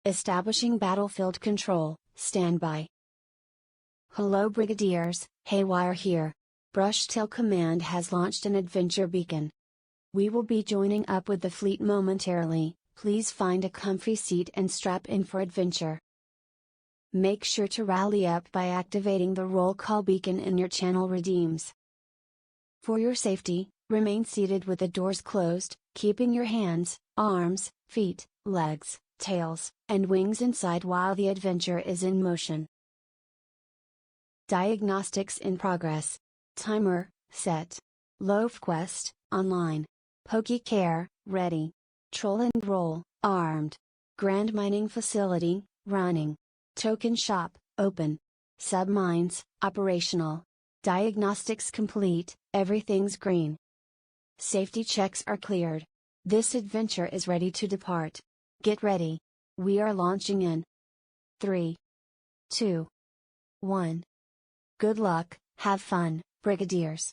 Establishing battlefield control, standby. Hello Brigadiers, Haywire here. Brushtail Command has launched an adventure beacon. We will be joining up with the fleet momentarily, please find a comfy seat and strap in for adventure. Make sure to rally up by activating the roll call beacon in your channel redeems. For your safety, remain seated with the doors closed, keeping your hands, arms, feet, legs, tails, and wings inside while the adventure is in motion. Diagnostics in progress. Timer, set. Loaf Quest, online. PokeCare, ready. Troll and Roll, armed. Grand Mining Facility, running. Token Shop, open. Submines, operational. Diagnostics complete, everything's green. Safety checks are cleared. This adventure is ready to depart. Get ready. We are launching in 3, 2, 1. Good luck, have fun, Brigadiers.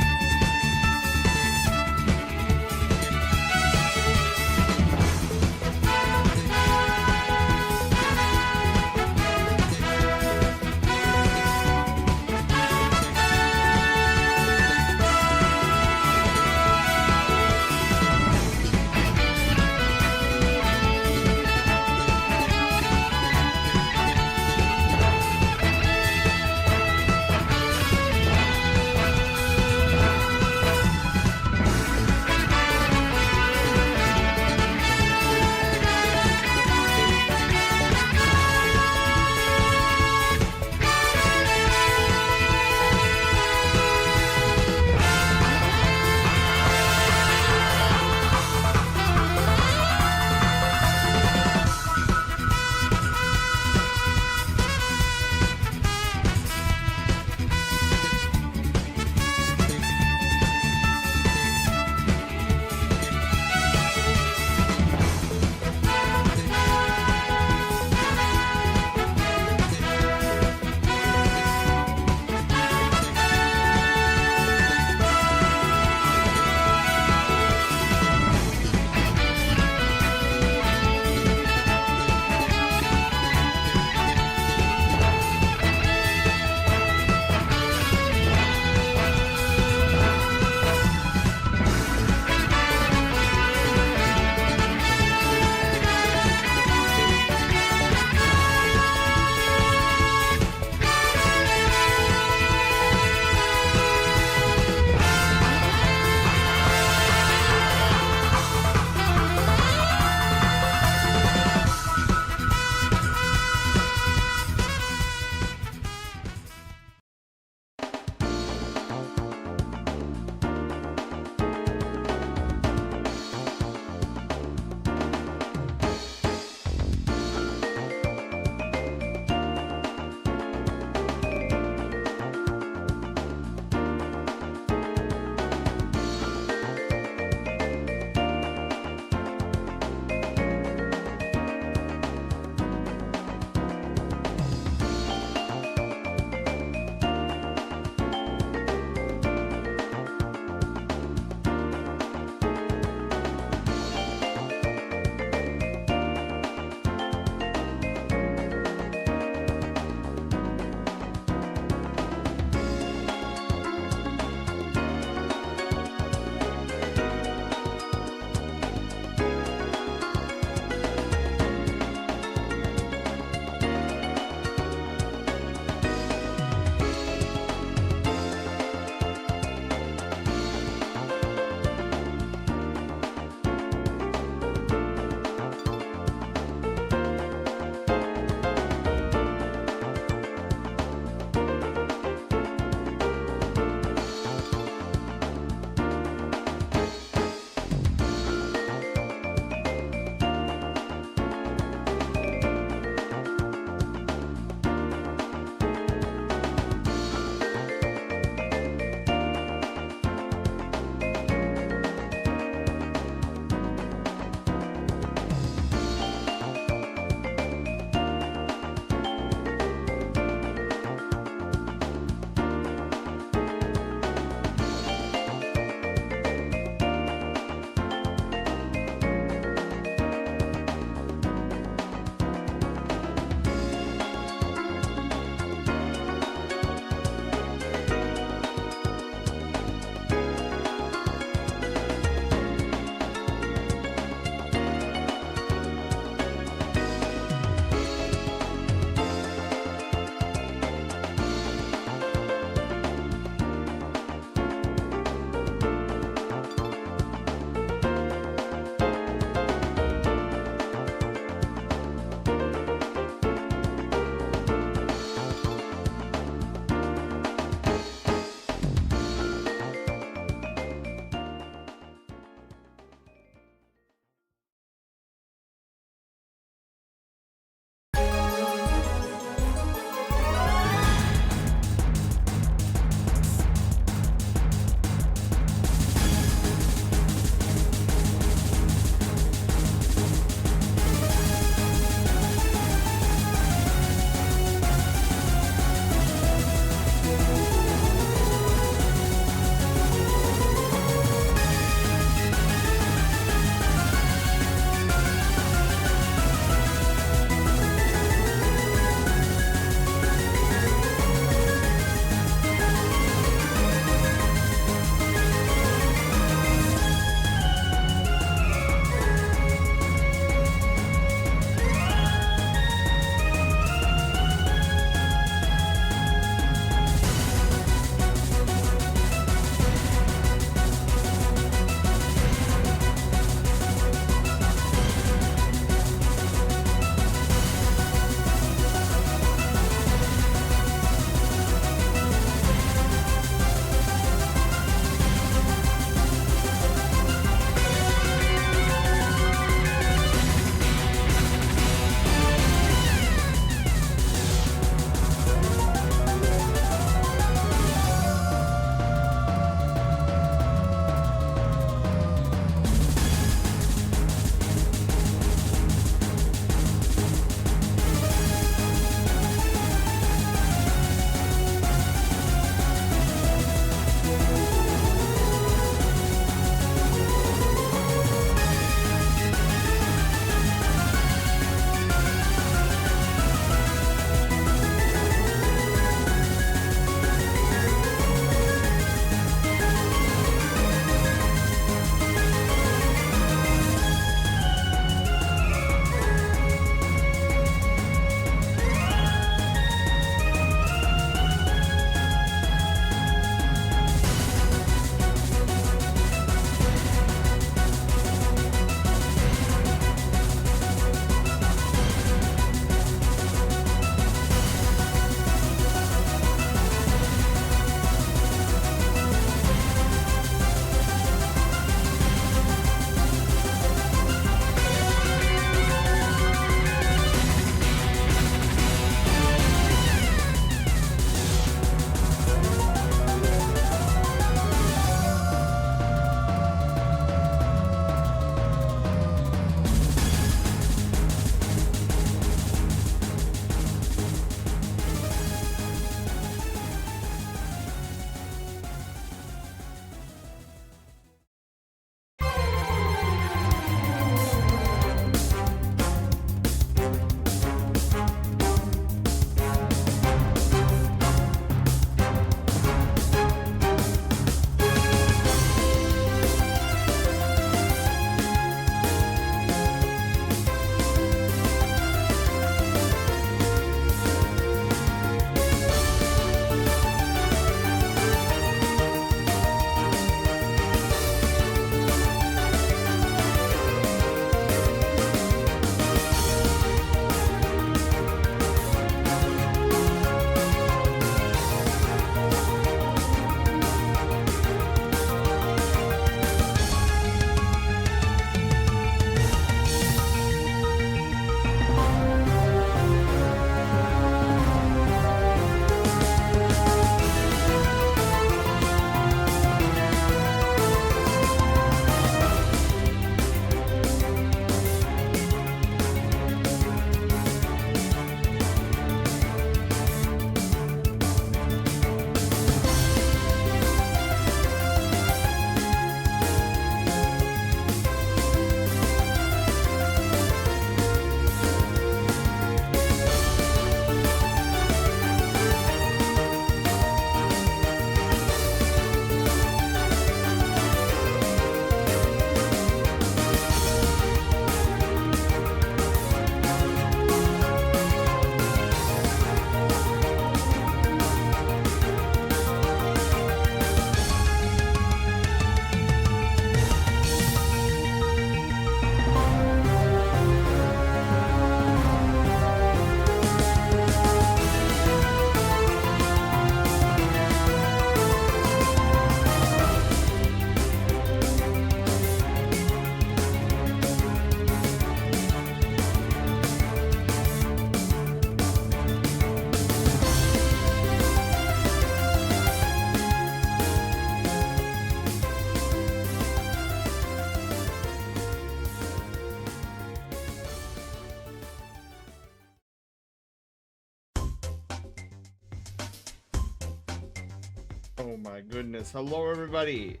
Oh my goodness. Hello everybody.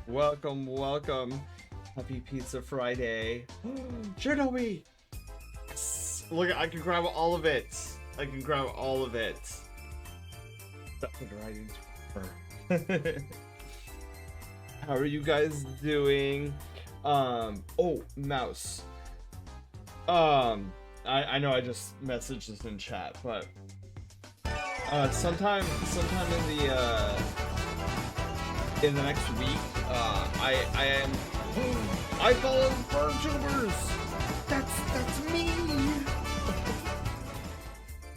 Welcome, welcome. Happy Pizza Friday. Shinobi! Yes. Look, I can grab all of it. I can grab all of it. Stuff it right into her. How are you guys doing? Oh, Mouse. I know I just messaged this in chat, but sometime in the next week, I follow Bird That's me.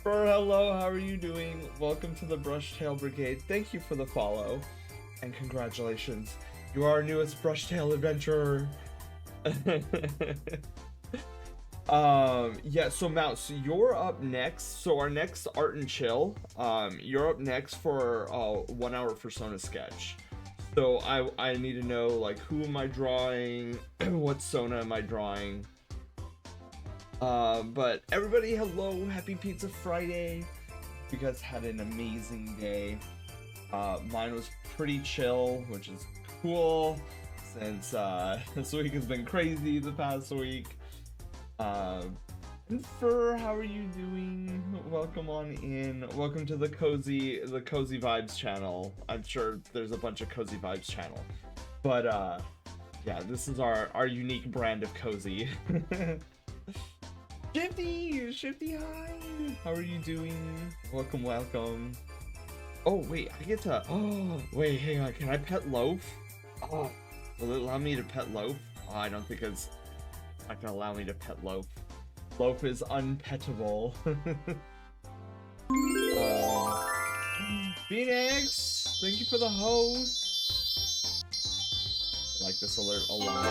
Bird, hello, how are you doing? Welcome to the Brushtail Brigade. Thank you for the follow, and congratulations, you are our newest Brushtail adventurer. Yeah, so Mouse, you're up next. So our next Art and Chill, you're up next for 1 hour persona sketch. So I need to know, like, who am I drawing, what Sona am I drawing. But everybody, hello, happy Pizza Friday. You guys had an amazing day. Mine was pretty chill, which is cool, since this week has been crazy the past week. Fur, how are you doing? Welcome on in. Welcome to the Cozy Vibes channel. I'm sure there's a bunch of Cozy Vibes channel, but yeah, this is our unique brand of cozy. Shifty, hi. How are you doing? Welcome. Oh wait, I get to. Oh wait, hang on. Can I pet Loaf? Oh, will it allow me to pet Loaf? Oh, I don't think it's not gonna allow me to pet Loaf. Loaf is unpettable. Phoenix, thank you for the host. I like this alert a lot.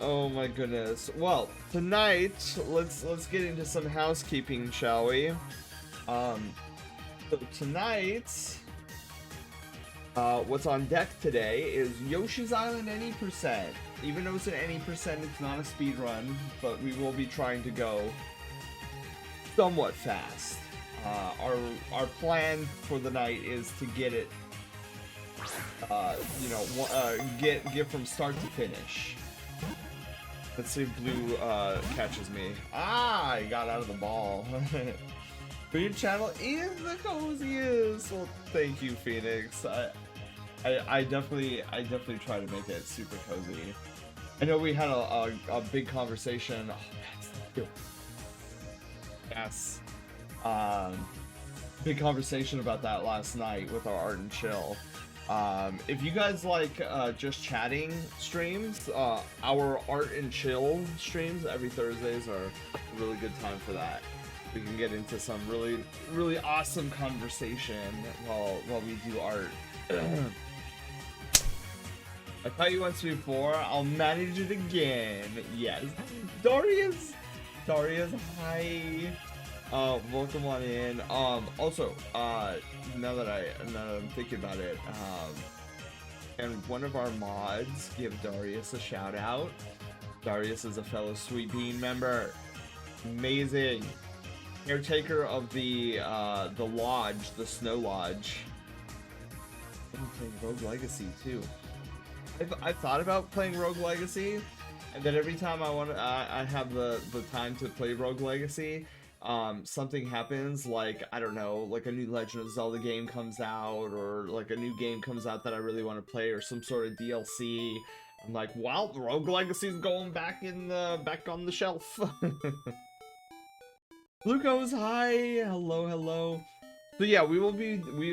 Oh my goodness. Well, tonight, let's get into some housekeeping, shall we? So tonight, what's on deck today is Yoshi's Island any percent. Even though it's an any percent, it's not a speed run, but we will be trying to go somewhat fast. Our plan for the night is to get it, get from start to finish. Let's see if Blue catches me. Ah, I got out of the ball. But your channel is the coziest. Well, thank you, Phoenix. I definitely try to make it super cozy. I know we had a big conversation. Oh, yes. Big conversation about that last night with our Art and Chill. If you guys like just chatting streams, our Art and Chill streams every Thursdays are a really good time for that. We can get into some really awesome conversation while we do art. I caught you once before, I'll manage it again. Yes. Darius, hi. Welcome on in. Also, now that I'm thinking about it, and one of our mods give Darius a shout out. Darius is a fellow Sweet Bean member. Amazing. Caretaker of the lodge, the Snow Lodge. I'm playing Rogue Legacy too. I've thought about playing Rogue Legacy, and then every time I have the time to play Rogue Legacy, something happens, like, I don't know, like a new Legend of Zelda game comes out, or like a new game comes out that I really want to play, or some sort of DLC. I'm like, well, Rogue Legacy's going back on the shelf. Lucas, hi, hello. So yeah,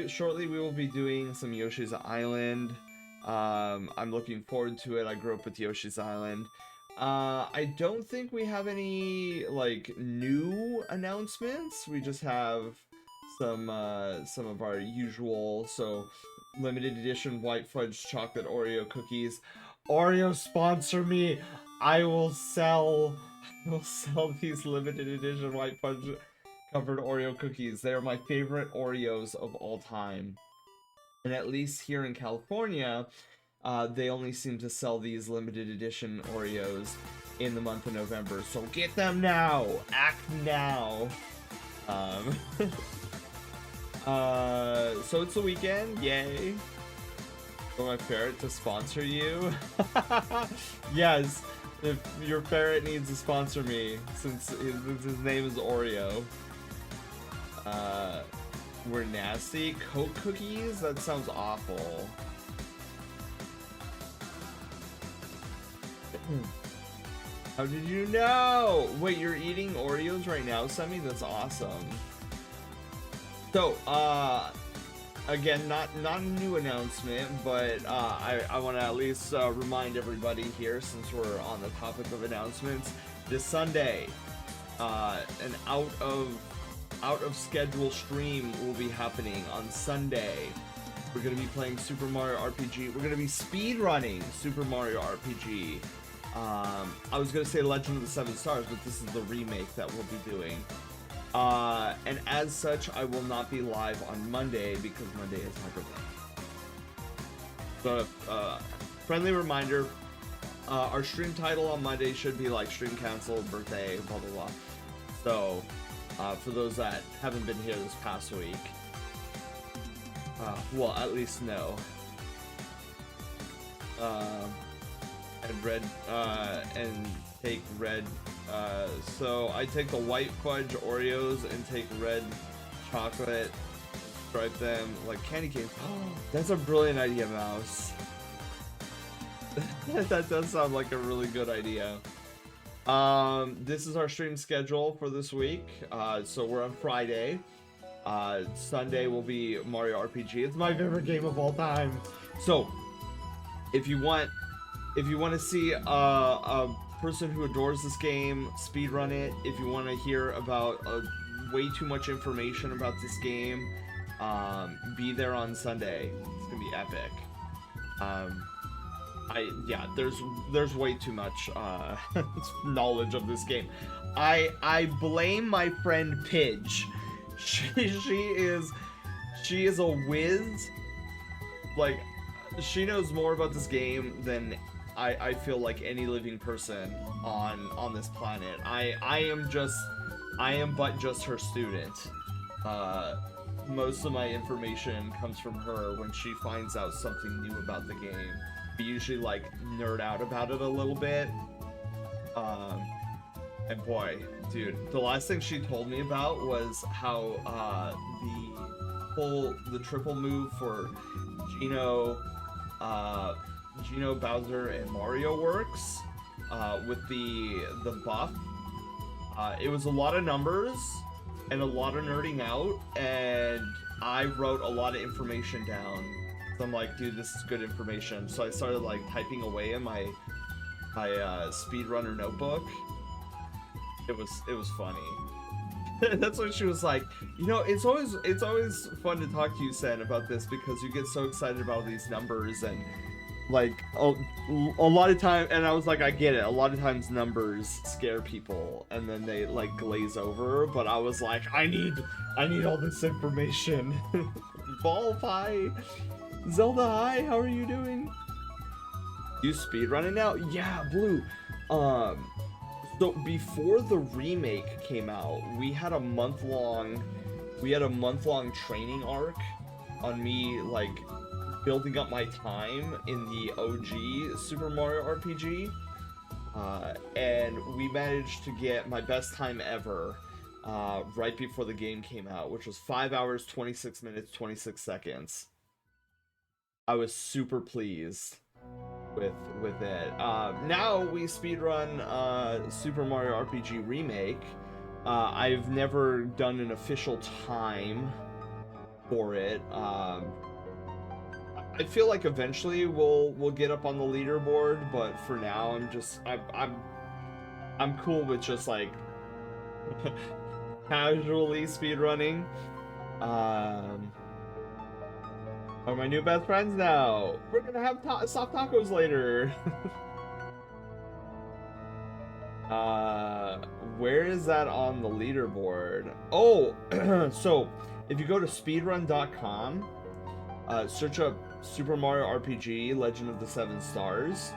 shortly we will be doing some Yoshi's Island. I'm looking forward to it. I grew up with Yoshi's Island. I don't think we have any like new announcements. We just have some of our usual, so limited edition white fudge chocolate Oreo cookies. Oreo, sponsor me. I will sell these limited edition white fudge covered Oreo cookies. They are my favorite Oreos of all time. And at least here in California, they only seem to sell these limited edition Oreos in the month of November. So get them now. Act now. So it's the weekend. Yay. For my ferret to sponsor you. Yes. If your ferret needs to sponsor me, since his name is Oreo. We're nasty. Coke cookies? That sounds awful. How did you know? Wait, you're eating Oreos right now, Semi? That's awesome. So, again, not a new announcement, but I want to at least remind everybody here, since we're on the topic of announcements, this Sunday, an out of schedule stream will be happening on Sunday. We're gonna be playing Super Mario RPG. We're gonna be speed running Super Mario RPG. I was gonna say Legend of the Seven Stars, but this is the remake that we'll be doing. And as such, I will not be live on Monday because Monday is my birthday. So, friendly reminder, our stream title on Monday should be like stream canceled, birthday, blah blah blah. So, for those that haven't been here this past week, well, at least know. And red, and take red. So I take the white fudge Oreos and take red chocolate, stripe them like candy canes. That's a brilliant idea, Mouse. That does sound like a really good idea. This is our stream schedule for this week. So we're on Friday. Sunday will be Mario RPG. It's my favorite game of all time. So if you want to see a person who adores this game speedrun it, if you want to hear about way too much information about this game, be there on Sunday. It's gonna be epic. There's way too much knowledge of this game. I blame my friend Pidge. She is a whiz. Like, she knows more about this game than I feel like any living person on this planet. I am but just her student. Most of my information comes from her when she finds out something new about the game. We usually like nerd out about it a little bit. And boy, dude, the last thing she told me about was how the triple move for Geno, Bowser, and Mario works with the buff. It was a lot of numbers and a lot of nerding out, and I wrote a lot of information down. So I'm like, dude, this is good information. So I started like typing away in my speedrunner notebook. It was funny. That's when she was like, you know, it's always fun to talk to you, Sen, about this because you get so excited about these numbers and like a lot of time. And I was like, I get it. A lot of times numbers scare people and then they like glaze over. But I was like, I need all this information. Volve, hi. Zelda, hi. How are you doing? You speedrunning now? Yeah, Blue. So before the remake came out, we had a month-long training arc on me like building up my time in the OG Super Mario RPG, and we managed to get my best time ever right before the game came out, which was 5 hours, 26 minutes, 26 seconds. I was super pleased with it. Now we speedrun Super Mario RPG Remake. I've never done an official time for it. I feel like eventually we'll get up on the leaderboard, but for now I'm cool with just like casually speedrunning. Are my new best friends now. We're gonna have soft tacos later. Where is that on the leaderboard? Oh, so if you go to speedrun.com, search up Super Mario RPG Legend of the Seven Stars,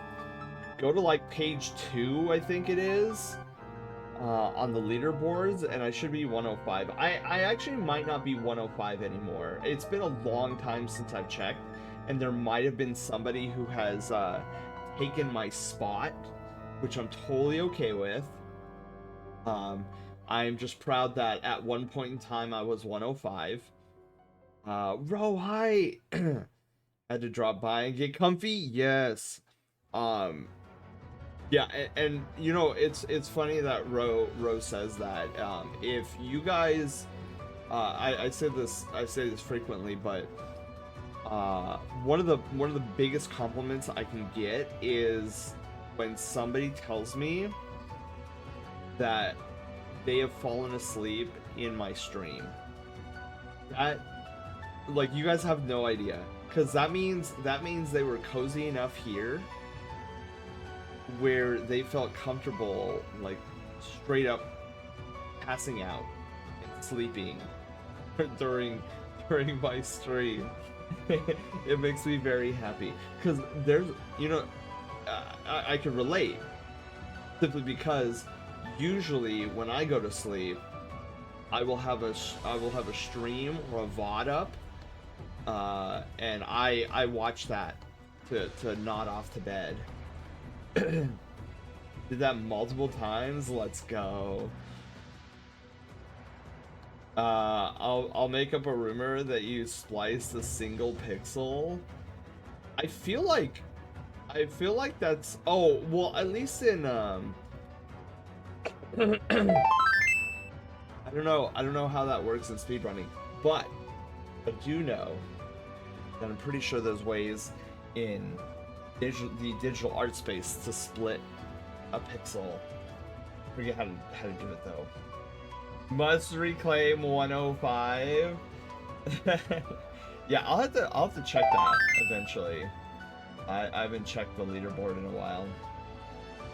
go to like page 2, I think it is, on the leaderboards, and I should be 105. I actually might not be 105 anymore. It's been a long time since I've checked, and there might have been somebody who has taken my spot, which I'm totally okay with. I'm just proud that at one point in time I was 105. Ro, hi! Had to drop by and get comfy? Yes. Yeah, and you know, it's funny that Ro says that. If you guys, I say this frequently, but one of the biggest compliments I can get is when somebody tells me that they have fallen asleep in my stream. That, like, you guys have no idea, because that means they were cozy enough here where they felt comfortable, like, straight up passing out and sleeping during my stream. It makes me very happy, because there's, you know, I can relate, simply because usually when I go to sleep, I will have a stream or a VOD up, and I watch that to nod off to bed. Did that multiple times. Let's go. I'll make up a rumor that you spliced a single pixel. I feel like that's, oh well, at least in I don't know how that works in speedrunning, but I do know that I'm pretty sure there's ways in the digital art space to split a pixel. I forget how to do it though. Must reclaim 105. Yeah, I'll have to check that eventually. I haven't checked the leaderboard in a while.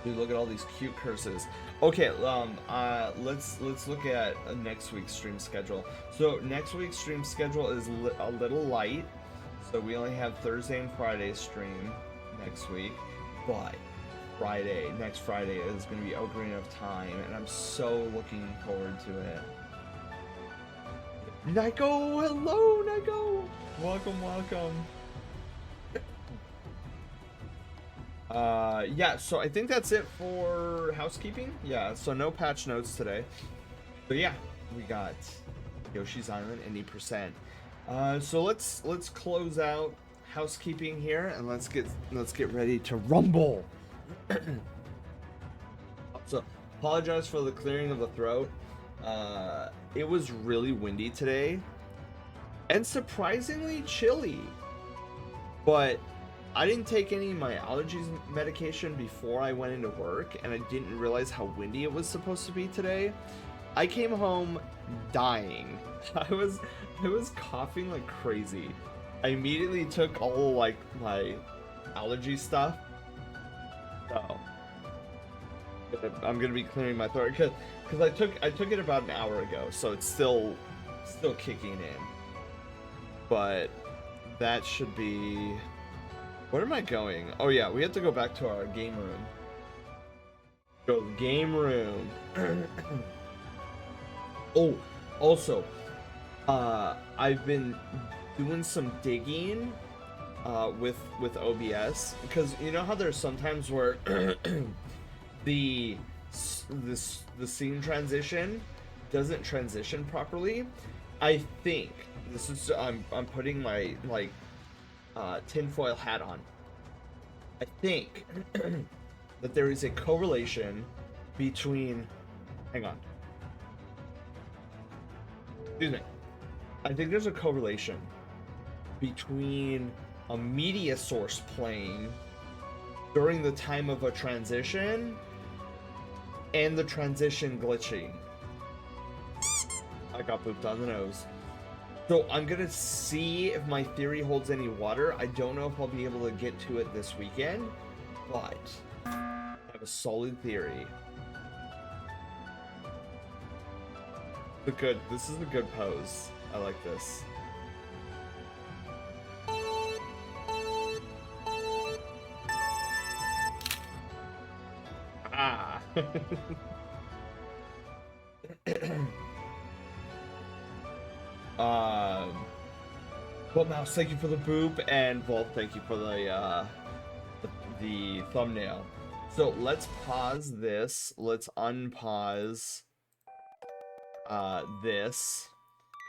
Dude, look at all these cute curses. Okay, let's look at next week's stream schedule. So next week's stream schedule is a little light. So we only have Thursday and Friday stream next week, but next Friday is going to be Ocarina of Time, and I'm so looking forward to it. Nico, hello, Nico. Welcome. Yeah, so I think that's it for housekeeping. Yeah, so no patch notes today. But yeah, we got Yoshi's Island and 8%. So let's close out housekeeping here, and let's get ready to rumble. So apologize for the clearing of the throat. It was really windy today and surprisingly chilly, but I didn't take any of my allergies medication before I went into work, and I didn't realize how windy it was supposed to be today. I came home dying. I was coughing like crazy. I immediately took all like my allergy stuff. So I'm gonna be clearing my throat because I took it about an hour ago, so it's still kicking in. But that should be. Where am I going? Oh yeah, we have to go back to our game room. Go game room. Oh, also, I've been doing some digging with OBS, because you know how there's sometimes where the scene transition doesn't transition properly. I think this is I'm putting my tinfoil hat on. I think that there is a correlation between. Hang on. Excuse me. I think there's a correlation between a media source playing during the time of a transition and the transition glitching. I got pooped on the nose. So I'm gonna see if my theory holds any water. I don't know if I'll be able to get to it this weekend, but I have a solid theory. This is a good pose. I like this. um, well, Mouse, thank you for the boop, and Volt, thank you for the thumbnail. So let's pause this. Let's unpause this,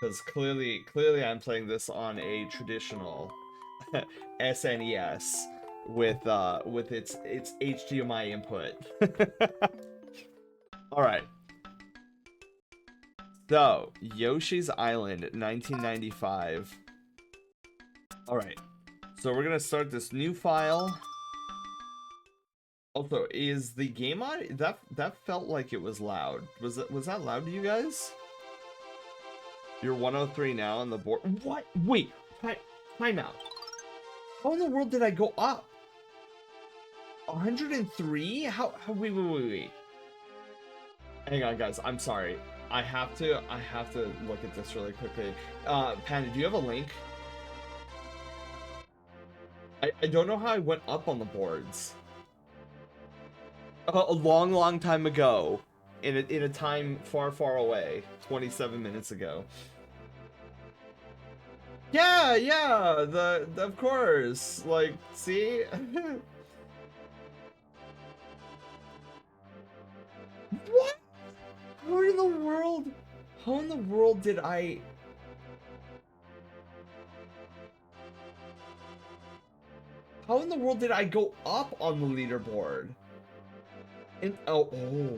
because clearly I'm playing this on a traditional SNES with its HDMI input. All right. So, Yoshi's Island, 1995. All right. So we're gonna start this new file. Also, is the game on? That felt like it was loud. Was that loud to you guys? You're 103 now on the board. What? Wait. Time out. How in the world did I go up? 103? How wait. Hang on, guys. I'm sorry. I have to look at this really quickly. Panda, do you have a link? I don't know how I went up on the boards. A long time ago, in a time far away, 27 minutes ago. Yeah, of course. Like, see? What? How in the world? How in the world did I? How in the world did I go up on the leaderboard? And oh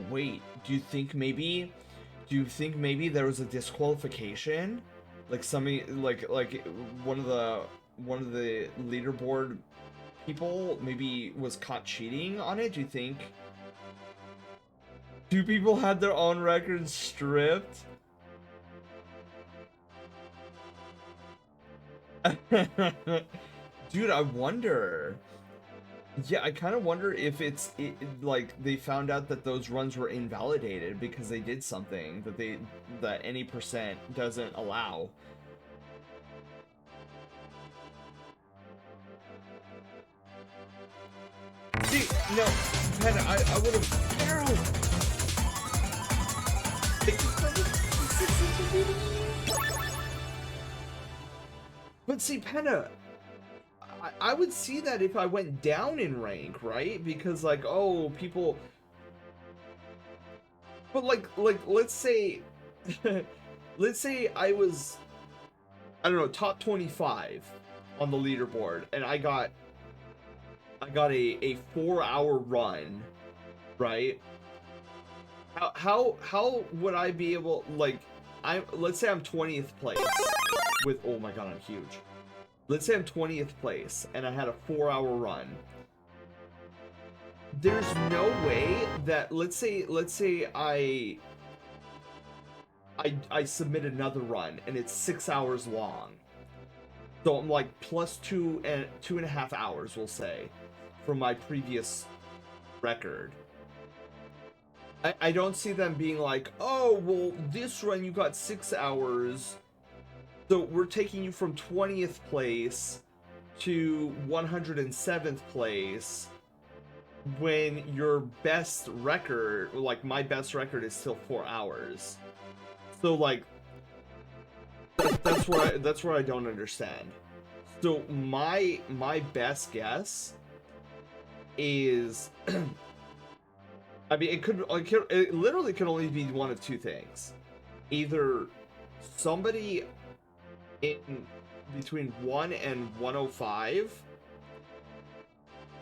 wait, do you think maybe there was a disqualification? Like somebody like one of the leaderboard people maybe was caught cheating on it? Do you think? Two people had their own records stripped? Dude, I wonder. Yeah, I kind of wonder if like they found out that those runs were invalidated because they did something that any percent doesn't allow. See, no, Panda, I would have barreled. But see, Panda, I would see that if I went down in rank, right? Because like, oh, people. But like, let's say, let's say I was, I don't know, top 25 on the leaderboard, and I got a 4-hour run, right? How would I be able, like, let's say I'm 20th place with, oh my god, I'm huge. Let's say I'm 20th place and I had a 4-hour run. There's no way that, let's say I submit another run and it's 6 hours long. So I'm like plus 2.5 hours, we'll say, from my previous record. I don't see them being like, oh, well, this run you got 6 hours, so we're taking you from 20th place to 107th place when your best record, like my best record, is still 4 hours. So like, that's where I don't understand. So my best guess is, I mean, it literally could only be one of two things. Either somebody in between 1 and 105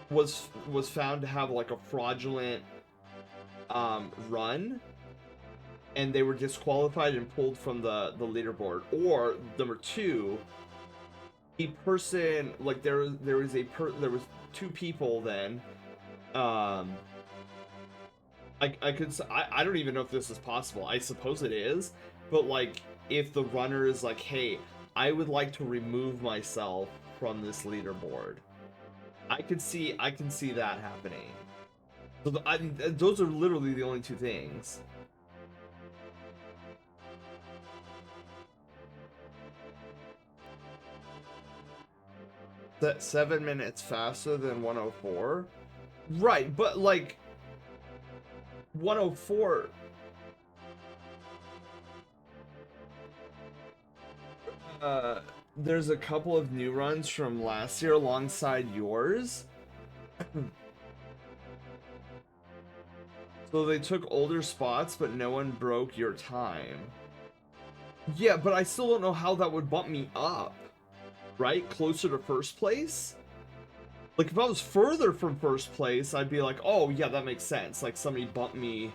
was found to have like a fraudulent run, and they were disqualified and pulled from the leaderboard, or number two, a person, like there was two people then, I don't even know if this is possible. I suppose it is, but like if the runner is like, hey, I would like to remove myself from this leaderboard, I can see that happening. So those are literally the only two things. That 7 minutes faster than 104, right? But like, 104. There's a couple of new runs from last year alongside yours. So they took older spots, but no one broke your time. Yeah, but I still don't know how that would bump me up. Right? Closer to first place? Like, if I was further from first place, I'd be like, oh, yeah, that makes sense. Like, somebody bumped me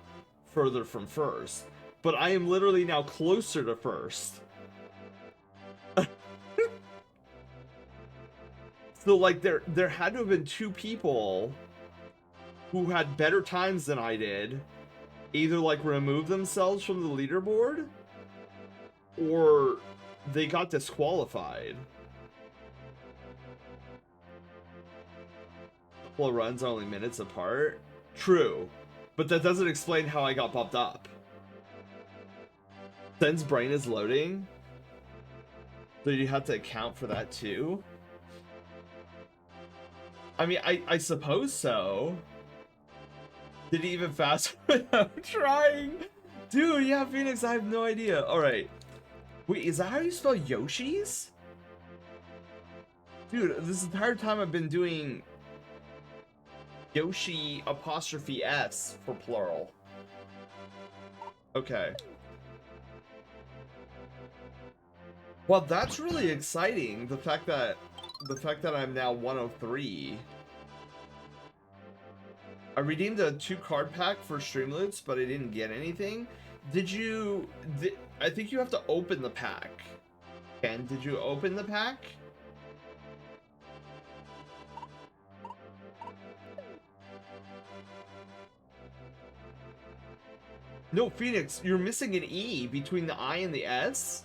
further from first. But I am literally now closer to first. So, like, there had to have been two people who had better times than I did. Either, like, remove themselves from the leaderboard, or they got disqualified. Couple runs are only minutes apart. True. But that doesn't explain how I got bumped up. Sen's brain is loading. So you have to account for that too? I mean, I suppose so. Did he even fast without trying? Dude, yeah, Phoenix, I have no idea. Alright. Wait, is that how you spell Yoshi's? Dude, this entire time I've been doing Yoshi apostrophe S for plural. Okay. Well, that's really exciting. The fact that I'm now 103. I redeemed a 2-card pack for Streamloots, but I didn't get anything. I think you have to open the pack. Ken, did you open the pack? No, Phoenix, you're missing an E between the I and the S.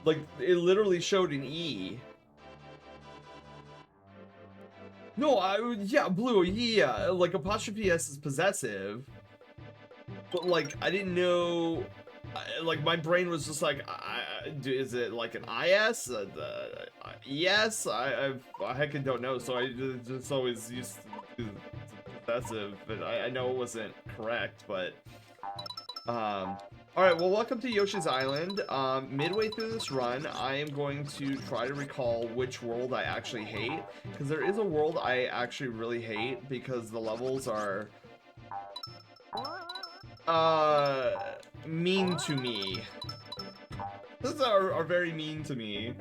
Like, it literally showed an E. No, yeah, Blue, yeah, like, apostrophe S is possessive. But, like, I didn't know, like, my brain was just like, is it, like, an IS? ES? I heckin' don't know, so I just always used to do possessive, but I know it wasn't correct, but, alright, well, welcome to Yoshi's Island. Midway through this run, I am going to try to recall which world I actually hate, because there is a world I actually really hate, because the levels are, mean to me. Those are very mean to me.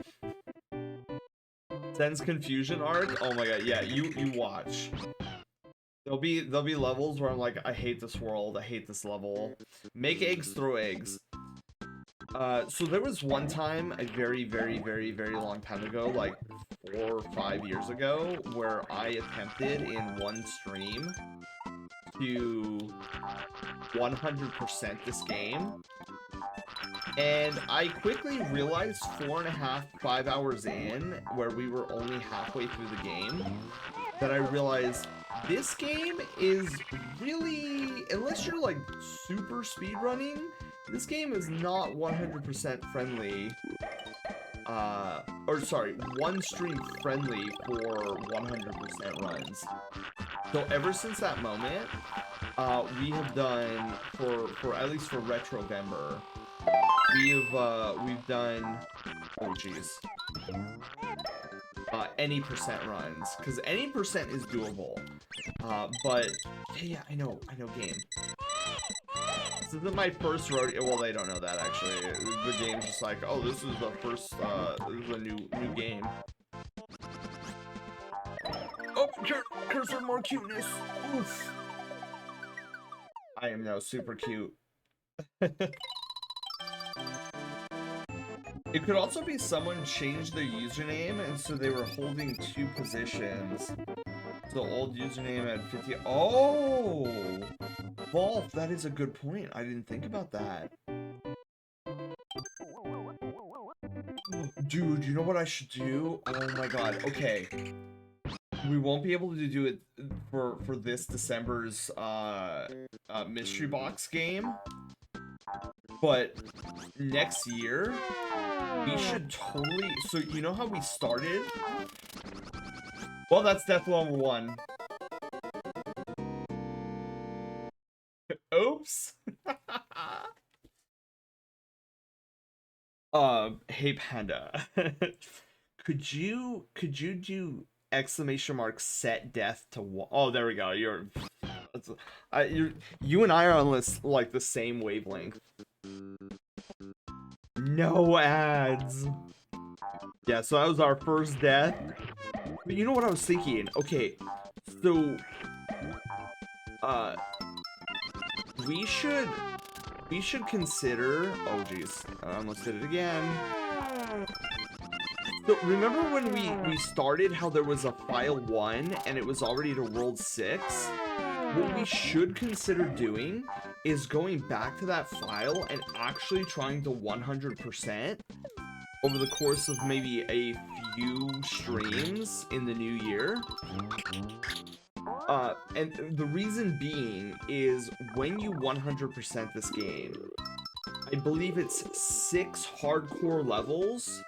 Sen's confusion arc? Oh my god, yeah, you watch. There'll be levels where I'm like, I hate this world, I hate this level. Make eggs, throw eggs. So there was one time, a very, very, very, very long time ago, like 4 or 5 years ago, where I attempted in one stream to 100% this game. And I quickly realized 4.5, 5 hours in, where we were only halfway through the game, that I realized this game is really, unless you're like super speedrunning, this game is not 100% friendly. Or sorry, one stream friendly for 100% runs. So ever since that moment, we have done, for at least for Retrovember, we've done, oh jeez, any percent runs, because any percent is doable. But yeah, I know game. This isn't my first rodeo. Well, they don't know that actually. The game's just like, oh, this is the first, this is a new game. Oh, cursor more cuteness. Oof. I am now super cute. It could also be someone changed their username, and so they were holding 2 positions. The old username had 50. Oh! Wolf, that is a good point. I didn't think about that. Dude, you know what I should do? Oh my god. Okay. We won't be able to do it for this December's mystery box game. But next year, we should totally... So, you know how we started? Well, that's death level 1. Oops. Hey Panda. Could you do exclamation mark set death to one? Oh, there we go. That's, you and I are on this like the same wavelength. No ads. Yeah, so that was our first death. But you know what I was thinking? Okay, so uh we should consider, oh geez, I almost did it again. So remember when we started how there was a file 1 and it was already to world 6? What we should consider doing is going back to that file and actually trying to 100% over the course of maybe a few streams in the new year. And the reason being is when you 100% this game, I believe it's 6 hardcore levels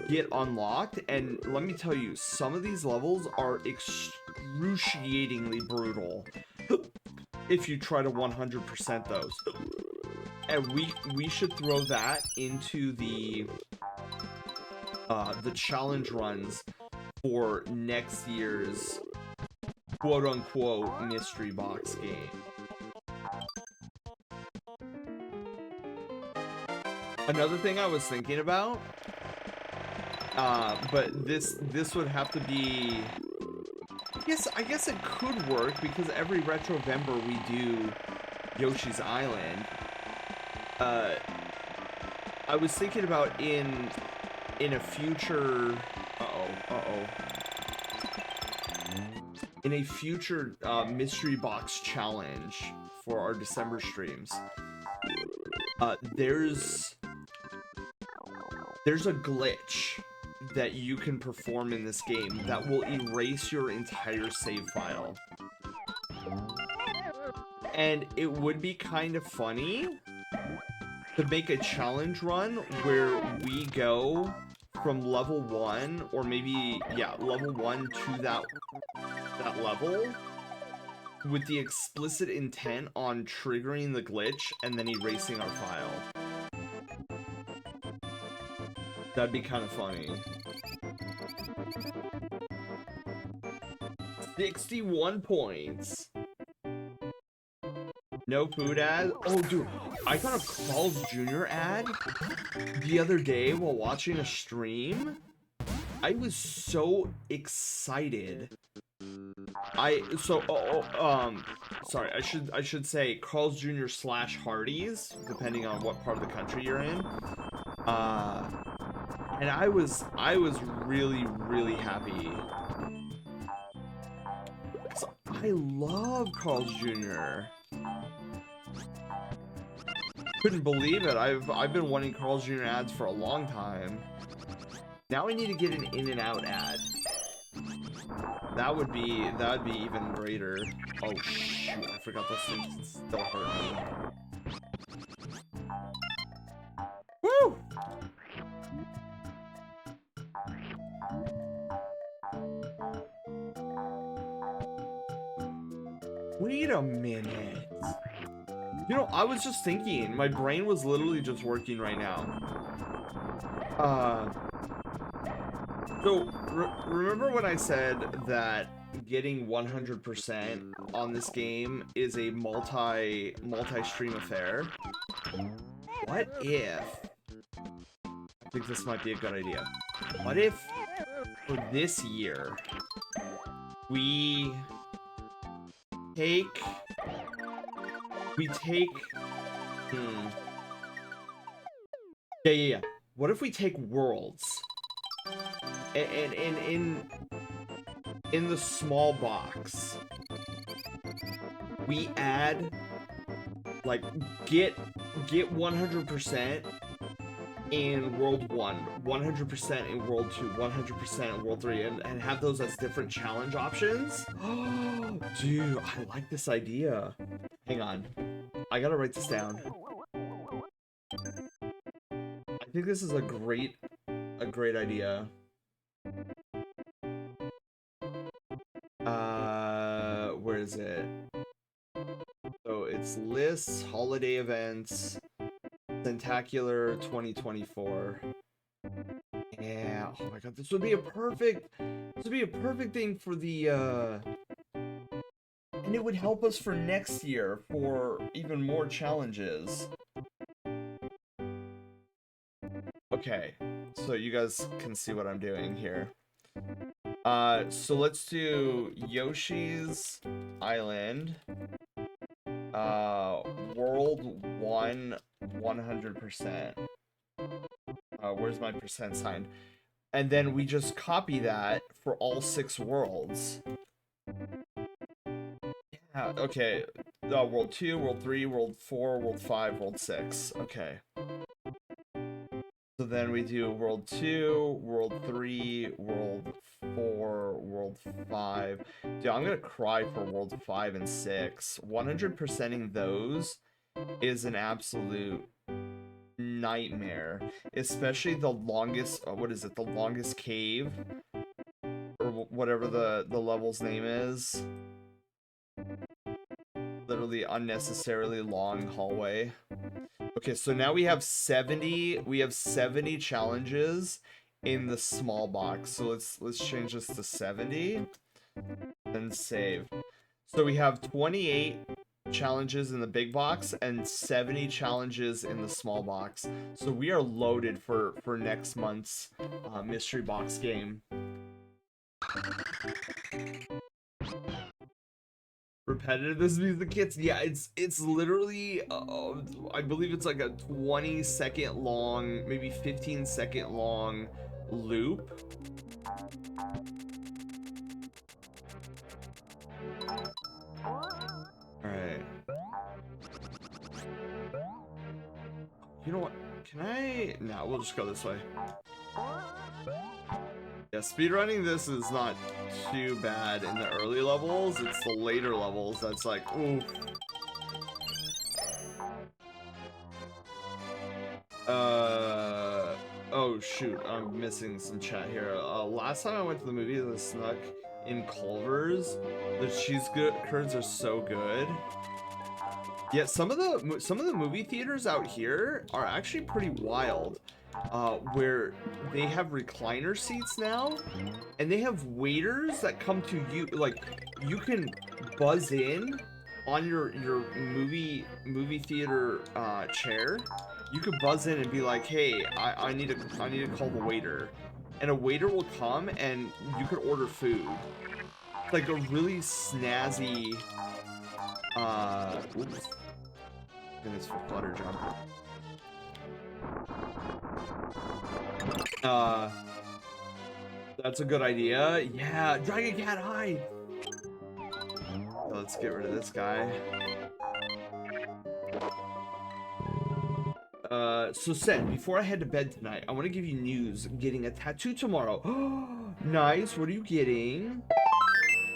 get unlocked, and let me tell you, some of these levels are excruciatingly brutal if you try to 100% those. And we should throw that into the challenge runs for next year's quote-unquote mystery box game. Another thing I was thinking about, but this would have to be, I guess it could work because every Retrovember we do Yoshi's Island. I was thinking about in a future, in a future mystery box challenge for our December streams, there's a glitch that you can perform in this game that will erase your entire save file. And it would be kind of funny to make a challenge run where we go from level 1, or maybe, yeah, level 1 to that level with the explicit intent on triggering the glitch and then erasing our file. That'd be kind of funny. 61 points. No food ad? Oh, dude, I got a Carl's Jr. ad the other day while watching a stream. I was so excited. Sorry, I should say Carl's Jr. / Hardee's, depending on what part of the country you're in. And I was really, really happy. I love Carl's Jr. Couldn't believe it. I've been wanting Carl's Jr. ads for a long time. Now I need to get an In-N-Out ad. That would be even greater. Oh shoot, I forgot those things still hurt me. Woo! Wait a minute. You know, I was just thinking, my brain was literally just working right now. So, remember when I said that getting 100% on this game is a multi-stream affair? What if... I think this might be a good idea. What if, for this year, we take... Yeah. What if we take Worlds? And in the small box, we add, like, get 100% in World 1, 100% in World 2, 100% in World 3, and have those as different challenge options? Oh, dude, I like this idea. Hang on. I gotta write this down. I think this is a great idea. Where is it? So it's lists, holiday events. Tentacular 2024. Yeah, oh my god, this would be a perfect thing for the and it would help us for next year for even more challenges. Okay, so you guys can see what I'm doing here. So let's do Yoshi's Island. World 1, 100%. Where's my percent sign? And then we just copy that for all 6 worlds. Yeah, okay. World 2, World 3, World 4, World 5, World 6. Okay. So then we do World 2, World 3, World 4, World 5. Dude, I'm gonna cry for World 5 and 6. 100%ing those is an absolute nightmare. Especially the longest, what is it? The longest cave? Or whatever the level's name is. Literally unnecessarily long hallway. Okay, so now we have 70 challenges in the small box. So let's change this to 70 and save. So we have 28 challenges in the big box and 70 challenges in the small box. So we are loaded for next month's mystery box game. Repetitive, this music hits. Yeah, it's literally I believe it's like a 20-second long, maybe 15-second long loop. All right, you know what, can I, no, we'll just go this way. Yeah, speedrunning this is not too bad in the early levels. It's the later levels that's like, ooh. Oh shoot, I'm missing some chat here. Last time I went to the movies, I snuck in Culver's. The cheese curds are so good. Yeah, some of the movie theaters out here are actually pretty wild. Where they have recliner seats now, and they have waiters that come to you, like you can buzz in on your movie theater chair. You could buzz in and be like, hey, I need to call the waiter, and a waiter will come and you could order food. It's like a really snazzy oops. Goodness for flutter jump. That's a good idea. Yeah, Dragon Cat hide. Let's get rid of this guy. So Sen, before I head to bed tonight, I want to give you news. I'm getting a tattoo tomorrow. Nice. What are you getting?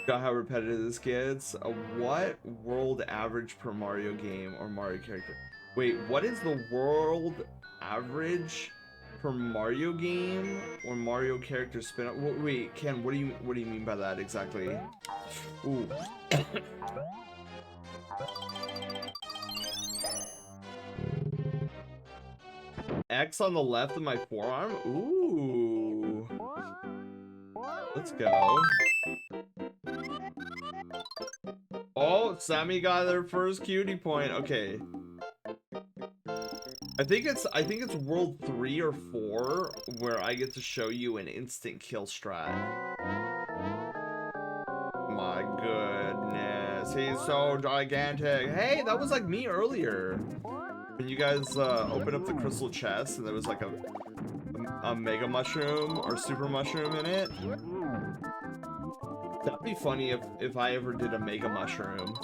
Got how repetitive this gets. What world average per Mario game or Mario character? Wait, what is the world average per Mario game or Mario character spin-off? Wait, Ken, what do you mean by that exactly? Ooh. X on the left of my forearm? Ooh. Let's go. Oh, Sammy got their first cutie point. Okay. I think it's world 3 or 4 where I get to show you an instant kill strat. My goodness, he's so gigantic. Hey, that was like me earlier. When you guys opened up the crystal chest and there was like a mega mushroom or super mushroom in it. That'd be funny if I ever did a mega mushroom.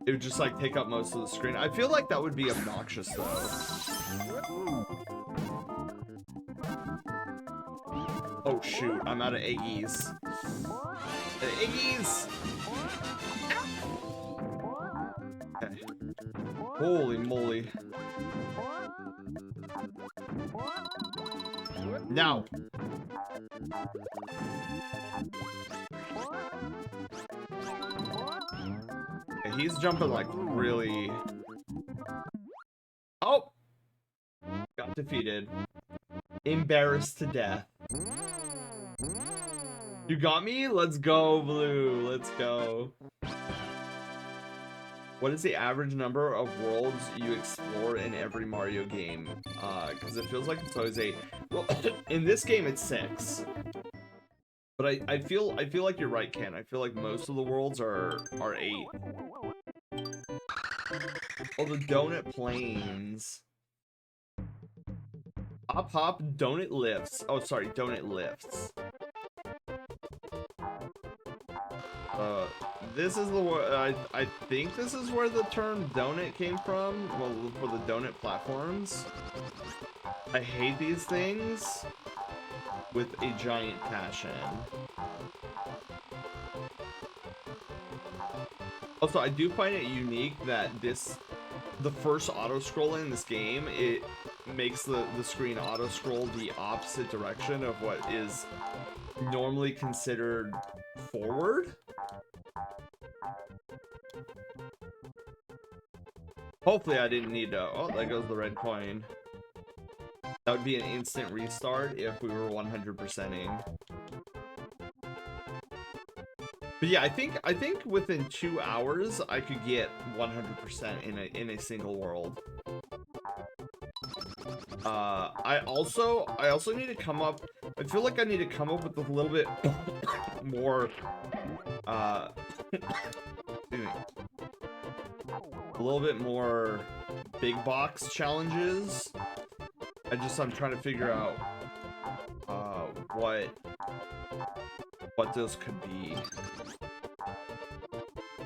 It would just like take up most of the screen. I feel like that would be obnoxious though. Oh shoot, I'm out of eggies. Eggies! Okay. Holy moly. Now. Okay, he's jumping like really. Oh, Defeated. Embarrassed to death. You got me? Let's go, Blue. Let's go. What is the average number of worlds you explore in every Mario game? Because it feels like it's always 8. Well, in this game it's 6. But I feel like you're right, Ken. I feel like most of the worlds are 8. Oh, the donut plains. Hop hop donut lifts. Oh, sorry, donut lifts. This is the I think this is where the term donut came from. Well, for the donut platforms. I hate these things with a giant passion. Also, I do find it unique that the first auto-scroll in this game, it makes the screen auto-scroll the opposite direction of what is normally considered forward. Hopefully I didn't need to... Oh, there goes the red coin. That would be an instant restart if we were 100%ing. But yeah, I think within 2 hours I could get 100% in a single world. I also need to come up... I feel like I need to come up with a little bit more... excuse me. A little bit more big box challenges. I'm trying to figure out what those could be.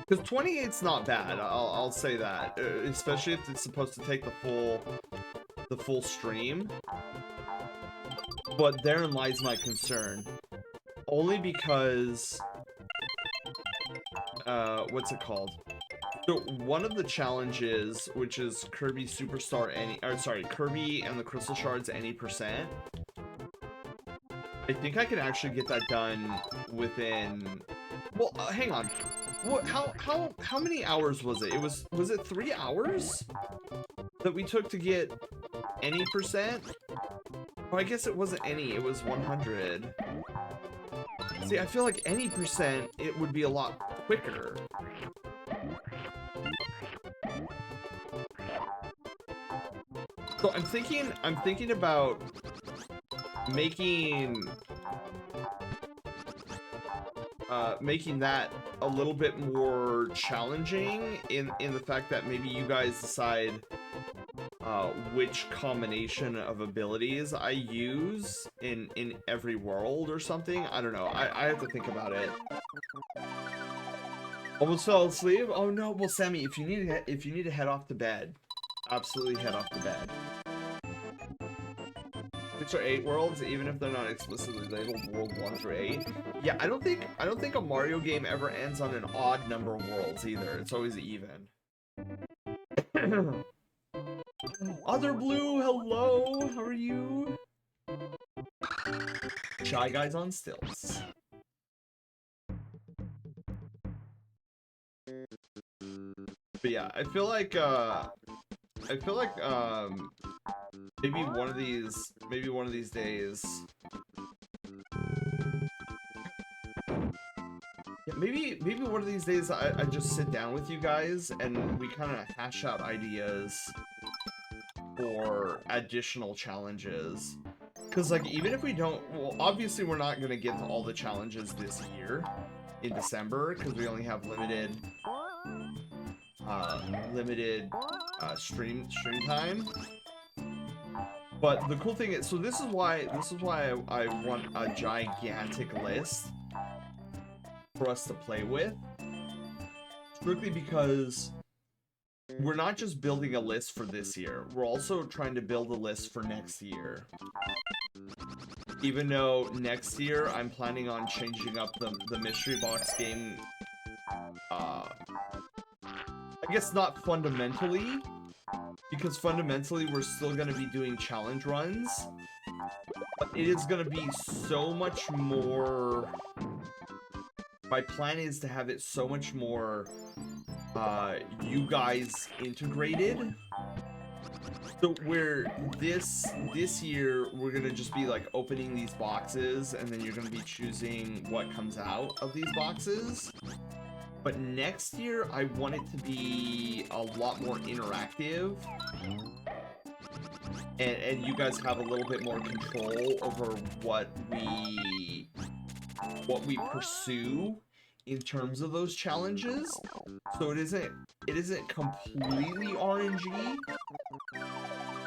Because 28's not bad. I'll say that, especially if it's supposed to take the full stream. But therein lies my concern. Only because what's it called? So one of the challenges, which is Kirby Superstar Kirby and the Crystal Shards any %. I think I can actually get that done within. Well, hang on. What? How many hours was it? Was it 3 hours that we took to get any %? Oh, I guess it wasn't any. It was 100. See, I feel like any %, it would be a lot quicker. So I'm thinking about making that a little bit more challenging in the fact that maybe you guys decide which combination of abilities I use in every world or something. I don't know. I have to think about it. Almost fell asleep? Oh no. Well, Sammy, if you need to head off to bed, absolutely head off to bed. 6 or 8 worlds, even if they're not explicitly labeled world 1 through 8. Yeah, I don't think a Mario game ever ends on an odd number of worlds either. It's always even. Other Blue, hello. How are you? Shy Guys on stilts. But yeah, I feel like maybe one of these days. Yeah, maybe one of these days I just sit down with you guys and we kind of hash out ideas for additional challenges. Because like even if we don't, well, obviously we're not gonna get to all the challenges this year in December because we only have limited stream time. But the cool thing is, so this is why I want a gigantic list for us to play with. Strictly because we're not just building a list for this year, we're also trying to build a list for next year. Even though next year I'm planning on changing up the mystery box game, I guess not fundamentally, because fundamentally we're still going to be doing challenge runs, but it is going to be so much more. My plan is to have it so much more you guys integrated So we're this year we're gonna just be like opening these boxes, and then you're gonna be choosing what comes out of these boxes. But next year I want it to be a lot more interactive, and you guys have a little bit more control over what we pursue in terms of those challenges. So it isn't completely RNG,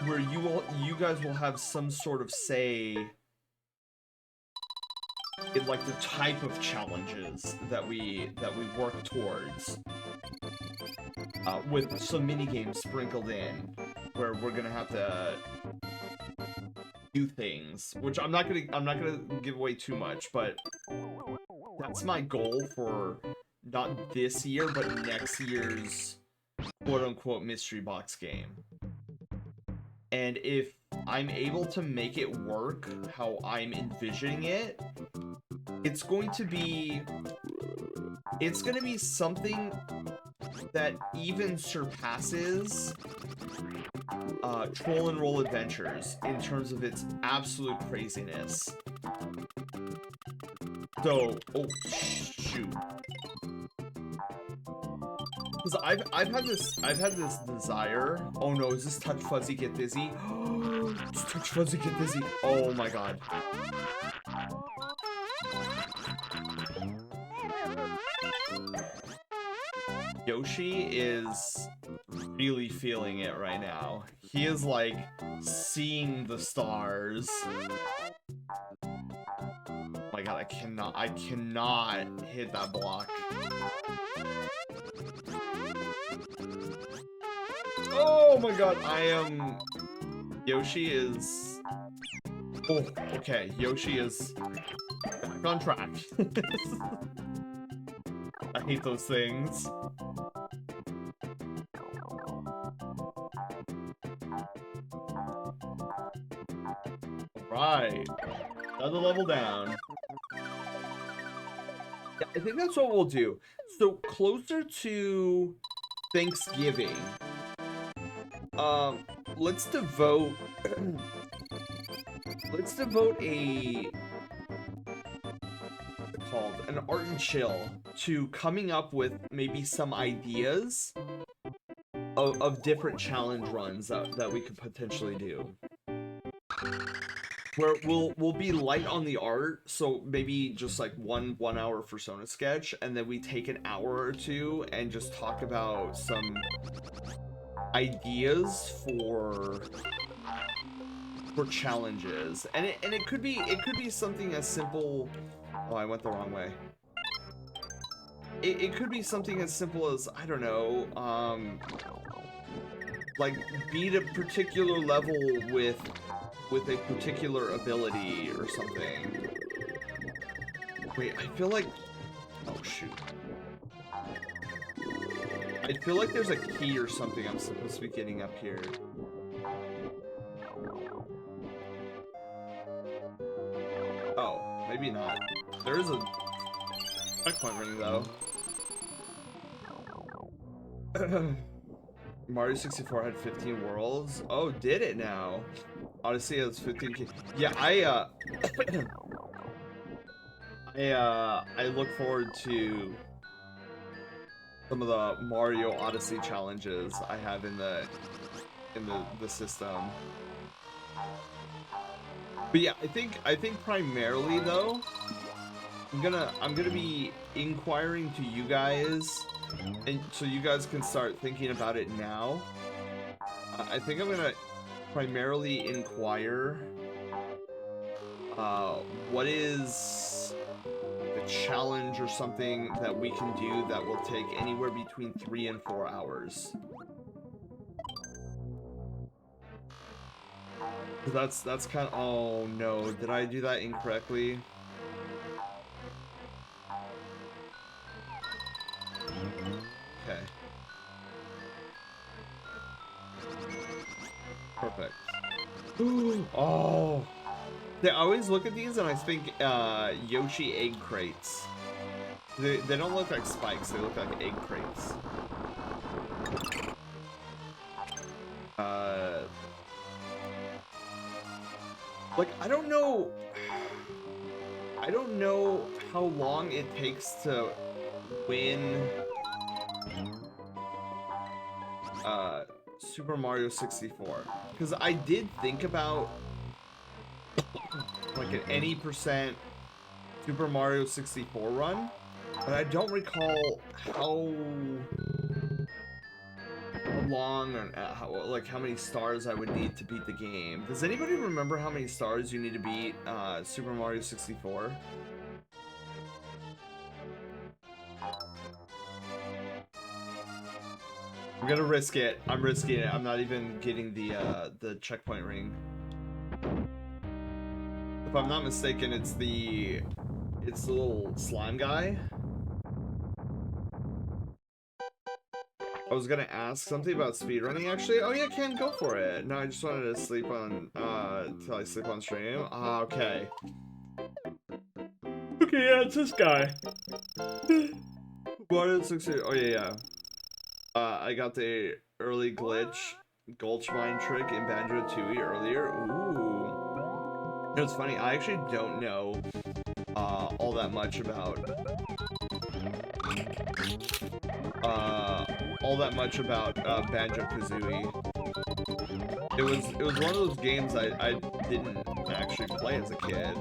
where you guys will have some sort of say in like the type of challenges that we work towards, with some mini games sprinkled in, where we're gonna have to do things, which I'm not gonna give away too much, but that's my goal for not this year, but next year's quote-unquote mystery box game. And if I'm able to make it work how I'm envisioning it, it's going to be something that even surpasses Troll and Roll Adventures in terms of its absolute craziness. So, oh shoot. Because I've had this desire. Oh no, is this Touch Fuzzy Get Dizzy? It's Touch Fuzzy Get Dizzy. Oh my god. Yoshi is really feeling it right now. He is like seeing the stars. Oh my god, I cannot hit that block. Oh my god, Yoshi is... Oh, okay, Yoshi is back on track. I hate those things. Alright, another level down. Yeah, I think that's what we'll do. So, closer to Thanksgiving, let's devote an art and chill to coming up with maybe some ideas of different challenge runs that we could potentially do. Where we'll be light on the art, so maybe just like one hour Persona sketch, and then we take an hour or two and just talk about some ideas for challenges. And it could be something as simple... Oh, I went the wrong way. It could be something as simple as, I don't know, like beat a particular level with a particular ability or something. Wait, I feel like... Oh, shoot. I feel like there's a key or something I'm supposed to be getting up here. Oh, maybe not. There is a checkpoint ring, though. Mario 64 had 15 worlds. Oh, did it now? Odyssey has 15 keys. Yeah, I look forward to some of the Mario Odyssey challenges I have in the system. But yeah, I think primarily though, I'm gonna be inquiring to you guys, and so you guys can start thinking about it now. I think I'm gonna primarily inquire what is a challenge or something that we can do that will take anywhere between 3 and 4 hours. That's kind of... Oh no, did I do that incorrectly? Okay. Perfect. Oh! I always look at these and I think Yoshi egg crates. They don't look like spikes, they look like egg crates. Like, I don't know how long it takes to win Super Mario 64. Because I did think about like an any percent Super Mario 64 run, but I don't recall how long or how many stars I would need to beat the game. Does anybody remember how many stars you need to beat Super Mario 64? I'm gonna risk it. I'm risking it. I'm not even getting the checkpoint ring. If I'm not mistaken, it's the little slime guy. I was gonna ask something about speedrunning actually. Oh yeah, Ken, go for it. No, I just wanted to sleep on till I sleep on stream. Ah, okay. Okay, yeah, it's this guy. Mario 60. Oh yeah, yeah. I got the early glitch gulch mine trick in Banjo Tooie earlier. Ooh. You know, it's funny. I actually don't know all that much about Banjo Kazooie. It was one of those games I didn't actually play as a kid.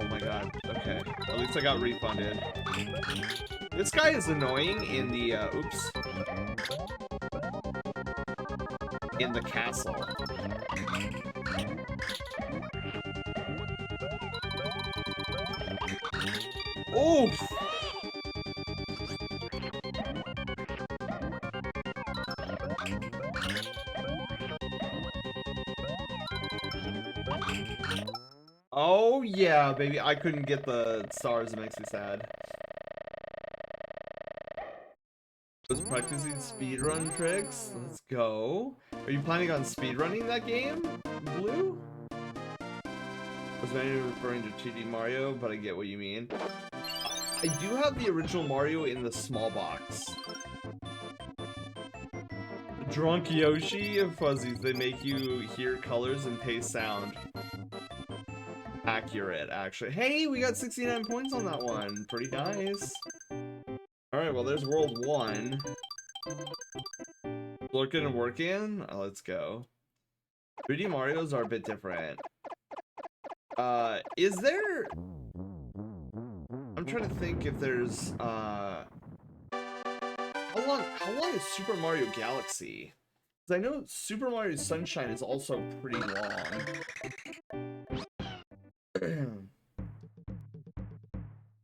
Oh my god. Okay. At least I got refunded. This guy is annoying in the oops. In the castle. Oof! Oh yeah, baby. I couldn't get the stars. It makes me sad. Was practicing speedrun tricks. Let's go. Are you planning on speedrunning that game, Blue? I was mainly referring to 2D Mario, but I get what you mean. I do have the original Mario in the small box. Drunk Yoshi and Fuzzies, they make you hear colors and taste sound. Accurate, actually. Hey, we got 69 points on that one. Pretty nice. Alright, well, there's World 1. Looking and working? Oh, let's go. 3D Marios are a bit different. Is there... I'm trying to think if there's, How long is Super Mario Galaxy? Because I know Super Mario Sunshine is also pretty long.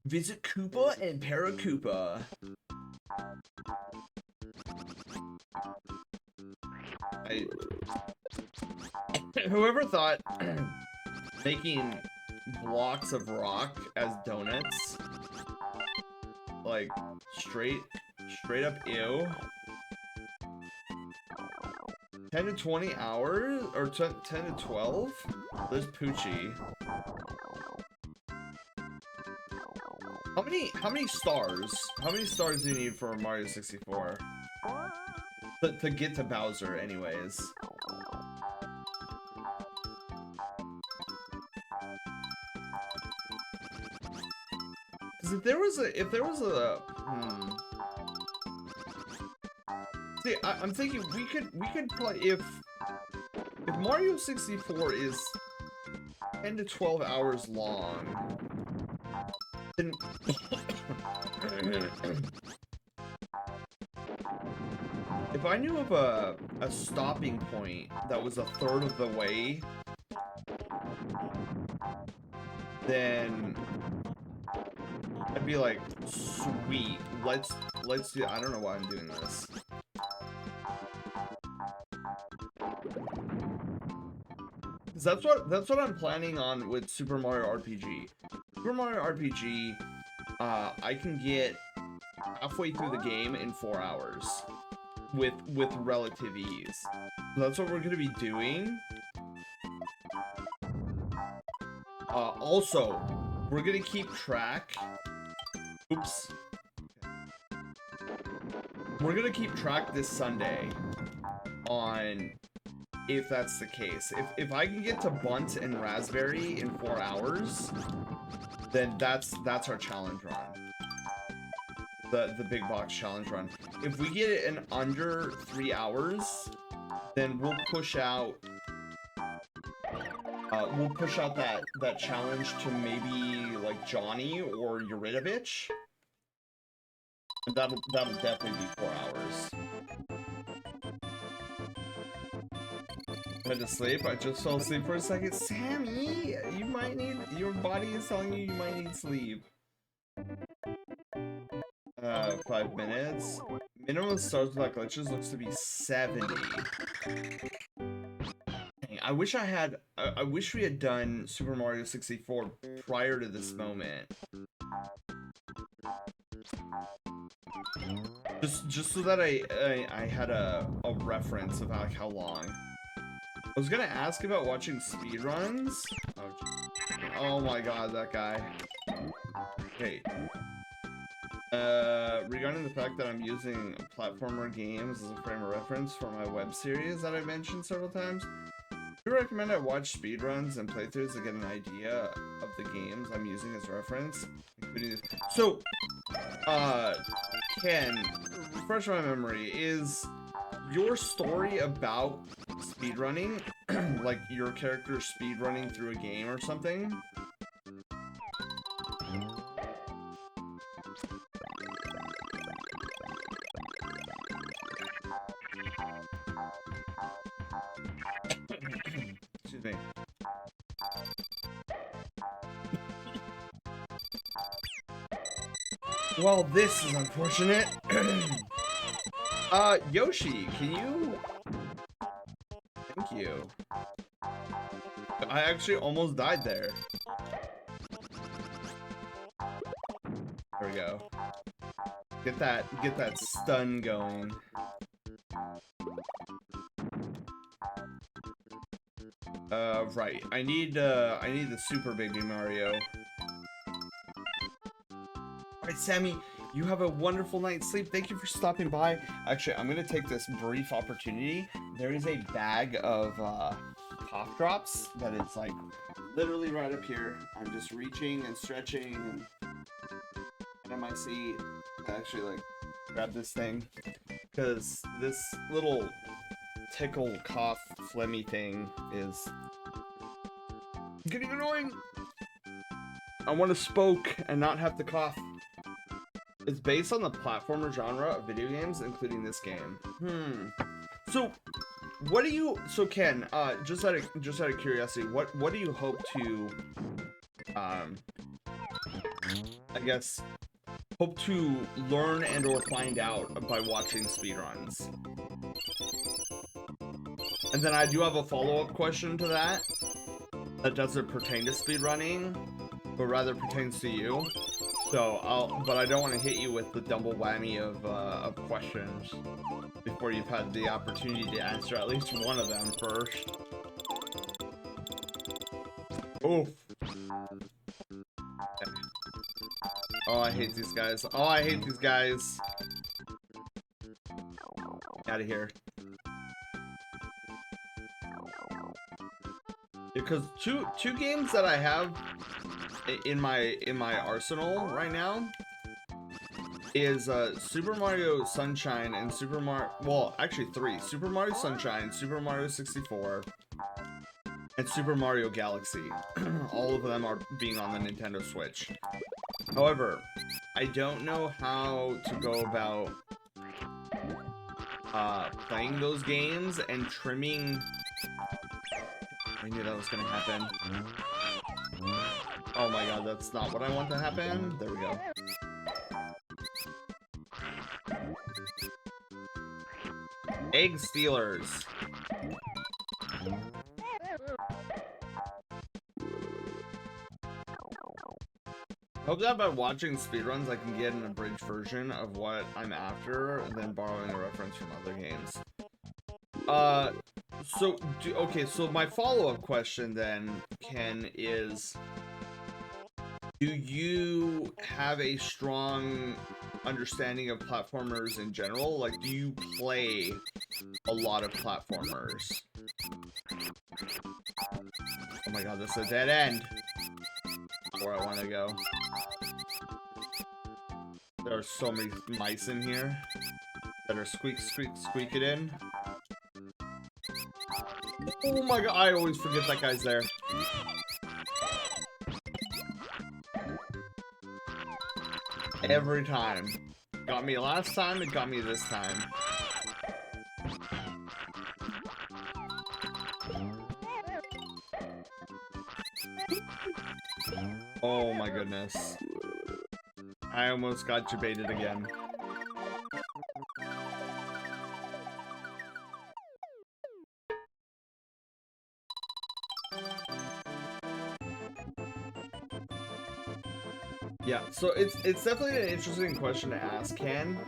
Visit Koopa and Paracoopa. Whoever thought making blocks of rock as donuts, like straight up ew. 10 to 20 hours or 10 to 12? There's Poochie. How many stars? How many stars do you need for Mario 64? To get to Bowser anyways. Cuz if there was a See, I'm thinking we could play if Mario 64 is 10 to 12 hours long, then if I knew of a stopping point that was a third of the way, then I'd be like, sweet, let's do. I don't know why I'm doing this. That's what I'm planning on with Super Mario RPG. Super Mario RPG, I can get halfway through the game in 4 hours with relative ease. So that's what we're gonna be doing. Also, we're gonna keep track. Oops. We're gonna keep track this Sunday on if that's the case. If I can get to Bunt and Raspberry in 4 hours, then that's our challenge run. The big box challenge run. If we get it in under 3 hours, then we'll push out that challenge to maybe like Johnny or Yuridovich. That'll definitely be 4 hours. Had to sleep. I just fell asleep for a second. Sammy, you might need, your body is telling you might need sleep. 5 minutes. Minimum stars without glitches looks to be 70. Dang, I wish we had done Super Mario 64 prior to this moment. Just so that I had a reference of how long. I was gonna ask about watching speedruns. Oh my god, that guy. Wait. Regarding the fact that I'm using platformer games as a frame of reference for my web series that I mentioned several times, do you recommend I watch speedruns and playthroughs to get an idea of the games I'm using as reference? So, Ken, refresh my memory, is your story about speedrunning? Like your character speedrunning through a game or something? Excuse me. Well, this is unfortunate. Yoshi, can you... Thank you. I actually almost died there. There we go. Get that stun going. Right. I need the Super Baby Mario. Alright, Sammy, you have a wonderful night's sleep. Thank you for stopping by. Actually, I'm gonna take this brief opportunity. There is a bag of cough drops that it's like literally right up here. I'm just reaching and stretching and in my seat. I actually like grab this thing because this little tickle cough phlegmy thing is getting annoying. I want to spoke and not have to cough. It's based on the platformer genre of video games, including this game. So, what do you? So Ken, just out of curiosity, what do you hope to, I guess, hope to learn and or find out by watching speedruns? And then I do have a follow-up question to that. That doesn't pertain to speedrunning, but rather pertains to you. So but I don't want to hit you with the double whammy of questions before you've had the opportunity to answer at least one of them first. Oof. Okay. Oh, I hate these guys. Oh, I hate these guys. Out of here. Because two games that I have in my arsenal right now is Super Mario Sunshine and Super Mario, well, actually 3. Super Mario Sunshine, Super Mario 64, and Super Mario Galaxy. All of them are being on the Nintendo Switch. However, I don't know how to go about playing those games and trimming. I knew that was gonna happen. Oh my god, that's not what I want to happen. There we go. Egg Stealers. Hope that by watching speedruns I can get an abridged version of what I'm after, than borrowing a reference from other games. Okay, so my follow-up question then, Ken, is Do you have a strong understanding of platformers in general? Like, do you play a lot of platformers? Oh my god, this is a dead end. Where I want to go. There are so many mice in here. Better squeak, squeak it in. Oh my god, I always forget that guy's there. Every time. Got me last time, it got me this time. Oh my goodness. I almost got debated again. Yeah, so it's definitely an interesting question to ask, Ken,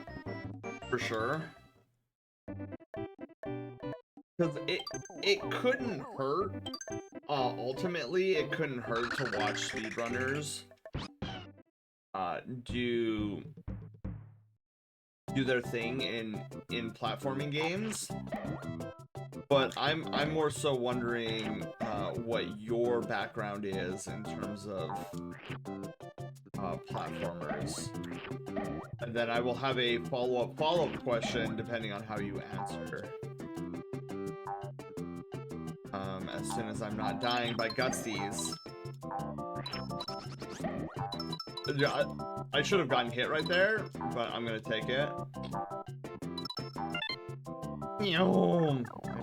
for sure. Because it couldn't hurt. Ultimately, it couldn't hurt to watch speedrunners do their thing in platforming games. But I'm more so wondering what your background is in terms of platformers, and then I will have a follow-up question depending on how you answer. As soon as I'm not dying by gutsties. Yeah, I should have gotten hit right there, but I'm gonna take it.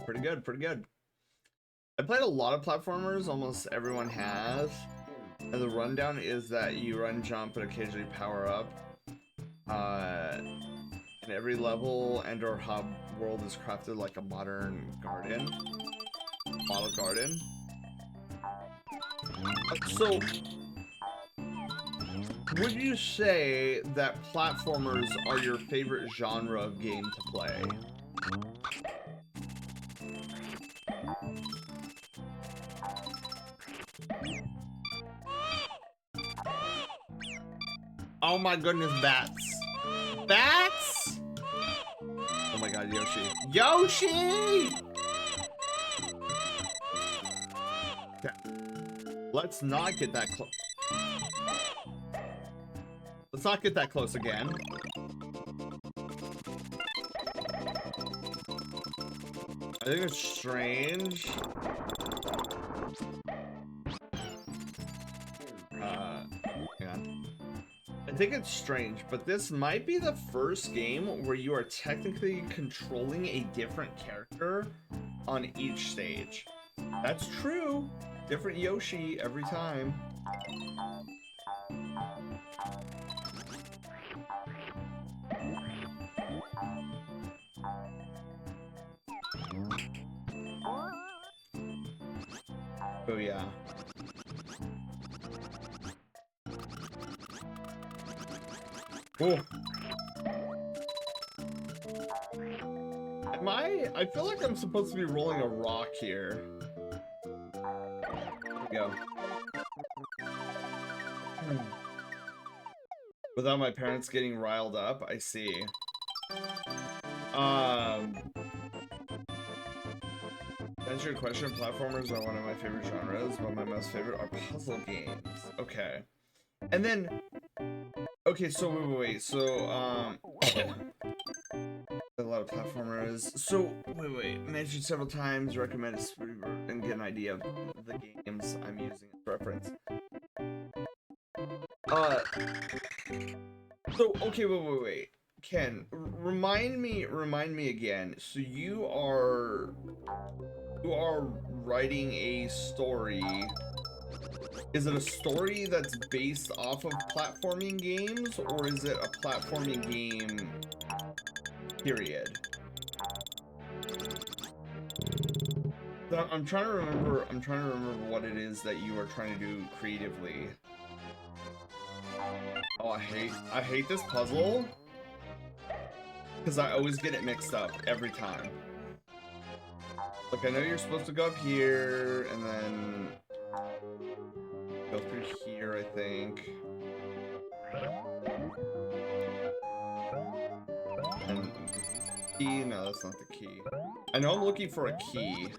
Pretty good, pretty good. I played a lot of platformers, almost everyone has. And the rundown is that you run, jump, and occasionally power up. And every level and or hub world is crafted like a modern garden. Model garden. So, would you say that platformers are your favorite genre of game to play? Oh my goodness, bats. Bats? Oh my god, Yoshi. Yoshi! Okay. Let's not get that close. Let's not get that close again. I think it's strange. Hang on. I think it's strange, but this might be the first game where you are technically controlling a different character on each stage. That's true. Different Yoshi every time. Oh yeah. Oh. I feel like I'm supposed to be rolling a rock here. There we go. Without my parents getting riled up, I see. To answer your question, platformers are one of my favorite genres, but my most favorite are puzzle games. Okay. And then, okay, so wait. So, a lot of platformers. So, wait. Mentioned several times, recommend a and get an idea of the games I'm using as reference. So, okay, wait. Ken, remind me again. So you are writing a story. Is it a story that's based off of platforming games, or is it a platforming game, period? So I'm trying to remember what it is that you are trying to do creatively. Oh, I hate this puzzle. Because I always get it mixed up every time. Like, I know you're supposed to go up here and then go through here. here, I think. And key? No, that's not the key. I know I'm looking for a key.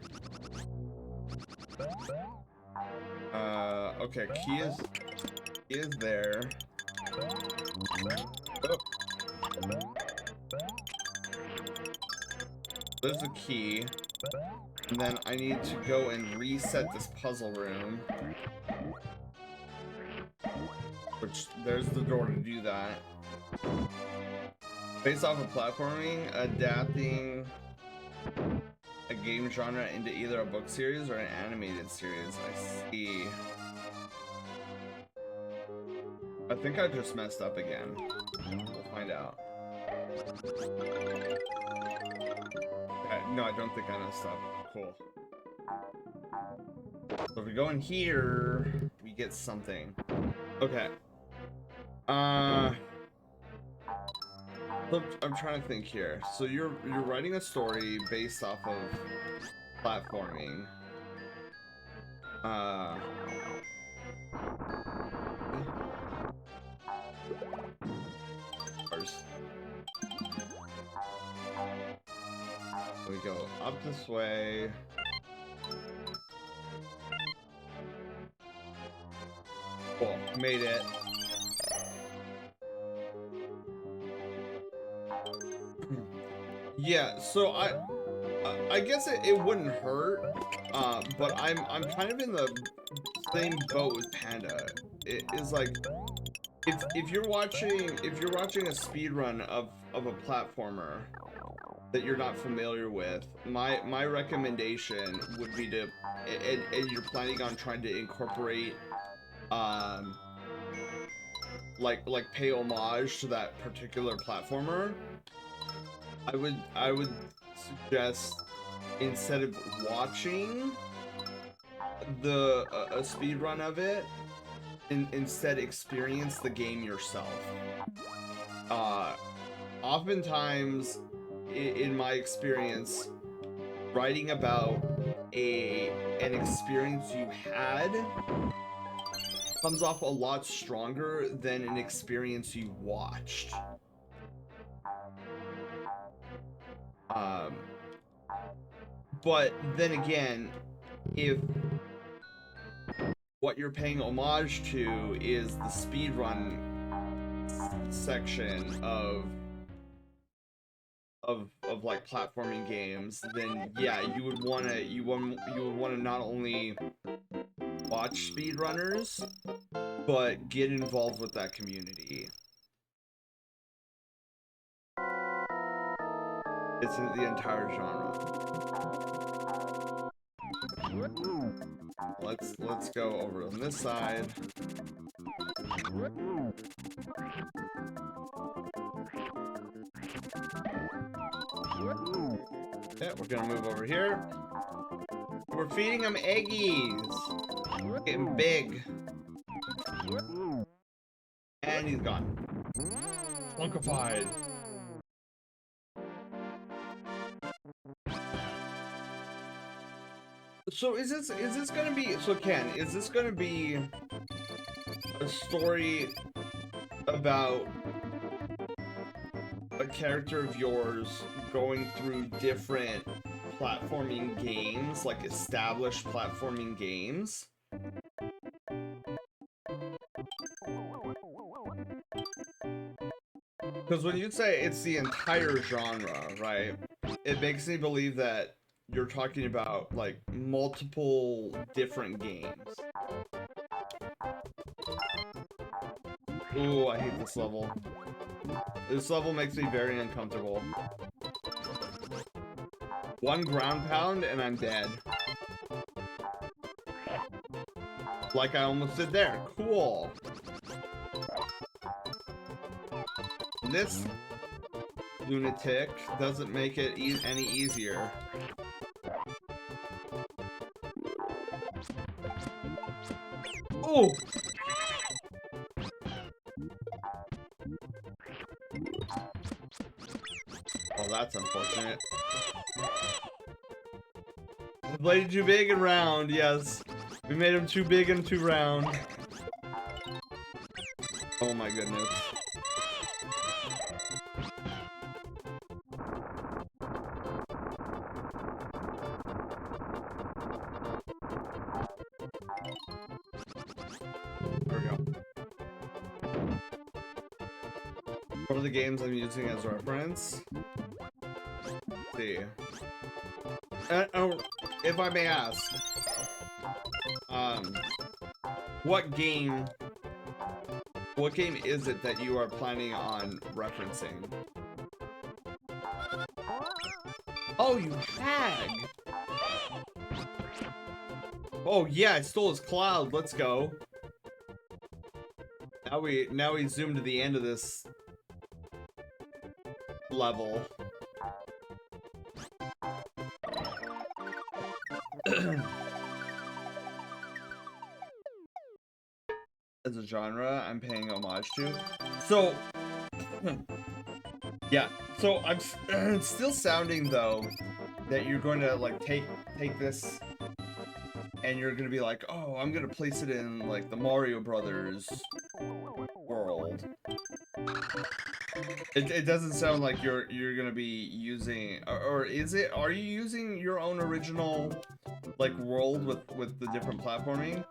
Okay, key is there. Oh. There's the key. And then I need to go and reset this puzzle room. Which, there's the door to do that. Based off of platforming, adapting a game genre into either a book series or an animated series. I see. I think I just messed up again. We'll find out. No, I don't think I messed up. Cool. So if we go in here, we get something. Okay. Look, I'm trying to think here. So you're writing a story based off of platforming. We go up this way. Cool, made it. Yeah, so I guess it wouldn't hurt, but I'm kind of in the same boat with Panda. It is like if you're watching a speed run of a platformer that you're not familiar with, my recommendation would be to, and you're planning on trying to incorporate like pay homage to that particular platformer, I would suggest, instead of watching a speed run of it, instead experience the game yourself. Oftentimes, in my experience, writing about an experience you had comes off a lot stronger than an experience you watched. But then again, if what you're paying homage to is the speedrun section of like platforming games, then yeah, you would wanna not only watch speedrunners, but get involved with that community. It's the entire genre. Let's go over on this side. Yeah, we're gonna move over here. We're feeding him eggies. Getting big. And he's gone. Plunkified. So is this gonna be, so Ken, is this gonna be a story about a character of yours going through different platforming games, like established platforming games? Because when you say it's the entire genre, right, it makes me believe that you're talking about, like, multiple different games. Ooh, I hate this level. This level makes me very uncomfortable. One ground pound and I'm dead. Like I almost did there. Cool. This lunatic doesn't make it any easier. Oh! Oh, that's unfortunate. The blade too big and round, yes. We made him too big and too round. Oh my goodness. There we go. What are the games I'm using as reference? Let's see. If I may ask, what game is it that you are planning on referencing? Oh, you hag! Oh yeah, I stole his cloud. Let's go. Now we zoom to the end of this level. As a genre I'm paying homage to. So yeah, so I'm it's still sounding though that you're going to like take this and you're going to be like, "Oh, I'm going to place it in like the Mario Brothers world." It doesn't sound like you're going to be using, or is it, are you using your own original like world with the different platforming?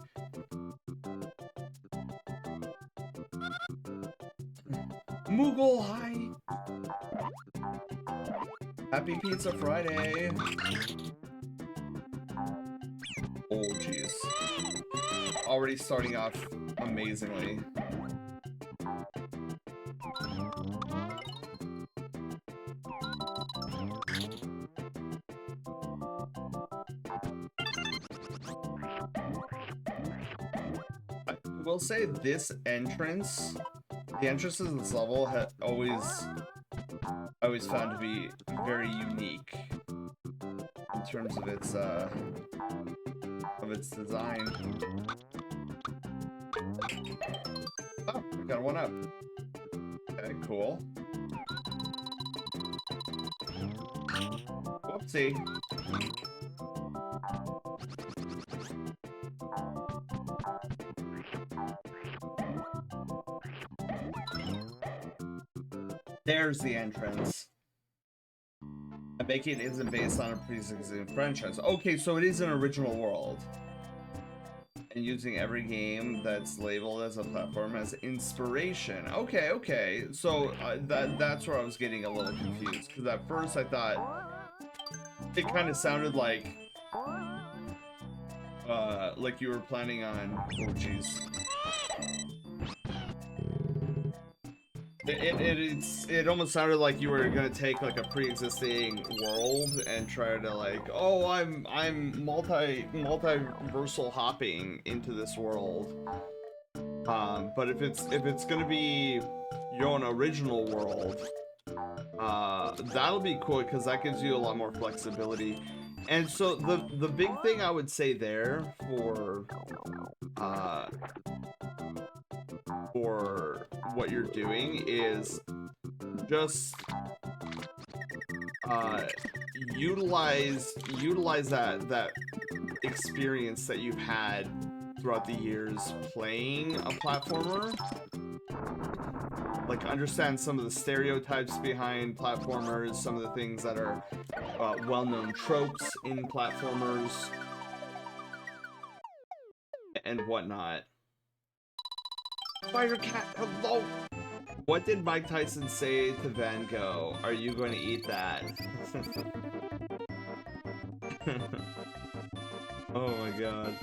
Moogle, hi! Happy Pizza Friday! Oh, jeez. Already starting off amazingly. I will say this entrance, the entrances in this level have always found to be very unique in terms of its design. Oh, we got one up. Okay, cool. Whoopsie. There's the entrance. And making it isn't based on a pre-existing franchise. Okay, so it is an original world. And using every game that's labeled as a platform as inspiration. Okay, okay. So that's where I was getting a little confused. Because at first I thought it kind of sounded like you were planning on... Oh, jeez. It almost sounded like you were gonna take like a pre-existing world and try to like, oh, I'm multiversal hopping into this world. But if it's gonna be your own original world, that'll be cool because that gives you a lot more flexibility. And so the big thing I would say there for what you're doing is just utilize that experience that you've had throughout the years playing a platformer. Like, understand some of the stereotypes behind platformers, some of the things that are well-known tropes in platformers and whatnot. Fire Cat, hello! What did Mike Tyson say to Van Gogh? Are you going to eat that? Oh my god.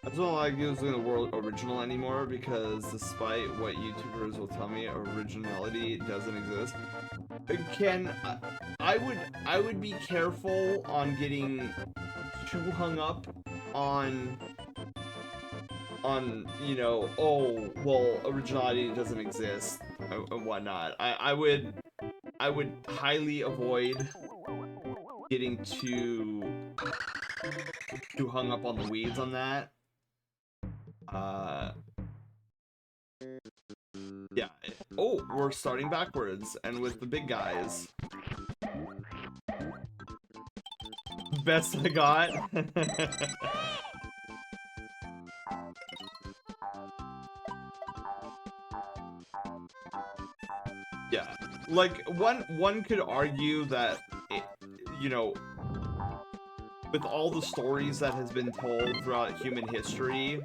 I don't like using the word original anymore because despite what YouTubers will tell me, originality doesn't exist. Ken, I would be careful on getting too hung up on you know, oh well, originality doesn't exist and whatnot. I would highly avoid getting too hung up on the weeds on that. Yeah. Oh, we're starting backwards and with the big guys. Best I got. Yeah, like one could argue that you know, with all the stories that has been told throughout human history,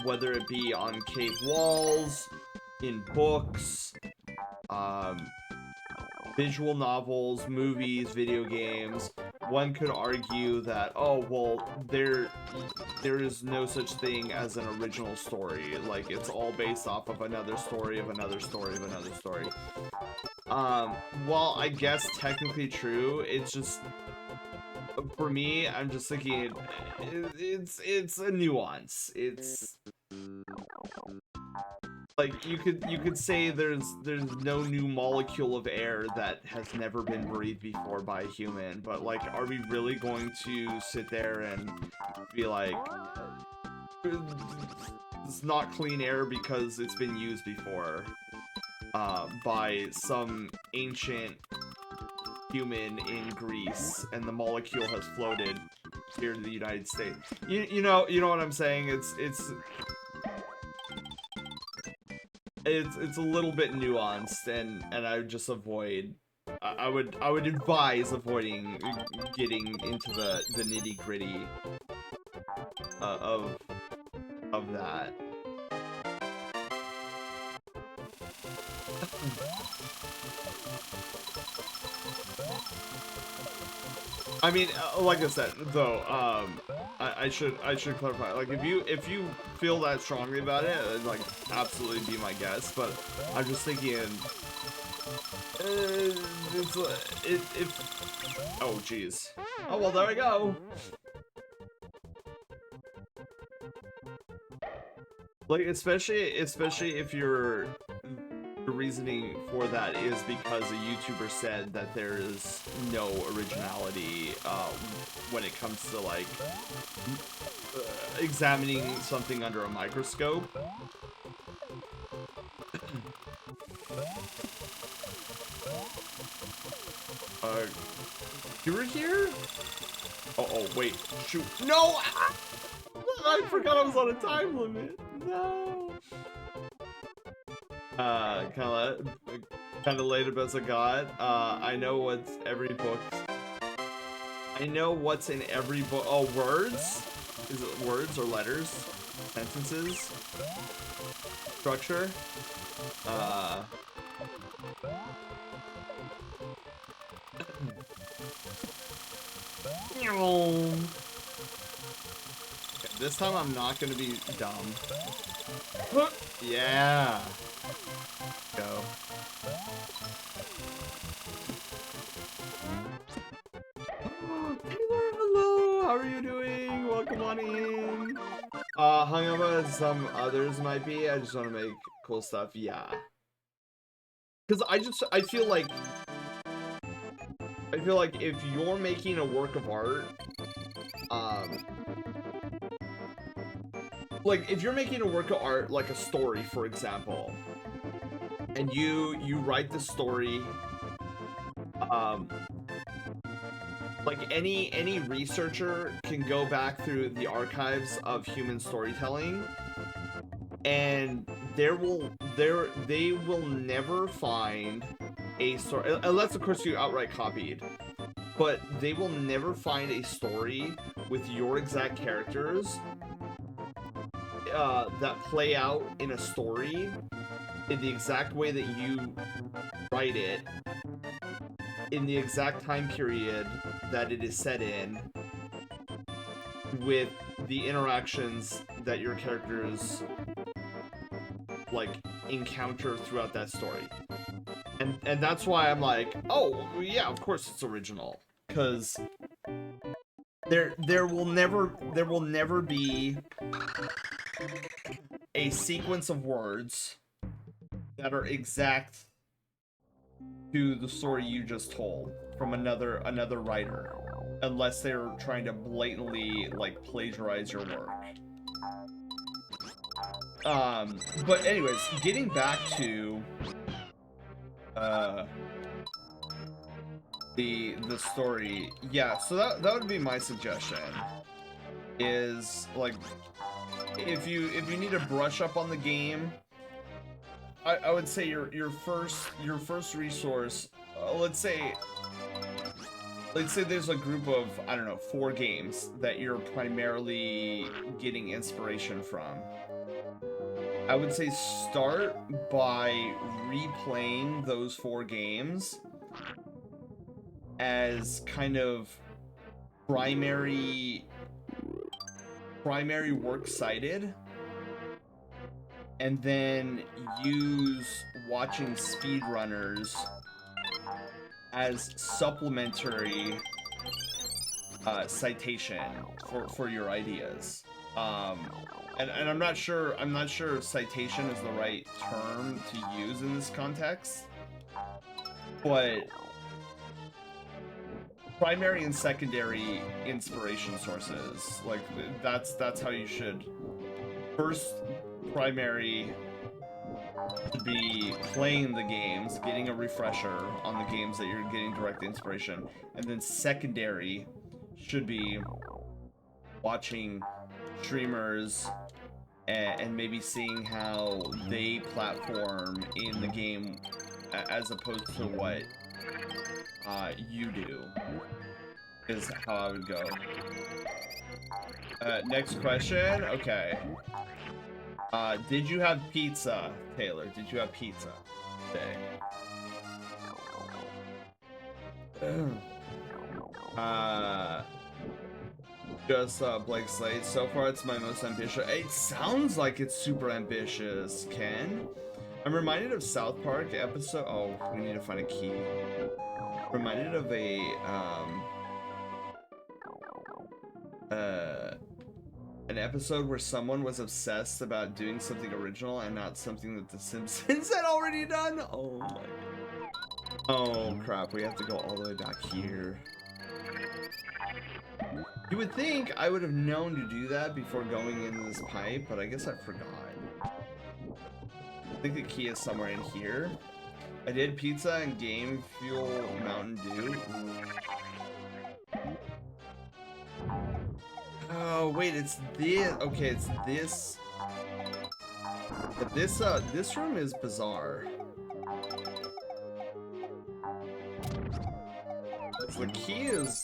whether it be on cave walls, in books, visual novels, movies, video games, one could argue that, oh, well, there is no such thing as an original story. Like, it's all based off of another story of another story of another story. While I guess technically true, it's just, for me, I'm just thinking it's a nuance. It's like you could say there's no new molecule of air that has never been breathed before by a human, but like, are we really going to sit there and be like, it's not clean air because it's been used before by some ancient human in Greece, and the molecule has floated here to the United States? You know what I'm saying? It's a little bit nuanced, and I would just avoid. I would advise avoiding getting into the nitty gritty of that. I mean, like I said, though, I should clarify. Like, if you feel that strongly about it, like, absolutely be my guest. But I'm just thinking, oh, jeez. Oh, well, there we go. Like, especially if you're, the reasoning for that is because a YouTuber said that there is no originality when it comes to, like, examining something under a microscope. You were here? Oh, wait, shoot. No! I forgot I was on a time limit. No. Kind of late as I got. I know what's every book. I know what's in every book. Oh, words? Is it words or letters? Sentences? Structure? Okay, this time I'm not gonna be dumb. Yeah. Go. Taylor, hello. How are you doing? Welcome on in. Hung up as some others might be. I just want to make cool stuff. Yeah. Because I feel like if you're making a work of art, like if you're making a work of art, like a story, for example, and you write the story, like any researcher can go back through the archives of human storytelling, and they will never find a story, unless of course you outright copied, but they will never find a story with your exact characters that play out in a story in the exact way that you write it, in the exact time period that it is set in, with the interactions that your characters like encounter throughout that story. And that's why I'm like, oh yeah, of course it's original, because there will never be a sequence of words that are exact to the story you just told from another writer, unless they're trying to blatantly like plagiarize your work. But anyways, getting back to the story, yeah, so that would be my suggestion, is like, if you need to brush up on the game, I would say your first resource. Let's say there's a group of, I don't know, 4 games that you're primarily getting inspiration from. I would say start by replaying those 4 games as kind of primary works cited, and then use watching speedrunners as supplementary citation for your ideas. And I'm not sure if citation is the right term to use in this context, but primary and secondary inspiration sources, like that's how you should. First, primary should be playing the games, getting a refresher on the games that you're getting direct inspiration, and then secondary should be watching streamers and maybe seeing how they platform in the game as opposed to what you do, is how I would go. Next question. Okay. Did you have pizza, Taylor? Did you have pizza today? Just blank slate. So far, it's my most ambitious. It sounds like it's super ambitious, Ken. I'm reminded of South Park episode. Oh, we need to find a key. Reminded of a an episode where someone was obsessed about doing something original and not something that The Simpsons had already done. Oh my god. Oh crap, we have to go all the way back here. You would think I would have known to do that before going into this pipe, but I guess I forgot. I think the key is somewhere in here. I did pizza and Game Fuel Mountain Dew. Oh wait, it's this. Okay, it's this. But this room is bizarre. The key is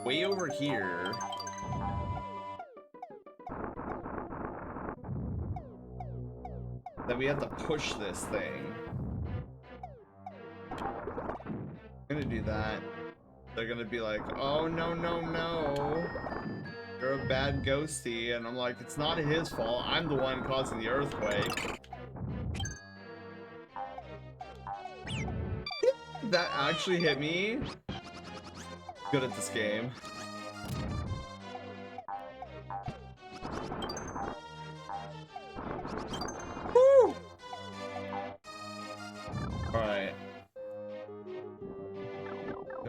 way over here. Then we have to push this thing. I'm gonna do that. They're gonna be like, oh no, no, no. You're a bad ghosty. And I'm like, it's not his fault. I'm the one causing the earthquake. That actually hit me. Good at this game. Woo! Alright.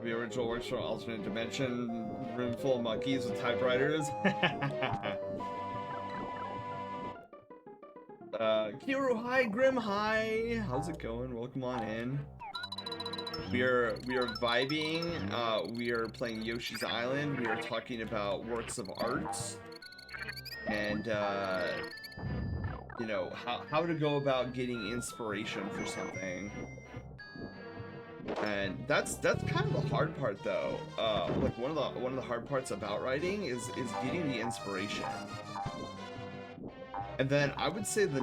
The original works from alternate dimension, room full of monkeys with typewriters. Kiru, hi, Grim, hi. How's it going? Welcome on in. We are vibing. We are playing Yoshi's Island. We are talking about works of arts and you know, how to go about getting inspiration for something. And that's kind of the hard part, though. Like one of the hard parts about writing is getting the inspiration. And then I would say the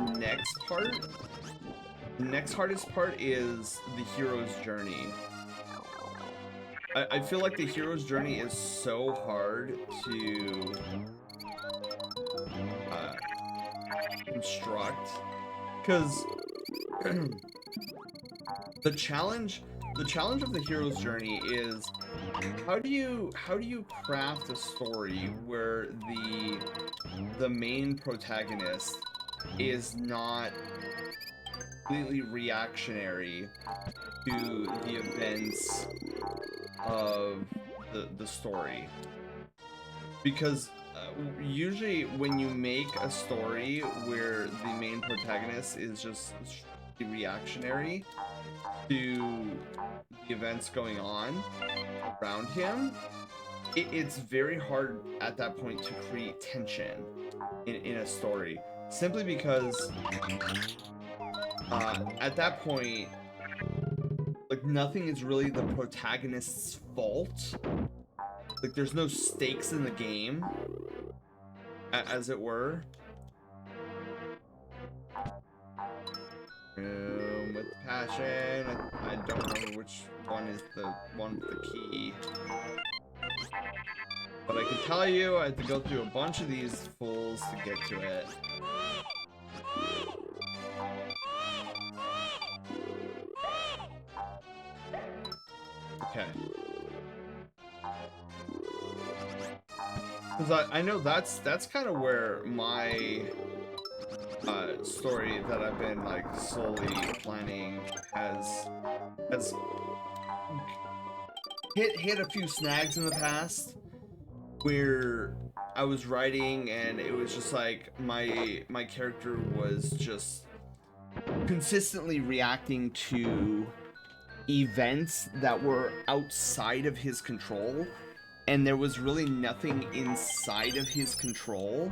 next hardest part is the hero's journey. I feel like the hero's journey is so hard to construct, because the challenge of the hero's journey is how do you craft a story where the main protagonist is not completely reactionary to the events of the story. Because usually when you make a story where the main protagonist is just reactionary to the events going on around him, it's very hard at that point to create tension in a story, simply because at that point, like, nothing is really the protagonist's fault. Like, there's no stakes in the game, as it were. With passion, I don't remember which one is the one with the key. But I can tell you, I had to go through a bunch of these fools to get to it. Okay. Because I know that's kind of where my story that I've been like slowly planning has hit a few snags in the past where I was writing and it was just like my character was just consistently reacting to events that were outside of his control, and there was really nothing inside of his control.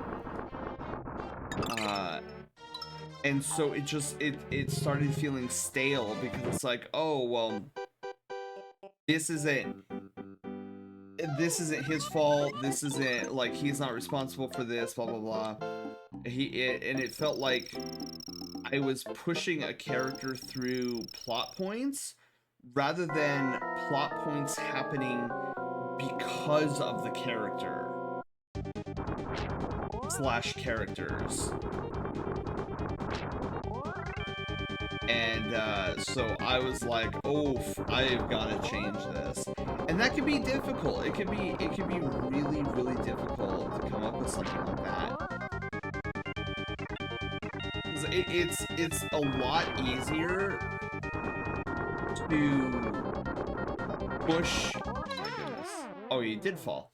And so it started feeling stale because it's like, oh well, this isn't his fault, this isn't, like, he's not responsible for this, blah blah blah. And it felt like I was pushing a character through plot points rather than plot points happening because of the character slash characters. And so I was like, oh, I've got to change this. And that can be difficult. It can be really, really difficult to come up with something like that. It's a lot easier to push. Oh my goodness. Oh, you did fall.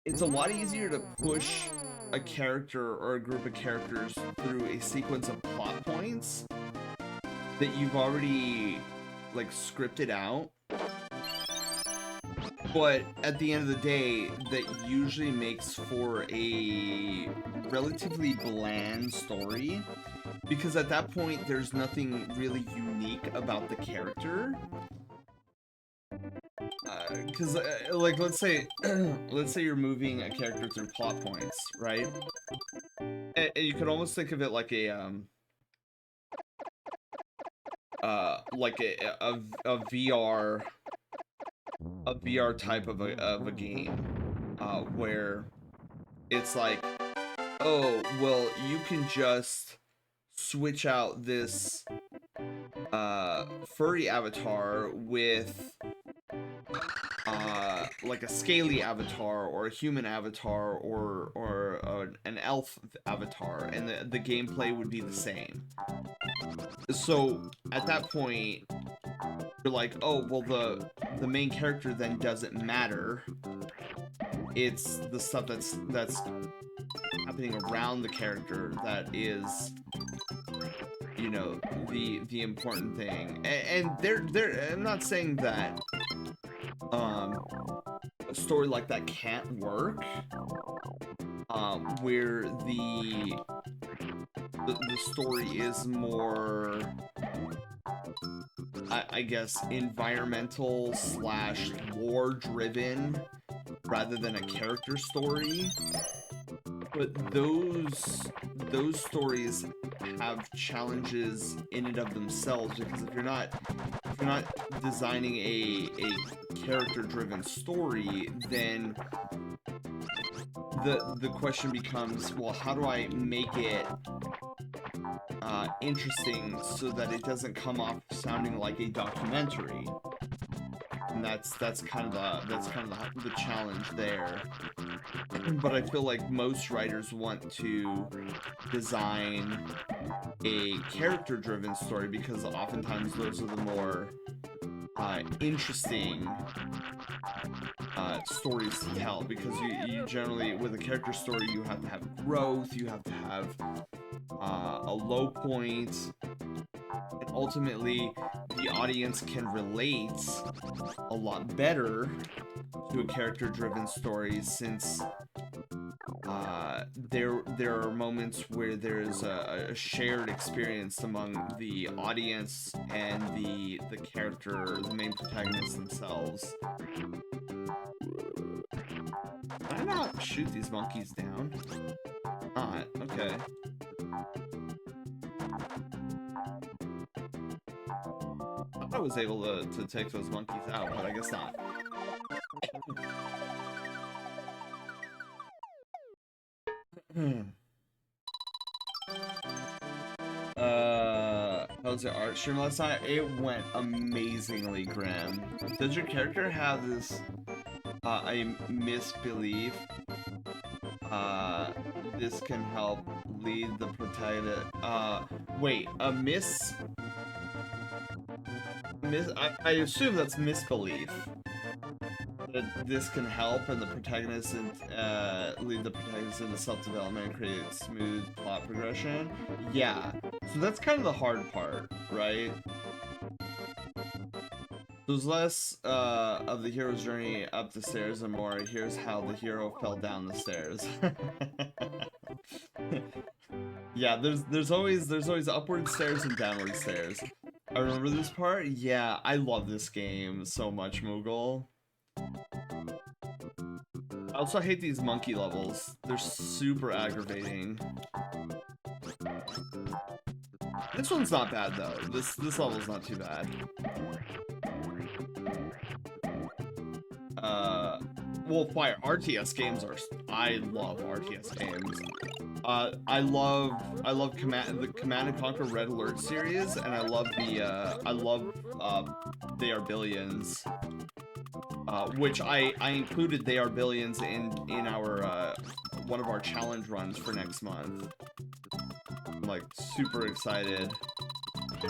It's a lot easier to push a character or a group of characters through a sequence of plot points that you've already, like, scripted out. But at the end of the day, that usually makes for a relatively bland story, because at that point there's nothing really unique about the character. Because like, let's say you're moving a character through plot points, right? And you could almost think of it like a VR type of a game, where it's like, oh well, you can just switch out this furry avatar with like a scaly avatar or a human avatar or an elf avatar, and the gameplay would be the same. So at that point you're like, oh well, the main character then doesn't matter. It's the stuff that's happening around the character that is, you know, the important thing. And I'm not saying that a story like that can't work, where the story is more, I guess, environmental slash lore driven rather than a character story. But those stories have challenges in and of themselves, because if you're not designing a character driven story, then the question becomes, well, how do I make it interesting so that it doesn't come off sounding like a documentary? And that's kind of the challenge there. But I feel like most writers want to design a character-driven story because oftentimes those are the more interesting stories to tell, because you generally, with a character story, you have to have growth, you have to have a low point, and ultimately the audience can relate a lot better to a character-driven story, since there are moments where there's a shared experience among the audience and the character, the main protagonist themselves. Can I not shoot these monkeys down? Not. Okay. I thought I was able to take those monkeys out, but I guess not. How was your art stream last night? It went amazingly, Grim. Does your character have this a misbelief? This can help lead the protagonist. Wait, a I assume that's misbelief. That this can help and the protagonist lead the protagonist into self-development and create a smooth plot progression. Yeah, so that's kind of the hard part, right? There's less of the hero's journey up the stairs and more here's how the hero fell down the stairs. Yeah, there's always upward stairs and downward stairs. I remember this part. Yeah, I love this game so much, Moogle. I also hate these monkey levels. They're super aggravating. This one's not bad though. This level's not too bad. Well, fire RTS games are. I love RTS games. I love the Command and Conquer Red Alert series, and I love They Are Billions, which I included They Are Billions in our one of our challenge runs for next month. I'm like super excited. I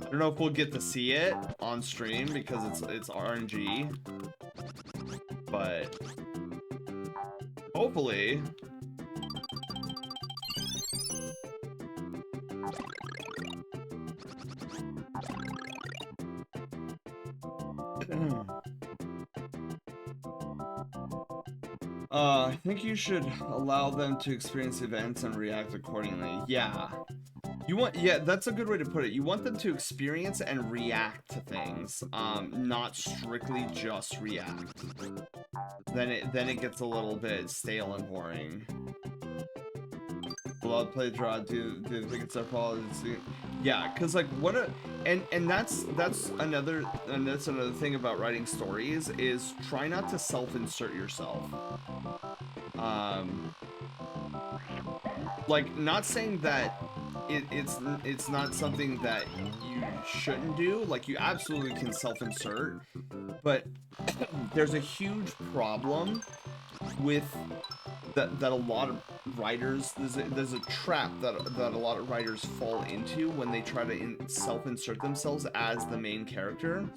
don't know if we'll get to see it on stream because it's RNG, but hopefully. I think you should allow them to experience events and react accordingly. Yeah. Yeah, that's a good way to put it. You want them to experience and react to things, not strictly just react. Then it gets a little bit stale and boring. Blood play draw. Do they think it's their fault? Yeah, cause like what a and that's another thing about writing stories is try not to self-insert yourself. Like not saying that it's not something that you shouldn't do. Like you absolutely can self-insert, but there's a huge problem with that a lot of writers there's a trap that a lot of writers fall into when they try to self-insert themselves as the main character,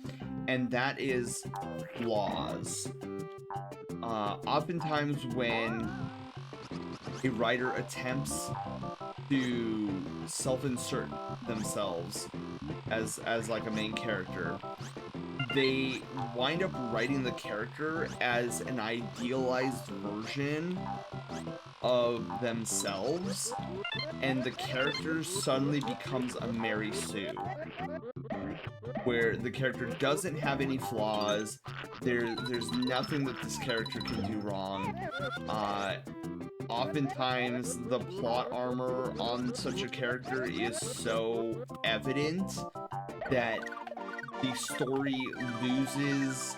and that is flaws. Oftentimes when a writer attempts to self-insert themselves as like a main character, they wind up writing the character as an idealized version of themselves, and the character suddenly becomes a Mary Sue, where the character doesn't have any flaws. There's nothing that this character can do wrong. Oftentimes the plot armor on such a character is so evident that the story loses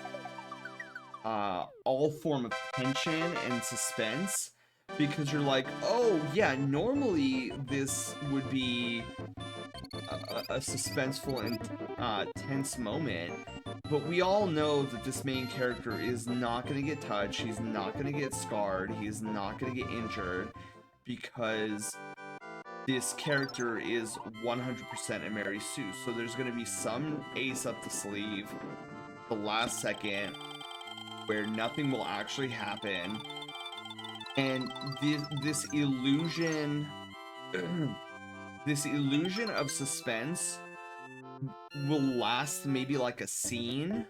all form of tension and suspense, because you're like, oh yeah, normally this would be a suspenseful and tense moment, but we all know that this main character is not going to get touched, he's not going to get scarred, he's not going to get injured, because this character is 100% a Mary Sue. So there's going to be some ace up the sleeve the last second where nothing will actually happen, and this illusion this illusion of suspense will last maybe like a scene,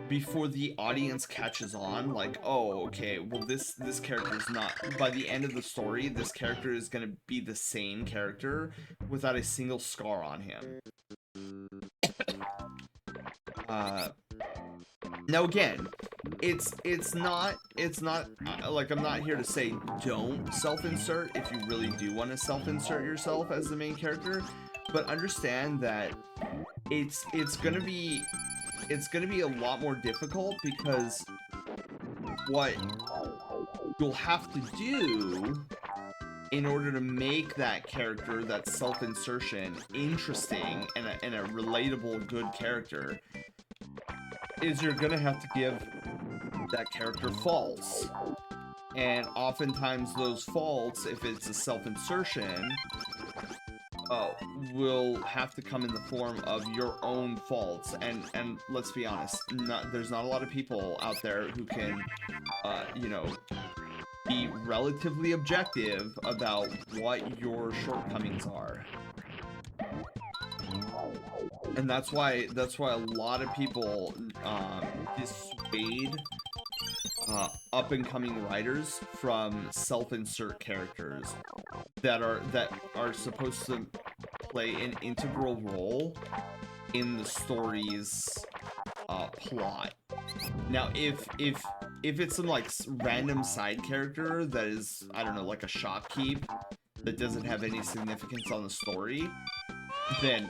before the audience catches on, like, oh, okay, well, this character is not, by the end of the story, this character is going to be the same character without a single scar on him. Now again, it's not like, I'm not here to say don't self-insert if you really do want to self-insert yourself as the main character, but understand that it's gonna be a lot more difficult, because what you'll have to do in order to make that character, that self-insertion, interesting and a relatable, good character, is you're gonna have to give that character faults. And oftentimes those faults, if it's a self-insertion, will have to come in the form of your own faults. And let's be honest, there's not a lot of people out there who can, you know, be relatively objective about what your shortcomings are. And that's why a lot of people dissuade up-and-coming writers from self-insert characters that are supposed to play an integral role in the story's plot. Now, if it's some like random side character that is, I don't know, like a shopkeep that doesn't have any significance on the story, then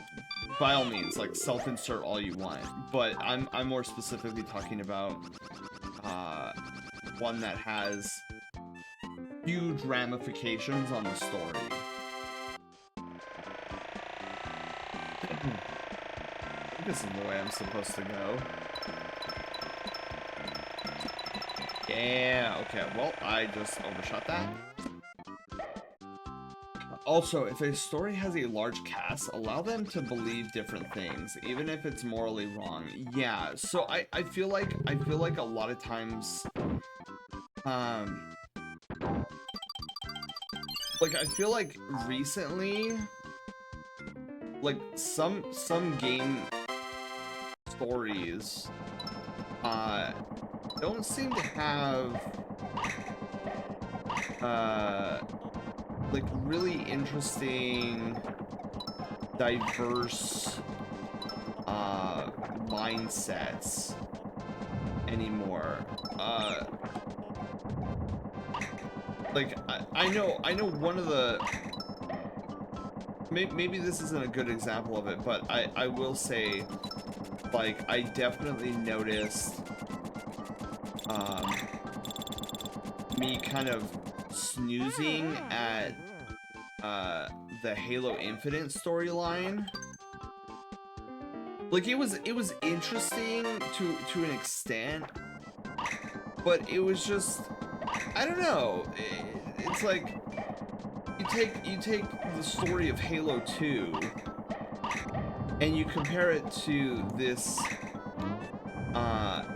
by all means, like, self-insert all you want. But I'm more specifically talking about one that has huge ramifications on the story. I think this is the way I'm supposed to go. Yeah, okay, well, I just overshot that. Also, if a story has a large cast, allow them to believe different things, even if it's morally wrong. Yeah, so I feel like a lot of times, like, I feel like recently, like, some game stories, don't seem to have, like, really interesting, diverse, mindsets anymore. Like, I know one of the, maybe this isn't a good example of it, but I will say, like, I definitely noticed, me kind of snoozing at the Halo Infinite storyline. Like, it was interesting to an extent, but it was just, I don't know. It's like, you take the story of Halo 2 and you compare it to this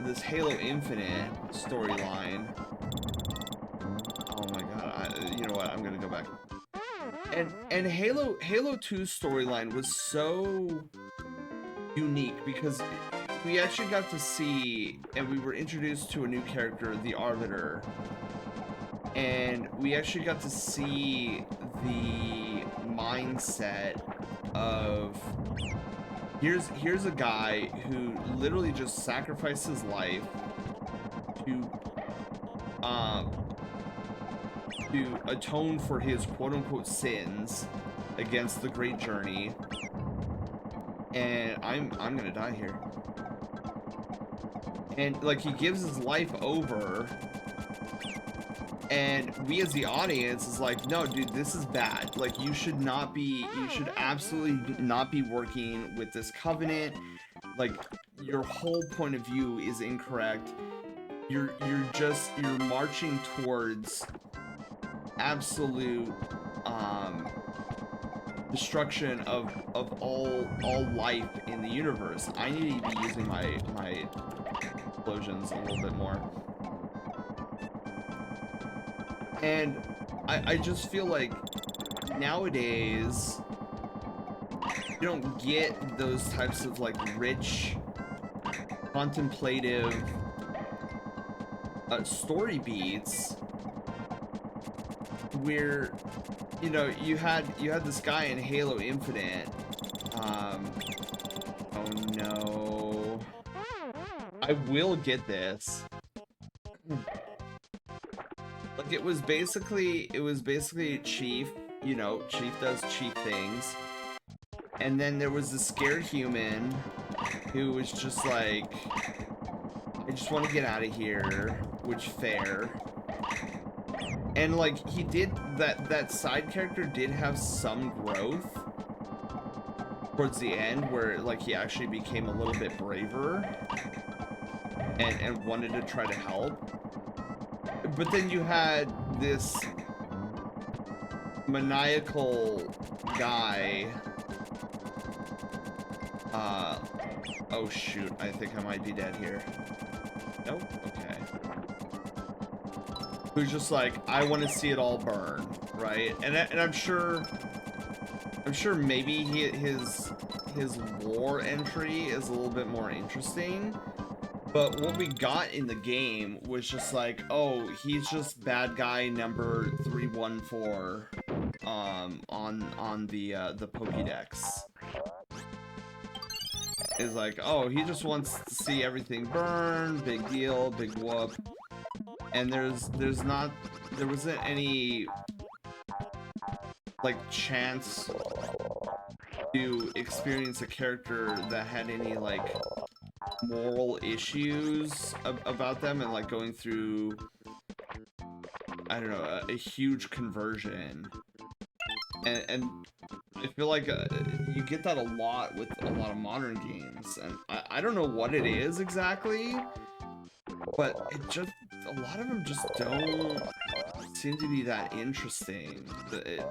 this Halo Infinite storyline. Oh my god, you know what, I'm gonna go back. And Halo 2's storyline was so unique because we actually got to see, and we were introduced to a new character, the Arbiter, and we actually got to see the mindset of, here's a guy who literally just sacrificed his life to atone for his quote-unquote sins against the Great Journey, and I'm gonna die here. And, like, he gives his life over, and we as the audience is like, no, dude, this is bad. Like, you should absolutely not be working with this covenant. Like, your whole point of view is incorrect. You're marching towards absolute destruction of all life in the universe. I need to be using my explosions a little bit more. And I just feel like nowadays you don't get those types of, like, rich contemplative story beats where, you know, you had this guy in Halo Infinite. Oh no. I will get this. Like it was basically Chief, you know, Chief does Chief things. And then there was the scared human who was just like, I just want to get out of here, which fair. And like he did that side character did have some growth towards the end where like he actually became a little bit braver and wanted to try to help. But then you had this maniacal guy. Oh shoot, I think I might be dead here. Nope, okay. Who's just like, I want to see it all burn, right? And I'm sure maybe his lore entry is a little bit more interesting. But what we got in the game was just like, oh, he's just bad guy number 314 on the Pokédex. Is like, oh, he just wants to see everything burn, big deal, big whoop. And there wasn't any like chance to experience a character that had any like moral issues about them and like going through, I don't know, a huge conversion. And I feel like you get that a lot with a lot of modern games, and I don't know what it is exactly, but it just, a lot of them just don't seem to be that interesting. It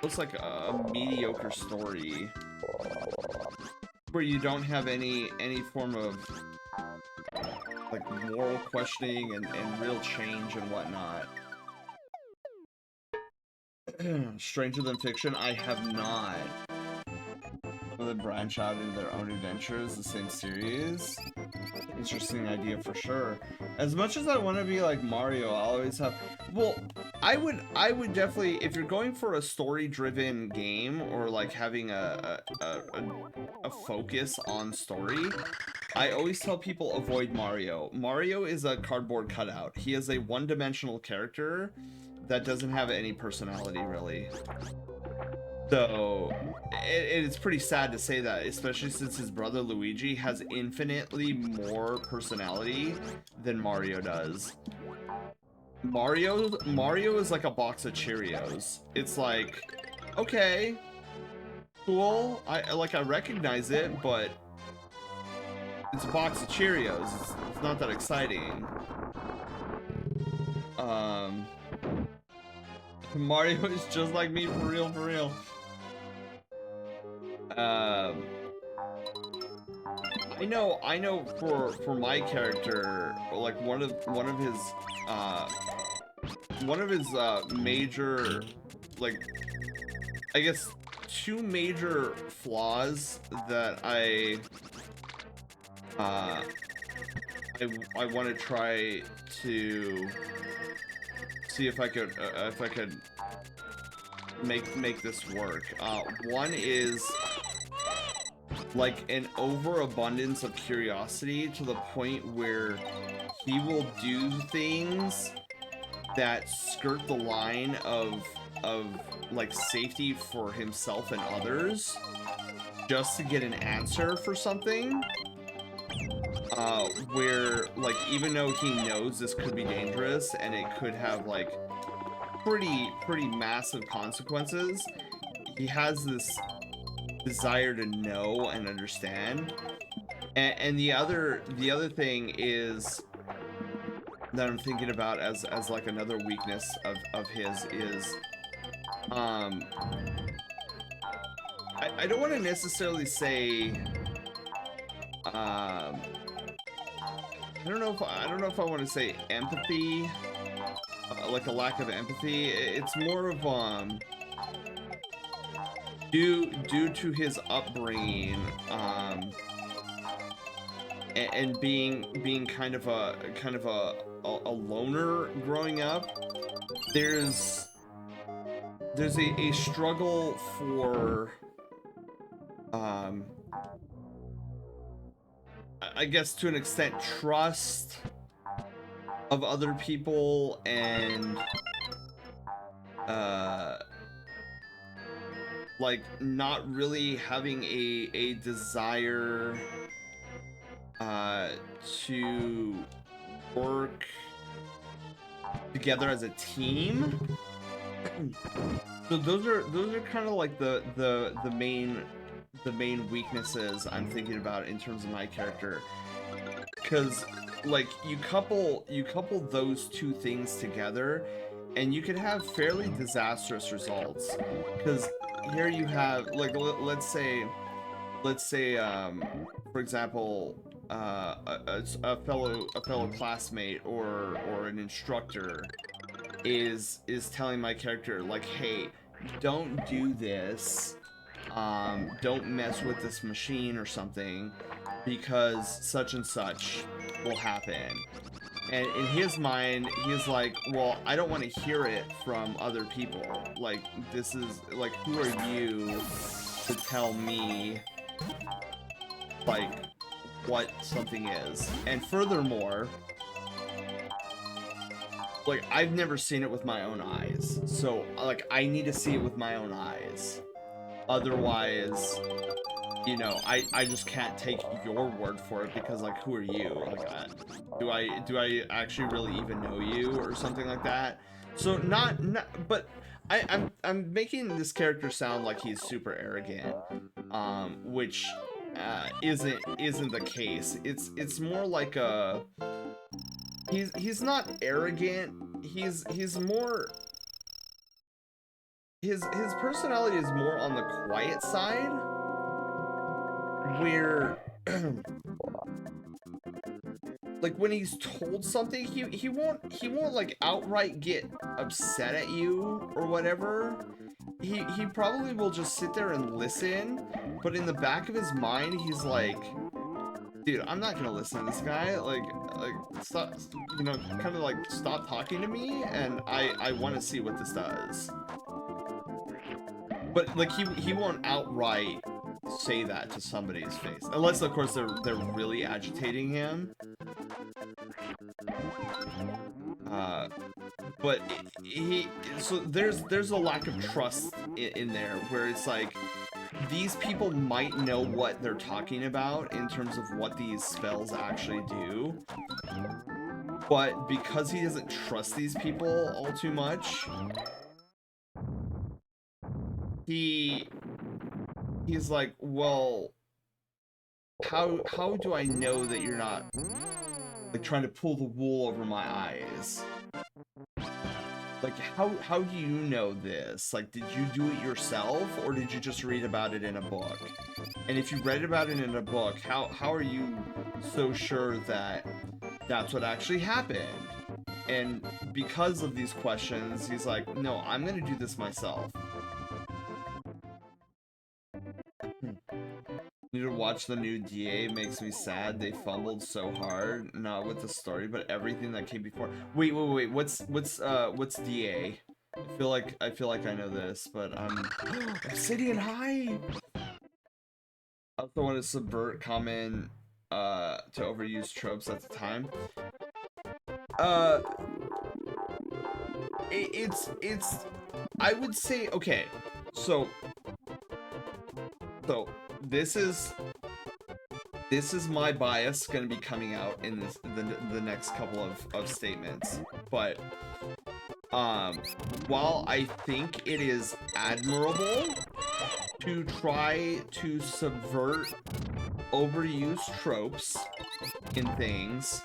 looks like a mediocre story where you don't have any form of like moral questioning and real change and whatnot. Stranger Than Fiction, I have not. Will they branch out into their own adventures, the same series? Interesting idea for sure. As much as I want to be like Mario, I always have. Well, I would definitely, if you're going for a story-driven game or like having a focus on story, I always tell people avoid Mario. Mario is a cardboard cutout. He is a one-dimensional character that doesn't have any personality, really. So, it's pretty sad to say that, especially since his brother Luigi has infinitely more personality than Mario does. Mario is like a box of Cheerios. It's like, okay, cool, I recognize it, but it's a box of Cheerios. It's not that exciting. Mario is just like me, for real, for real. I know for my character, like one of his major, like, I guess two major flaws that I want to try to see if I could make this work. One is like an overabundance of curiosity to the point where he will do things that skirt the line of like safety for himself and others just to get an answer for something. Where like even though he knows this could be dangerous and it could have like pretty massive consequences, he has this desire to know and understand. And the other thing is that I'm thinking about as like another weakness of his is I don't want to necessarily say I don't know if I want to say empathy, like a lack of empathy. It's more of due to his upbringing, and being kind of a loner growing up, there's a struggle for I guess to an extent trust of other people, and like not really having a desire to work together as a team. So those are kind of like the main weaknesses I'm thinking about in terms of my character, because like you couple those two things together and you can have fairly disastrous results. Because here you have, like, let's say for example, a fellow classmate or an instructor is telling my character, like, hey, don't do this, don't mess with this machine or something, because such and such will happen. And in his mind, he's like, well, I don't want to hear it from other people. Like, this is, like, who are you to tell me, like, what something is? And furthermore, like, I've never seen it with my own eyes. So, like, I need to see it with my own eyes. Otherwise, you know, I just can't take your word for it, because, like, who are you? Like, do I actually really even know you or something like that? So not but I'm making this character sound like he's super arrogant, which isn't the case. It's more like a he's not arrogant. He's more, his personality is more on the quiet side, where like when he's told something, he won't like outright get upset at you or whatever. He probably will just sit there and listen, but in the back of his mind he's like, dude, I'm not gonna listen to this guy. Like stop, you know, kind of like stop talking to me, and I want to see what this does. But like he won't outright say that to somebody's face, unless of course they're really agitating him. But so there's a lack of trust in there, where it's like, these people might know what they're talking about in terms of what these spells actually do, but because he doesn't trust these people all too much, he's like, well, how do I know that you're not like trying to pull the wool over my eyes? Like, how do you know this? Like, did you do it yourself, or did you just read about it in a book? And if you read about it in a book, how are you so sure that that's what actually happened? And because of these questions, he's like, no, I'm gonna do this myself. Need to watch the new DA, makes me sad. They fumbled so hard, not with the story, but everything that came before. Wait. What's DA? I feel like I know this, but Obsidian High. I also want to subvert common to overused tropes at the time. It's I would say, okay, so this is my bias going to be coming out in the next couple of statements, but while I think it is admirable to try to subvert overused tropes in things,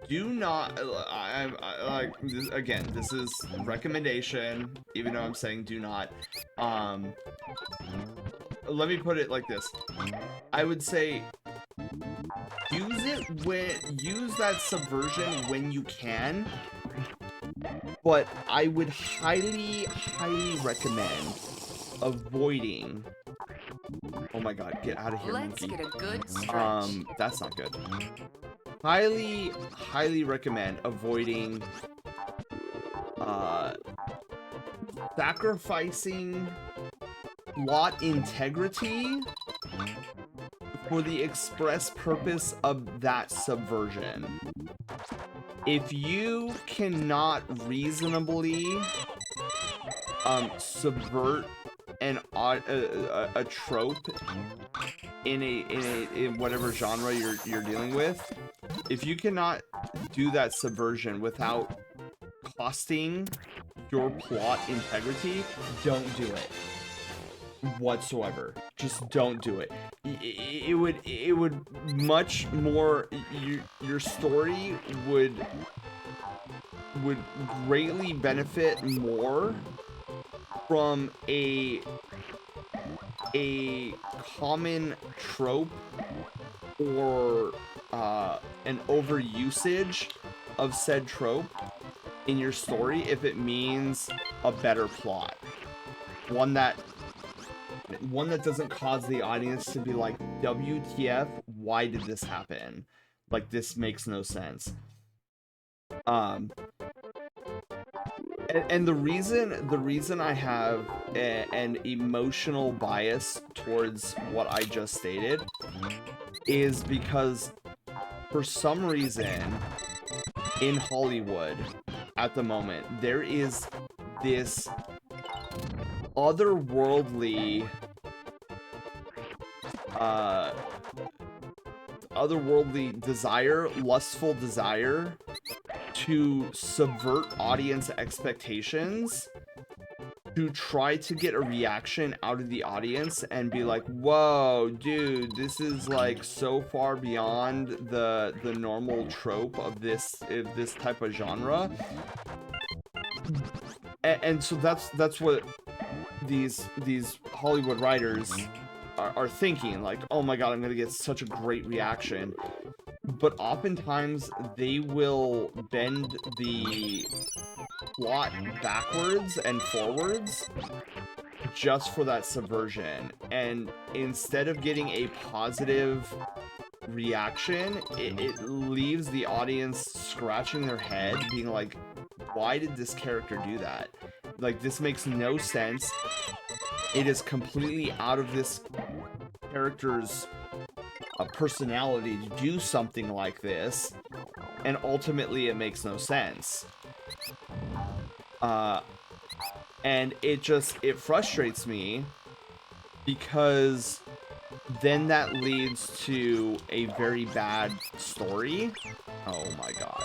do not, I like, again, this is recommendation, even though I'm saying do not, let me put it like this. I would say use that subversion when you can, but I would highly recommend avoiding Oh my god, get out of here, Let's monkey. get a good stretch. That's not good. Highly, highly recommend avoiding sacrificing plot integrity for the express purpose of that subversion. If you cannot reasonably subvert a trope in whatever genre you're dealing with, if you cannot do that subversion without costing your plot integrity, don't do it whatsoever. Just don't do it. It would much more, your story would greatly benefit more from a common trope or an overusage of said trope in your story if it means a better plot. One that doesn't cause the audience to be like, WTF, why did this happen? Like, this makes no sense. And the reason I have an emotional bias towards what I just stated is because for some reason in Hollywood at the moment there is this otherworldly desire, lustful desire to subvert audience expectations, to try to get a reaction out of the audience and be like, whoa, dude, this is like so far beyond the normal trope of this type of genre. And so that's what these Hollywood writers are thinking, like, oh my god, I'm gonna get such a great reaction. But oftentimes they will bend the plot backwards and forwards just for that subversion, and instead of getting a positive reaction, it leaves the audience scratching their head being like, why did this character do that? Like, this makes no sense. It is completely out of this character's personality to do something like this, and ultimately it makes no sense. And it frustrates me because then that leads to a very bad story. Oh my god,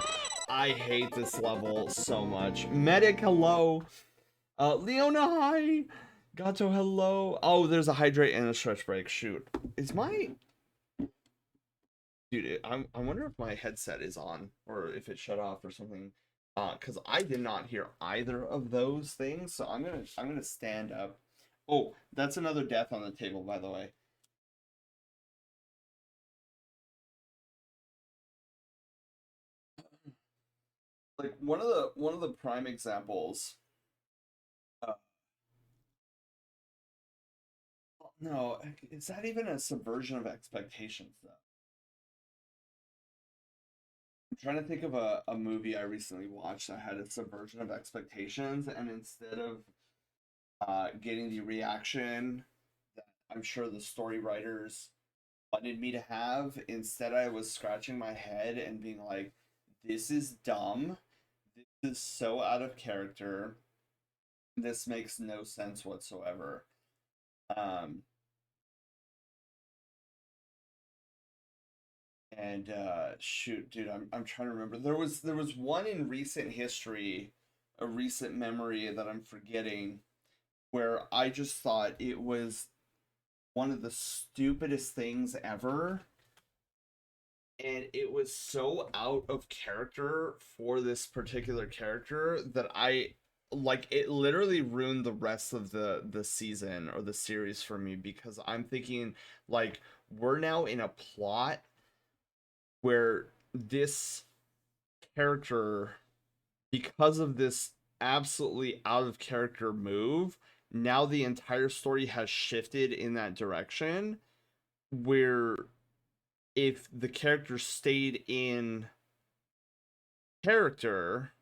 I hate this level so much. Medic, hello. Leona, hi. Gato, hello. Oh, there's a hydrate and a stretch break. Shoot, is my... Dude, I wonder if my headset is on or if it shut off or something. Because I did not hear either of those things, so I'm gonna stand up. Oh, that's another death on the table, by the way. Like one of the prime examples. No, is that even a subversion of expectations though? I'm trying to think of a movie I recently watched that had a subversion of expectations, and instead of getting the reaction that I'm sure the story writers wanted me to have, instead I was scratching my head and being like, this is dumb. This is so out of character. This makes no sense whatsoever. And shoot, dude, I'm trying to remember. There was one in recent history, a recent memory that I'm forgetting, where I just thought it was one of the stupidest things ever. And it was so out of character for this particular character that it literally ruined the rest of the season or the series for me, because I'm thinking, like, we're now in a plot where this character, because of this absolutely out of character move, now the entire story has shifted in that direction, where if the character stayed in character,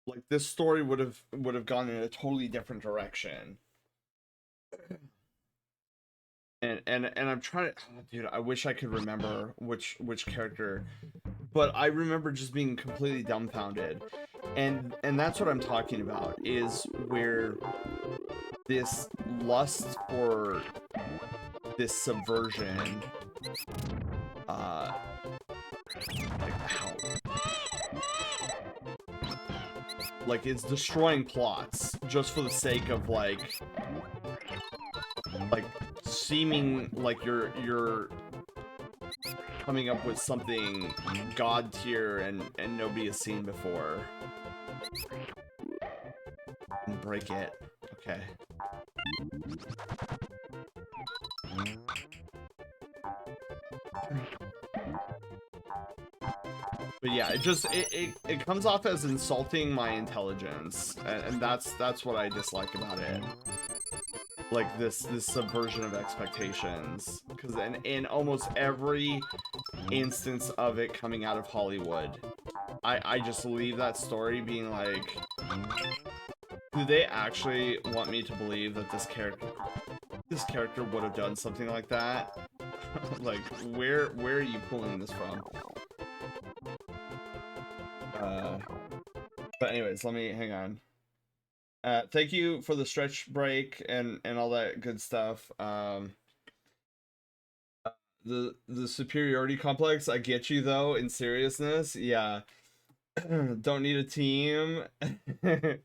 like this story would have gone in a totally different direction. And I'm trying to, oh, dude, I wish I could remember which character, but I remember just being completely dumbfounded. And that's what I'm talking about, is where this lust for this subversion, like it's destroying plots just for the sake of like seeming like you're coming up with something god tier and nobody has seen before. Break it. Okay. But yeah, it comes off as insulting my intelligence, and that's what I dislike about it. Like this subversion of expectations, because in almost every instance of it coming out of Hollywood, I just leave that story being like, do they actually want me to believe that this character would have done something like that? Like, where are you pulling this from? But anyways, let me hang on. Thank you for the stretch break and all that good stuff. The superiority complex, I get you though, in seriousness. Yeah. Don't need a team. I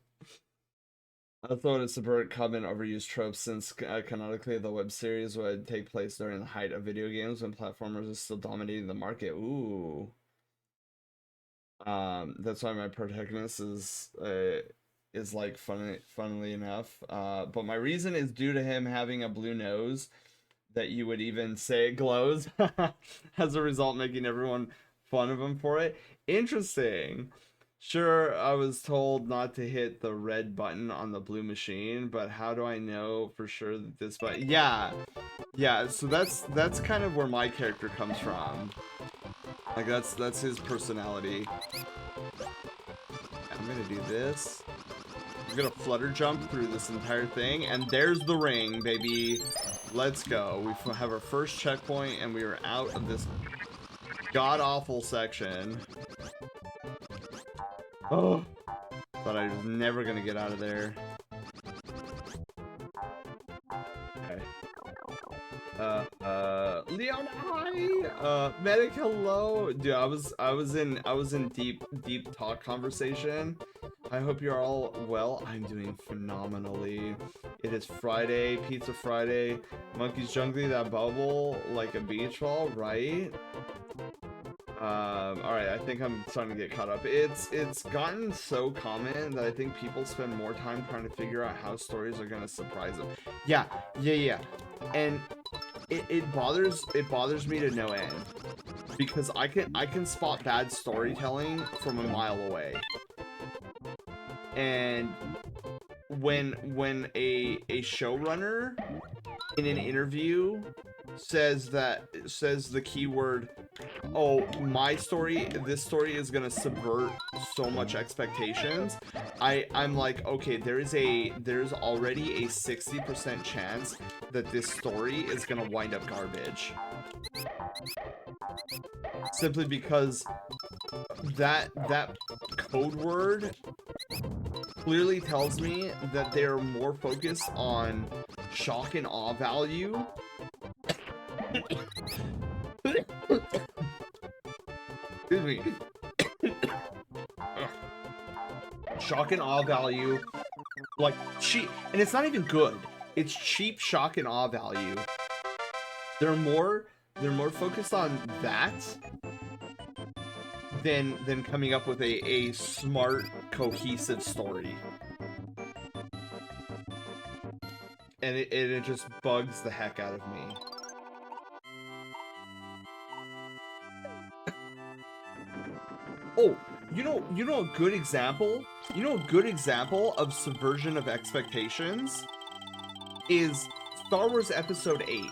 thought it's a subvert common overused trope, since canonically the web series would take place during the height of video games when platformers are still dominating the market. Ooh. That's why my protagonist is like funnily enough. But my reason is due to him having a blue nose that you would even say glows, as a result making everyone fun of him for it. Interesting. Sure, I was told not to hit the red button on the blue machine, but how do I know for sure that this button? Yeah, so that's kind of where my character comes from. Like that's his personality. I'm gonna do this. I'm gonna flutter jump through this entire thing, and there's the ring, baby. Let's go. We have our first checkpoint, and we are out of this god-awful section. Oh, thought I was never gonna get out of there. Okay. Leona, hi. Medic, hello. Dude, I was in deep talk conversation. I hope you're all well. I'm doing phenomenally. It is Friday, Pizza Friday. Monkey's jungling that bubble like a beach ball, right? Alright, I think I'm starting to get caught up. It's gotten so common that I think people spend more time trying to figure out how stories are gonna surprise them. Yeah. And it bothers me to no end, because I can spot bad storytelling from a mile away. And when a showrunner in an interview says the keyword, oh, this story is gonna subvert so much expectations, I'm like, okay, there's already a 60% chance that this story is gonna wind up garbage, simply because that code word clearly tells me that they're more focused on shock and awe value excuse me. Shock and awe value, like cheap, and it's not even good. It's cheap shock and awe value. They're more focused on that than coming up with a smart, cohesive story. And it just bugs the heck out of me. Oh, you know a good example You know, a good example of subversion of expectations is Star Wars Episode 8.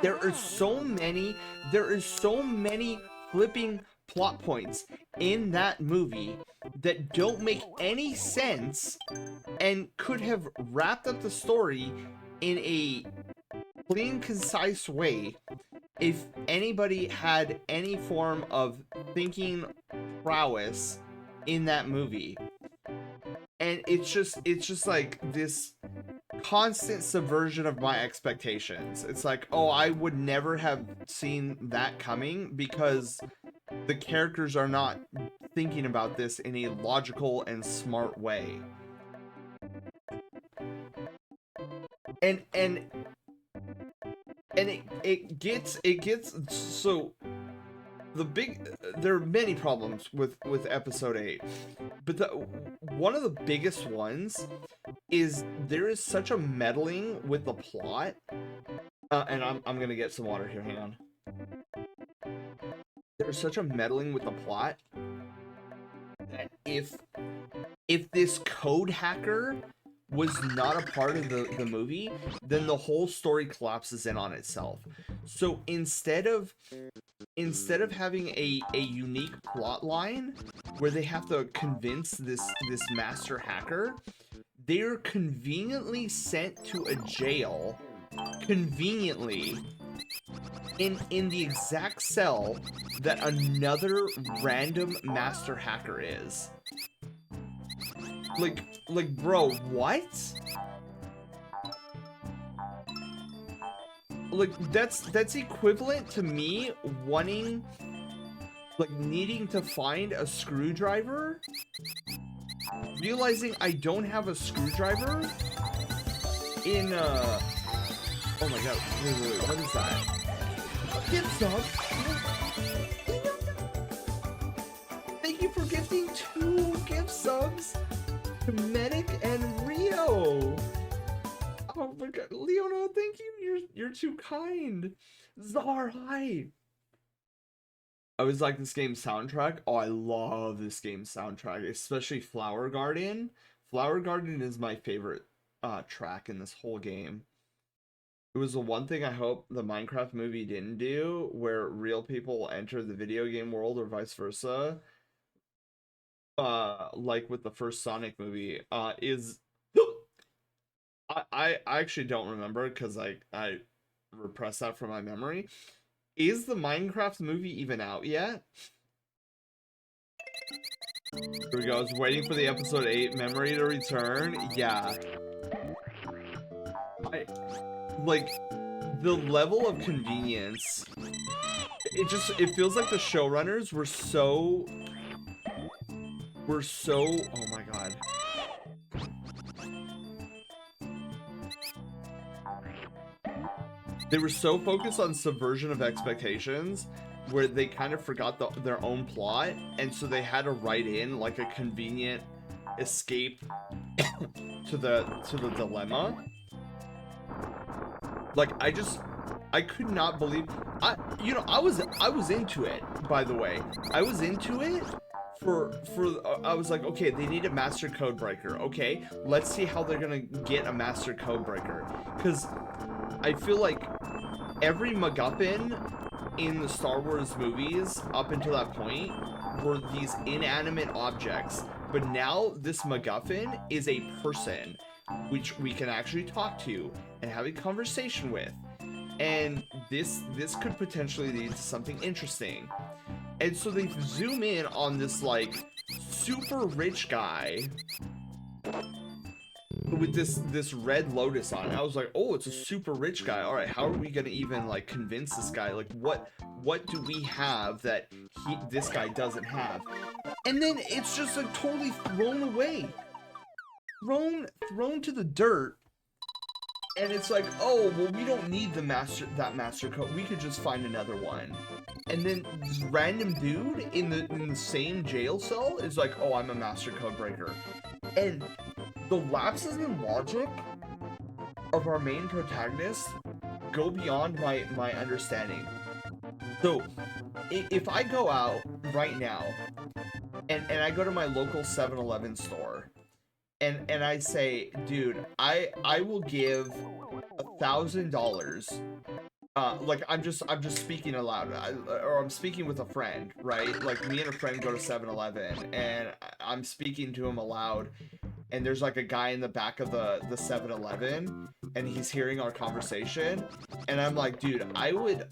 There is so many flipping plot points in that movie that don't make any sense and could have wrapped up the story in a clean, concise way if anybody had any form of thinking prowess in that movie. And it's just like this constant subversion of my expectations. It's like, oh, I would never have seen that coming because the characters are not thinking about this in a logical and smart way. And it gets so there are many problems with Episode 8, but one of the biggest ones is there is such a meddling with the plot, and I'm gonna get some water here, hang on. There's such a meddling with the plot that if this code hacker was not a part of the movie, then the whole story collapses in on itself. So instead of having a unique plot line where they have to convince this master hacker, they're conveniently sent to a jail, conveniently in the exact cell that another random master hacker is. Like, bro, what? Like, that's equivalent to me wanting, like, needing to find a screwdriver, realizing I don't have a screwdriver in, oh my god, wait, what is that? Gift sub? Thank you for gifting 2 gift subs to Medic and Rio. Oh my god, Leona, thank you. You're too kind. Zar, hi. I always like this game's soundtrack. Oh, I love this game's soundtrack, especially Flower Garden. Flower Garden is my favorite track in this whole game. It was the one thing I hope the Minecraft movie didn't do, where real people enter the video game world or vice versa. Like with the first Sonic movie, is I actually don't remember because I repressed that from my memory. Is the Minecraft movie even out yet? Here we go. I was waiting for the episode 8 memory to return. Yeah. Like, the level of convenience, it feels like the showrunners were so, oh my god. They were so focused on subversion of expectations where they kind of forgot their own plot, and so they had to write in like a convenient escape to the dilemma. Like, I could not believe, I was into it, by the way. I was into it I was like, okay, they need a master code breaker. Okay, let's see how they're gonna get a master code breaker. Because I feel like every MacGuffin in the Star Wars movies up until that point were these inanimate objects. But now this MacGuffin is a person which we can actually talk to and have a conversation with. And this could potentially lead to something interesting. And so they zoom in on this like super rich guy with this red lotus on it. I was like, oh, it's a super rich guy. All right, how are we gonna even like convince this guy? Like, what do we have that this guy doesn't have? And then it's just like totally thrown away, thrown to the dirt. And it's like, oh, well, we don't need that master code. We could just find another one. And then this random dude in the same jail cell is like, oh, I'm a master code breaker. And the lapses in logic of our main protagonist go beyond my understanding. So, if I go out right now and I go to my local 7-Eleven store, and I say, dude, I will give $1,000. Like I'm just speaking aloud, or I'm speaking with a friend, right? Like me and a friend go to 7-Eleven, and I'm speaking to him aloud, and there's like a guy in the back of the 7-Eleven, and he's hearing our conversation, and I'm like, dude, I would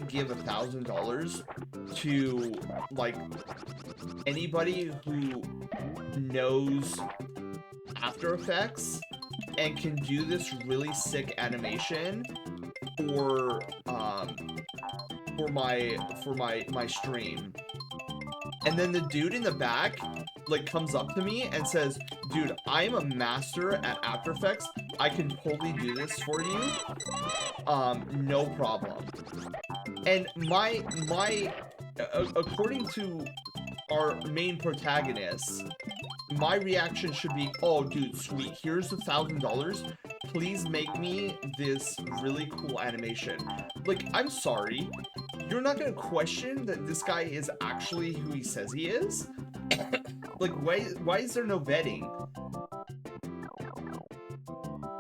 give $1,000 to like anybody who knows After Effects and can do this really sick animation for my stream. And then the dude in the back like comes up to me and says, dude, I'm a master at After Effects, I can totally do this for you, no problem. And according to our main protagonist, my reaction should be, oh dude, sweet, here's $1,000, please make me this really cool animation. Like, I'm sorry, you're not gonna question that this guy is actually who he says he is? Like, why is there no vetting?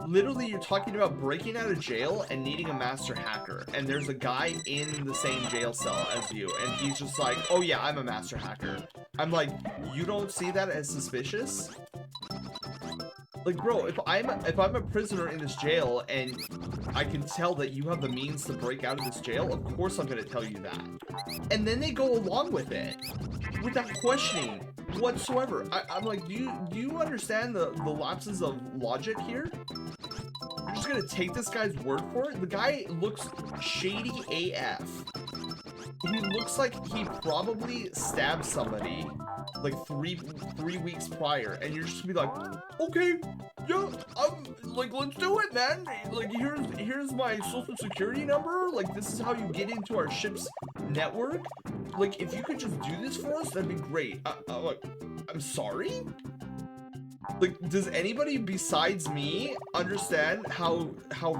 Literally, you're talking about breaking out of jail and needing a master hacker, and there's a guy in the same jail cell as you, and he's just like, oh yeah, I'm a master hacker. I'm like, you don't see that as suspicious? Like, bro, if I'm a prisoner in this jail and I can tell that you have the means to break out of this jail, of course I'm gonna tell you that. And then they go along with it without questioning whatsoever. I'm like, do you understand the lapses of logic here? You're just gonna take this guy's word for it? The guy looks shady AF. He looks like he probably stabbed somebody like three weeks prior, and you're just gonna be like, okay, yeah, like, let's do it, man. Like, here's my social security number. Like, this is how you get into our ship's network. Like, if you could just do this for us, that'd be great. Like, I'm sorry? Like, does anybody besides me understand how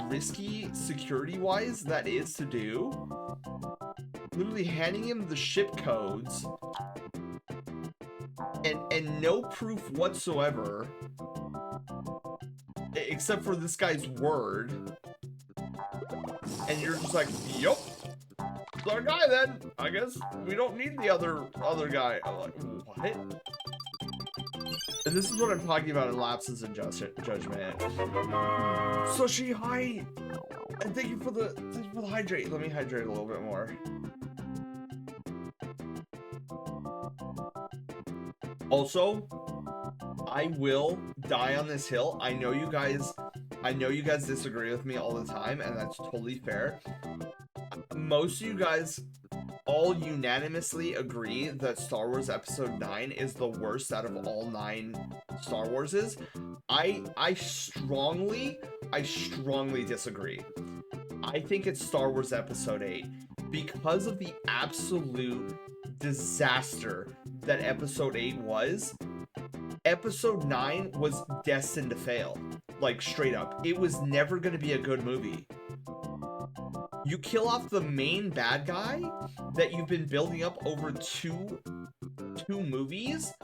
risky security-wise that is to do? Literally handing him the ship codes and no proof whatsoever, except for this guy's word, and you're just like, yup, it's our guy then. I guess we don't need the other guy. I'm like, what? And this is what I'm talking about in lapses in judgment. Sushi, hi, and thank you for the hydrate. Let me hydrate a little bit more. Also, I will die on this hill. I know you guys disagree with me all the time, and that's totally fair. Most of you guys all unanimously agree that Star Wars Episode 9 is the worst out of all 9 Star Warses. I strongly disagree. I think it's Star Wars Episode 8 because of the absolute disaster that Episode 8 was. Episode 9 was destined to fail. Like, straight up. It was never going to be a good movie. You kill off the main bad guy that you've been building up over two movies,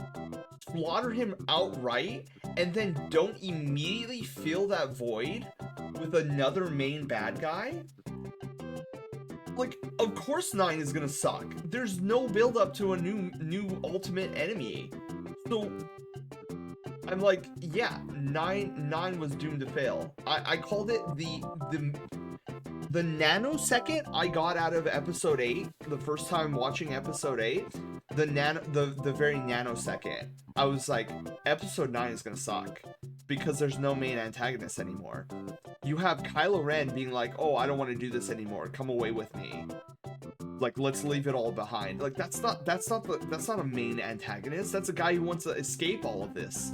slaughter him outright, and then don't immediately fill that void with another main bad guy? Like, of course 9 is gonna suck. There's no build up to a new ultimate enemy. So I'm like, yeah, 9 was doomed to fail. I called it the nanosecond I got out of Episode 8, the first time watching Episode 8, the very nanosecond, I was like, Episode 9 is gonna suck because there's no main antagonist anymore. You have Kylo Ren being like, oh, I don't want to do this anymore, come away with me. Like, let's leave it all behind. Like, that's not a main antagonist. That's a guy who wants to escape all of this.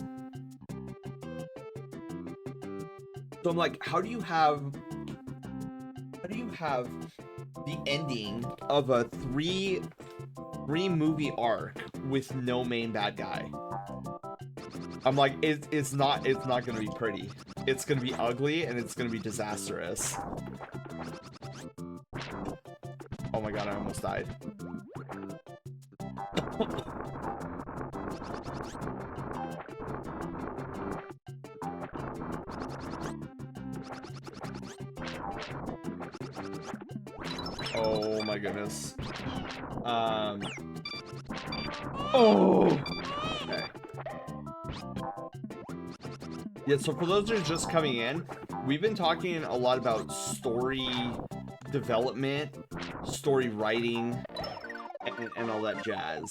So I'm like, how do you have the ending of a three movie arc with no main bad guy? I'm like, it's not gonna be pretty. It's gonna be ugly and it's gonna be disastrous. Oh my god, I almost died. Oh my goodness. Oh. Okay. Yeah, so for those who are just coming in, we've been talking a lot about story development, story writing, and all that jazz.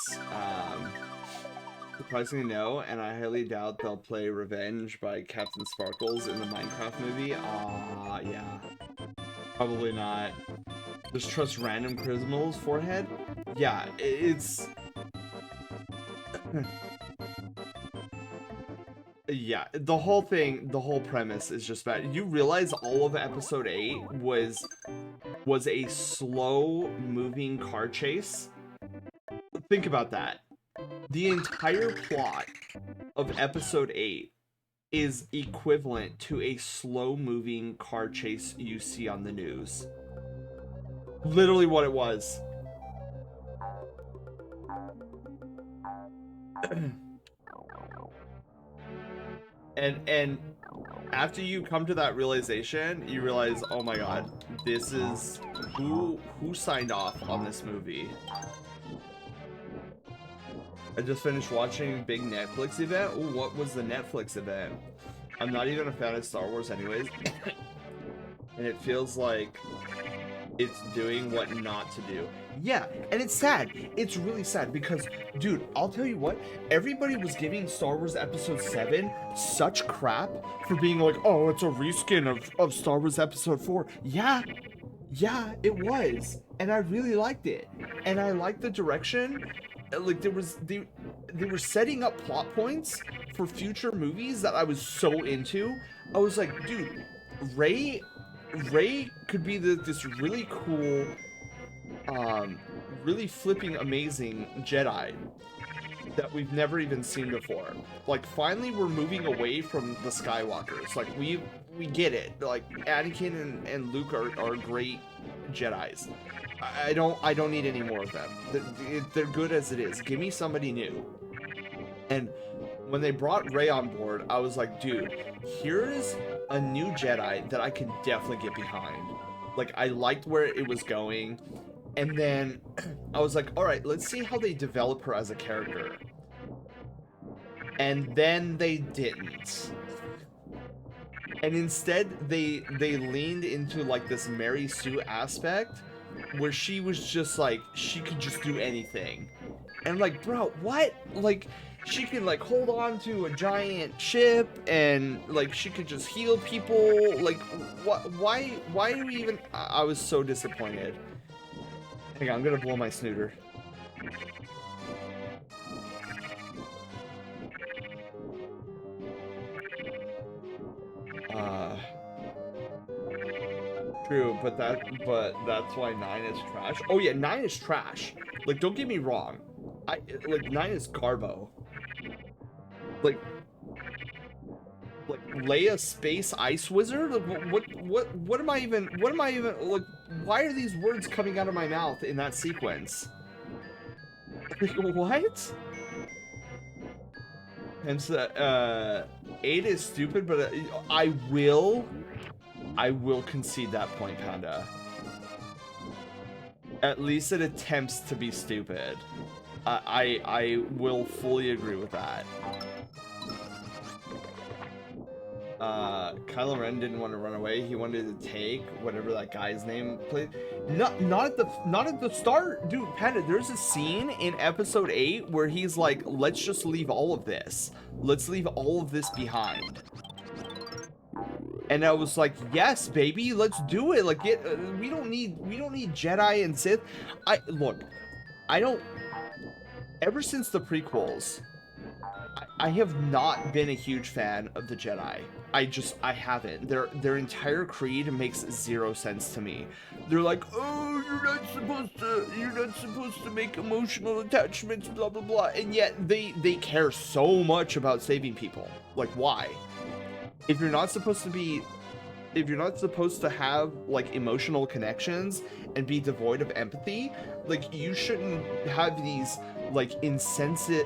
Surprisingly no, and I highly doubt they'll play Revenge by Captain Sparkles in the Minecraft movie. Yeah. Probably not. Just trust random criminals forehead? Yeah, it's... Yeah, the whole thing, the whole premise is just bad. You realize all of episode 8 was a slow moving car chase? Think about that. The entire plot of episode 8 is equivalent to a slow moving car chase you see on the news. Literally what it was. And after you come to that realization, you realize, oh my god, this is who signed off on this movie. I just finished watching big Netflix event. Ooh, what was the Netflix event? I'm not even a fan of Star Wars anyways. And it feels like it's doing what not to do. Yeah, and it's sad. It's really sad because, dude, I'll tell you what, everybody was giving Star Wars Episode 7 such crap for being like, oh, it's a reskin of Star Wars Episode 4. Yeah, it was. And I really liked it. And I liked the direction. Like, they were setting up plot points for future movies that I was so into. I was like, dude, Rey could be this really cool, really flipping amazing Jedi that we've never even seen before. Like, finally we're moving away from the Skywalkers. Like, we get it. Like, Anakin and Luke are great Jedis. I don't need any more of them. They're good as it is. Give me somebody new. And when they brought Rey on board, I was like, dude, here's a new Jedi that I can definitely get behind. Like, I liked where it was going. And then I was like, all right, let's see how they develop her as a character. And then they didn't. And instead, they leaned into, like, this Mary Sue aspect where she was just, like, she could just do anything. And, like, bro, what? Like, she can, like, hold on to a giant ship and, like, she could just heal people. Like, what? Why do we even... I was so disappointed. Hang on, I'm gonna blow my snooter. True, but that's why 9 is trash. Oh yeah, 9 is trash. Like, don't get me wrong. Like 9 is Garbo. Like Leia Space Ice Wizard? Like, what am I even like, why are these words coming out of my mouth in that sequence? Like, what? And so, 8 is stupid, but I will concede that point, Panda. At least it attempts to be stupid. I will fully agree with that. Kylo Ren didn't want to run away. He wanted to take whatever that guy's name played. Not at the start, dude. Panda, there's a scene in episode 8 where he's like, let's just leave all of this. Let's leave all of this behind. And I was like, yes, baby, let's do it. Like, we don't need Jedi and Sith. Ever since the prequels, I have not been a huge fan of the Jedi. I haven't. Their entire creed makes zero sense to me. They're like, oh, you're not supposed to make emotional attachments, blah blah blah. And yet they care so much about saving people. Like, why? If you're not supposed to have, like, emotional connections and be devoid of empathy, like, you shouldn't have these, like, incessive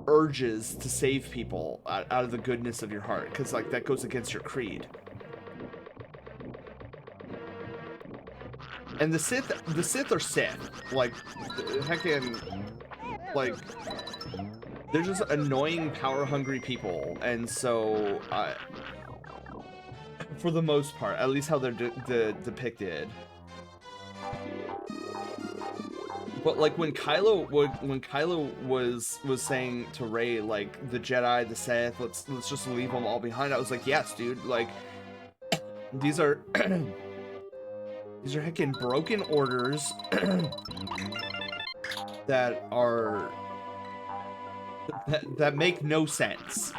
urges to save people out of the goodness of your heart, because like that goes against your creed. And the Sith are Sith. Like, heckin', like, they're just annoying, power-hungry people. And so, for the most part, at least how they're depicted. But like when Kylo was saying to Rey, like, the Jedi, the Sith, let's just leave them all behind. I was like, yes, dude. Like, these are these are heckin' broken orders that are that make no sense.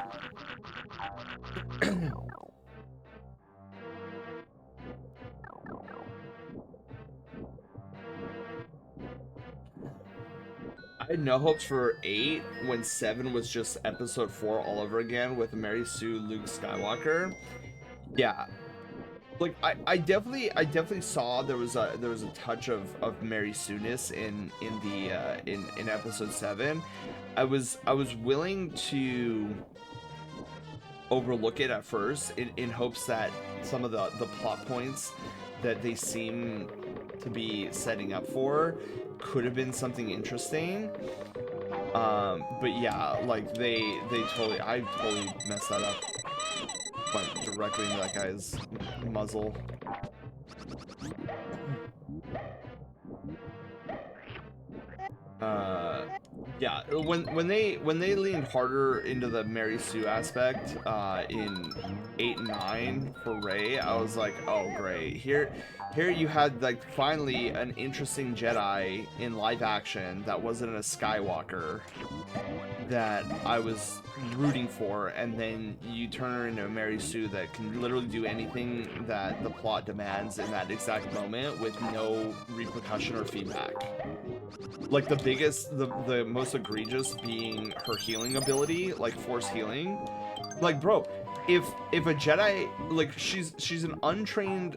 I had no hopes for 8 when 7 was just episode 4 all over again with Mary Sue, Luke Skywalker. Yeah. Like I definitely saw there was a touch of Mary Sue-ness in episode 7. I was willing to overlook it at first in hopes that some of the plot points that they seem to be setting up for could have been something interesting. But yeah, like I totally messed that up. Went directly into that guy's muzzle. Yeah, when they leaned harder into the Mary Sue aspect in 8 and 9 for Rey, I was like, oh great. Here you had like finally an interesting Jedi in live action that wasn't a Skywalker that I was rooting for, and then you turn her into a Mary Sue that can literally do anything that the plot demands in that exact moment with no repercussion or feedback. Like the most egregious being her healing ability, like force healing. Like, bro, if a Jedi, like, she's an untrained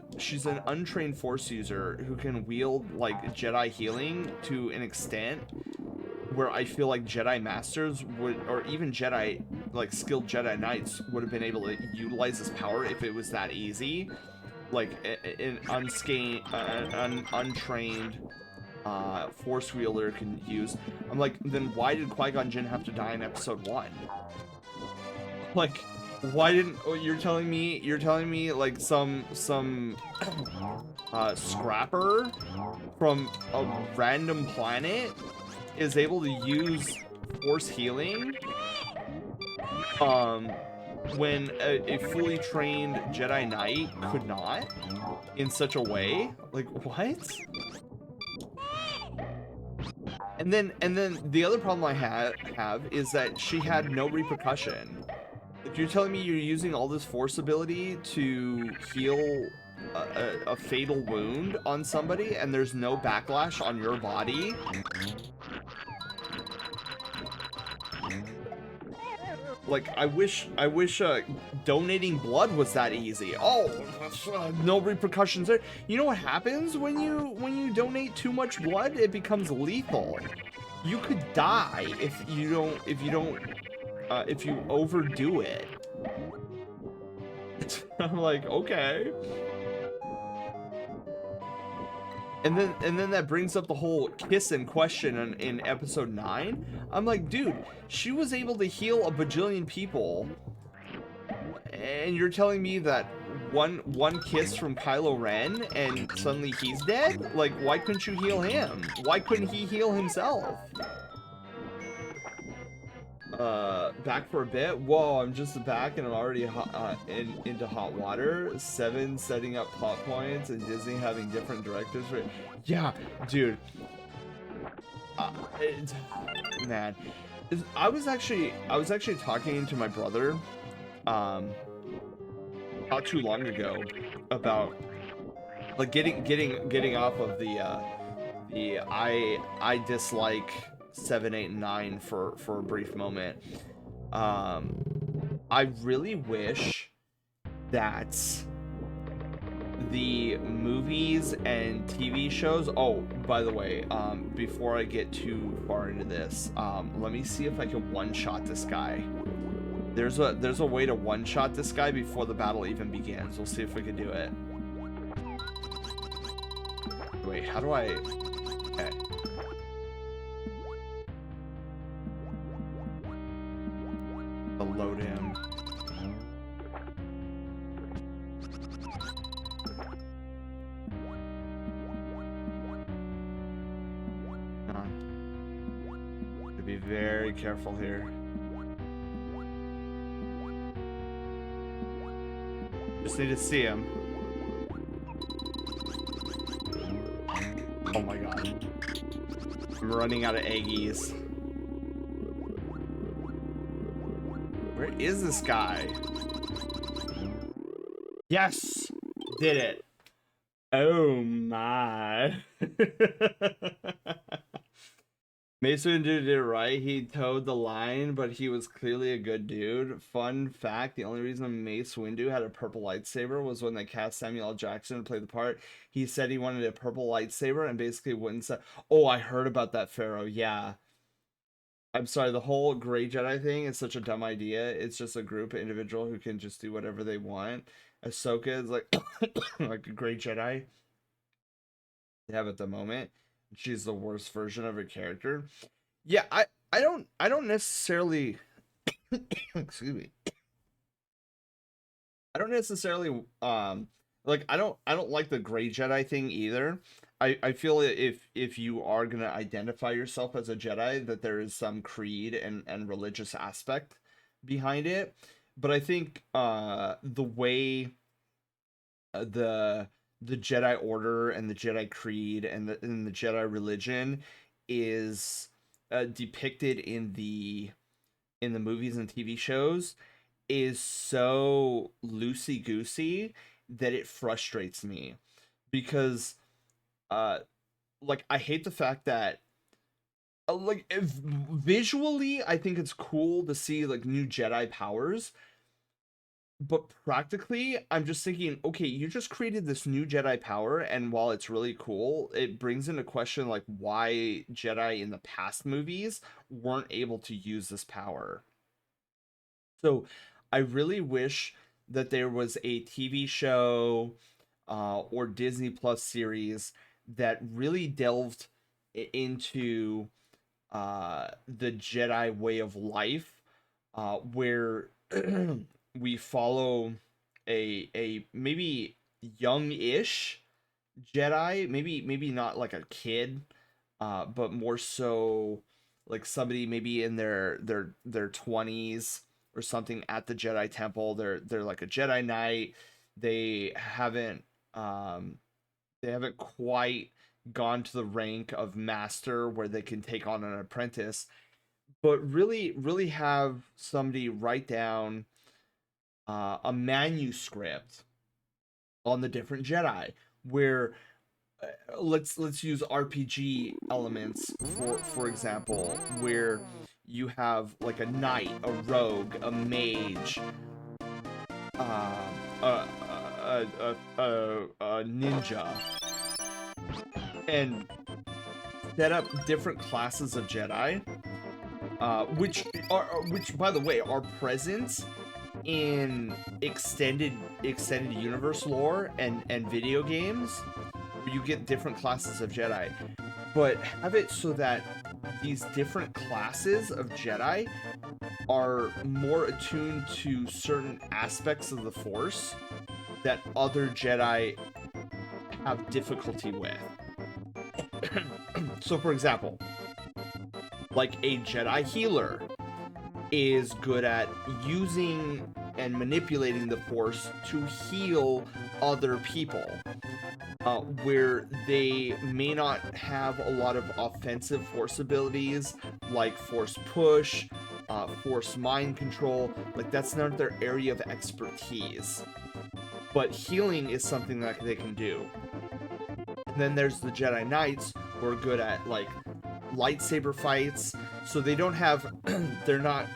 force user who can wield like Jedi healing to an extent where I feel like Jedi Masters would, or even Jedi, like skilled Jedi Knights would have been able to utilize this power if it was that easy. Like an untrained force wielder can use. I'm like, then why did Qui-Gon Jinn have to die in episode 1? Like, why didn't, you're telling me like some scrapper from a random planet is able to use force healing when a fully trained Jedi Knight could not in such a way? Like, what? And then the other problem I have is that she had no repercussion. If you're telling me you're using all this force ability to heal a fatal wound on somebody and there's no backlash on your body, like, I wish donating blood was that easy. Oh, no repercussions there. You know what happens when you donate too much blood? It becomes lethal. You could die if you overdo it. I'm like, okay. And then that brings up the whole kiss in question in episode 9. I'm like, dude, she was able to heal a bajillion people, and you're telling me that one kiss from Kylo Ren and suddenly he's dead? Like, why couldn't you heal him? Why couldn't he heal himself? Back for a bit. Whoa, I'm just back and I'm already into hot water. 7 setting up plot points and Disney having different directors for it. Yeah, dude. Man, I was actually talking to my brother not too long ago about like getting off of the I dislike 7, 8, and 9 for a brief moment. I really wish that the movies and TV shows. Oh, by the way, before I get too far into this, let me see if I can one-shot this guy. There's a way to one-shot this guy before the battle even begins. We'll see if we can do it. Wait, how do I... Okay. I'll load him. Be very careful here. Just need to see him. Oh my god. I'm running out of eggies. Where is this guy? Yes! Did it. Oh my. Mace Windu did it right. He towed the line, but he was clearly a good dude. Fun fact, the only reason Mace Windu had a purple lightsaber was when they cast Samuel L. Jackson to play the part. He said he wanted a purple lightsaber and basically wouldn't say... Oh, I heard about that, Pharaoh. Yeah. I'm sorry, the whole Grey Jedi thing is such a dumb idea. It's just a group of individual who can just do whatever they want. Ahsoka is like, like a Grey Jedi they have at the moment. She's the worst version of her character. Yeah, I don't necessarily excuse me. I don't necessarily like I don't like the Grey Jedi thing either. I feel if you are gonna identify yourself as a Jedi, that there is some creed and religious aspect behind it. But I think the way the Jedi Order and the Jedi Creed and the Jedi religion is depicted in the movies and TV shows is so loosey-goosey that it frustrates me, because like I hate the fact that like visually I think it's cool to see like new Jedi powers, but practically, I'm just thinking, okay, you just created this new Jedi power, and while it's really cool, it brings into question, like, why Jedi in the past movies weren't able to use this power. So, I really wish that there was a TV show or Disney Plus series that really delved into the Jedi way of life, where we follow a maybe young-ish Jedi, maybe not like a kid, but more so like somebody maybe in their 20s or something at the Jedi Temple. They're like a Jedi Knight. They haven't quite gone to the rank of master where they can take on an apprentice, but really have somebody write down a manuscript on the different Jedi, where let's use RPG elements for example, where you have like a knight, a rogue, a mage, a ninja, and set up different classes of Jedi, which by the way are present in extended universe lore and video games, where you get different classes of Jedi, but have it so that these different classes of Jedi are more attuned to certain aspects of the Force that other Jedi have difficulty with. So for example, like a Jedi healer is good at using and manipulating the Force to heal other people, where they may not have a lot of offensive Force abilities like Force push, Force mind control. Like that's not their area of expertise, but healing is something that they can do. And then there's the Jedi Knights, who are good at like lightsaber fights, so they don't have they're not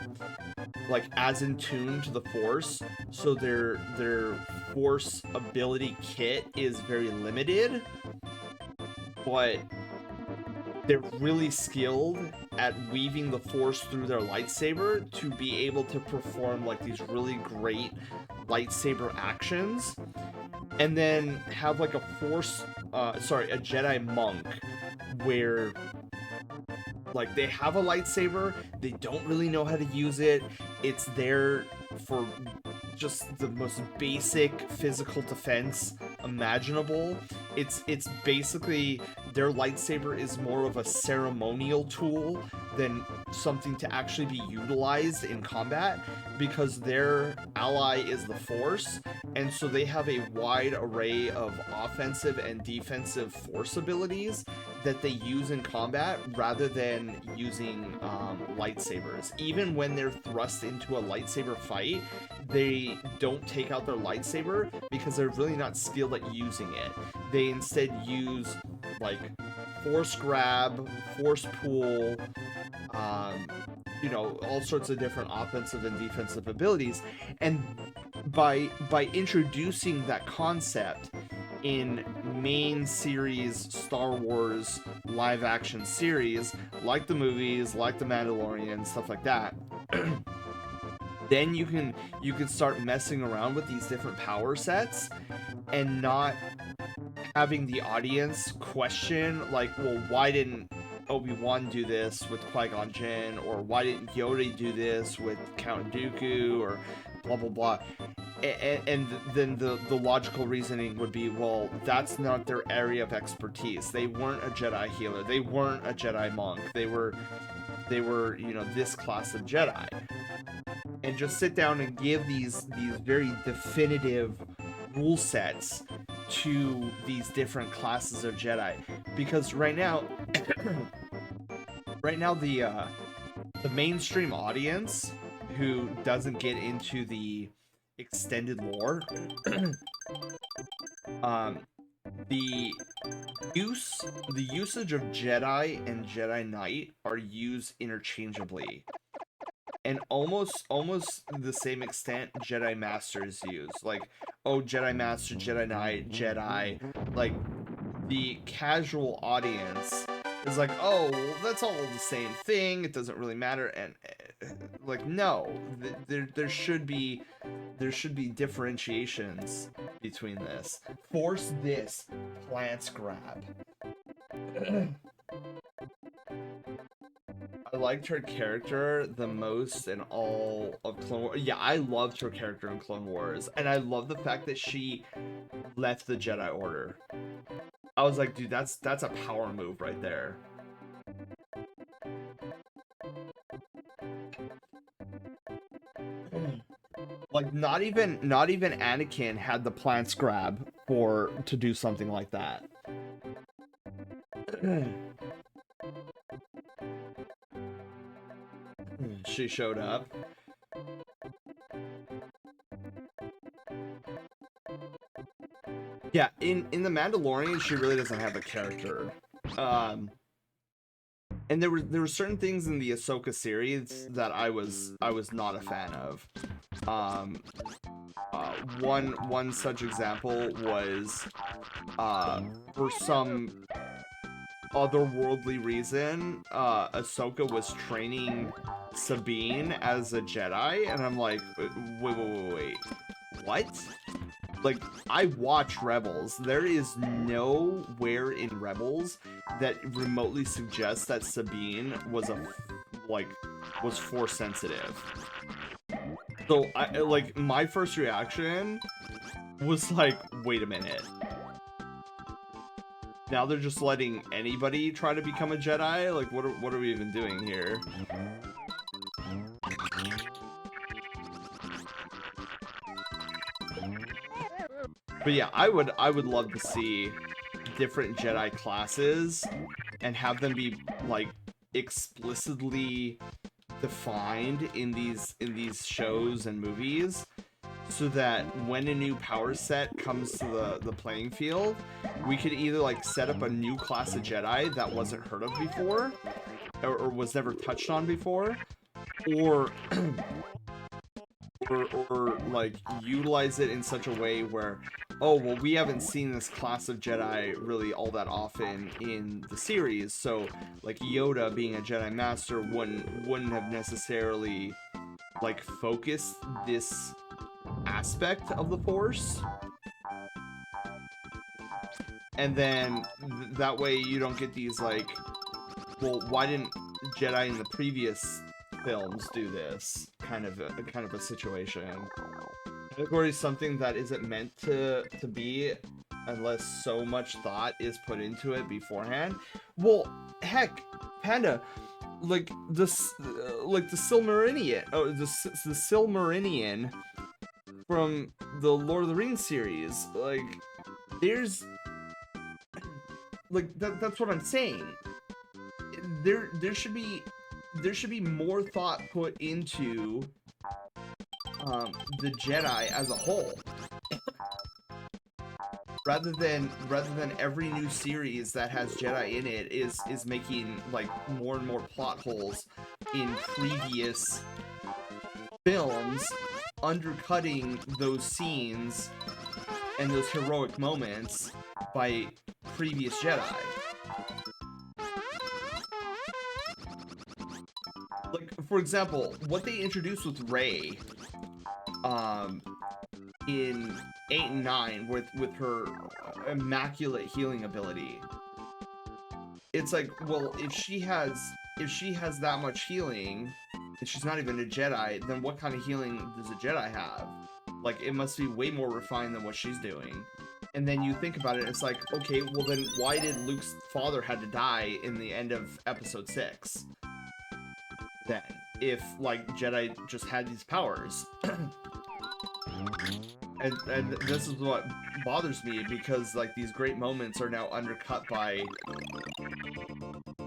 like as in tune to the Force, so their Force ability kit is very limited, but they're really skilled at weaving the Force through their lightsaber to be able to perform like these really great lightsaber actions, and then have like a a Jedi monk where like they have a lightsaber, they don't really know how to use it. It's there for just the most basic physical defense imaginable. It's basically their lightsaber is more of a ceremonial tool than something to actually be utilized in combat, because their ally is the Force, and so they have a wide array of offensive and defensive Force abilities that they use in combat rather than using lightsabers. Even when they're thrust into a lightsaber fight, they don't take out their lightsaber because they're really not skilled at using it. They instead use like Force grab, Force pull, you know, all sorts of different offensive and defensive abilities. And by introducing that concept in main series Star Wars live action series, like the movies, like the Mandalorian, stuff like that, then you can start messing around with these different power sets and not having the audience question like, well, why didn't Obi-Wan do this with Qui-Gon Jinn, or why didn't Yoda do this with Count Dooku, or blah blah blah. And then the logical reasoning would be, well, that's not their area of expertise. They weren't a Jedi healer. They weren't a Jedi monk. They were, you know, this class of Jedi. And just sit down and give these very definitive rule sets to these different classes of Jedi. Because right now, the mainstream audience who doesn't get into the extended lore, the usage of Jedi and Jedi Knight are used interchangeably, and almost the same extent Jedi Master is used. Like, oh, Jedi Master, Jedi Knight, Jedi. Like, the casual audience is like, oh, well, that's all the same thing. It doesn't really matter. And like, no, there should be differentiations between this. Force this, plants grab. I liked her character the most in all of Clone Wars. Yeah, I loved her character in Clone Wars, and I love the fact that she left the Jedi Order. I was like, dude, that's a power move right there. Like, not even Anakin had the plants grab to do something like that. She showed up. Yeah, in The Mandalorian, she really doesn't have a character. And there were certain things in the Ahsoka series that I was not a fan of. One such example was for some otherworldly reason, Ahsoka was training Sabine as a Jedi, and I'm like, wait, what? Like, I watch Rebels. There is nowhere in Rebels that remotely suggests that Sabine was was Force sensitive. So my first reaction was like, wait a minute. Now they're just letting anybody try to become a Jedi? Like, what are we even doing here? But yeah, I would love to see different Jedi classes and have them be like explicitly defined in these shows and movies, so that when a new power set comes to the playing field, we could either like set up a new class of Jedi that wasn't heard of before or was never touched on before, or or like utilize it in such a way where, oh well, we haven't seen this class of Jedi really all that often in the series, so like Yoda being a Jedi Master wouldn't have necessarily like focused this aspect of the Force. And then that way you don't get these like, well, why didn't Jedi in the previous films do this kind of a situation. Category is something that isn't meant to be unless so much thought is put into it beforehand. Well, heck, Panda, like the Silmarillion, the Silmarillion from the Lord of the Rings series, like there's like that's what I'm saying. There should be more thought put into the Jedi as a whole, rather than every new series that has Jedi in it is making like more and more plot holes in previous films, undercutting those scenes and those heroic moments by previous Jedi. Like, for example, what they introduced with Rey, in 8 and 9 with her immaculate healing ability. It's like, well, if she has that much healing, and she's not even a Jedi, then what kind of healing does a Jedi have? Like, it must be way more refined than what she's doing. And then you think about it, it's like, okay, well then why did Luke's father had to die in the end of episode 6? Then, if like Jedi just had these powers. and this is what bothers me, because like these great moments are now undercut by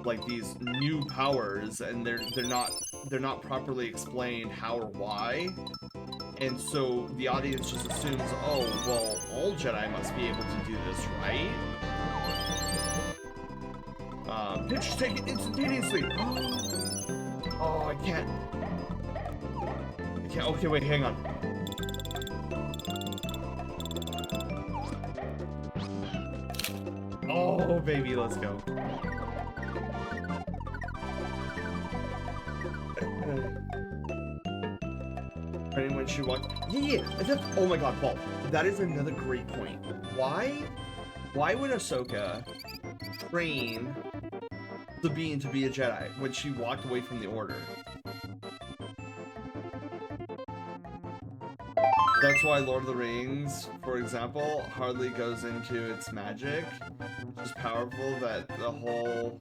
like these new powers, and they're not properly explained how or why. And so the audience just assumes, oh, well, all Jedi must be able to do this, right? Pictures taken instantaneously. Oh, I can't. Okay, wait, hang on. Oh, baby, let's go. When she walked. Yeah. That's, oh my God, Paul. That is another great point. Why would Ahsoka train Sabine to be a Jedi when she walked away from the Order? That's why Lord of the Rings, for example, hardly goes into its magic. It's just powerful that the whole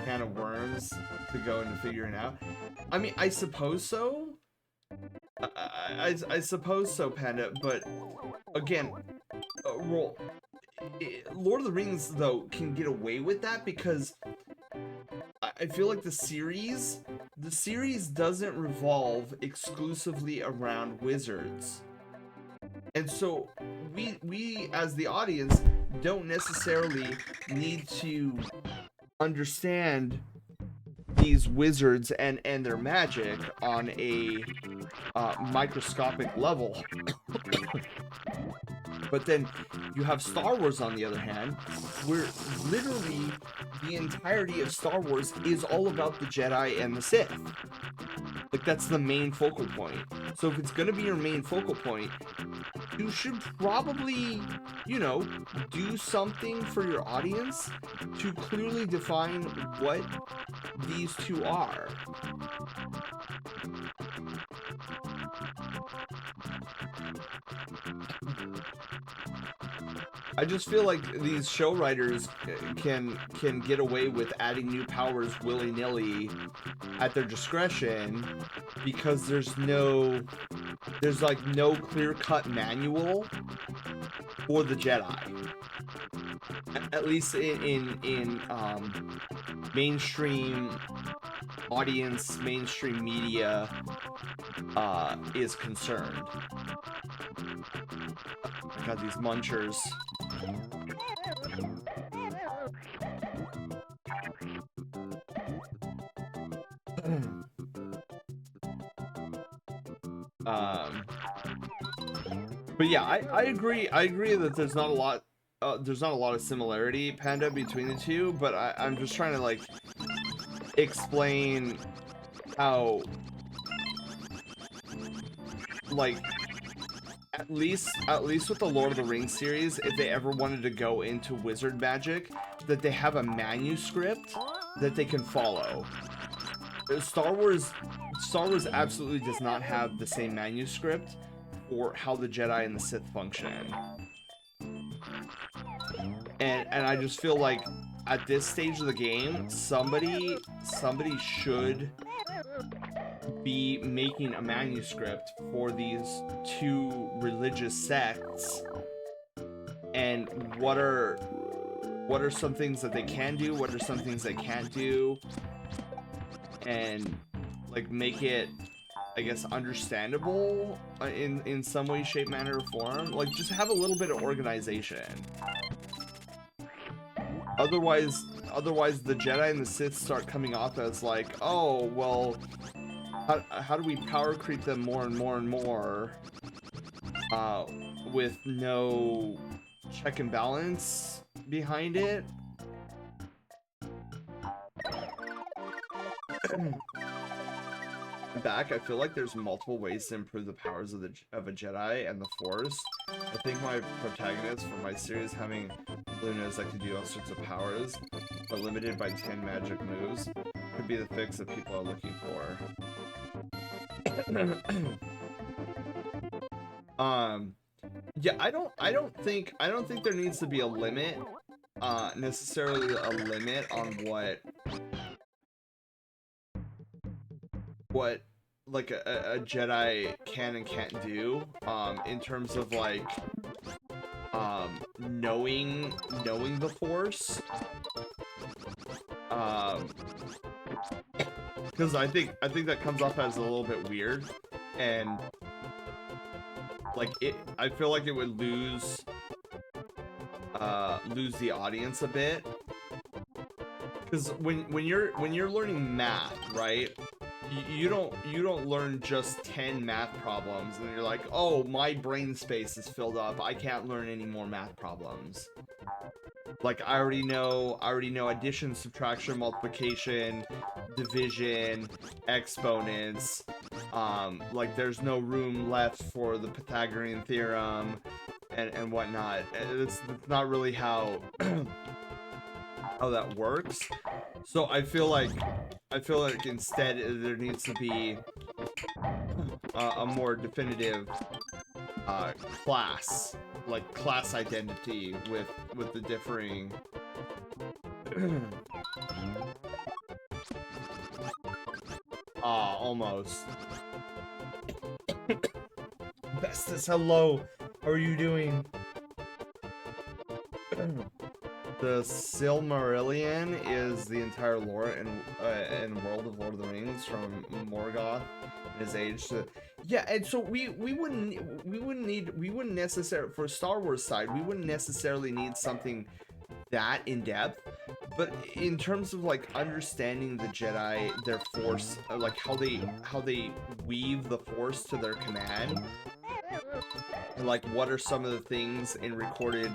can of worms to go into figuring out. I mean, I suppose so. I suppose so, Panda, but again, Lord of the Rings, though, can get away with that because I feel like the series doesn't revolve exclusively around wizards. And so we as the audience don't necessarily need to understand these wizards and their magic on a microscopic level. But then you have Star Wars on the other hand, where literally the entirety of Star Wars is all about the Jedi and the Sith. Like, that's the main focal point. So if it's gonna be your main focal point, you should probably, you know, do something for your audience to clearly define what these two are. I just feel like these show writers can get away with adding new powers willy-nilly at their discretion because there's like no clear-cut manual for the Jedi. At least in mainstream audience, mainstream media is concerned. Got these munchers. But yeah, I agree. I agree that there's not a lot. There's not a lot of similarity, Panda, between the two. But I'm just trying to like explain how, like, at least with the Lord of the Rings series, if they ever wanted to go into wizard magic, that they have a manuscript that they can follow. Star Wars absolutely does not have the same manuscript for how the Jedi and the Sith function. And I just feel like at this stage of the game, somebody should be making a manuscript for these two religious sects, and what are some things that they can do, what are some things they can't do, and like make it, I guess, understandable in some way, shape, manner, or form. Like, just have a little bit of organization. Otherwise the Jedi and the Sith start coming off as like, oh, well, how do we power creep them more and more and more with no check and balance behind it? Back, I feel like there's multiple ways to improve the powers of a Jedi and the Force. I think my protagonist for my series having blue nose that could do all sorts of powers, but limited by 10 magic moves, could be the fix that people are looking for. Yeah, I don't think there needs to be a limit, necessarily a limit on what like a Jedi can and can't do, in terms of like knowing the Force, because I think that comes off as a little bit weird, and like I feel like it would lose the audience a bit, because when you're learning math, right? You don't learn just 10 math problems and you're like, oh, my brain space is filled up, I can't learn any more math problems. Like, I already know addition, subtraction, multiplication, division, exponents. Like, there's no room left for the Pythagorean theorem and whatnot. It's not really how how that works. So I feel like instead there needs to be a more definitive class identity with the differing almost. Bestus, hello. How are you doing? The Silmarillion is the entire lore and world of Lord of the Rings, from Morgoth and his age to, yeah. And so we wouldn't necessarily, for Star Wars side, we wouldn't necessarily need something that in depth, but in terms of like understanding the Jedi, their Force, like how they weave the Force to their command, and like what are some of the things in recorded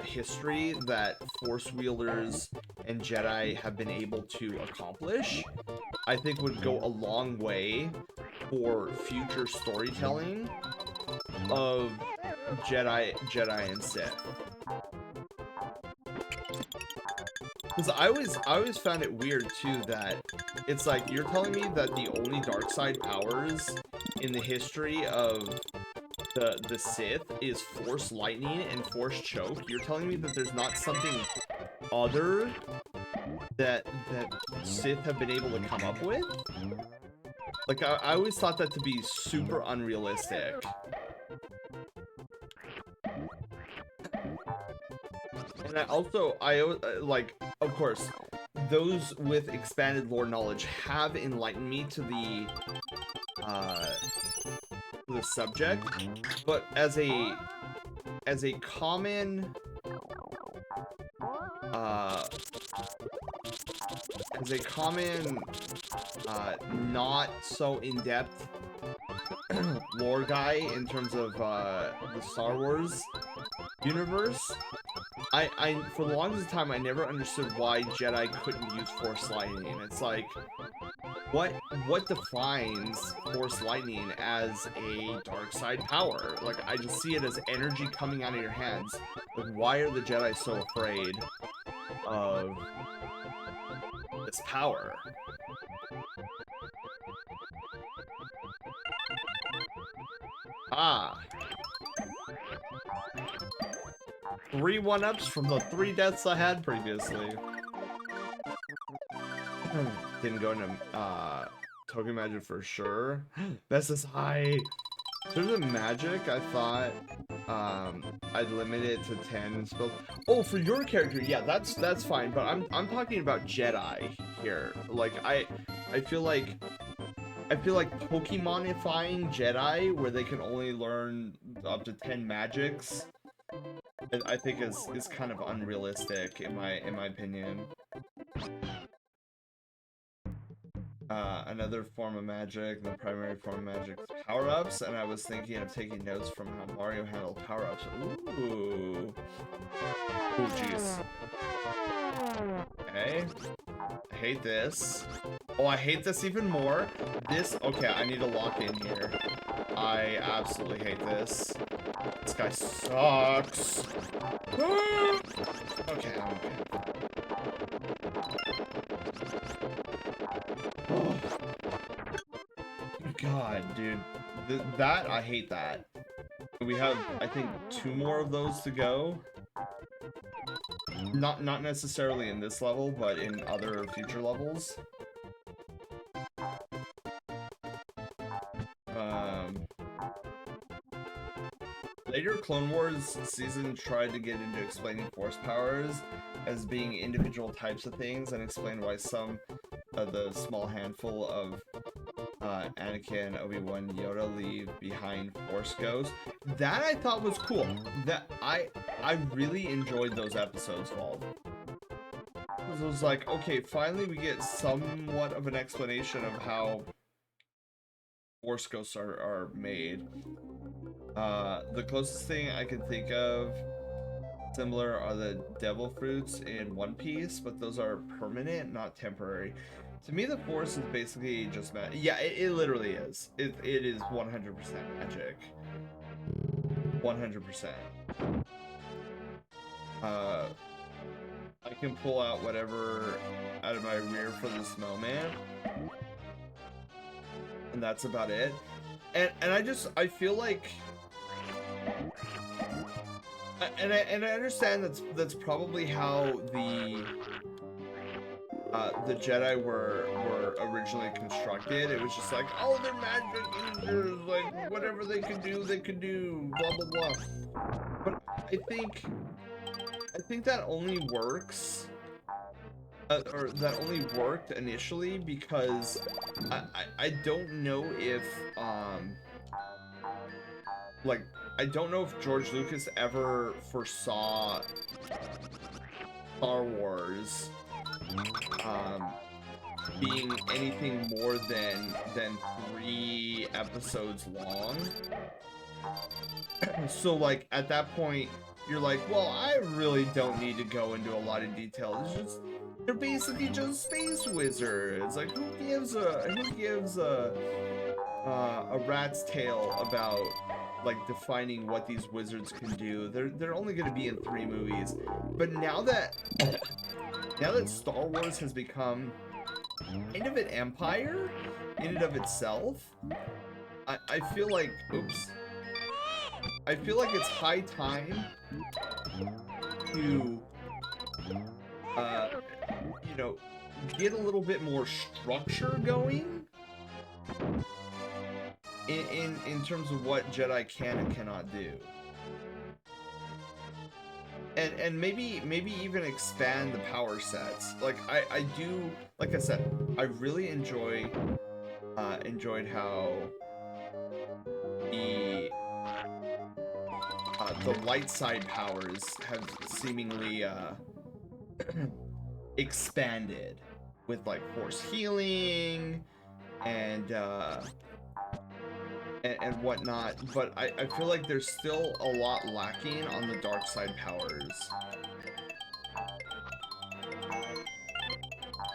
history that Force wielders and Jedi have been able to accomplish, I think would go a long way for future storytelling of Jedi and Sith. Because I always found it weird too that it's like, you're telling me that the only dark side powers in the history of the Sith is Force Lightning and Force Choke? You're telling me that there's not something other that Sith have been able to come up with? Like, I always thought that to be super unrealistic. And I like, of course, those with expanded lore knowledge have enlightened me to the subject, but as a common not so in-depth lore guy in terms of the Star Wars universe, I for the longest time I never understood why Jedi couldn't use Force lightning. It's like, what defines Force lightning as a dark side power? Like, I just see it as energy coming out of your hands. Like, why are the Jedi so afraid of this power? Ah. 3 1-ups from the 3 deaths I had previously. Didn't go into token magic for sure. Best is high. In terms of magic, I thought I'd limit it to 10 spells. Oh, for your character, yeah, that's fine. But I'm talking about Jedi here. Like I feel like Pokemonifying Jedi, where they can only learn up to 10 magics, I think is kind of unrealistic in my opinion. Another form of magic, the primary form of magic, power-ups, and I was thinking of taking notes from how Mario handled power-ups. Ooh. Ooh, jeez. Okay. I hate this. Oh, I hate this even more. This, okay, I need to lock in here. I absolutely hate this. This guy sucks. Okay, I'm okay. Oh. God, dude. That, I hate that. We have, I think, 2 more of those to go. Not necessarily in this level, but in other future levels. Later Clone Wars season tried to get into explaining force powers as being individual types of things and explain why some of the small handful of Anakin, Obi-Wan, Yoda leave behind Force Ghosts. That I thought was cool. That I really enjoyed those episodes, Wald. It was like, okay, finally we get somewhat of an explanation of how Force Ghosts are made. The closest thing I can think of similar are the devil fruits in One Piece, but those are permanent, not temporary. To me, the Force is basically just magic. Yeah, it literally is. It is 100% magic. 100%. I can pull out whatever out of my rear for this moment, and that's about it. And I feel like, and I understand that's probably how the Jedi were originally constructed. It was just like, oh, they're magic users, like whatever they could do, blah blah blah. But I think that only works, or that only worked initially because I don't know if like, I don't know if George Lucas ever foresaw Star Wars being anything more than 3 episodes long. So like at that point you're like, well, I really don't need to go into a lot of detail. It's just, they're basically just space wizards. Like, who gives a rat's tail about like defining what these wizards can do? They're only going to be in 3 movies. But now that Star Wars has become kind of an empire in and of itself, I feel like, I feel like it's high time to you know, get a little bit more structure going in terms of what Jedi can and cannot do. And maybe even expand the power sets. Like I do, like I said, I really enjoyed how the light side powers have seemingly expanded with like force healing and and whatnot, but I feel like there's still a lot lacking on the dark side powers.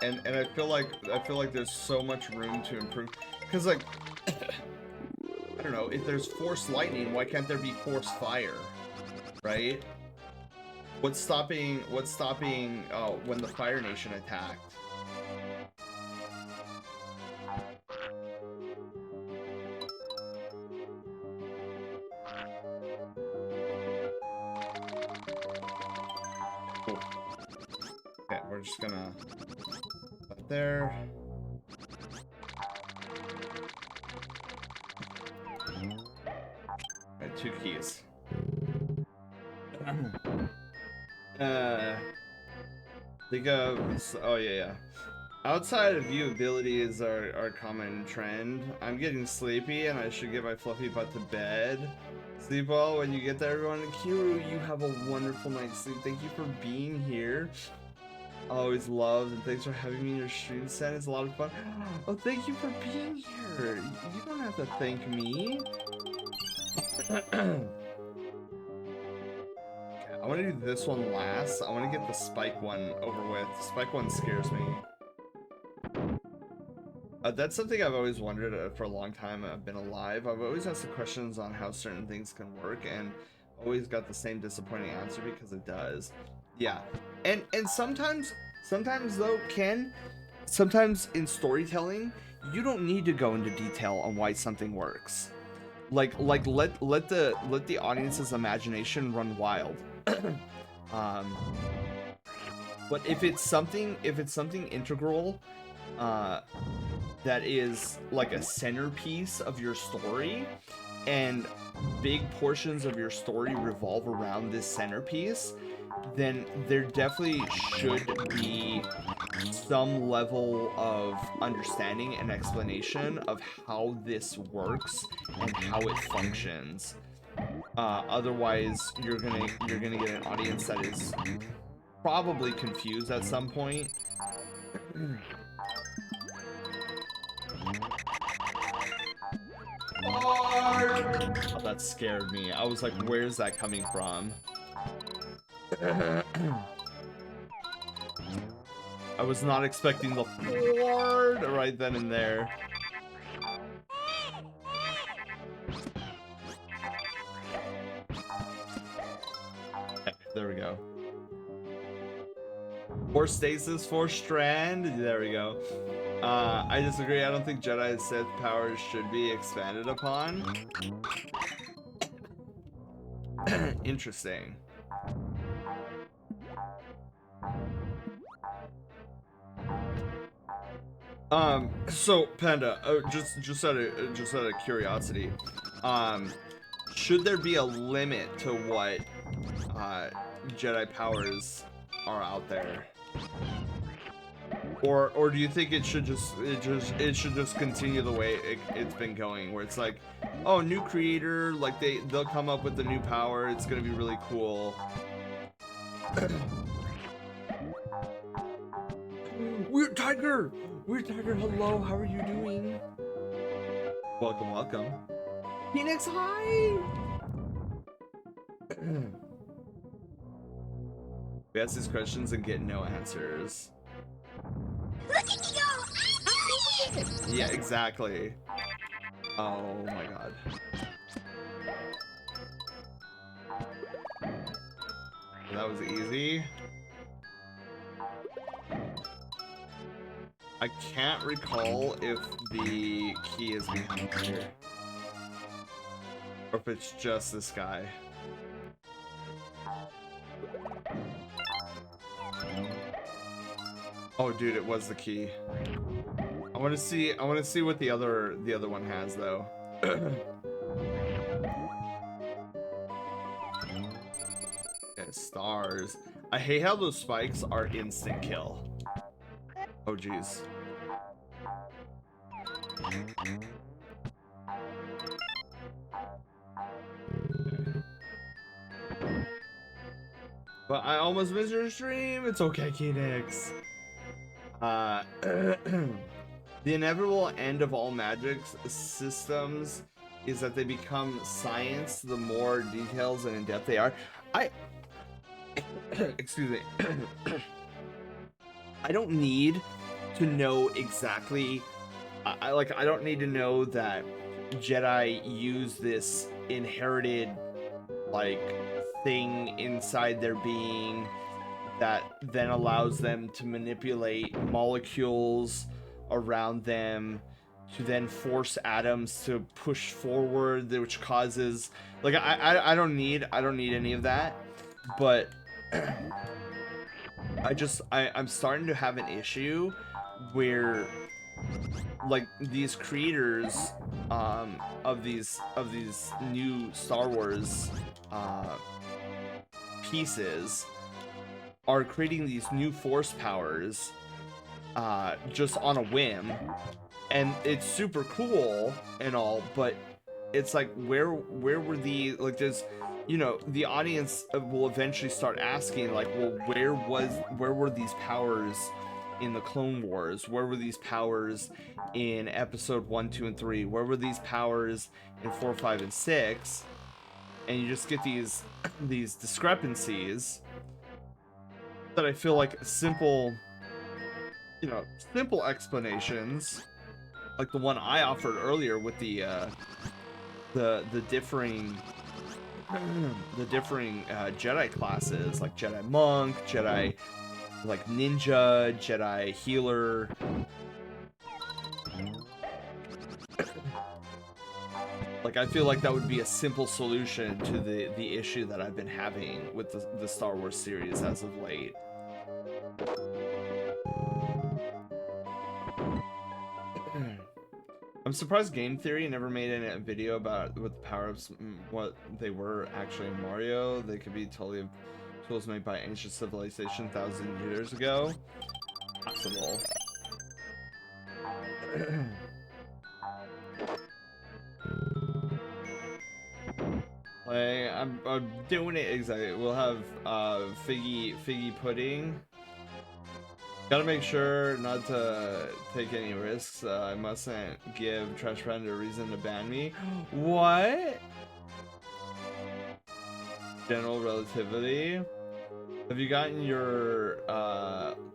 And I feel like there's so much room to improve, because like I don't know, if there's force lightning, why can't there be force fire, right? What's stopping when the Fire Nation attacked? Cool. Okay, we're just gonna put that there. Alright, 2 keys. Think of, oh yeah. Outside of you, abilities are common trend. I'm getting sleepy and I should get my fluffy butt to bed. Sleep well when you get there, everyone. And Kiru, you have a wonderful night's sleep. Thank you for being here. Always loved, and thanks for having me in your stream set. It's a lot of fun. Oh, thank you for being here. You don't have to thank me. I want to do this one last. I want to get the spike one over with. Spike one scares me. That's something I've always wondered for a long time. I've been alive. I've always asked the questions on how certain things can work, and always got the same disappointing answer because it does. Yeah, and sometimes though, Ken, sometimes in storytelling, you don't need to go into detail on why something works. Like let the audience's imagination run wild. But if it's something integral, that is like a centerpiece of your story, and big portions of your story revolve around this centerpiece, then there definitely should be some level of understanding and explanation of how this works and how it functions. Otherwise, you're gonna get an audience that is probably confused at some point. Oh, that scared me. I was like, where's that coming from? I was not expecting the Ford right then and there. Okay, there we go. 4 stasis, 4 strand. There we go. I disagree. I don't think Jedi Sith powers should be expanded upon. Interesting. So Panda, just out of curiosity, should there be a limit to what Jedi powers are out there, or do you think it should just continue the way it's been going, where it's like, oh, new creator, like they'll come up with a new power, it's gonna be really cool. Weird Tiger, hello, how are you doing? Welcome. Phoenix, hi! We ask these questions and get no answers. Look at me go! Yeah, exactly. Oh my god. That was easy. I can't recall if the key is behind here, or if it's just this guy. Oh, dude, it was the key. I want to see what the other one has though. Okay, stars. I hate how those spikes are instant kill. Oh jeez. But I almost missed your stream. It's okay, Kinix. The inevitable end of all magic systems is that they become science the more details and in depth they are. Excuse me. I don't need to know exactly. I don't need to know that Jedi use this inherited like thing inside their being that then allows them to manipulate molecules around them to then force atoms to push forward, which causes like I don't need any of that, but I'm starting to have an issue where like these creators of these new Star Wars pieces are creating these new force powers just on a whim, and it's super cool and all, but it's like where were the like there's the audience will eventually start asking like, well, where were these powers in the Clone Wars? Where were these powers in episode 1, 2, and 3? Where were these powers in 4, 5, and 6? And you just get these discrepancies that I feel like simple explanations, like the one I offered earlier with the differing Jedi classes, like Jedi Monk, Jedi like Ninja, Jedi Healer. Like I feel like that would be a simple solution to the issue that I've been having with the Star Wars series as of late. I'm surprised Game Theory never made a video about what the power-ups, what they were actually in Mario. They could be totally tools made by ancient civilization 1,000 years ago. Possible. Like, I'm doing it exactly. We'll have figgy pudding. Gotta make sure not to take any risks. I mustn't give Trash Friend a reason to ban me. What? General relativity. Have you gotten your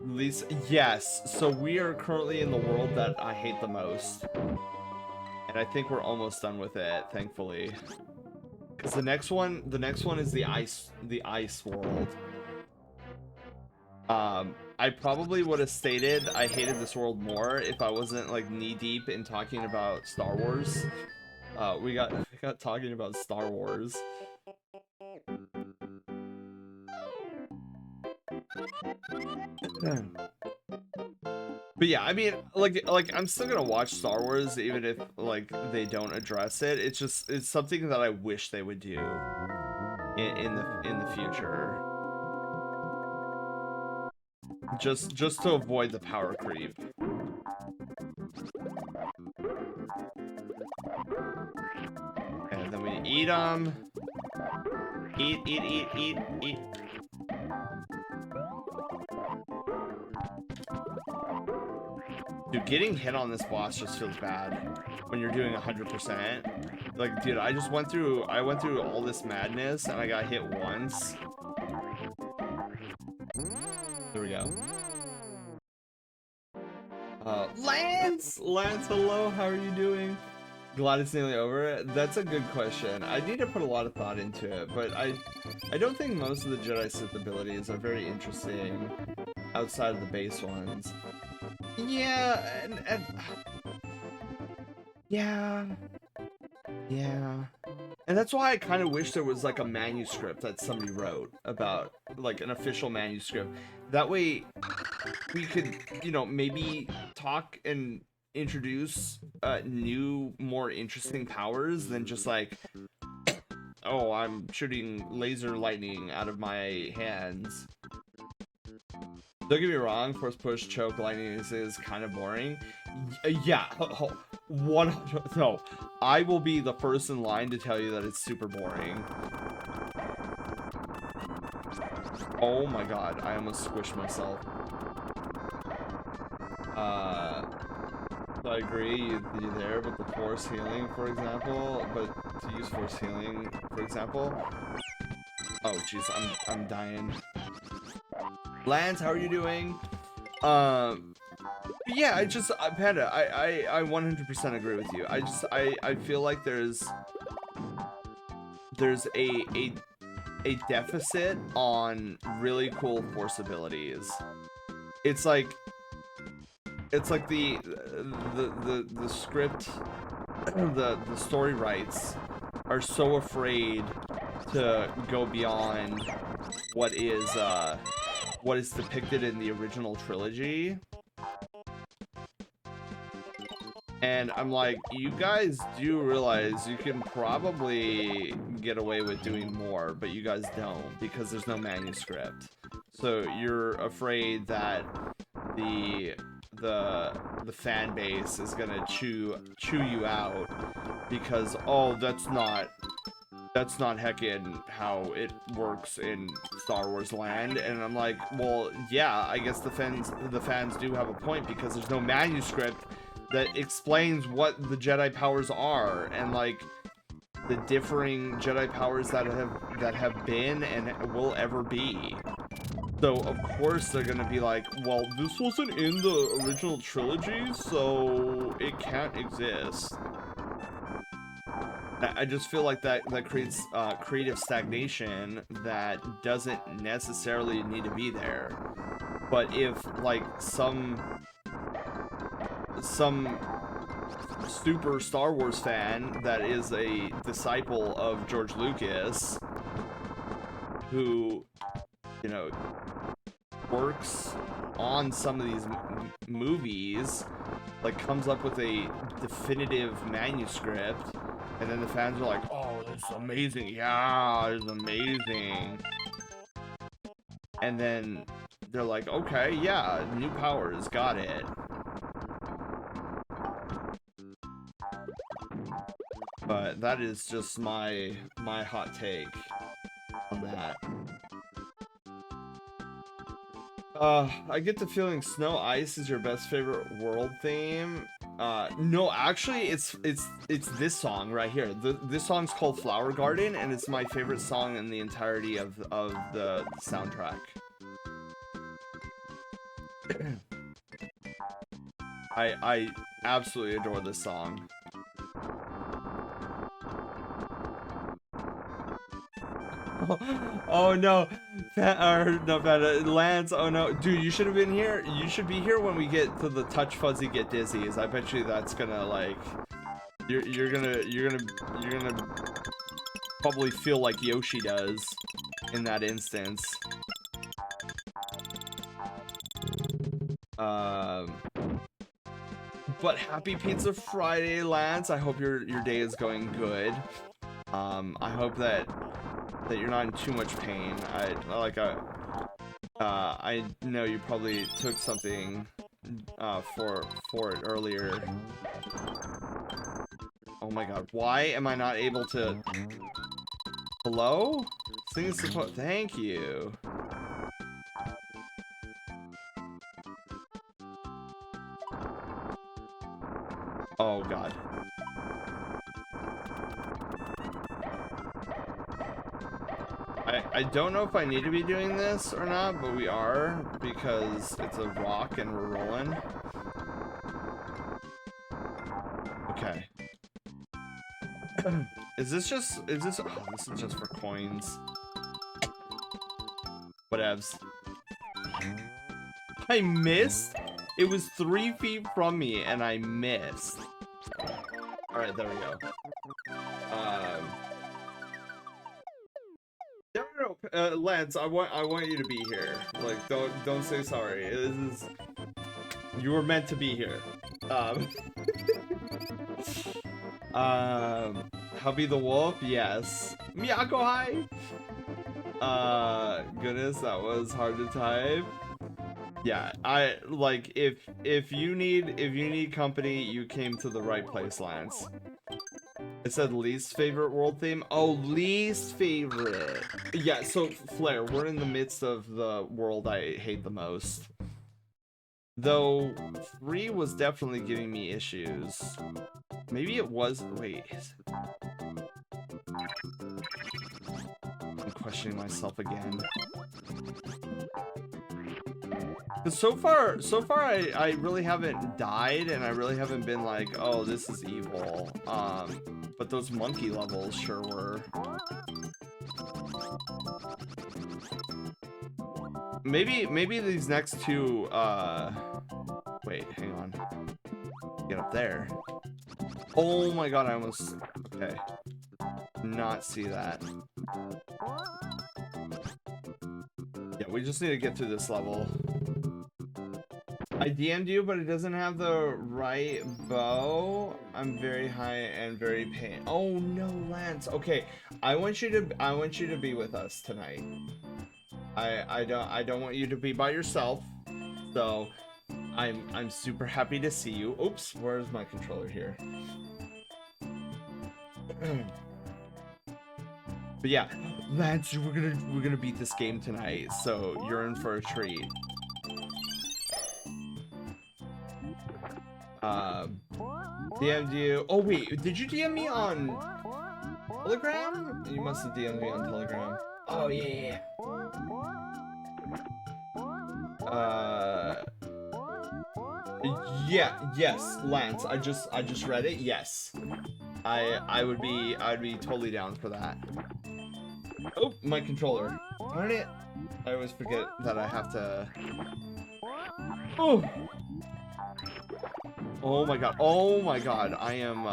least? Yes. So we are currently in the world that I hate the most, and I think we're almost done with it, thankfully. Because the next one is the ice world. I probably would have stated I hated this world more if I wasn't like knee deep in talking about Star Wars. We got talking about Star Wars. But yeah, I mean, like I'm still gonna watch Star Wars even if like they don't address it. It's something that I wish they would do in the future. Just to avoid the power creep. And then we eat them. Eat. Dude, getting hit on this boss just feels bad when you're doing 100%. Like, dude, I went through all this madness and I got hit once. There we go. Lance, hello, how are you doing? Glad it's nearly over. That's a good question. I need to put a lot of thought into it, but I don't think most of the Jedi Sith abilities are very interesting outside of the base ones. Yeah, yeah. And that's why I kind of wish there was like a manuscript that somebody wrote about, like an official manuscript. That way we could, maybe talk and introduce new, more interesting powers than just like, oh, I'm shooting laser lightning out of my hands. Don't get me wrong, force push, choke, lightning is kind of boring. Yeah, 100. No, I will be the first in line to tell you that it's super boring. Oh my god, I almost squished myself. I agree, you'd be there, but the force healing, for example, but to use force healing, for example. Oh, jeez, I'm dying. Lance, how are you doing? Yeah, Panda, I 100% agree with you. I feel like there's a deficit on really cool force abilities. It's like the script, the story writes are so afraid to go beyond what is depicted in the original trilogy. And I'm like, you guys do realize you can probably get away with doing more, but you guys don't because there's no manuscript. So you're afraid that the fan base is gonna chew you out because, oh, that's not heckin' how it works in Star Wars land. And I'm like, well, yeah, I guess the fans do have a point because there's no manuscript that explains what the Jedi powers are and like the differing Jedi powers that have been and will ever be. So of course they're gonna be like, well, this wasn't in the original trilogy, so it can't exist. I just feel like that creates creative stagnation that doesn't necessarily need to be there. But if like some super Star Wars fan that is a disciple of George Lucas, who, you know, works on some of these movies, like comes up with a definitive manuscript, and then the fans are like, oh, this is amazing, yeah, it's amazing. And then they're like, okay, yeah, new powers, got it. But that is just my hot take on that. I get the feeling Snow Ice is your best favorite world theme. No, actually, it's this song right here. This song's called Flower Garden, and it's my favorite song in the entirety of the soundtrack. I absolutely adore this song. Oh no, Lance. Oh no, dude, you should have been here. You should be here when we get to the touch fuzzy get dizzies. I bet you that's gonna like, you're gonna probably feel like Yoshi does in that instance. But happy Pizza Friday, Lance. I hope your day is going good. I hope that you're not in too much pain. I know you probably took something for it earlier. Oh my god, why am I not able to? Hello? This thing is supposed. Thank you. Oh god. I don't know if I need to be doing this or not, but we are, because it's a rock and we're rolling. Okay. Is this oh, this is just for coins. Whatevs. I missed? It was 3 feet from me and I missed. Alright, there we go. No, Lance, I want you to be here. Like, don't say sorry. This is, you were meant to be here. Hubby the Wolf, yes. Miyako, hi. Goodness, that was hard to type. Yeah, I like if you need company, you came to the right place, Lance. It said least favorite world theme. Oh, least favorite. Yeah, so Flair, we're in the midst of the world I hate the most. Though 3 was definitely giving me issues. Maybe it was. Wait. I'm questioning myself again. Because so far I really haven't died, and I really haven't been like, oh, this is evil. But those monkey levels sure were. Maybe these next two, wait, hang on. Get up there. Oh my god, I almost, okay. Not see that. Yeah, we just need to get through this level. I DM'd you, but it doesn't have the right bow. I'm very high and very pain. Oh no, Lance. Okay, I want you to be with us tonight. I don't want you to be by yourself. So I'm super happy to see you. Oops, where's my controller here? But yeah, Lance, we're gonna beat this game tonight, so you're in for a treat. DM'd you. Oh wait, did you DM me on Telegram? You must have DM'd me on Telegram. Oh yeah. Yeah, yes, Lance. I just read it. Yes. I'd be totally down for that. Oh, my controller. Darn it. I always forget that I have to. Oh. Oh my god. Oh my god. I am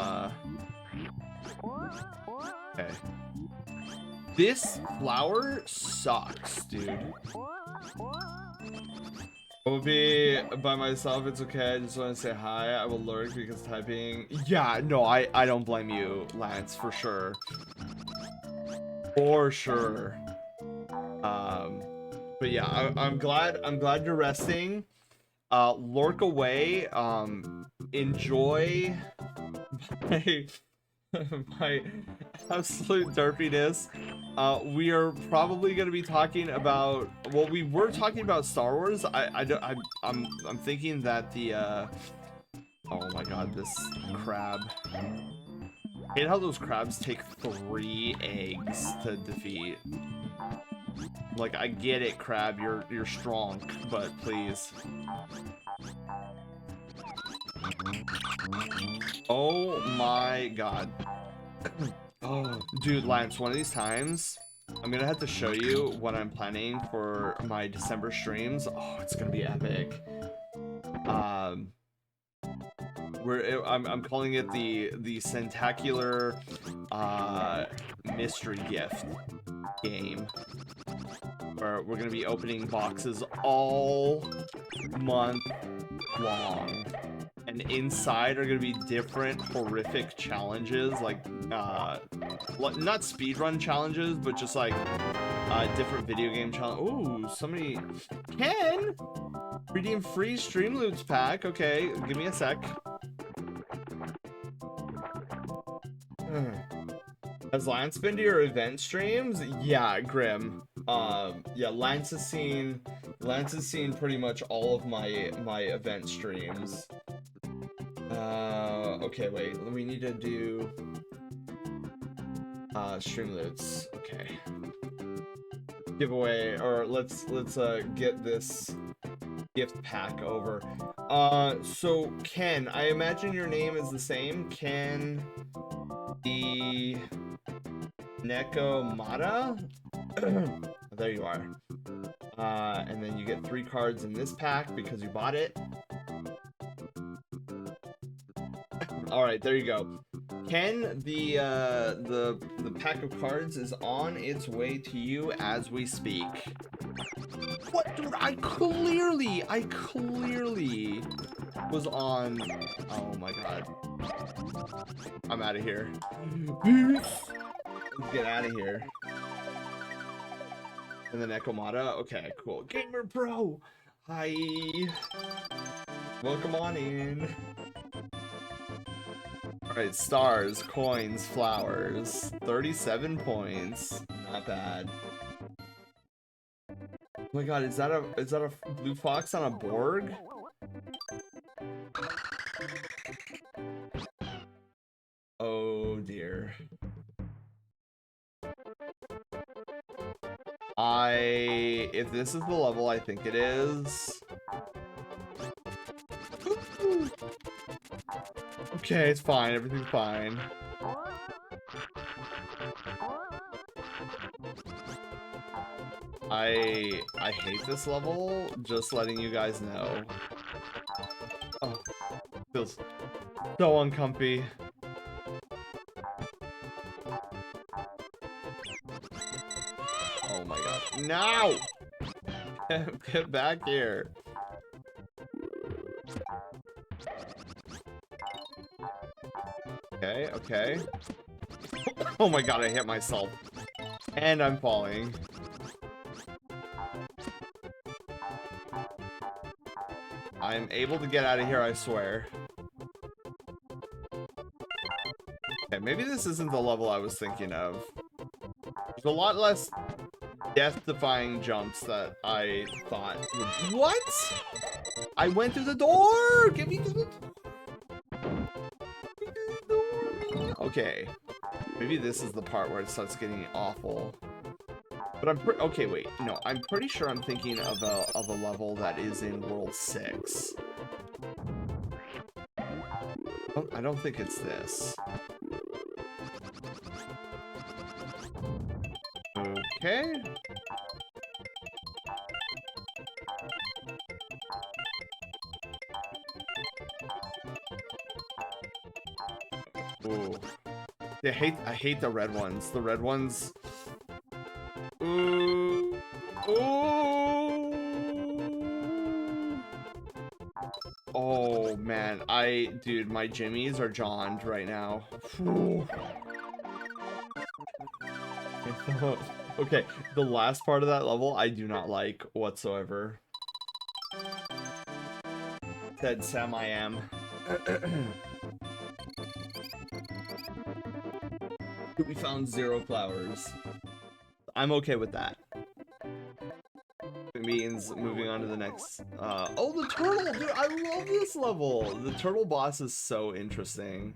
okay. This flower sucks, dude. I will be by myself, it's okay. I just want to say hi. I will lurk because typing. Yeah, no, I don't blame you, Lance, for sure. For sure. But yeah, I'm glad you're resting. Lurk away. Enjoy my my absolute derpiness. We are probably going to be talking about, well, we were talking about Star Wars. I'm thinking that the oh my god, this crab. I hate how those crabs take 3 eggs to defeat. Like, I get it, crab, you're strong, but please. Oh my god. Oh, dude, Lance, one of these times, I'm gonna have to show you what I'm planning for my December streams. Oh, it's gonna be epic. I'm calling it the Centacular mystery gift game, where we're gonna be opening boxes all month long. And inside are gonna be different horrific challenges, like not speedrun challenges, but just like different video game challenge. Ooh, somebody can redeem free Streamloots pack. Okay, give me a sec. Has Lance been to your event streams? Yeah, Grim. Yeah, Lance has seen pretty much all of my event streams. Okay, wait, we need to do Streamloots. Okay. Giveaway, or let's get this gift pack over. So Ken, I imagine your name is the same. Ken the Nekomata? There you are. And then you get 3 cards in this pack because you bought it. All right, there you go. Ken, the pack of cards is on its way to you as we speak. What, dude? I clearly was on. Oh my god. I'm out of here. Let's get out of here. And then Ekomata. Okay, cool. Gamer Pro. Hi. Welcome on in. Alright, stars, coins, flowers. 37 points. Not bad. Oh my god, is that a blue fox on a Borg? If this is the level I think it is. Okay, it's fine. Everything's fine. I hate this level, just letting you guys know. Oh, feels so uncomfy. Oh my god. No! Get back here. Okay, okay. Oh my god, I hit myself. And I'm falling. I'm able to get out of here, I swear. Okay, maybe this isn't the level I was thinking of. There's a lot less death-defying jumps that I thought would... What? I went through the door! Get me through the door! Okay. Maybe this is the part where it starts getting awful. But I'm okay, wait. No, I'm pretty sure I'm thinking of a level that is in World 6. I don't think it's this. Okay. Ooh. I hate the red ones. The red ones. Ooh. Ooh. Oh man, dude, my jimmies are jawned right now. Okay, the last part of that level I do not like whatsoever. Said Sam I am. We found 0 flowers. I'm okay with that. It means moving on to the next. Oh, the turtle! Dude, I love this level! The turtle boss is so interesting.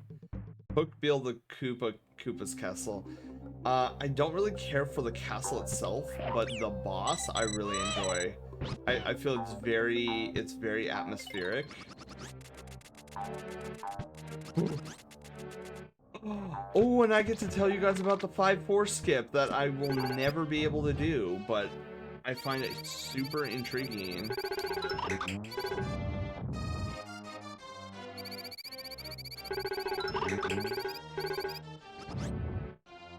Hook build the Koopa's castle. I don't really care for the castle itself, but the boss I really enjoy. I feel it's very atmospheric. Oh, and I get to tell you guys about the 5-4 skip that I will never be able to do, but I find it super intriguing.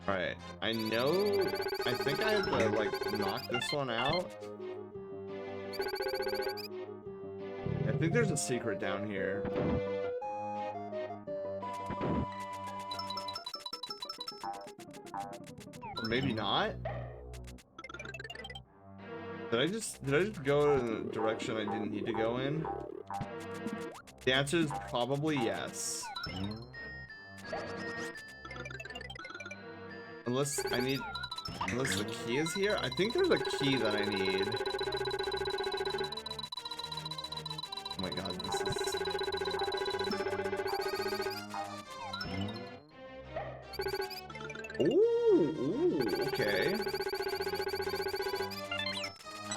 Alright, I think I have to, like, knock this one out. I think there's a secret down here. Or maybe not? Did I just go in a direction I didn't need to go in? The answer is probably yes. Unless the key is here? I think there's a key that I need. Oh my god, this is... Ooh, okay.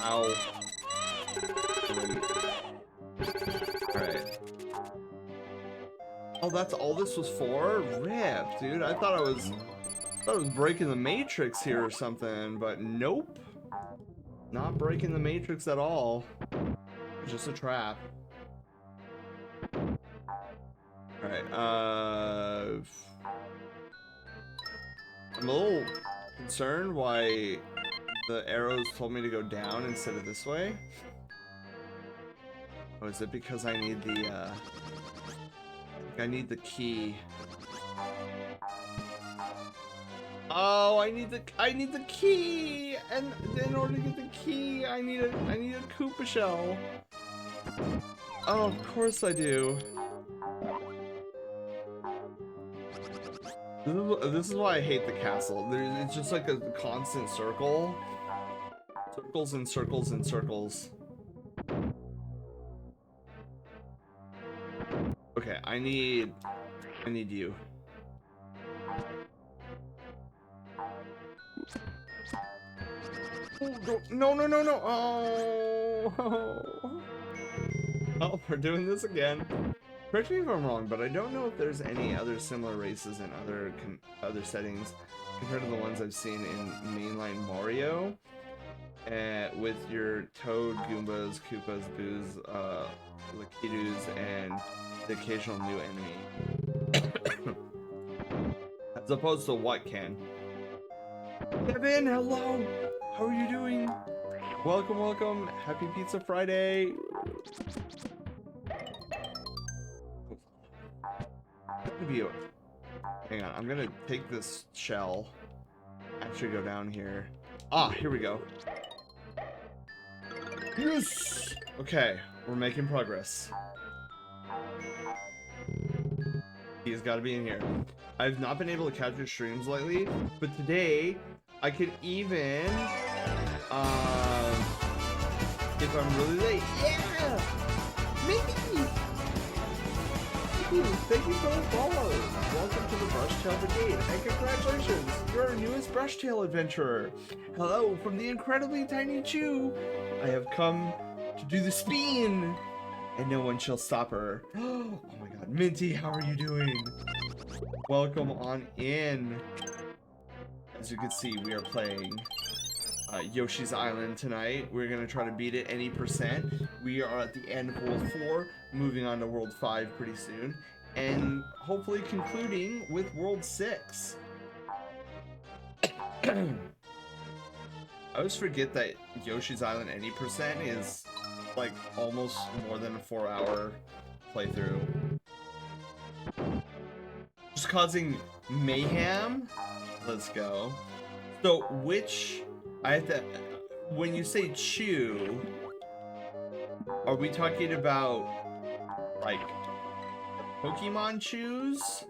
Ow. Alright. Oh, that's all this was for? Rip, dude. I thought I was breaking the Matrix here or something, but nope. Not breaking the Matrix at all. Just a trap. Alright, I'm a little concerned why the arrows told me to go down instead of this way. Oh, is it because I need the, I need the key. Oh, I need the key, and in order to get the key, I need a Koopa shell. Oh, of course I do. This is why I hate the castle. It's just like a constant circle. Circles and circles and circles. Okay, I need you. No, no, no, no. Oh. Oh, we're doing this again. Correct me if I'm wrong, but I don't know if there's any other similar races in other settings compared to the ones I've seen in mainline Mario. With your Toad, Goombas, Koopas, Boos, Lakidus, and the occasional new enemy. As opposed to what, Ken? Kevin, hello! How are you doing? Welcome, welcome. Happy Pizza Friday. Hang on, I'm gonna take this shell. Actually go down here. Ah, here we go. Yes! Okay, we're making progress. He's gotta be in here. I've not been able to capture streams lately, but today I could even, if I'm really late. Yeah! Mickey! Thank you for the follow. Welcome to the Brushtail Brigade, and congratulations, you're our newest Brushtail adventurer. Hello from the incredibly tiny Chew. I have come to do the spin, and no one shall stop her. Oh my god, Minty, how are you doing? Welcome on in. As you can see, we are playing Yoshi's Island tonight. We're gonna try to beat it any percent. We are at the end of World 4, moving on to World 5 pretty soon, and hopefully concluding with World 6. I always forget that Yoshi's Island any percent is like almost more than a 4-hour playthrough. Just causing mayhem. Let's go. So which I have to, when you say chew, are we talking about like Pokemon chews?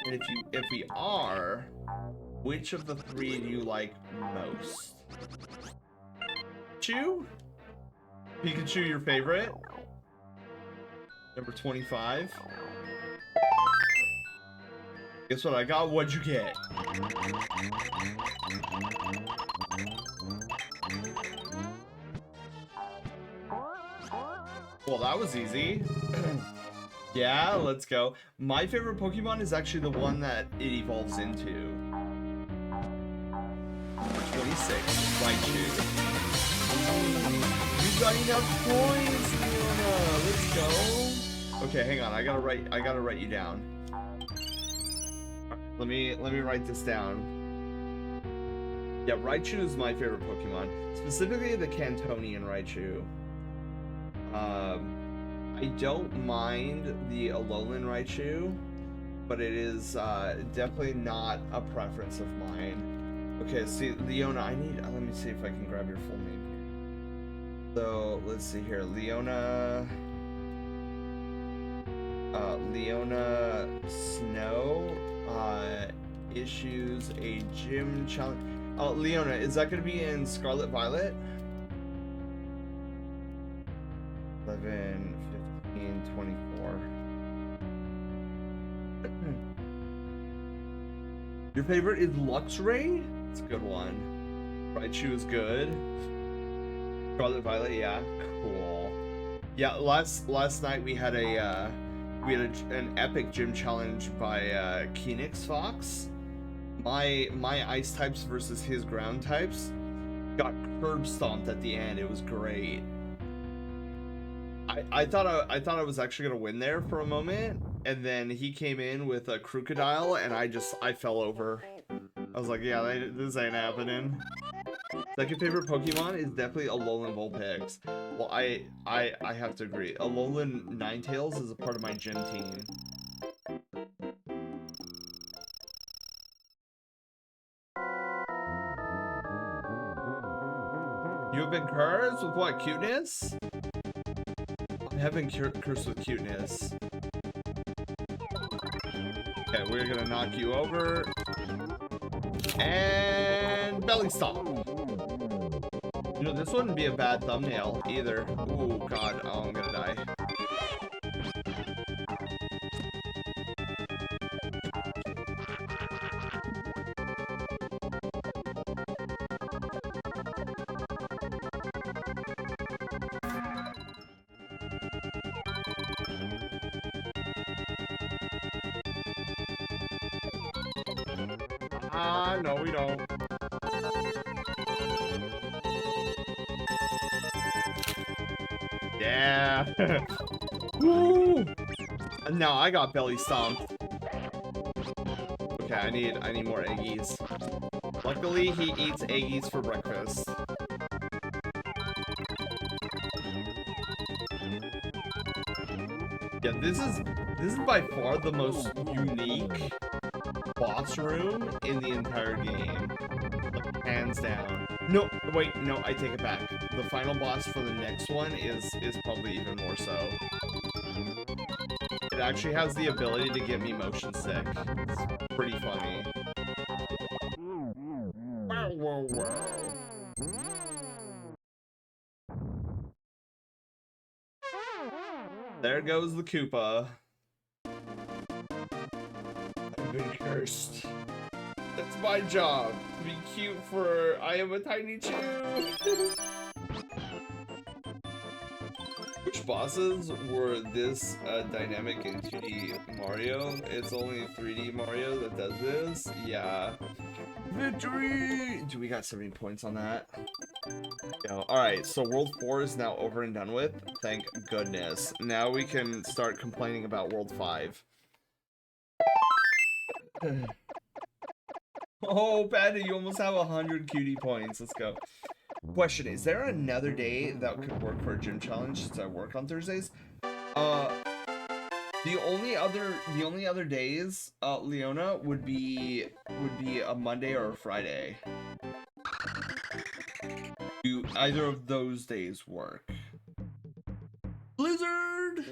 And if we are, which of the three do you like most? Chew? Pikachu your favorite? Number 25. Guess what I got? What'd you get? Well, that was easy. Yeah, let's go. My favorite Pokemon is actually the one that it evolves into. 26, Raichu. You got enough points, Leona. Let's go. Okay, hang on. I gotta write you down. Let me write this down. Yeah, Raichu is my favorite Pokemon, specifically the Cantonian Raichu. I don't mind the Alolan Raichu, but it is definitely not a preference of mine. Okay, see, Leona, let me see if I can grab your full name here. So, let's see here, Leona Snow, issues a gym challenge. Oh, Leona, is that gonna be in Scarlet Violet? 11, 15, 24. Your favorite is Luxray? It's a good one. Raichu is good. Scarlet Violet, yeah, cool. Yeah, last night we had an epic gym challenge by Phoenix Fox. My ice types versus his ground types got curb stomped at the end. It was great. I thought I was actually gonna win there for a moment, and then he came in with a crocodile, and I fell over. I was like, yeah, this ain't happening. Second favorite Pokemon is definitely Alolan Vulpix. Well, I have to agree. Alolan Ninetales is a part of my gym team. You have been cursed with what? Cuteness? I have been cursed with cuteness. Okay, we're gonna knock you over. And belly stomp. You know, this wouldn't be a bad thumbnail either. Oh god, oh, I'm gonna die. Ah, no, we don't. Yeah. Woo! Now I got belly stomped. Okay, I need more eggies. Luckily, he eats eggies for breakfast. Yeah, this is by far the most unique boss room in the entire game. Like, hands down. No, wait, no, I take it back. The final boss for the next one is probably even more so. It actually has the ability to get me motion sick. It's pretty funny. Wow, wow, wow. There goes the Koopa. I've been cursed. That's my job. To be cute for I am a tiny chew. Which bosses were this dynamic in 2D Mario? It's only 3D Mario that does this? Yeah. Victory! Do we got 70 points on that? Alright, so World 4 is now over and done with. Thank goodness. Now we can start complaining about World 5. Oh, Patty, you almost have 100 cutie points. Let's go. Question, is there another day that could work for a gym challenge since I work on Thursdays? The only other days, Leona, would be a Monday or a Friday. Do either of those days work? Blizzard!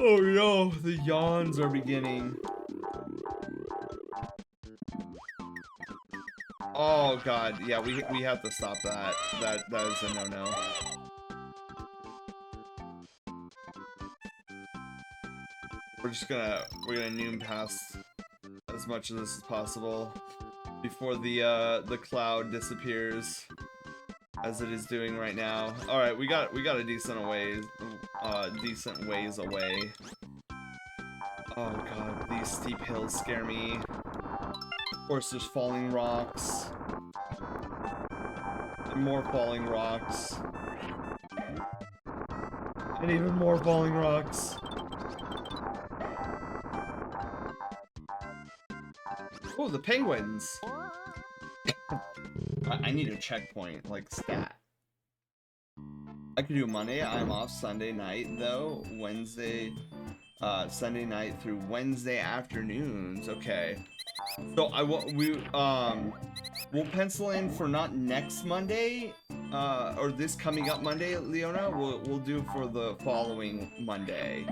Oh no, the yawns are beginning. Oh god, yeah, we have to stop that. That is a no-no. We're gonna noon past as much of this as possible before the cloud disappears as it is doing right now. All right, we got a decent ways away. Oh god, these steep hills scare me. Of course, there's falling rocks. And more falling rocks. And even more falling rocks. Oh, the penguins! I need a checkpoint, like stat. I could do Monday, I'm off Sunday night though. Sunday night through Wednesday afternoons. Okay. So we'll pencil in for not next Monday, or this coming up Monday, Leona. We'll do for the following Monday.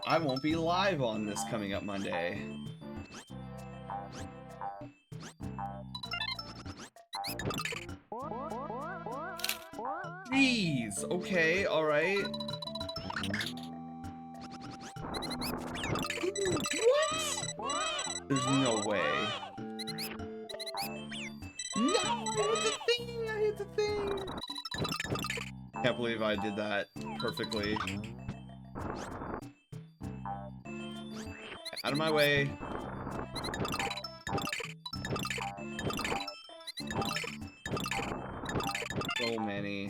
I won't be live on this coming up Monday. Jeez, okay, alright. What? There's no way. No, I hit the thing! Can't believe I did that perfectly. Out of my way. So many.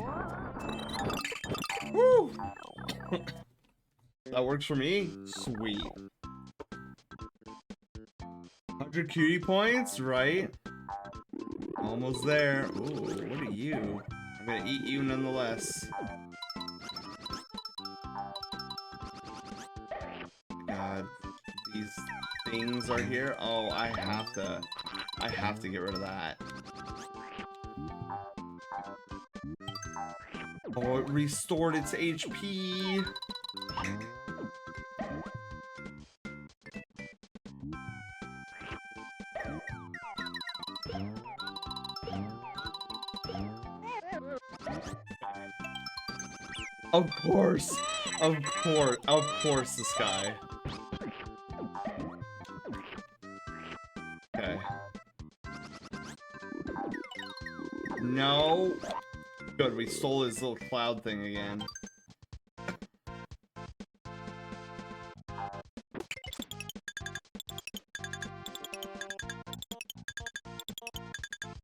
Woo! That works for me? Sweet. 100 cutie points, right? Almost there. Ooh, what are you? I'm gonna eat you nonetheless. God, these things are here. Oh, I have to get rid of that. Oh, it restored its HP. Of course, this guy. Okay. No. Good, we stole his little cloud thing again.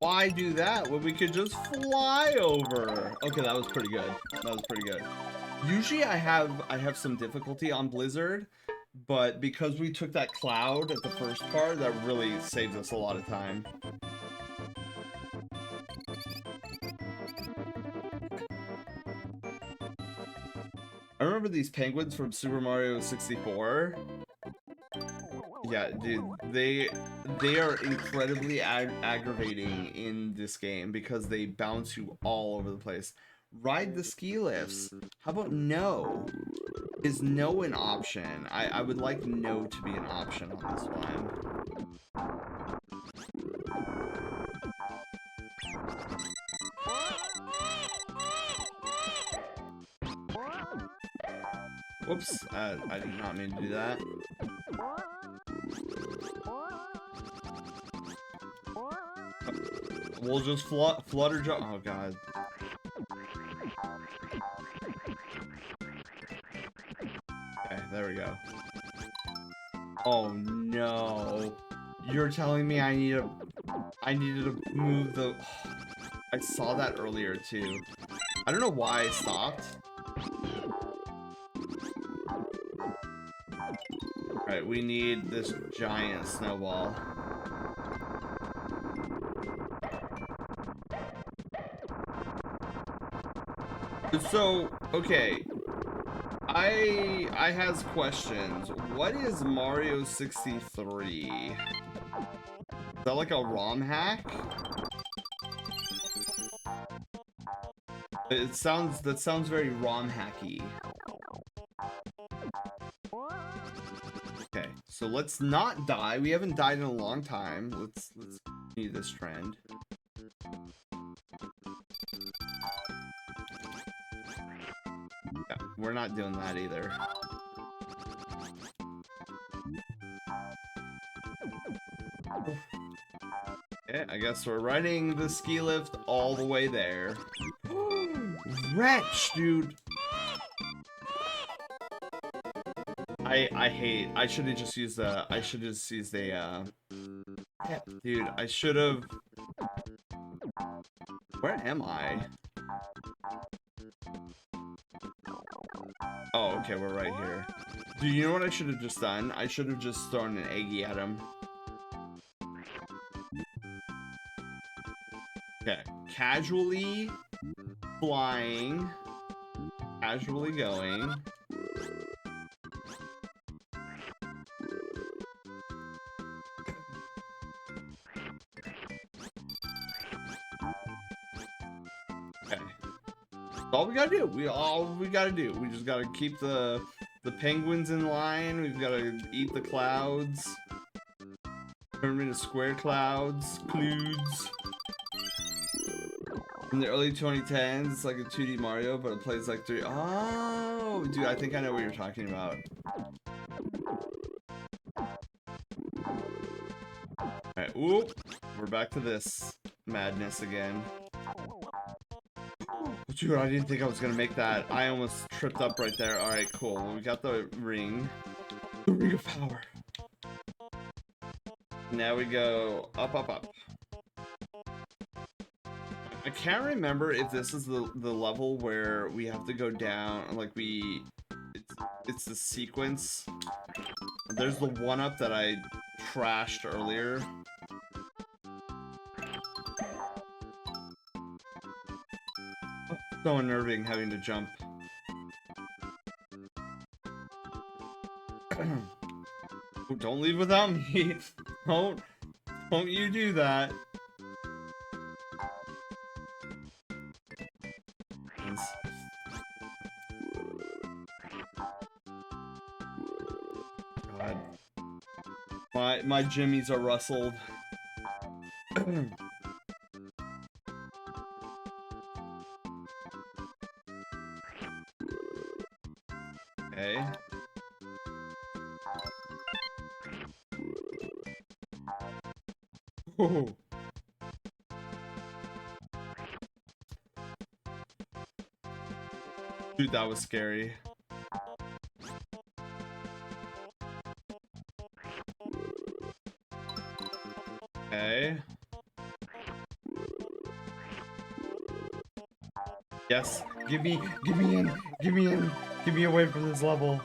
Why do that when we could just fly over? Okay, that was pretty good. That was pretty good. Usually I have some difficulty on Blizzard, but because we took that cloud at the first part, that really saves us a lot of time. I remember these penguins from Super Mario 64. Yeah, dude, they are incredibly aggravating in this game because they bounce you all over the place. Ride the ski lifts. How about no? Is no an option? I would like no to be an option on this one. Whoops, I did not mean to do that. We'll just flutter jump. Oh god. Okay, there we go. Oh no. You're telling me I needed to move the... I saw that earlier too. I don't know why I stopped. Alright, we need this giant snowball. So, okay. I has questions. What is Mario 63? Is that like a ROM hack? That sounds very ROM hacky. Okay, so let's not die. We haven't died in a long time. Let's continue this trend. Yeah, we're not doing that either. Okay, I guess we're riding the ski lift all the way there. Wretch, dude. I should have just used the yeah, dude, I should have. Where am I? Oh, okay, we're right here. Do you know what I should have just done? I should have just thrown an eggie at him. Okay, casually flying, casually going. Okay, all we gotta do. All we gotta do. We just gotta keep the penguins in line. We've gotta eat the clouds. Turn them into square clouds. Clouds. In the early 2010s, it's like a 2D Mario, but it plays like 3. Oh, dude, I think I know what you're talking about. Alright, whoop. We're back to this madness again. Dude, I didn't think I was gonna make that. I almost tripped up right there. Alright, cool. Well, we got the ring. The ring of power. Now we go up, up, up. I can't remember if this is the level where we have to go down, like it's the sequence. There's the one-up that I trashed earlier. So unnerving having to jump. Oh, don't leave without me. Don't you do that. God. My jimmies are rustled. Okay. Oh. Dude, that was scary. Okay. Yes, give me in, give me in, give me away from this level.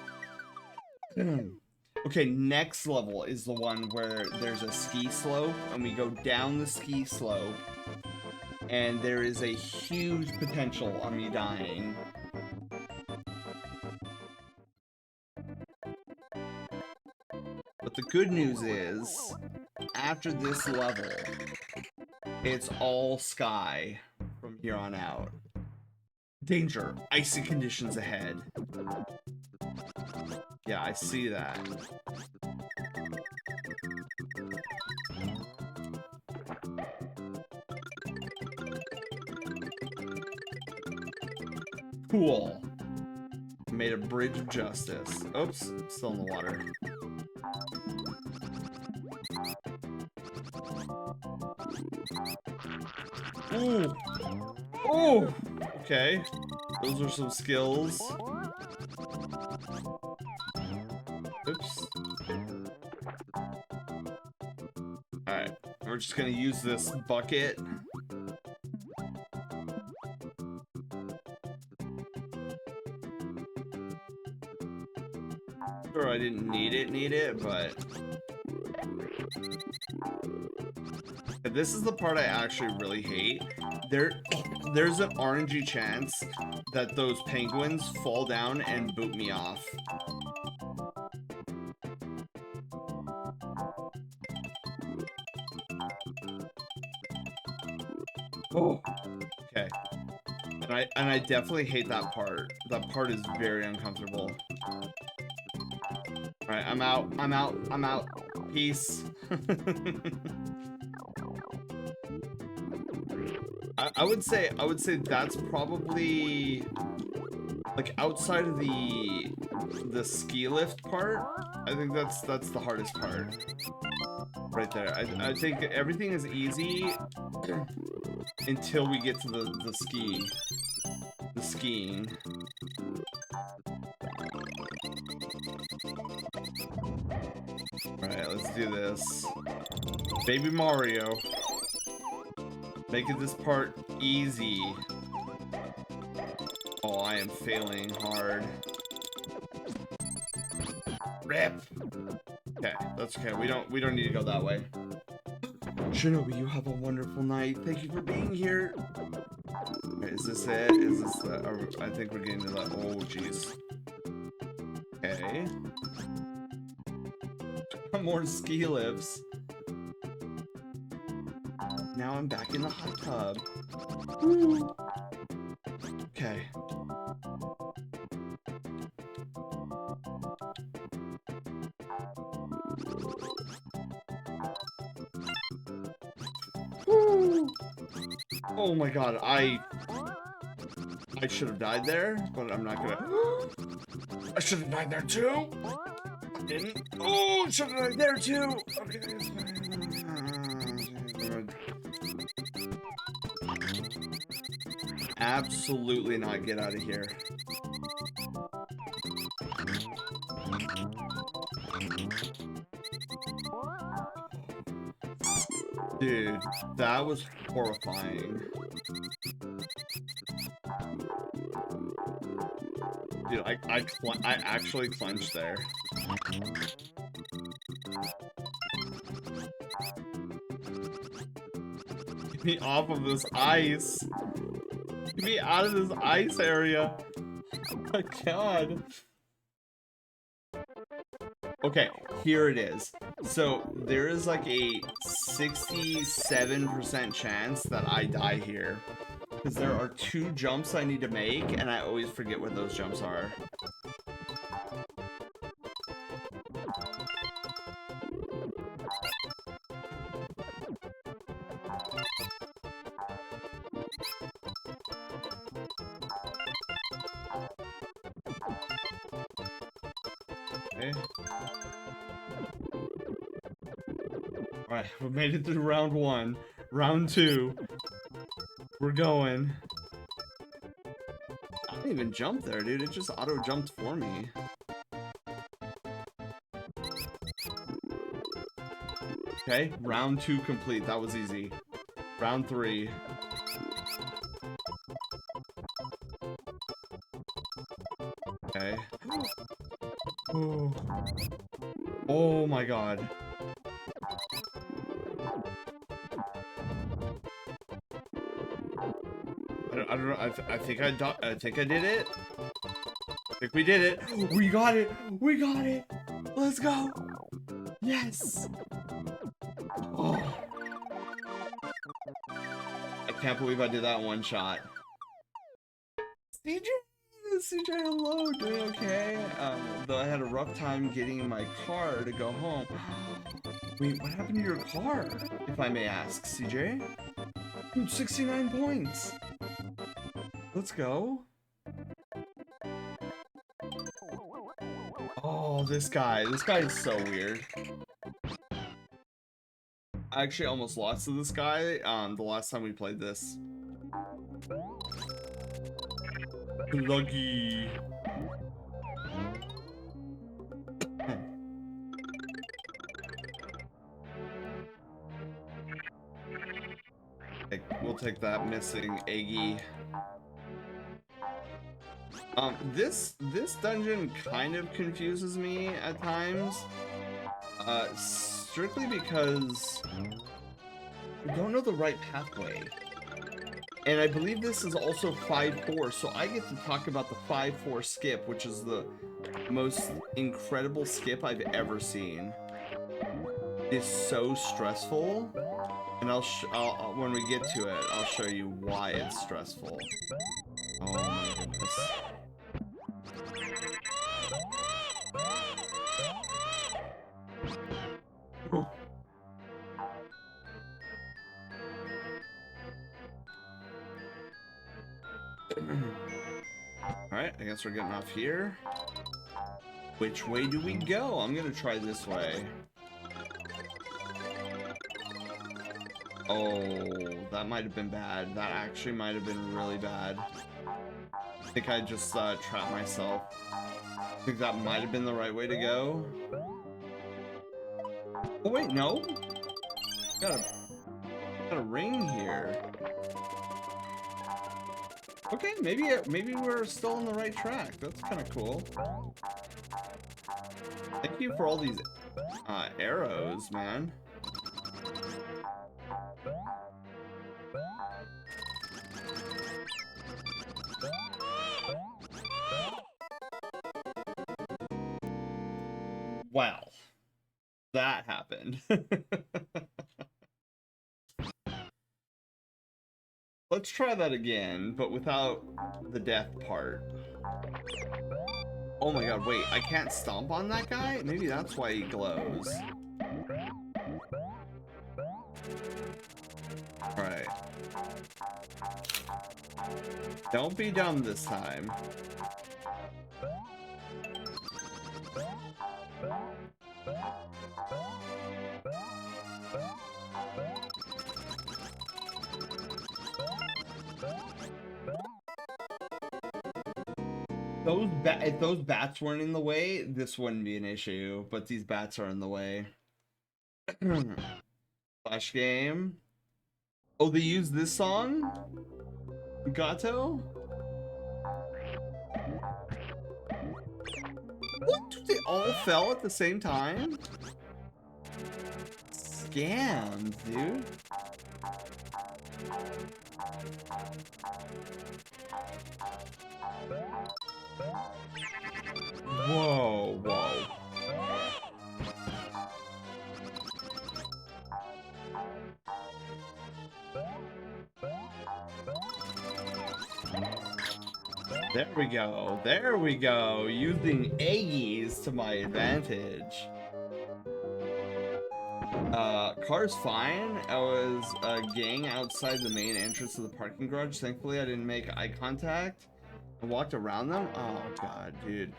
Okay, next level is the one where there's a ski slope, and we go down the ski slope, and there is a huge potential on me dying. But the good news is, after this level, it's all sky from here on out. Danger, icy conditions ahead. Yeah, I see that. Cool. Made a bridge of justice. Oops, still in the water. Ooh. Oh, okay. Those are some skills. Oops. Alright, we're just gonna use this bucket. Sure, I didn't need it, but... This is the part I actually really hate. There's an RNG chance that those penguins fall down and boot me off. Oh, okay. And I definitely hate that part. That part is very uncomfortable. Alright, I'm out. Peace. I would say that's probably like outside of the ski lift part. I think that's the hardest part. Right there. I think everything is easy until we get to the skiing. Alright, let's do this. Baby Mario. Making this part easy. Oh, I am failing hard. Rip. Okay, that's okay. We don't need to go that way. Shinobi, you have a wonderful night. Thank you for being here. Okay, is this it? Is this the... I think we're getting to that. Oh, jeez. Okay. More ski lifts. Now I'm back in the hot tub. Woo. Okay. Woo. Oh my god, I should have died there, but I'm not gonna. I should have died there too. I didn't. Oh, I should have died there too. Okay. Absolutely not. Get out of here. Dude, that was horrifying. Dude, I actually clenched there. Get me off of this ice. Get me out of this ice area. Oh my god. Okay, here it is. So there is like a 67% chance that I die here. Because there are 2 jumps I need to make, and I always forget what those jumps are. Okay. Alright, we made it through round 1. Round 2. We're going. I didn't even jump there, dude. It just auto-jumped for me. Okay, round 2 complete. That was easy. Round 3. Oh my god. I don't know. I think I think I did it. I think we did it. We got it. We got it. Let's go. Yes. Oh. I can't believe I did that in one shot. CJ, hello. Doing okay? Though I had a rough time getting my car to go home. Wait, what happened to your car? If I may ask, CJ? Dude, 69 points. Let's go. Oh, this guy is so weird. I actually almost lost to this guy the last time we played this. Lucky. We'll take that missing Eggy. This dungeon kind of confuses me at times. Strictly because I don't know the right pathway. And I believe this is also 5-4, so I get to talk about the 5-4 skip, which is the most incredible skip I've ever seen. It's so stressful, and I'll when we get to it, I'll show you why it's stressful. Oh my goodness. Alright, I guess we're getting off here. Which way do we go? I'm gonna try this way. Oh, that might have been bad. That actually might have been really bad. I think I just trapped myself. I think that might have been the right way to go. Oh wait, no. Got a ring here. Okay, maybe we're still on the right track. That's kind of cool. Thank you for all these arrows, man. Wow. That happened. Let's try that again, but without the death part. Oh my god, wait, I can't stomp on that guy? Maybe that's why he glows. Alright. Don't be dumb this time. If those bats weren't in the way, this wouldn't be an issue, but these bats are in the way. Flash game. Oh, they used this song? Gato? What? They all fell at the same time? Scams, dude. Whoa, whoa. There we go. There we go. Using Aggies to my advantage. Car's fine. I was gang outside the main entrance of the parking garage. Thankfully, I didn't make eye contact. I walked around them. Oh god, dude.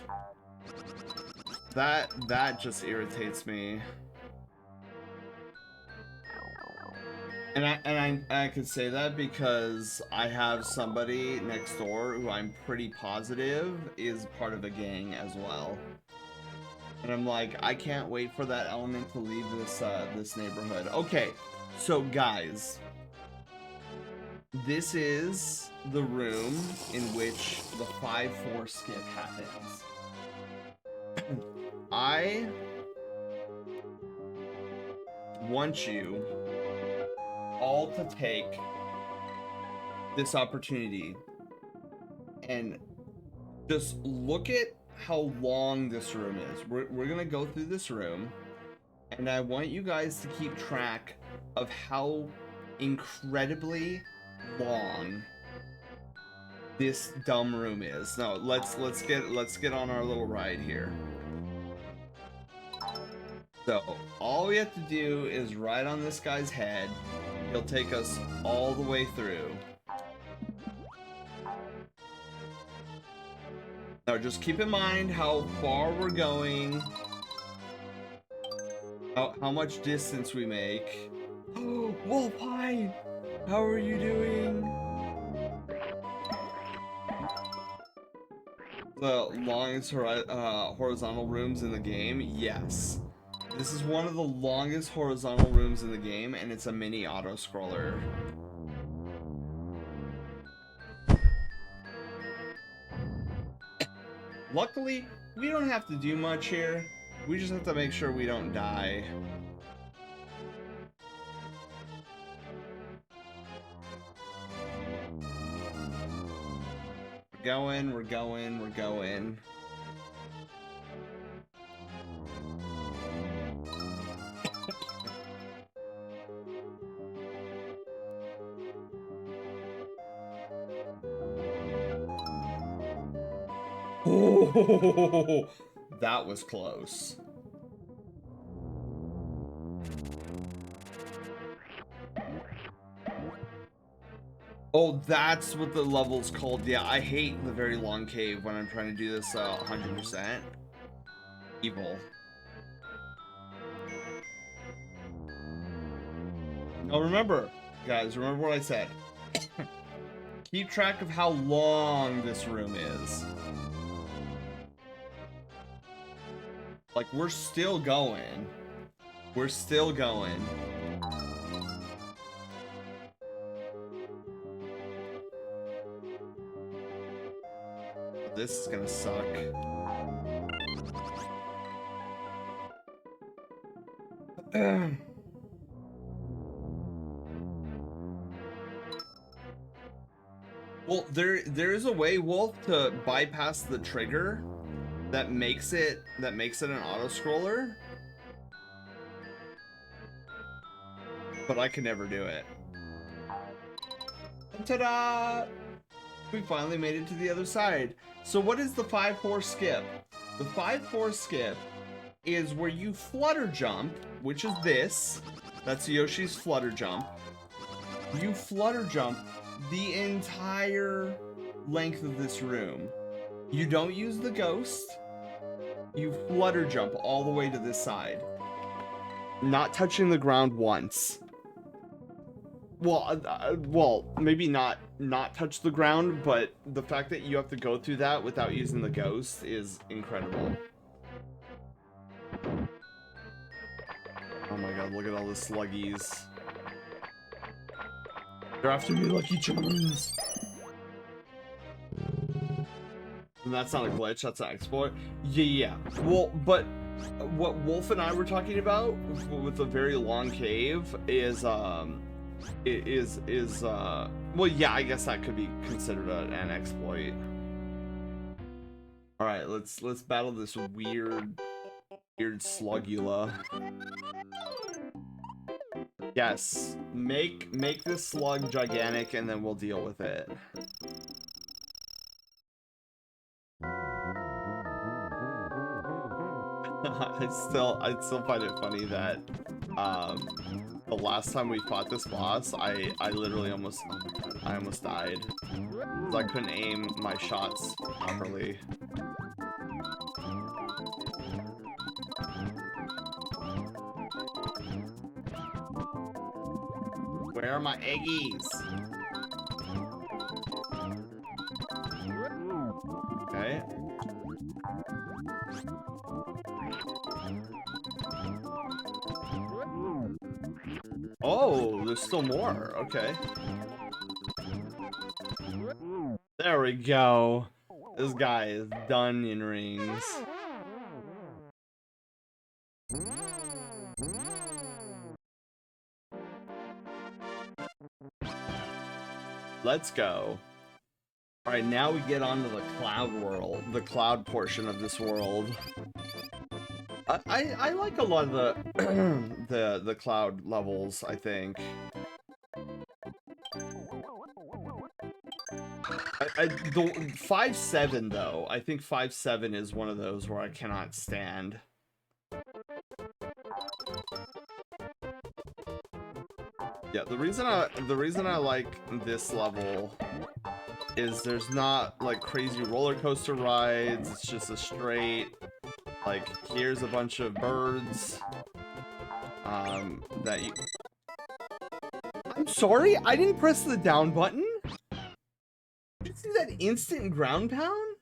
That just irritates me. And I could say that because I have somebody next door who I'm pretty positive is part of a gang as well. And I'm like, I can't wait for that element to leave this neighborhood. Okay, so guys, this is the room in which the 5-4 skip happens. I want you all to take this opportunity and just look at how long this room is. We're gonna go through this room, and I want you guys to keep track of how incredibly long this dumb room is. No, let's get on our little ride here. So all we have to do is ride on this guy's head. He'll take us all the way through. Now just keep in mind how far we're going, how much distance we make. Oh, Wolf, hi! How are you doing? The longest horizontal rooms in the game? Yes. This is one of the longest horizontal rooms in the game, and it's a mini auto-scroller. Luckily, we don't have to do much here. We just have to make sure we don't die. We're going. Oh, that was close. Oh, that's what the level's called. Yeah, I hate the very long cave when I'm trying to do this 100%. Evil. Now remember, guys, remember what I said. Keep track of how long this room is. Like, we're still going. We're still going. This is gonna suck. Well, there is a way, Wolf, to bypass the trigger that makes it an auto scroller, but I can never do it. Ta-da! We finally made it to the other side. So what is the 5-4 skip? The 5-4 skip is where you flutter jump, which is this. That's Yoshi's flutter jump. You flutter jump the entire length of this room. You don't use the ghost. You flutter jump all the way to this side. Not touching the ground once. Well, maybe not touch the ground, but the fact that you have to go through that without using the ghost is incredible. Oh my god, look at all the sluggies. They're after me, Lucky Charms. And that's not a glitch, that's an exploit. Yeah. Well, but what Wolf and I were talking about with the very long cave is well, yeah, I guess that could be considered an exploit. All right, let's battle this weird slugula. Yes, make this slug gigantic, and then we'll deal with it. I still find it funny that the last time we fought this boss, I literally almost died. I couldn't aim my shots properly. Where are my eggies? Okay. Oh, there's still more. Okay. There we go. This guy is done in rings. Let's go. All right, now we get onto the cloud world, the cloud portion of this world. I like a lot of the the cloud levels, I think. I don't 5-7 though. I think 5-7 is one of those where I cannot stand. Yeah, the reason I like this level is there's not like crazy roller coaster rides. It's just a straight, like, here's a bunch of birds that you... I'm sorry, I didn't press the down button. Did you see that instant ground pound?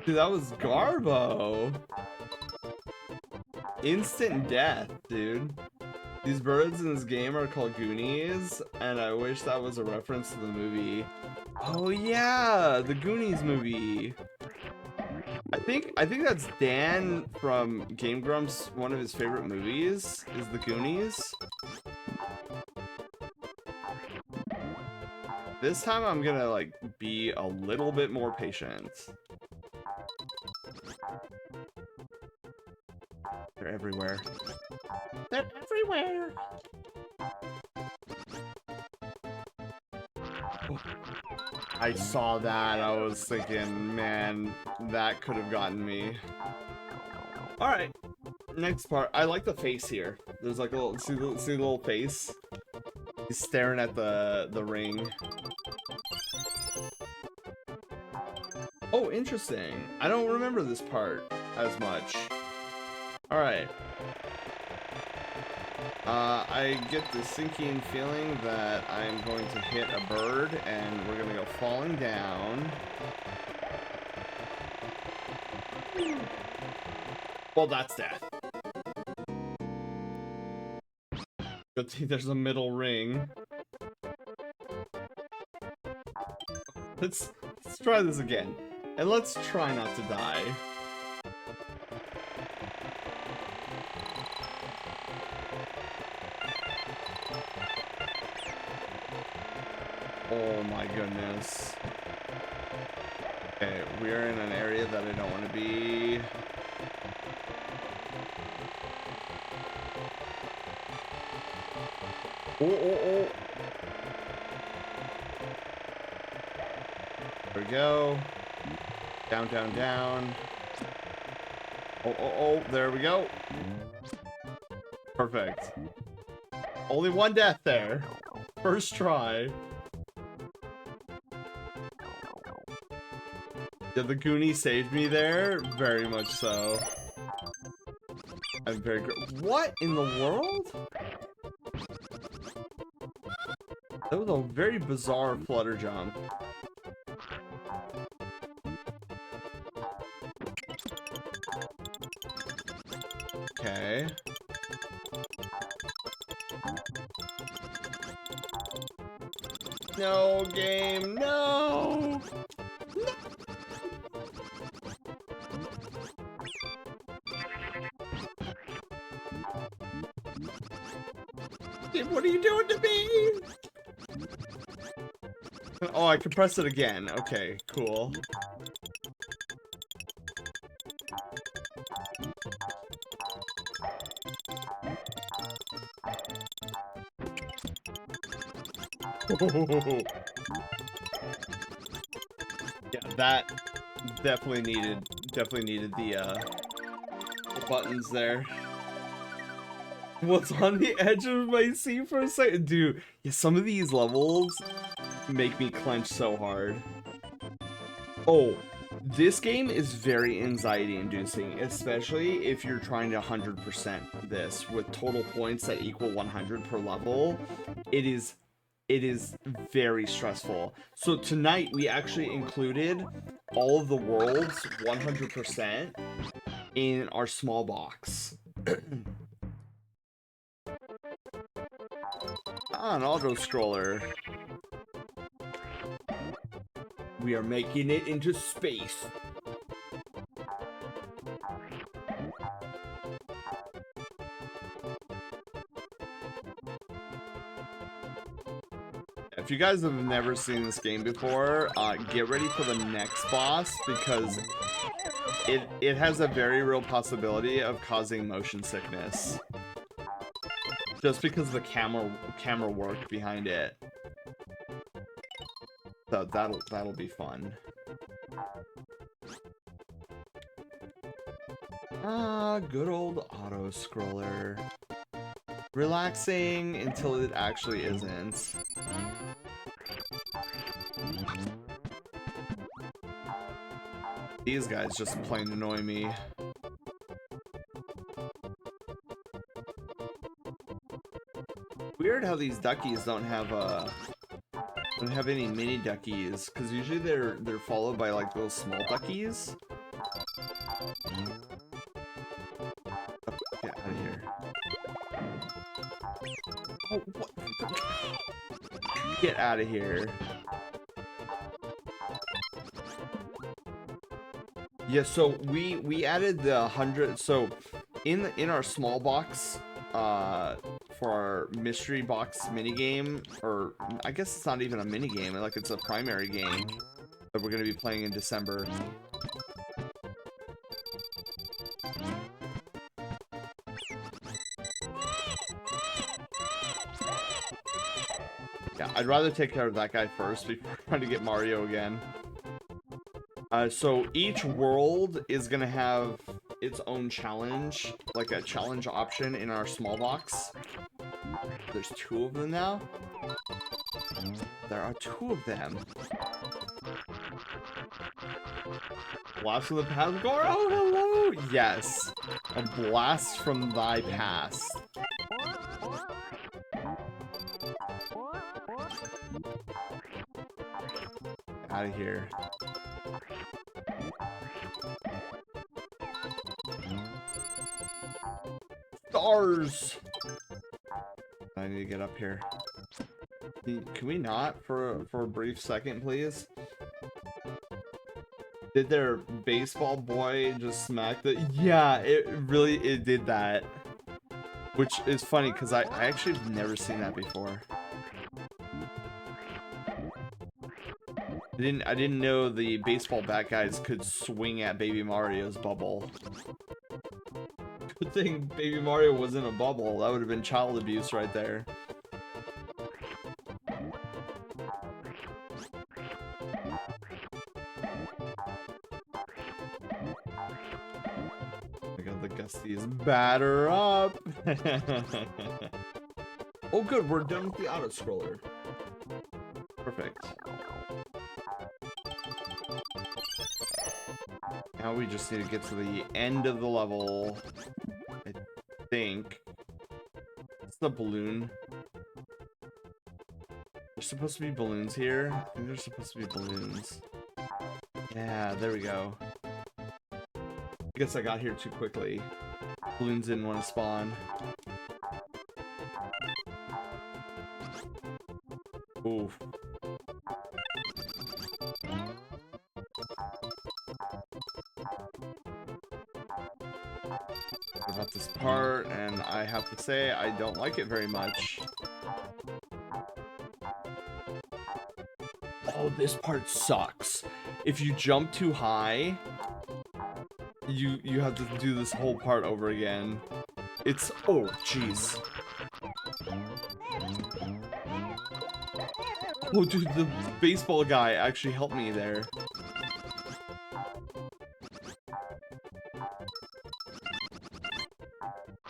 Dude, that was Garbo. Instant death, dude. These birds in this game are called Goonies, and I wish that was a reference to the movie. Oh yeah, the Goonies movie. I think that's Dan from Game Grumps. One of his favorite movies is the Goonies. This time I'm gonna like be a little bit more patient. They're everywhere. They're everywhere. I saw that. I was thinking, man, that could have gotten me. All right, next part. I like the face here. There's like a little, see the little face? He's staring at the ring. Oh, interesting. I don't remember this part as much. All right. I get the sinking feeling that I'm going to hit a bird and we're gonna go falling down. Well, that's death. Good thing there's a middle ring. Let's try this again. And let's try not to die. Oh my goodness. Okay, we're in an area that I don't want to be. Oh, oh, oh. There we go. Down, down, down. Oh, oh, oh, there we go. Perfect. Only one death there. First try. Did the Goonie save me there? Very much so. I'm very good. What in the world? That was a very bizarre flutter jump. Okay. No, game, no! What are you doing to me? Oh, I can press it again. Okay, cool. Yeah, that definitely needed the buttons there. Was on the edge of my seat for a second. Dude, yeah, some of these levels make me clench so hard. Oh, this game is very anxiety inducing, especially if you're trying to 100% this with total points that equal 100 per level. It is very stressful. So tonight we actually included all of the worlds 100% in our small box. An auto scroller. We are making it into space. If you guys have never seen this game before, get ready for the next boss because it has a very real possibility of causing motion sickness. Just because of the camera work behind it. So that'll be fun. Good old auto scroller. Relaxing until it actually isn't. These guys just plain annoy me. Weird how these duckies don't have any mini duckies, because usually they're followed by like those small duckies. Oh, get out of here. Oh, what? Get out of here. Yeah, so we added the 100. So in our small box, for our mystery box minigame, or I guess it's not even a minigame, like it's a primary game that we're gonna be playing in December. Yeah, I'd rather take care of that guy first before trying to get Mario again. So each world is gonna have its own challenge, like a challenge option in our small box. There's 2 of them now. There are 2 of them. Blast from the past. Oh, hello! Yes. A blast from thy past. Out of here. Stars! I need to get up here. Can we not for a brief second, please? Did their baseball boy just smack the... Yeah, it did that. Which is funny, because I actually have never seen that before. I didn't know the baseball bat guys could swing at Baby Mario's bubble. Good thing Baby Mario was in a bubble. That would have been child abuse right there. I got the Gusties batter up. Oh good, we're done with the auto scroller. Perfect. Now we just need to get to the end of the level. I think. It's the balloon. There's supposed to be balloons here. I think there's supposed to be balloons. Yeah, there we go. I guess I got here too quickly. Balloons didn't want to spawn. Oof. About this part, and I have to say I don't like it very much. Oh, this part sucks. If you jump too high, you have to do this whole part over again. It's... oh, jeez. Oh, dude, the baseball guy actually helped me there.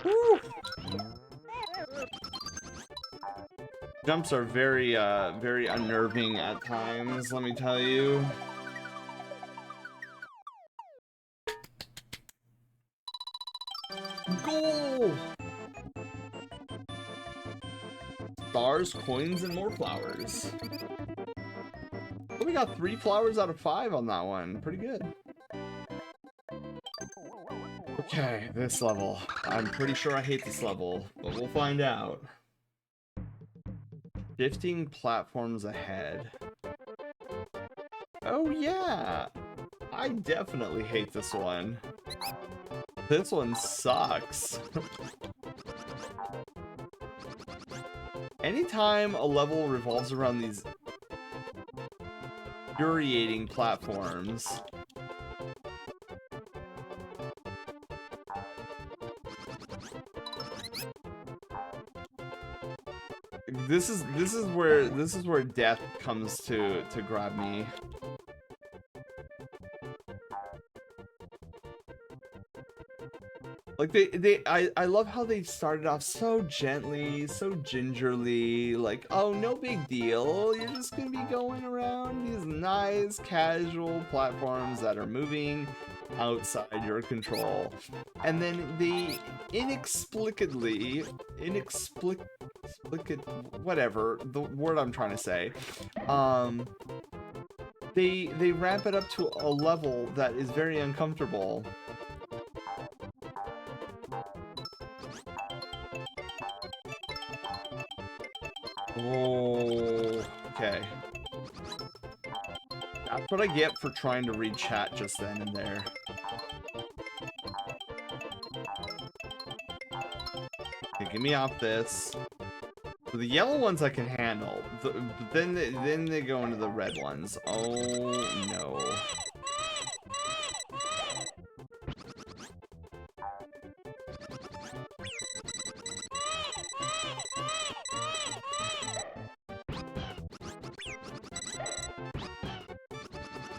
Woo! Jumps are very unnerving at times, let me tell you. Goal! Stars, coins, and more flowers. Oh, we got 3 flowers out of 5 on that one. Pretty good. Okay, this level. I'm pretty sure I hate this level, but we'll find out. 15 platforms ahead. Oh yeah, I definitely hate this one. This one sucks. Anytime a level revolves around these infuriating platforms, this is where death comes to grab me. Like I love how they started off so gently, so gingerly, like, oh, no big deal. You're just gonna be going around these nice casual platforms that are moving outside your control. And then they whatever the word I'm trying to say, they ramp it up to a level that is very uncomfortable. Oh, okay. That's what I get for trying to read chat just then and there. Okay, get me off this. So the yellow ones I can handle. But then they go into the red ones. Oh no.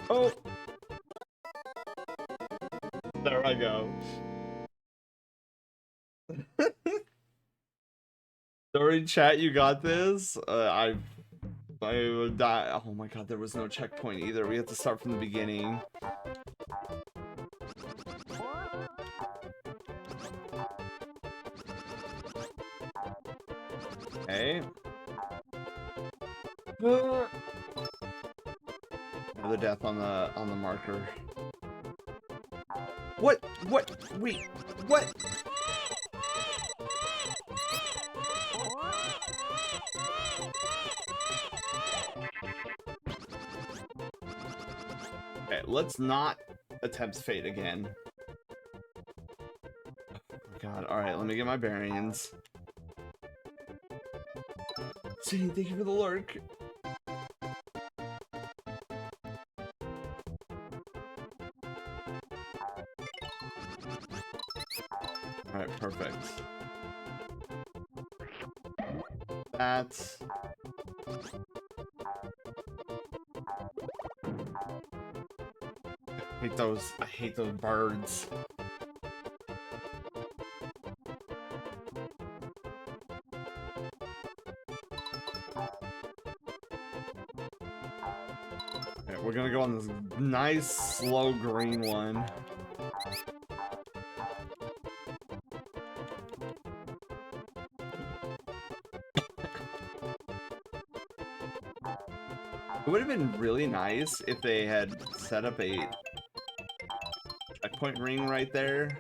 Oh! There I go. Sorry, chat, you got this? I would die. Oh my god, there was no checkpoint either. We have to start from the beginning. Okay. Another death on the marker. What? Wait, what? Okay, let's not attempt fate again. Oh god, alright, let me get my bearings. See, thank you for the lurk. Alright, perfect. That's... I hate those birds. Okay, we're gonna go on this nice, slow green one. It would have been really nice if they had set up a checkpoint ring right there.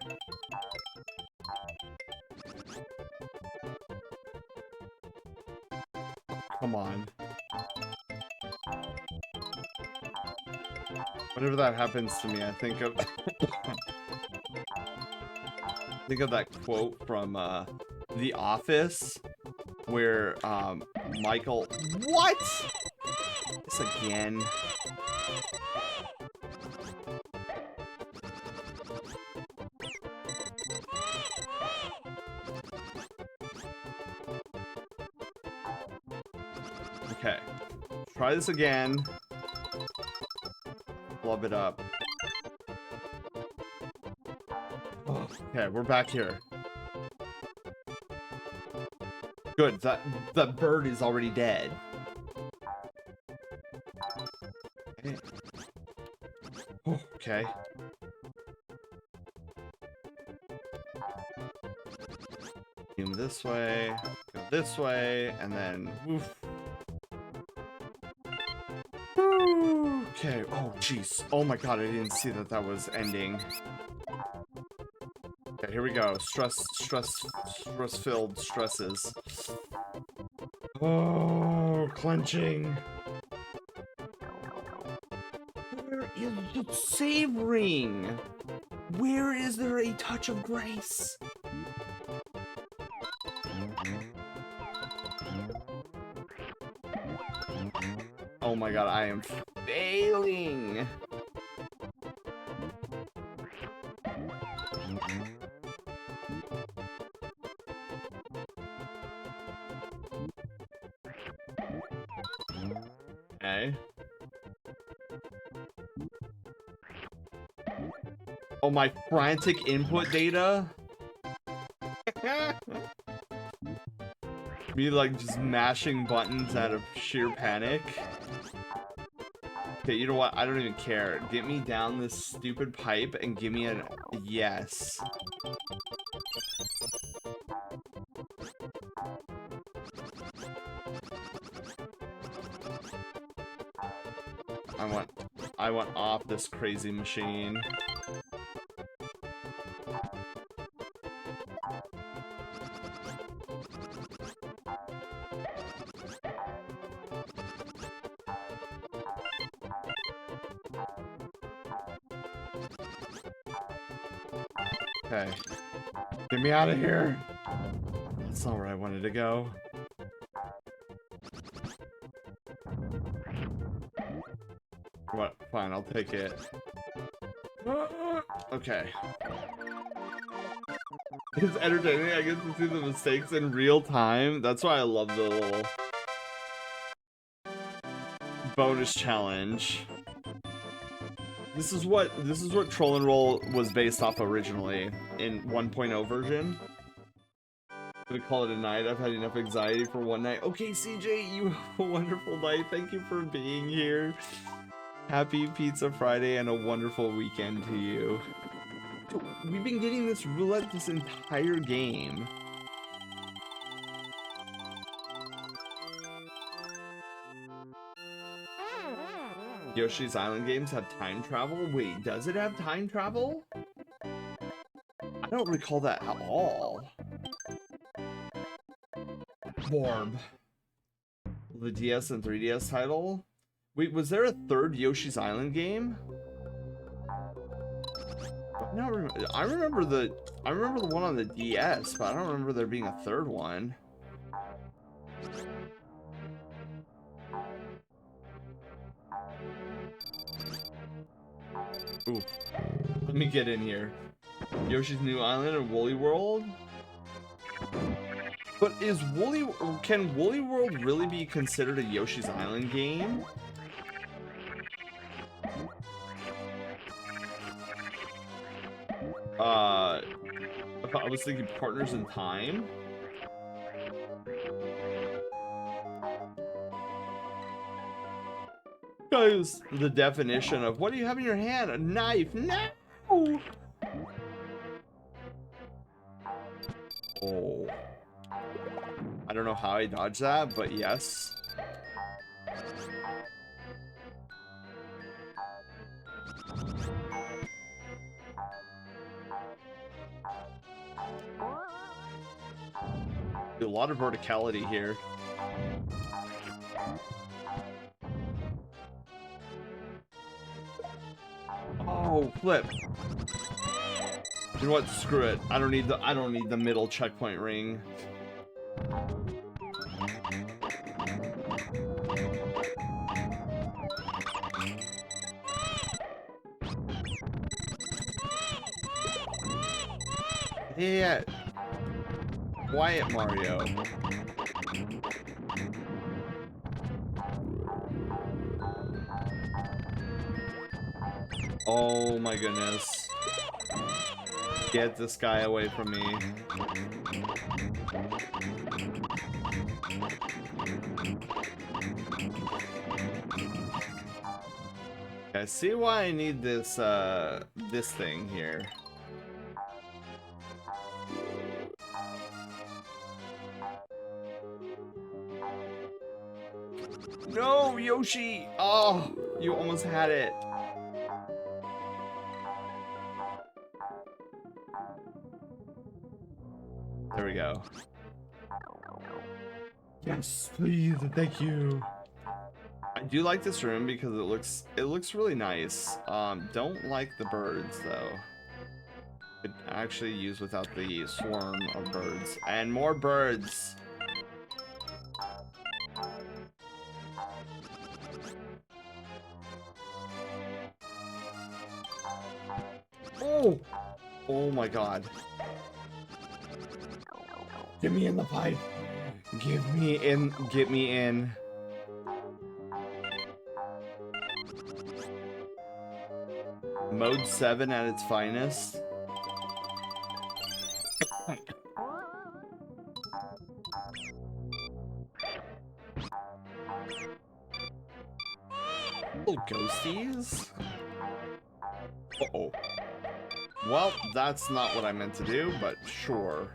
Come on. Whenever that happens to me, I think of think of that quote from The Office where Michael, what? This again. Okay. Try this again. Flub it up. Oh, okay, we're back here. Good, that bird is already dead. Okay. Oh, okay. Zoom this way, go this way, and then woof. Okay, oh jeez. Oh my god, I didn't see that was ending. Okay, here we go. Stress-filled stresses. Oh, clenching. is the savoring? Where is there a touch of grace? Oh my god, I am failing. Okay. Oh, my frantic input data? Me like just mashing buttons out of sheer panic. Okay, you know what? I don't even care. Get me down this stupid pipe and give me an yes. I want off this crazy machine. Okay. Get me out of here. That's not where I wanted to go. What? Fine, I'll take it. Okay. It's entertaining. I get to see the mistakes in real time. That's why I love the little bonus challenge. This is what Troll and Roll was based off originally in 1.0 version. I'm gonna call it a night. I've had enough anxiety for one night. Okay, CJ, you have a wonderful night. Thank you for being here. Happy Pizza Friday and a wonderful weekend to you. We've been getting this roulette this entire game. Yoshi's Island games have time travel? Wait, does it have time travel? I don't recall that at all. Borb. The DS and 3DS title? Wait, was there a third Yoshi's Island game? I remember the one on the DS, but I don't remember there being a third one. Ooh. Let me get in here. Yoshi's New Island or Woolly World? But can Woolly World really be considered a Yoshi's Island game? I was thinking Partners in Time. Guys, the definition of what do you have in your hand? A knife? No! Oh. I don't know how I dodged that, but yes. A lot of verticality here. Oh, flip. You know what? Screw it. I don't need the middle checkpoint ring. Yeah. Quiet, Mario. Oh my goodness. Get this guy away from me. I see why I need this this thing here. No, Yoshi! Oh, you almost had it. There we go. Yes, please, thank you. I do like this room because it looks really nice. Don't like the birds though. Could actually use without the swarm of birds. And more birds. Oh! Oh my god. Get me in the pipe. Give me in. Get me in. Mode 7 at its finest. Little ghosties? Uh-oh. Well, that's not what I meant to do, but sure.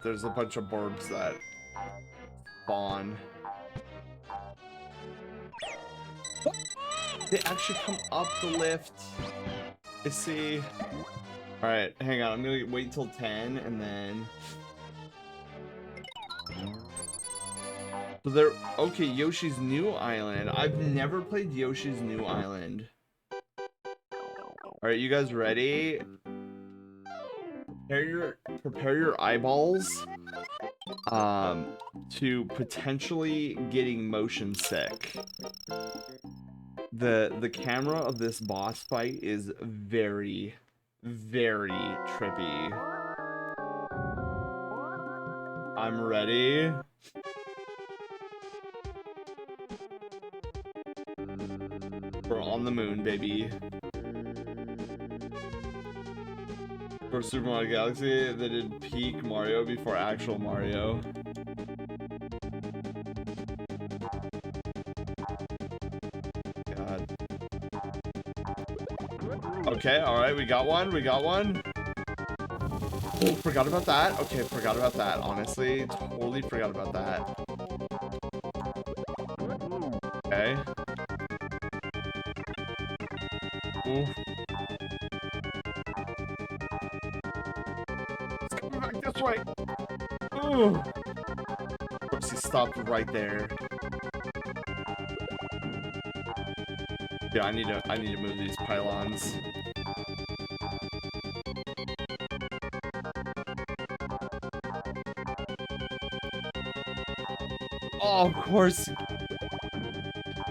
There's a bunch of burbs that spawn. They actually come up the lift. I see. Alright, hang on. I'm gonna wait till 10 and then... So they're... Okay, Yoshi's New Island. I've never played Yoshi's New Island. Alright, you guys ready? Prepare your eyeballs to potentially getting motion sick. The camera of this boss fight is very, very trippy. I'm ready. We're on the moon, baby. For Super Mario Galaxy, they did peak Mario before actual Mario. God. Okay, alright, we got one, Oh, forgot about that. Okay, forgot about that, honestly. Totally forgot about that. Okay. Ooh. This way. Ooh. Of course, he stopped right there. Yeah, I need to move these pylons. Oh, of course.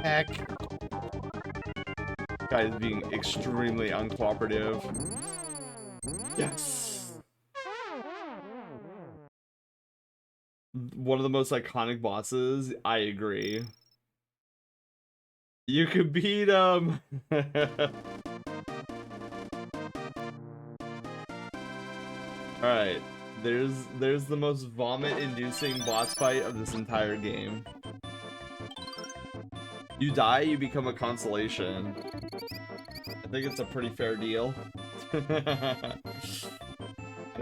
Heck. Guy is being extremely uncooperative. Yes. One of the most iconic bosses. I agree. You could beat him. Alright. There's the most vomit-inducing boss fight of this entire game. You die, you become a consolation. I think it's a pretty fair deal. I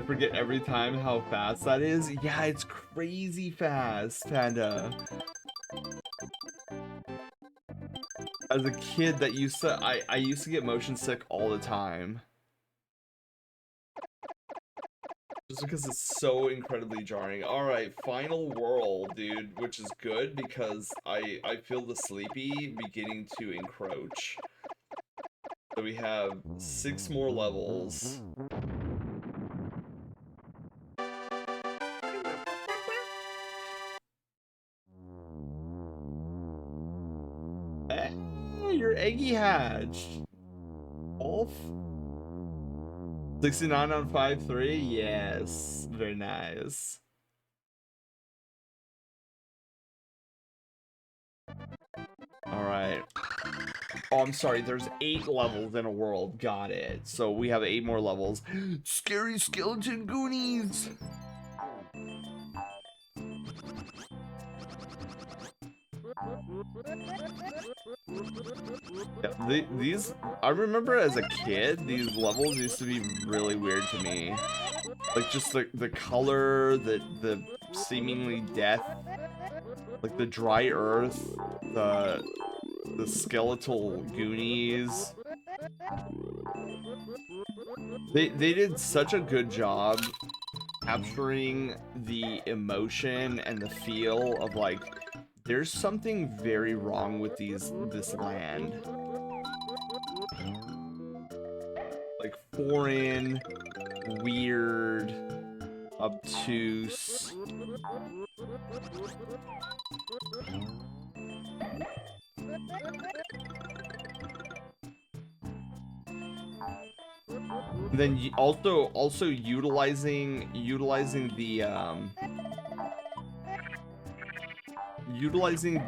forget every time how fast that is. Yeah, it's crazy fast, Panda. As a kid, I used to get motion sick all the time. Just because it's so incredibly jarring. Alright, final world, dude, which is good because I feel the sleepy beginning to encroach. So we have 6 more levels. Hey, you're eggy hatched. Wolf? 69 on 5-3? Yes. Very nice. Alright. Oh, I'm sorry. There's 8 levels in a world. Got it. So we have 8 more levels. Scary skeleton goonies! Yeah, these, I remember as a kid, these levels used to be really weird to me. Like, just the color, the seemingly death, like the dry earth, the skeletal goonies. They did such a good job capturing the emotion and the feel of, like, there's something very wrong with this land. Like foreign, weird, obtuse. And then also utilizing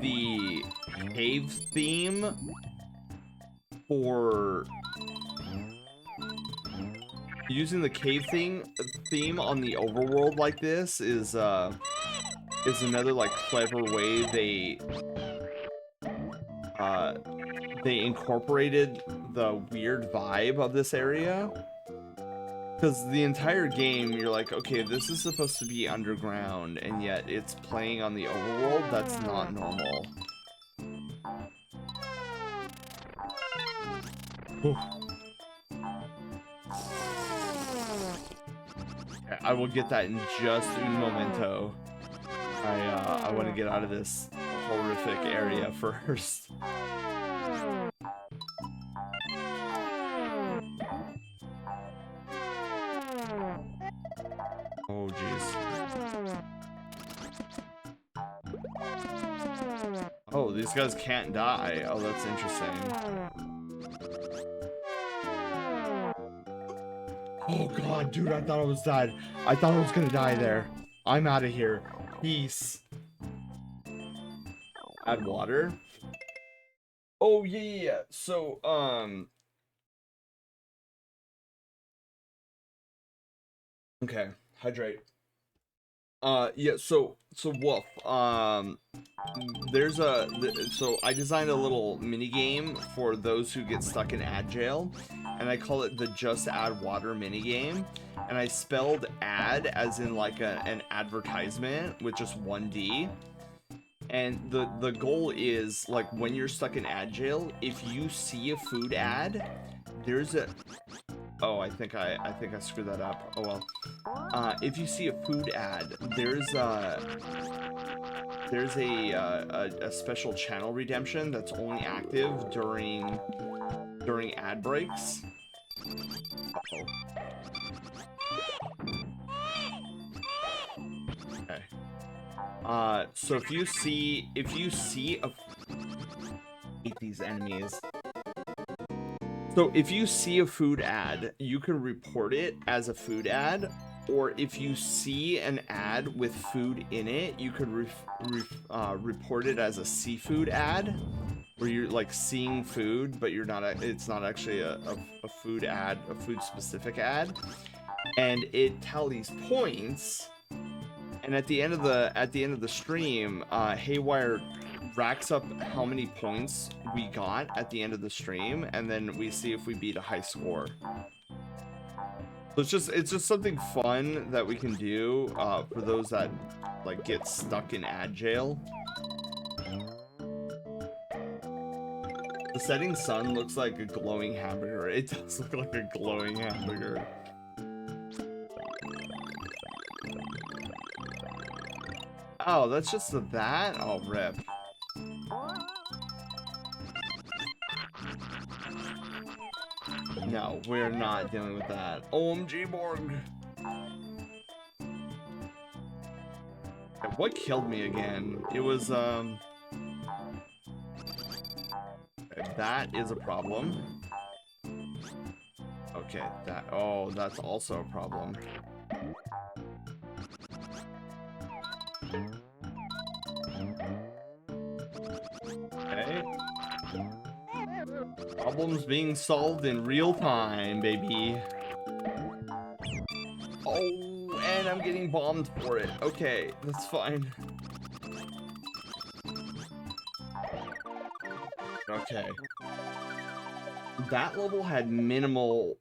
the cave theme for using the cave theme on the overworld like this is another like clever way they incorporated the weird vibe of this area. Because the entire game, you're like, okay, this is supposed to be underground, and yet it's playing on the overworld. That's not normal. Okay, I will get that in just un momento. I want to get out of this horrific area first. Oh, jeez. Oh, these guys can't die. Oh, that's interesting. Oh, God, dude, I thought I was dead. I thought I was gonna die there. I'm out of here. Peace. Add water. Oh, yeah. So, okay. Hydrate. Yeah, so Wolf, so I designed a little mini game for those who get stuck in ad jail, and I call it the Just Add Water mini game, and I spelled ad as in like an advertisement with just one D. And the goal is, like, when you're stuck in ad jail, if you see a food ad, there's a oh, I think I screwed that up. Oh well. If you see a food ad, there's a special channel redemption that's only active during ad breaks. Uh-oh. Okay. So if you see a hate these enemies. So if you see a food ad, you can report it as a food ad, or if you see an ad with food in it, you could report it as a seafood ad, where you're like seeing food, but you're not. It's not actually a food ad, a food specific ad, and it tallies points. And at the end of the stream, Haywire racks up how many points we got at the end of the stream, and then we see if we beat a high score. So it's just something fun that we can do for those that like get stuck in ad jail. The setting sun looks like a glowing hamburger. It does look like a glowing hamburger. Oh, that's just that? Oh, rip. No, we're not dealing with that. OMG Borg. What killed me again? It was, that is a problem. Okay, oh, that's also a problem. Okay. Problems being solved in real time, baby. Oh, and I'm getting bombed for it. Okay, that's fine. Okay. That level had minimal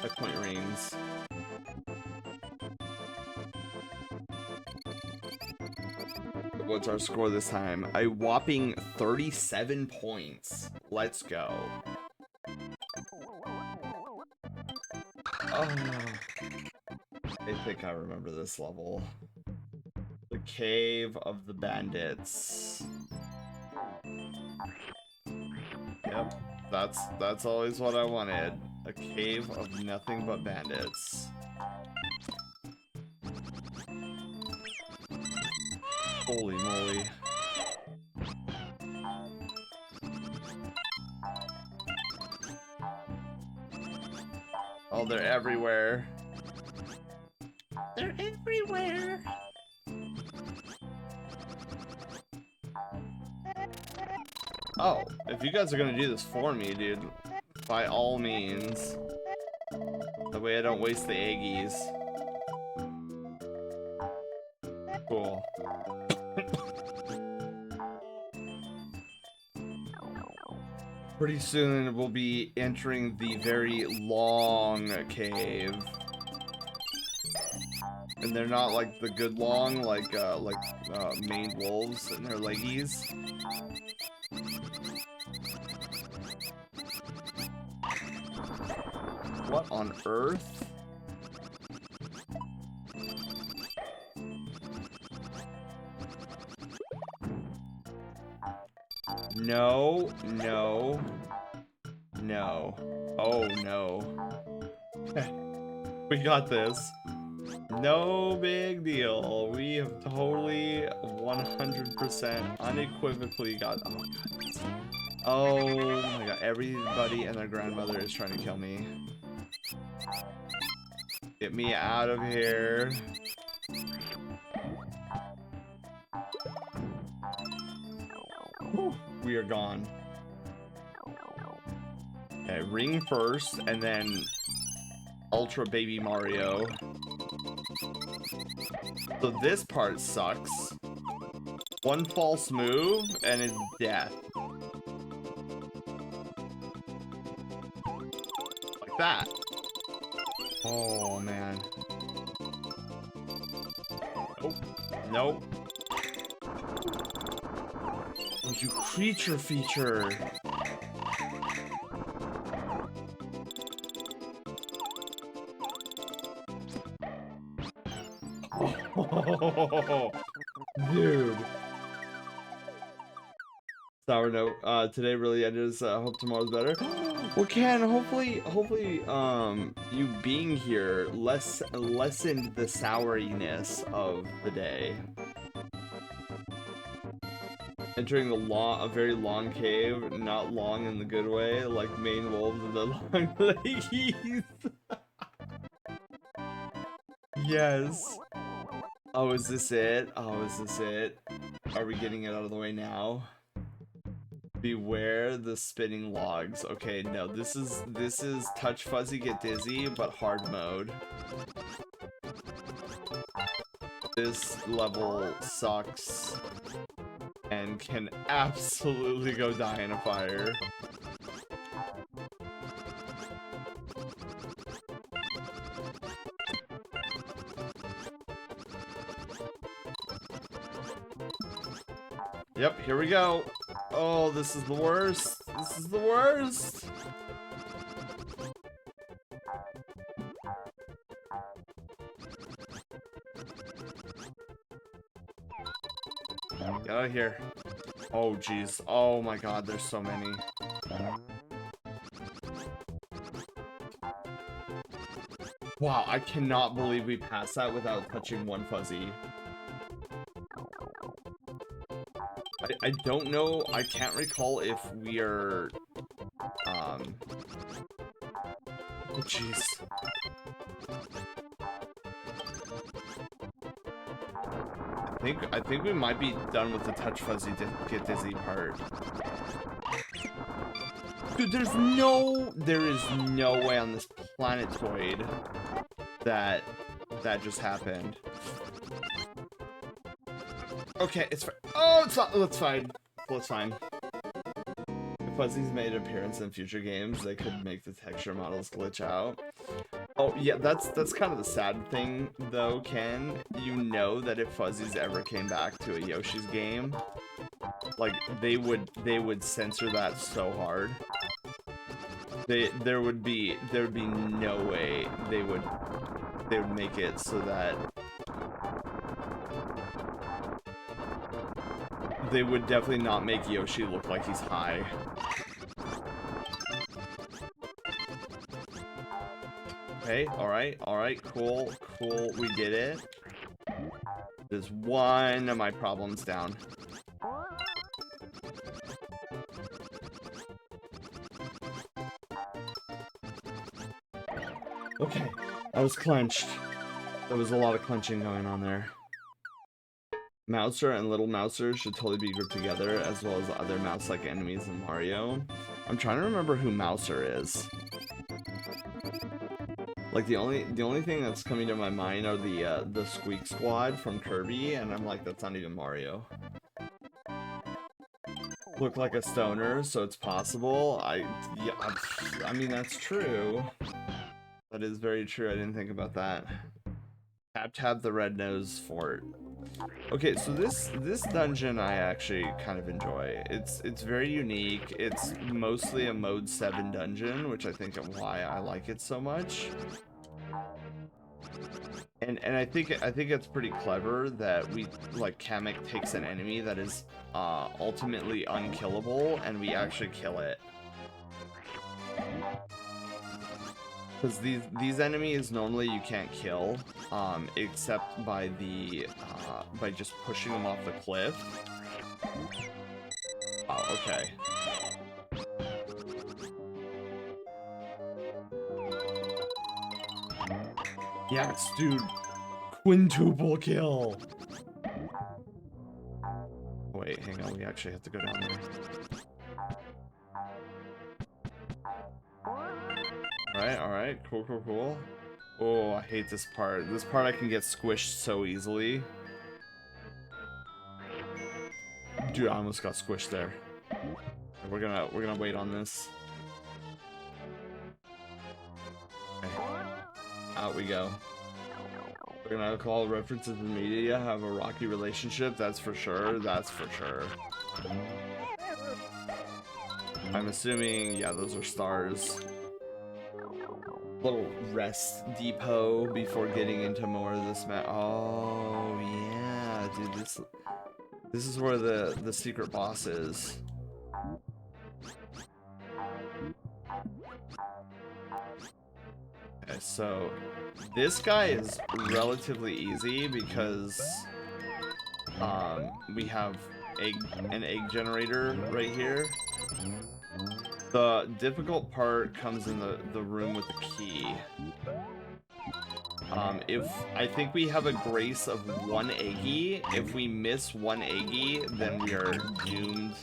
checkpoint rings. What's our score this time? A whopping 37 points. Let's go. Oh, I think I remember this level. Like cave of the bandits. Yep, that's always what I wanted. A cave of nothing but bandits. Holy moly. Oh, they're everywhere. They're everywhere. Oh, if you guys are gonna do this for me, dude, by all means. That way I don't waste the eggies. Cool. Pretty soon we'll be entering the very long cave. And they're not like the good long, like maned wolves and their leggies. What on earth? No, no, no. Oh no. We got this. No big deal. We have totally 100% unequivocally got. Oh my god. Oh my god. Everybody and their grandmother is trying to kill me. Get me out of here. Whew, we are gone. Okay, ring first, and then Ultra Baby Mario. So this part sucks. One false move, and it's death. Like that. Oh, man. Oh, nope. Oh, you creature feature. Oh, dude. Sour note. Today really ended. Hope tomorrow's better. Well, Ken, hopefully, you being here lessened the souriness of the day. Entering a very long cave, not long in the good way, like main wolves and the long leggies. Yes. Oh, is this it? Oh, is this it? Are we getting it out of the way now? Beware the spinning logs. Okay, no, this is touch fuzzy get dizzy, but hard mode. This level sucks and can absolutely go die in a fire. Yep, here we go. Oh, this is the worst. This is the worst. Get out of here. Oh, jeez. Oh my god, there's so many. Wow, I cannot believe we passed that without touching one fuzzy. I don't know, I can't recall if we are, oh jeez. I think we might be done with the touch fuzzy get dizzy part. Dude, there is no way on this planetoid that just happened. Okay, it's fine. Oh, it's fine. Well, it's fine. If fuzzies made an appearance in future games, they could make the texture models glitch out. Oh, yeah, that's kind of the sad thing, though, Ken. You know that if fuzzies ever came back to a Yoshi's game, like, they would censor that so hard. There would be no way they would make it so that they would definitely not make Yoshi look like he's high. Okay, alright, cool, we did it. There's one of my problems down. Okay, I was clenched. There was a lot of clenching going on there. Mouser and Little Mouser should totally be grouped together, as well as other mouse-like enemies in Mario. I'm trying to remember who Mouser is. Like the only thing that's coming to my mind are the Squeak Squad from Kirby, and I'm like, that's not even Mario. Look like a stoner, so it's possible. I mean that's true. That is very true. I didn't think about that. Tap the red nose fort. Okay, so this dungeon I actually kind of enjoy. It's very unique. It's mostly a mode 7 dungeon, which I think is why I like it so much. And I think it's pretty clever that we like Kamek takes an enemy that is ultimately unkillable and we actually kill it. Because these enemies normally you can't kill, except by by just pushing them off the cliff. Oh, okay. Yes, dude. Quintuple kill. Wait, hang on. We actually have to go down there. Alright, cool. Oh, I hate this part. This part I can get squished so easily. Dude, I almost got squished there. We're gonna wait on this. Okay. Out we go. We're gonna call references in the media have a rocky relationship, that's for sure. I'm assuming, yeah, those are stars. Little rest depot before getting into more of this map. Oh yeah, dude, this is where the secret boss is. Okay, so this guy is relatively easy because we have an egg generator right here. The difficult part comes in the room with the key. If I think we have a grace of 1 eggy. If we miss 1 eggy, then we are doomed.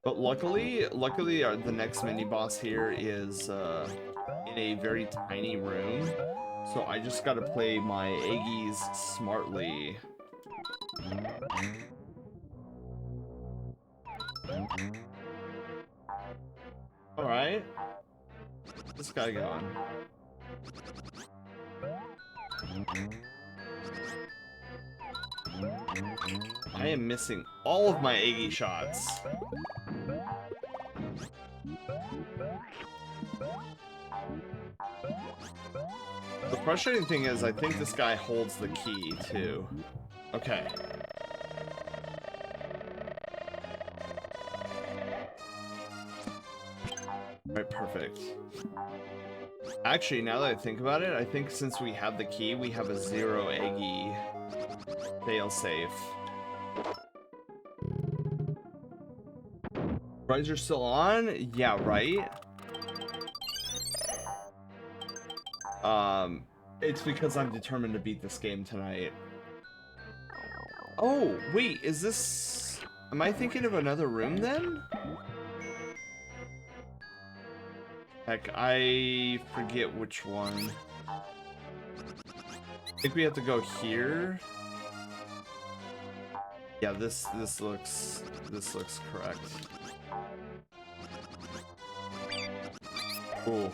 But luckily the next mini boss here is in a very tiny room, so I just gotta play my eggies smartly. Alright. This guy going. I am missing all of my eggy shots. The frustrating thing is I think this guy holds the key too. Okay. Alright, perfect. Actually, now that I think about it, I think since we have the key, we have a 0 eggy failsafe. Riser still on? Yeah, right? It's because I'm determined to beat this game tonight. Oh, wait, is this... Am I thinking of another room then? Heck, I forget which one. I think we have to go here. Yeah, this looks correct. Ooh.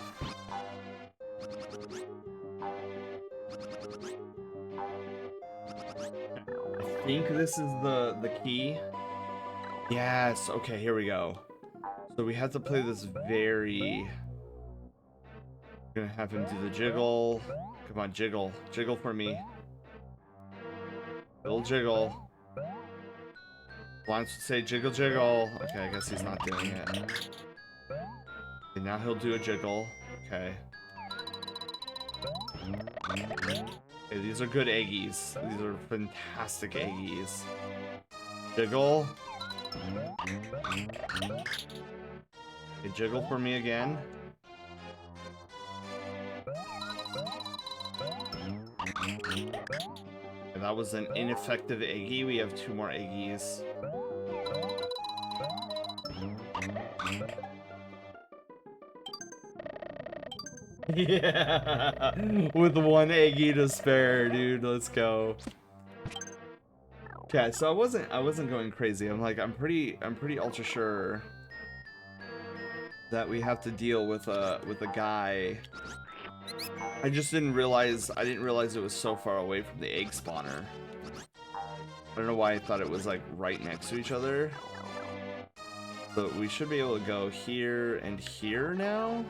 I think this is the key. Yes, okay, here we go. So we have to play this very... We're gonna have him do the jiggle. Come on, jiggle. Jiggle for me. Little jiggle. Wants to say jiggle jiggle. Okay, I guess he's not doing it. Okay, now he'll do a jiggle. Okay. Okay, these are good eggies. These are fantastic eggies. Jiggle. Okay, jiggle for me again. Okay, that was an ineffective eggie. We have 2 more eggies. Yeah, with 1 eggie to spare, dude. Let's go. Okay, so I wasn't going crazy. I'm pretty ultra sure that we have to deal with a guy. I just didn't realize it was so far away from the egg spawner. I don't know why I thought it was like right next to each other. But we should be able to go here and here now.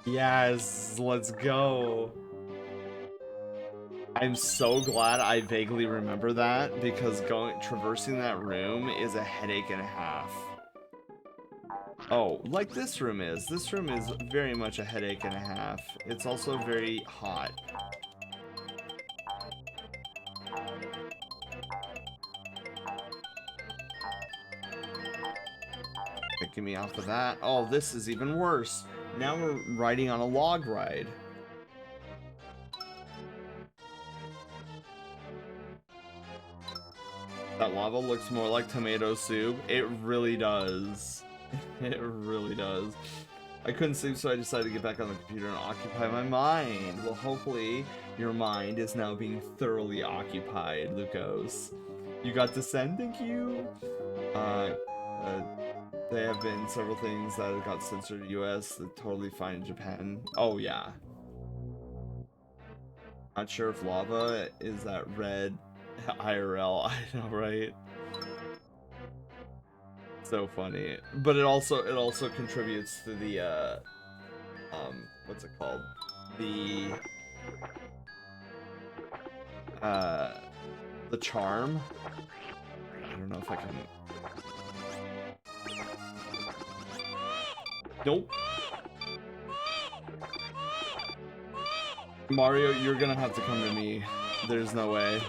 Yes, let's go. I'm so glad I vaguely remember that, because traversing that room is a headache and a half. Oh, like this room is. This room is very much a headache and a half. It's also very hot. Get me off of that. Oh, this is even worse. Now we're riding on a log ride. That lava looks more like tomato soup. It really does. It really does. I couldn't sleep, so I decided to get back on the computer and occupy my mind. Well, hopefully your mind is now being thoroughly occupied, Lucas. You got to send, thank you. There have been several things that got censored in the US, totally fine in Japan. Oh yeah. Not sure if lava is that red IRL, I know, right? So funny. But it also contributes to the what's it called? The charm. I don't know if I can. Nope. Mario, you're gonna have to come to me. There's no way.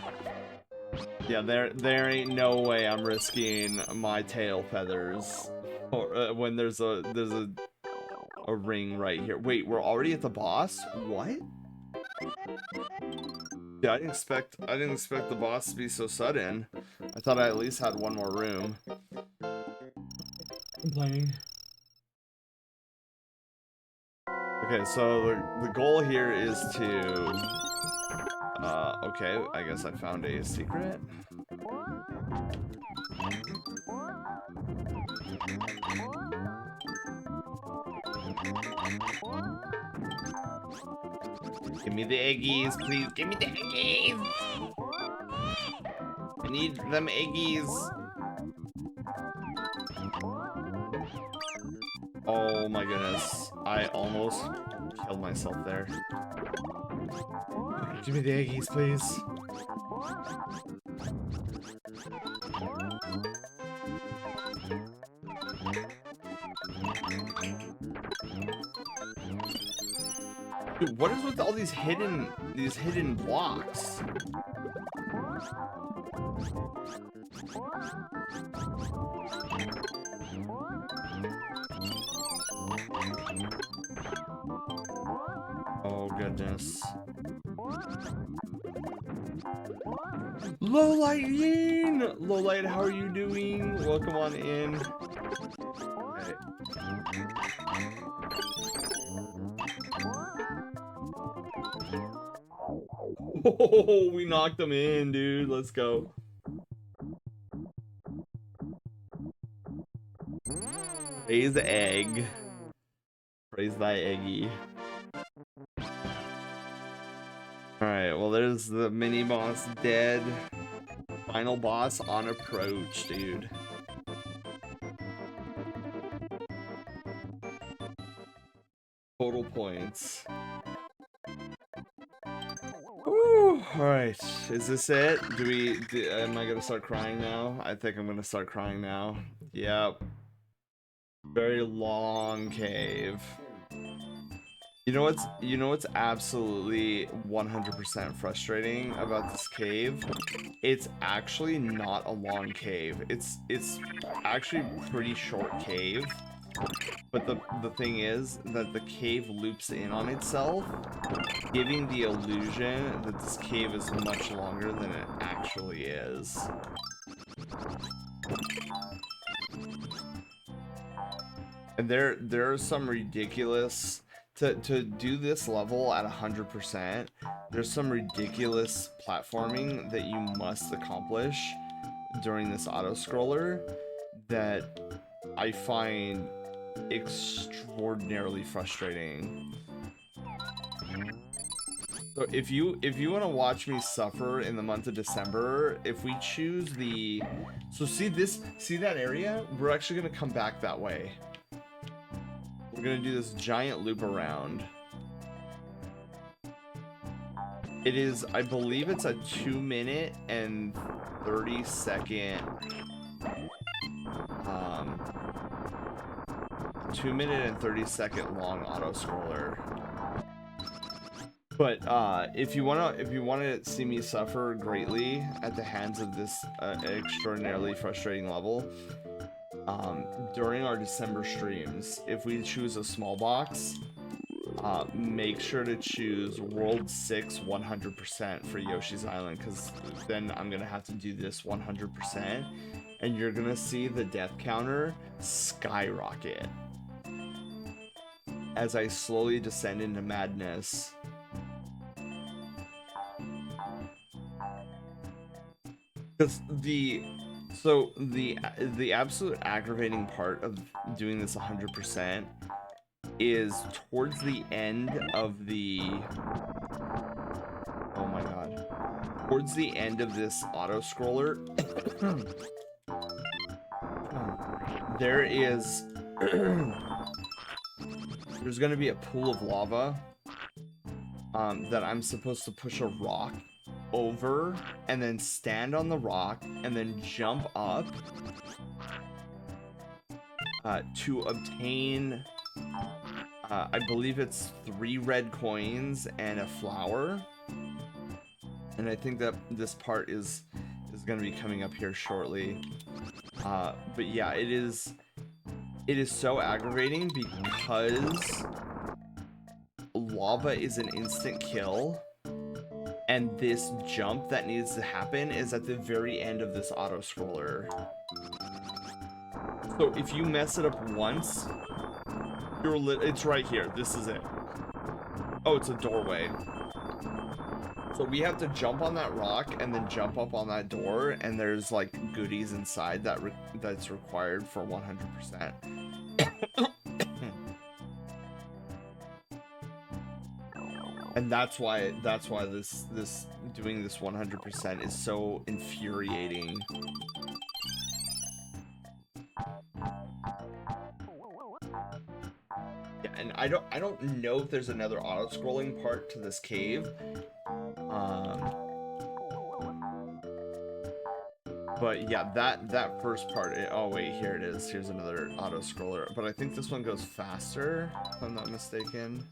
Yeah, there ain't no way I'm risking my tail feathers or, when there's a ring right here. Wait, we're already at the boss? What? Yeah, I didn't expect the boss to be so sudden. I thought I at least had 1 more room. I'm playing. Okay, so the goal here is to okay, I guess I found a secret. Give me the eggies, please. Give me the eggies. I need them eggies. Oh my goodness. I almost killed myself there. Give me the eggies, please. Dude, what is with all these hidden blocks? Oh goodness. Lowlighting! Lowlight, how are you doing? Welcome on in. Okay. Oh, we knocked him in, dude. Let's go. Praise the egg. Praise thy eggy. Alright, well there's the mini boss dead. Final boss on approach, dude. Total points. All right, is this it? Am I gonna start crying now? I think I'm gonna start crying now. Yep. Very long cave. You know what's absolutely 100% frustrating about this cave? It's actually not a long cave. It's actually a pretty short cave. But the thing is that the cave loops in on itself, giving the illusion that this cave is much longer than it actually is. And there are some ridiculous to do this level at 100%. There's some ridiculous platforming that you must accomplish during this auto scroller that I find extraordinarily frustrating. So if you want to watch me suffer in the month of December, if we choose the see that area, we're actually going to come back that way. We're going to do this giant loop around. It is, I believe it's a 2-minute and 30-second 2-minute and 30-second long auto scroller. But if you wanna see me suffer greatly at the hands of this extraordinarily frustrating level, during our December streams, if we choose a small box, make sure to choose World 6 100% for Yoshi's Island, because then I'm gonna have to do this 100%, and you're gonna see the death counter skyrocket as I slowly descend into madness. Because the absolute aggravating part of doing this 100% is towards the end of the, oh my god, towards the end of this auto scroller, there is there's gonna be a pool of lava that I'm supposed to push a rock over and then stand on the rock and then jump up to obtain I believe it's 3 red coins and a flower, and I think that this part is going to be coming up here shortly. But yeah, it is so aggravating because lava is an instant kill, and this jump that needs to happen is at the very end of this auto scroller. So if you mess it up once, it's right here. This is it. Oh, it's a doorway. So we have to jump on that rock and then jump up on that door, and there's like goodies inside that's required for 100%. And that's why this doing this 100% is so infuriating. Yeah, and I don't know if there's another auto scrolling part to this cave. But yeah, that first part, oh wait, here it is. Here's another auto scroller, but I think this one goes faster, if I'm not mistaken.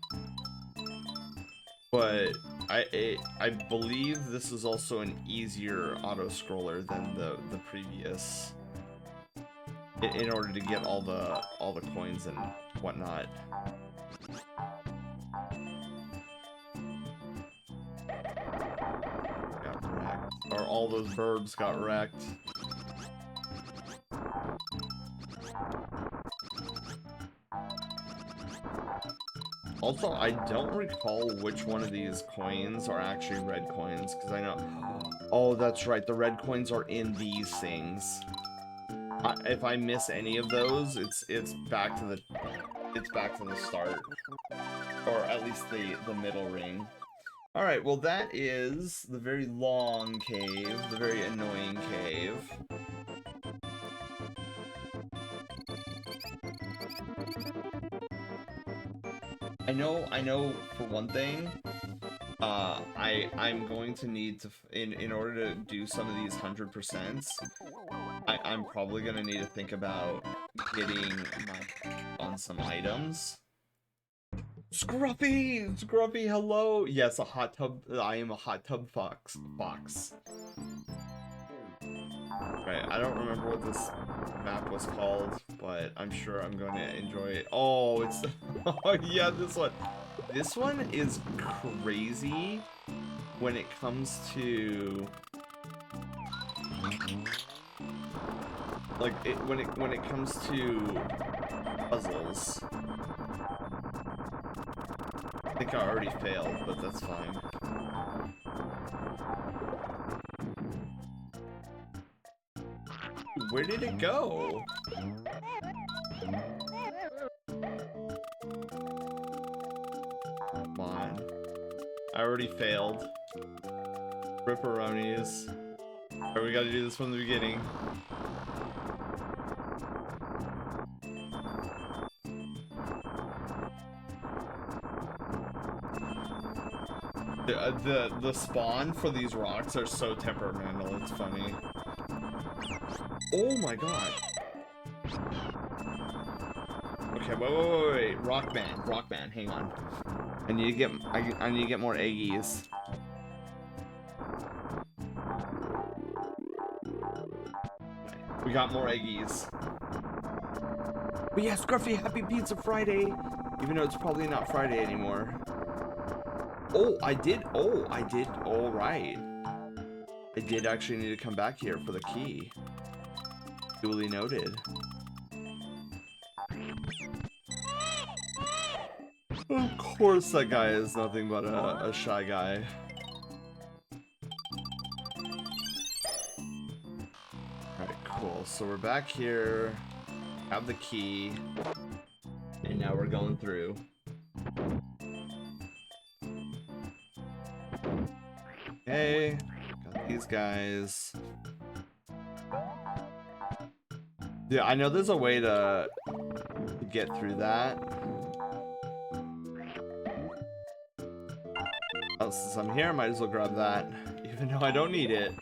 But I believe this is also an easier auto scroller than the previous, in order to get all the coins and whatnot. Got wrecked. Or all those verbs got wrecked. Also, I don't recall which one of these coins are actually red coins, because I know... Oh, that's right, the red coins are in these things. If I miss any of those, it's back to the start. Or at least the middle ring. Alright, well that is the very long cave, the very annoying cave. I know for one thing, I'm going to need to in order to do some of these 100%. I'm probably gonna need to think about getting on some items. Scruffy! Scruffy, hello! Yes, a hot tub. I am a hot tub fox. Right, I don't remember what this map was called, but I'm sure I'm going to enjoy it. Oh, it's... Oh, yeah, this one. This one is crazy when it comes to... Like, when it comes to puzzles. I think I already failed, but that's fine. Where did it go? Come on. I already failed. Ripperonis. Alright, we gotta do this from the beginning. The spawn for these rocks are so temperamental, it's funny. Oh my god. Okay, wait. Rockman, hang on. I need to get more eggies. We got more eggies. But yeah, Scruffy, happy Pizza Friday! Even though it's probably not Friday anymore. Oh, I did, alright. I did actually need to come back here for the key. Duly noted. Of course that guy is nothing but a shy guy. Alright, cool. So we're back here. Have the key. And now we're going through. Okay. Got these guys. Yeah, I know there's a way to get through that. Oh, since I'm here, I might as well grab that, even though I don't need it.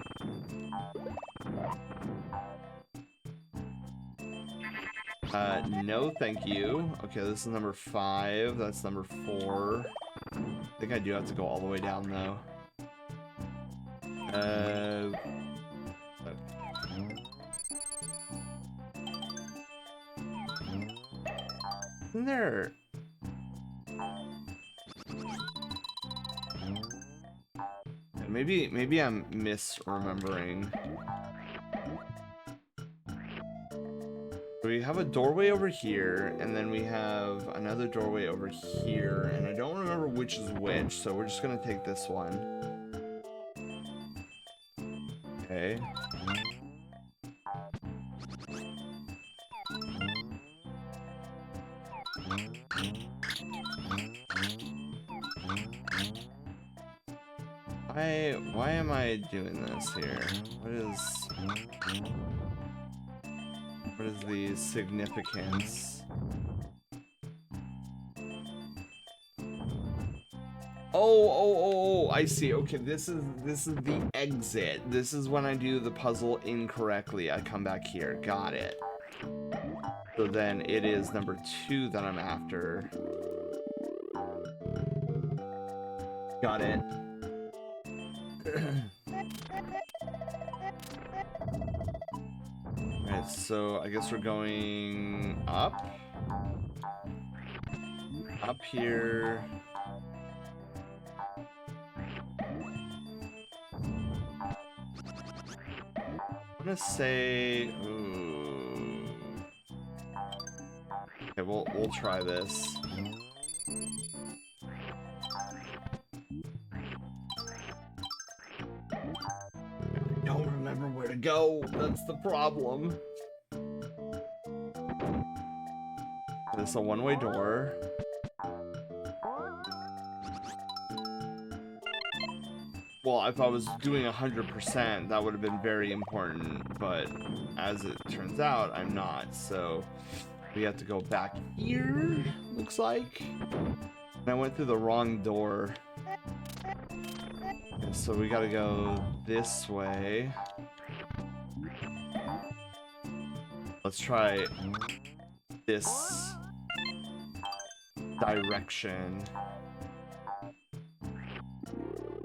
No, thank you. Okay, this is number 5. That's number 4. I think I do have to go all the way down, though. Isn't there... Maybe I'm misremembering. We have a doorway over here, and then we have another doorway over here, and I don't remember which is which, so we're just gonna take this one. Okay. Why am I doing this here? What is the significance? Oh, I see. Okay, this is the exit. This is when I do the puzzle incorrectly. I come back here. Got it. So then it is number 2 that I'm after. Got it. Alright, so I guess we're going up. Up here. I'm gonna say... Ooh. Okay, we'll try this. I don't remember where to go. That's the problem. This is a one-way door. Well, if I was doing 100%, that would have been very important, but as it turns out, I'm not, so we have to go back here, looks like. And I went through the wrong door. So we gotta go this way. Let's try this direction.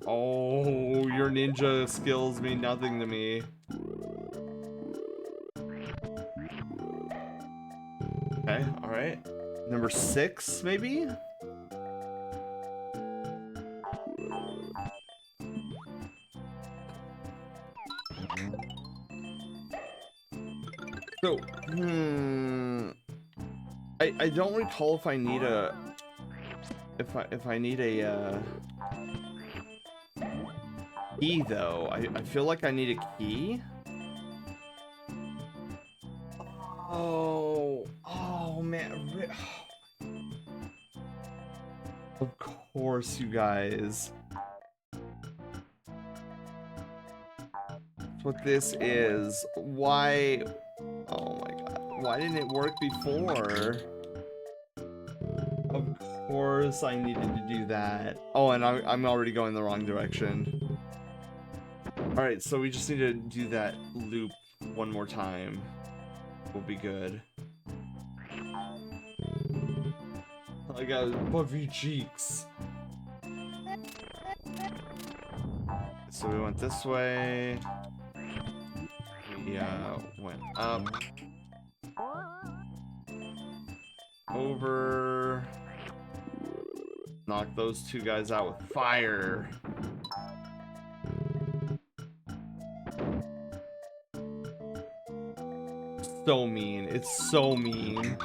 Oh, your ninja skills mean nothing to me. Okay, alright. Number 6, maybe? So, I don't recall if I need a if I need a key though. I feel like I need a key. Oh man. Of course, you guys. That's what this is. Why? Oh my god. Why didn't it work before? Of course I needed to do that. Oh, and I'm already going the wrong direction. Alright, so we just need to do that loop one more time. We'll be good. I got puffy cheeks. So we went this way. We went up. Over. Knock those two guys out with fire. So mean. It's so mean.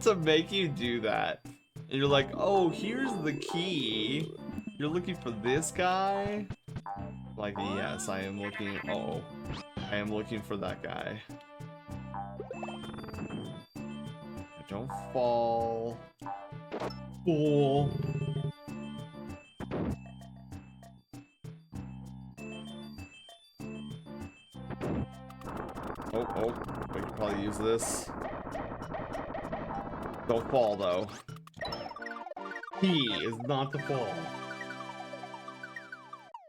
To make you do that. And you're like, oh, here's the key. You're looking for this guy? Like, yes, I am looking. Oh, I am looking for that guy. Don't fall. Fool. Oh, we could probably use this. Don't fall, though. He is not to fall.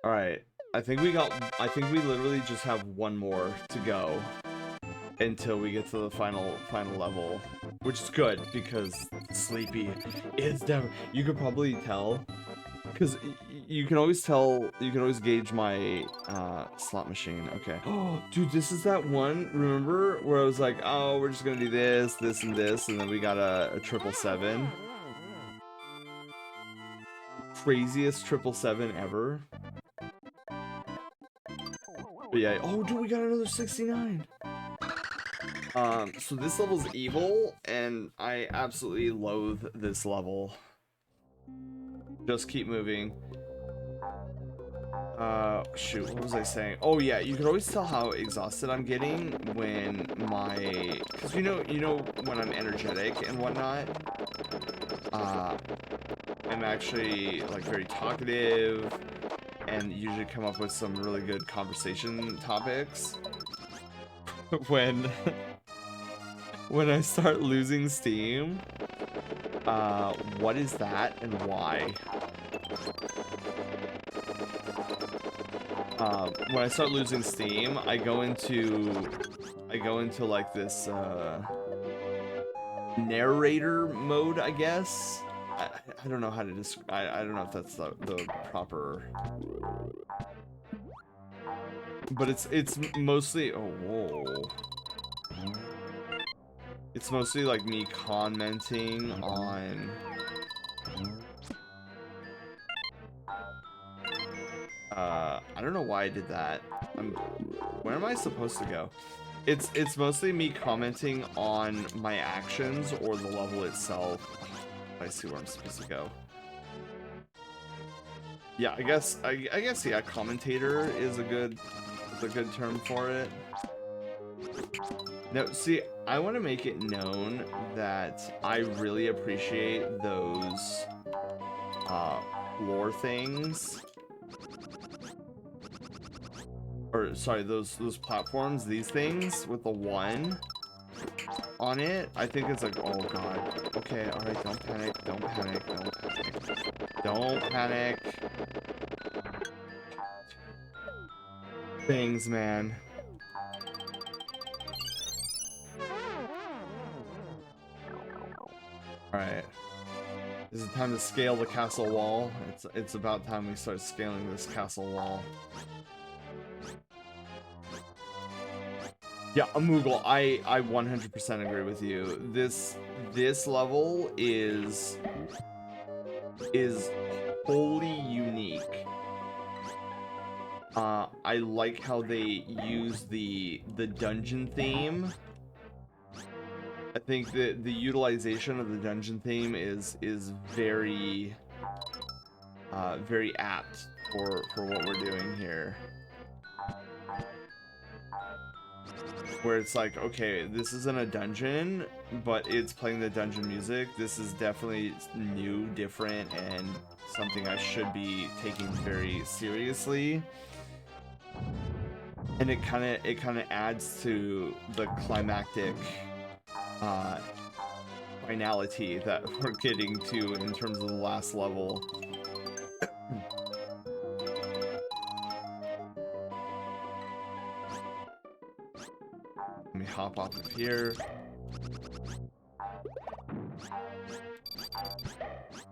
Alright. I think we literally just have one more to go until we get to the final level, which is good because Sleepy is never. You could probably tell because you can always tell. You can always gauge my slot machine. Okay. Oh, dude, this is that one. Remember where I was like, oh, we're just gonna do this, this, and this, and then we got a 777. Craziest 777 ever. But yeah, oh dude, we got another 69. So this level's evil, and I absolutely loathe this level. Just keep moving. Shoot, what was I saying? Oh yeah, you can always tell how exhausted I'm getting when my, cause you know when I'm energetic and whatnot. I'm actually like very talkative. And usually come up with some really good conversation topics. when I start losing steam, what is that and why? When I start losing steam, I go into like this narrator mode, I guess. I don't know how to describe. I don't know if that's the proper. But it's mostly. Oh whoa. It's mostly like me commenting on. I don't know why I did that. Where am I supposed to go? It's mostly me commenting on my actions or the level itself. I see where I'm supposed to go. Yeah, I guess yeah, commentator is a good term for it. Now, see, I want to make it known that I really appreciate those lore things. Or sorry, those platforms, these things with the 1. on it, I think it's like, oh god. Okay, alright, don't panic, don't panic, don't panic. Don't panic. Things, man. Alright. Is it time to scale the castle wall? It's about time we start scaling this castle wall. Yeah, a Moogle, I 100% agree with you. This level is wholly unique. I like how they use the dungeon theme. I think that the utilization of the dungeon theme is very very apt for what we're doing here. Where it's like, okay, this isn't a dungeon, but it's playing the dungeon music. This is definitely new, different, and something I should be taking very seriously. And it kind of adds to the climactic finality that we're getting to in terms of the last level. Let me hop off of here.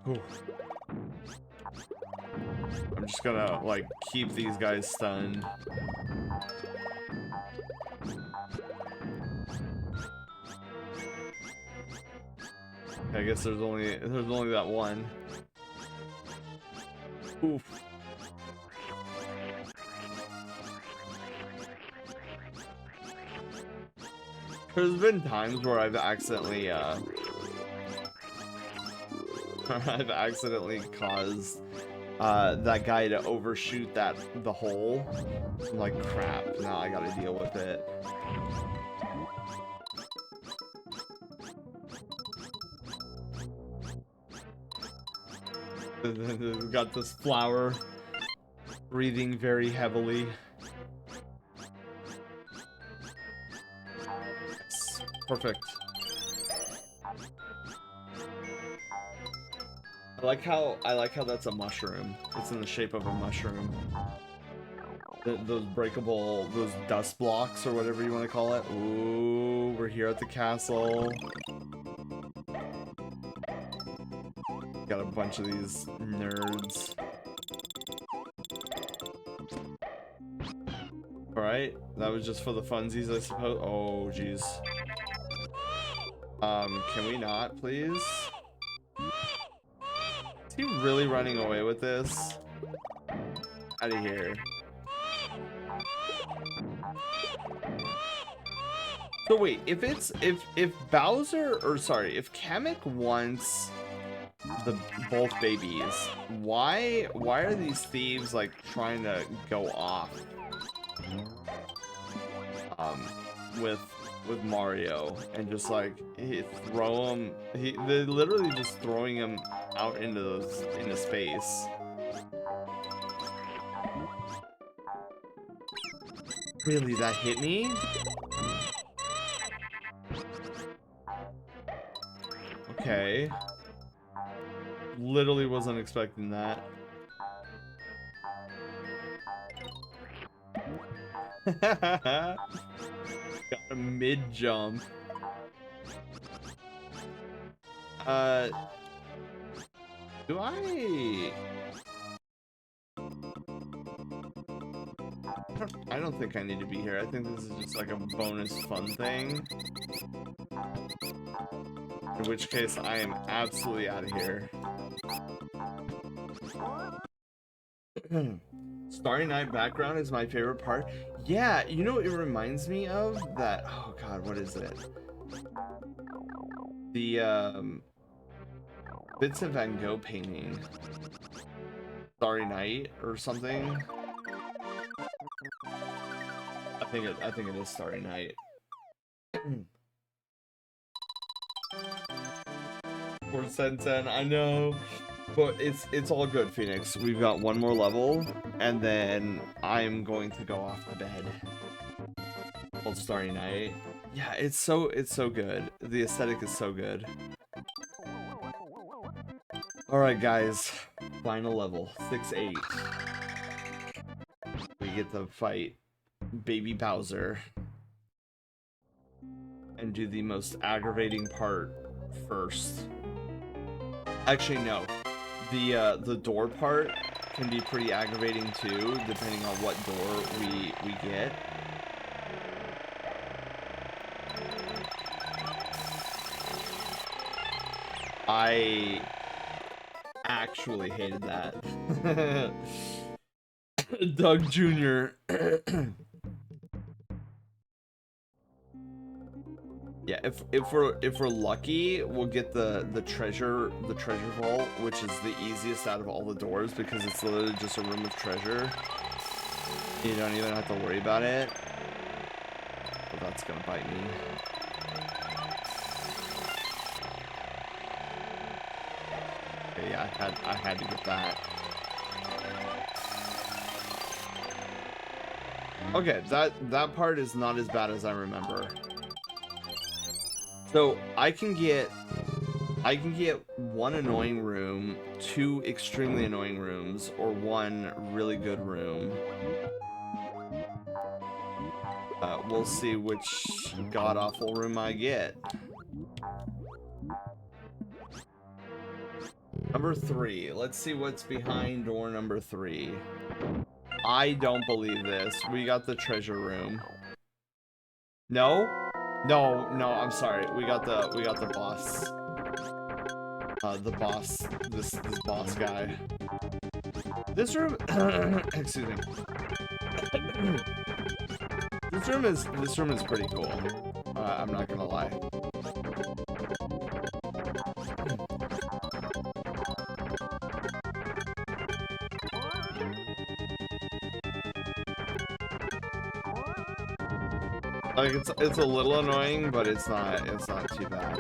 Ooh. I'm just gonna like keep these guys stunned. I guess there's only that one. Oof. There's been times where I've accidentally caused that guy to overshoot the hole. I'm like, crap, now I gotta deal with it. We've got this flower breathing very heavily. Perfect. I like how that's a mushroom. It's in the shape of a mushroom. Those breakable, those dust blocks or whatever you want to call it. Ooh, we're here at the castle. Got a bunch of these nerds. Alright, that was just for the funsies, I suppose. Oh, jeez. Can we not, please? Is he really running away with this? Out of here. So wait, if Bowser, or sorry, if Kamek wants both babies, why are these thieves like trying to go off with Mario and just like throw him? They're literally just throwing him out into space. Really, that hit me? Okay. Literally wasn't expecting that. Got a mid-jump. Do I don't think I need to be here. I think this is just like a bonus fun thing. In which case, I am absolutely out of here. Starry Night background is my favorite part. Yeah, you know, it reminds me of that. Oh god, what is it? The Vincent van Gogh painting. Starry Night or something. I think it is Starry Night. 410, I know. But it's all good, Phoenix. We've got one more level, and then I'm going to go off to bed. Old Starry Night. Yeah, it's so good. The aesthetic is so good. All right, guys. Final level, 6-8. We get to fight Baby Bowser and do the most aggravating part first. Actually, no. The door part can be pretty aggravating too, depending on what door we get. I actually hated that. Doug Jr. Yeah, if we're lucky, we'll get the treasure vault, which is the easiest out of all the doors because it's literally just a room of treasure. You don't even have to worry about it. But that's gonna bite me. Okay, yeah, I had to get that. Okay, that part is not as bad as I remember. So I can get one annoying room, 2 extremely annoying rooms, or 1 really good room. We'll see which god-awful room I get. Number 3. Let's see what's behind door number 3. I don't believe this. We got the treasure room. No? No, I'm sorry. We got the boss. This boss guy. This room excuse me. This room is pretty cool. I'm not gonna lie. Like it's a little annoying, but it's not too bad.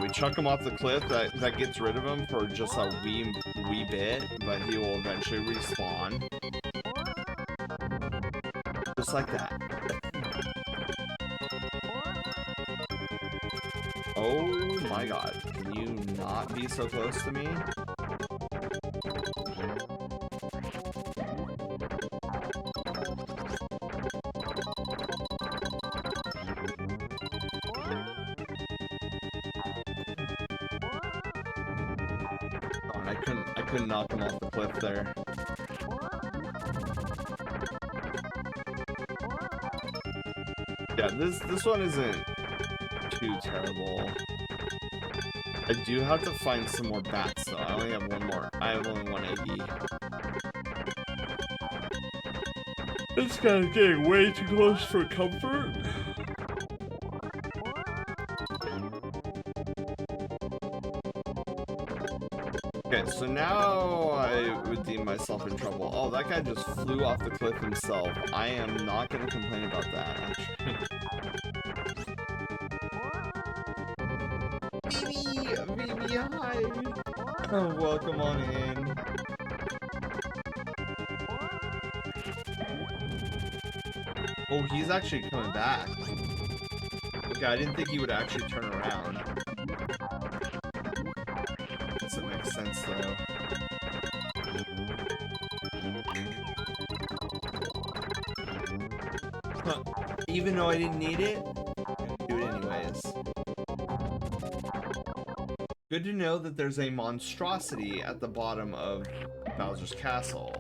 We chuck him off the cliff. That gets rid of him for just a wee bit, but he will eventually respawn. Just like that. Oh my god. Can you not be so close to me? I couldn't knock him off the cliff there. Yeah, this one isn't too terrible. I do have to find some more bats though. I only have one more. I have only 180. This guy's getting way too close for comfort. Okay, so now I would deem myself in trouble. Oh, that guy just flew off the cliff himself. I am not going to complain about that, actually. Vivi, hi! Welcome on in. Oh, he's actually coming back. Okay, I didn't think he would actually turn around. Doesn't make sense though. Huh. Even though I didn't need it, I'm gonna do it anyways. Good to know that there's a monstrosity at the bottom of Bowser's castle.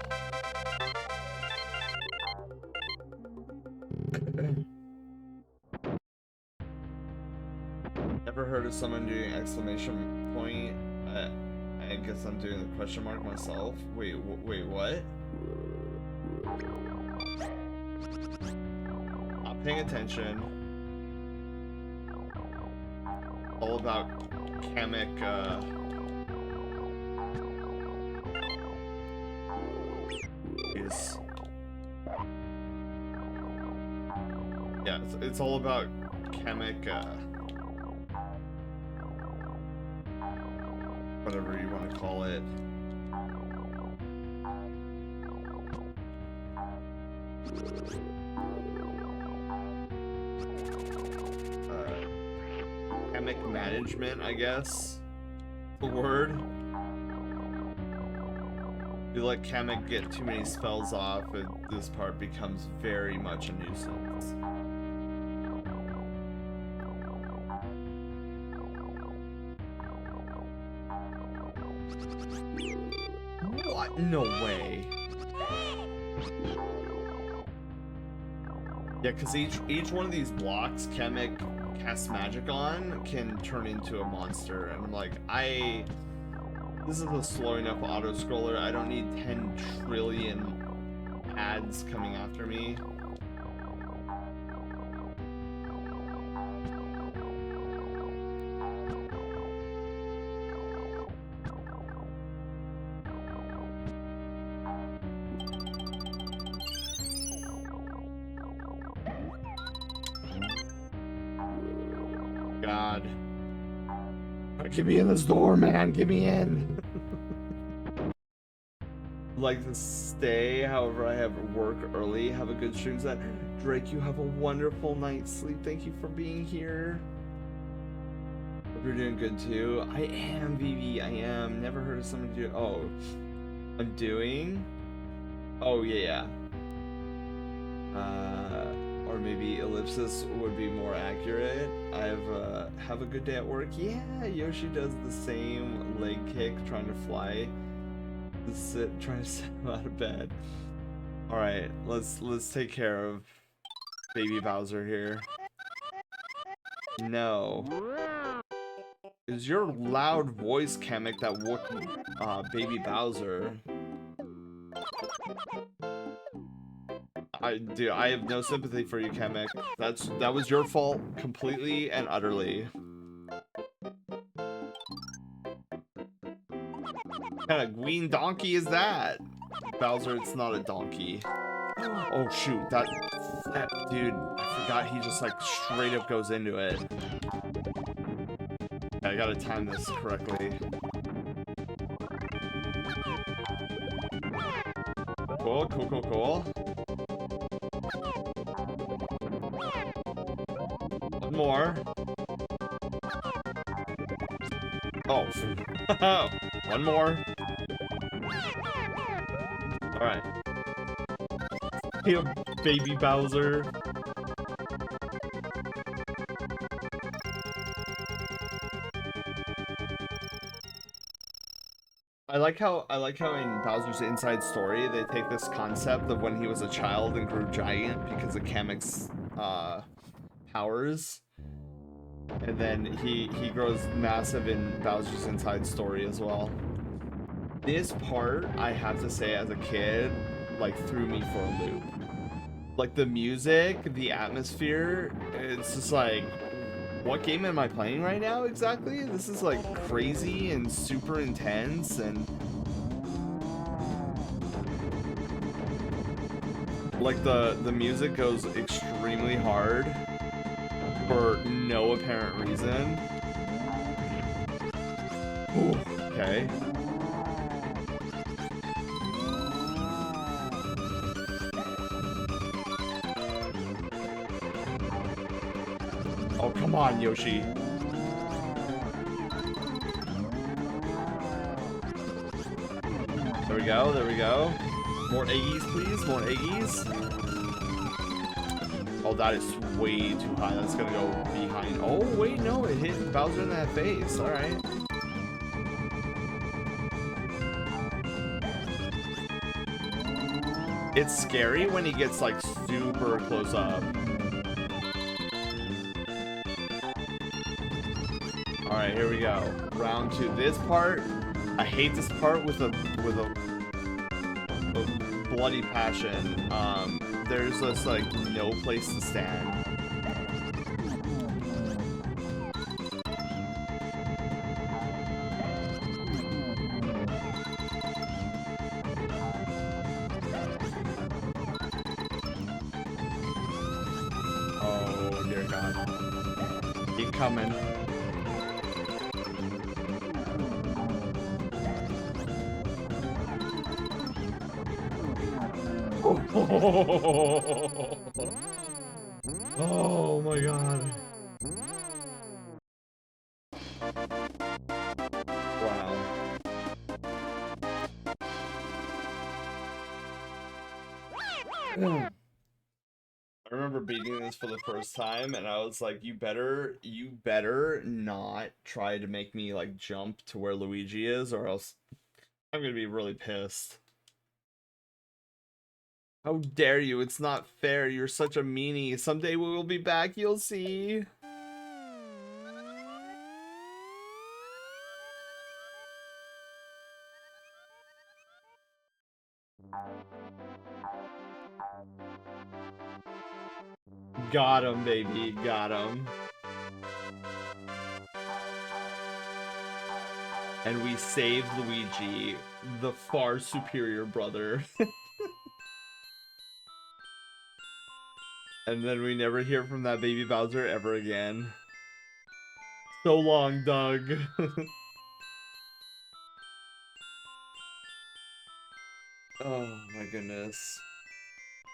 Never heard of someone doing exclamation point. I guess I'm doing the question mark myself. Wait, what? Not paying attention. All about chemic, yeah, it's all about chemic, whatever you want to call it. Chemic management, I guess. The word. If you let Kamek get too many spells off, this part becomes very much a nuisance. What? No way. Yeah, because each one of these blocks Kamek casts magic on can turn into a monster, and I'm like, this is a slow enough auto-scroller. I don't need 10 trillion ads coming after me. God. Get me in this door, man. Get me in. Like to stay, however I have work early. Have a good stream set. Drake, you have a wonderful night's sleep. Thank you for being here. Hope you're doing good too. I am, Vivi. I am. Never heard of someone do. Oh, I'm doing. Oh yeah. Or maybe ellipsis would be more accurate. Have a good day at work. Yeah, Yoshi does the same leg kick, trying to fly. Trying to sit him out of bed. All right, let's take care of Baby Bowser here. No, is your loud voice, Kamek, that woke Baby Bowser? Dude, I have no sympathy for you, Kamek. That was your fault completely and utterly. What kind of green donkey is that? Bowser, it's not a donkey. Oh shoot, that dude, I forgot he just like straight up goes into it. I gotta time this correctly. Cool, cool, cool, cool. One more. Oh. One more. Alright. Baby Bowser. I like how in Bowser's Inside Story they take this concept of when he was a child and grew giant because of Kamek's powers. And then he grows massive in Bowser's Inside Story as well. This part, I have to say, as a kid, like, threw me for a loop. Like, the music, the atmosphere, it's just like, what game am I playing right now exactly? This is, like, crazy and super intense, and... like, the music goes extremely hard for no apparent reason. Ooh, okay. Oh, come on, Yoshi. There we go, there we go. More eggies, please, more eggies. Oh, that is way too high. That's gonna go behind. Oh, wait, no, it hit Bowser in that face. Alright. It's scary when he gets, like, super close up. Alright, here we go. Round two. This part, I hate this part with a bloody passion. There's just like no place to stand. Oh dear God. Keep coming. Oh my god. Wow. I remember beating this for the first time and I was like, you better not try to make me like jump to where Luigi is or else I'm gonna be really pissed. How dare you? It's not fair. You're such a meanie. Someday we will be back, you'll see. Got him, baby. Got him. And we saved Luigi, the far superior brother. And then we never hear from that baby Bowser ever again. So long, Doug. Oh my goodness.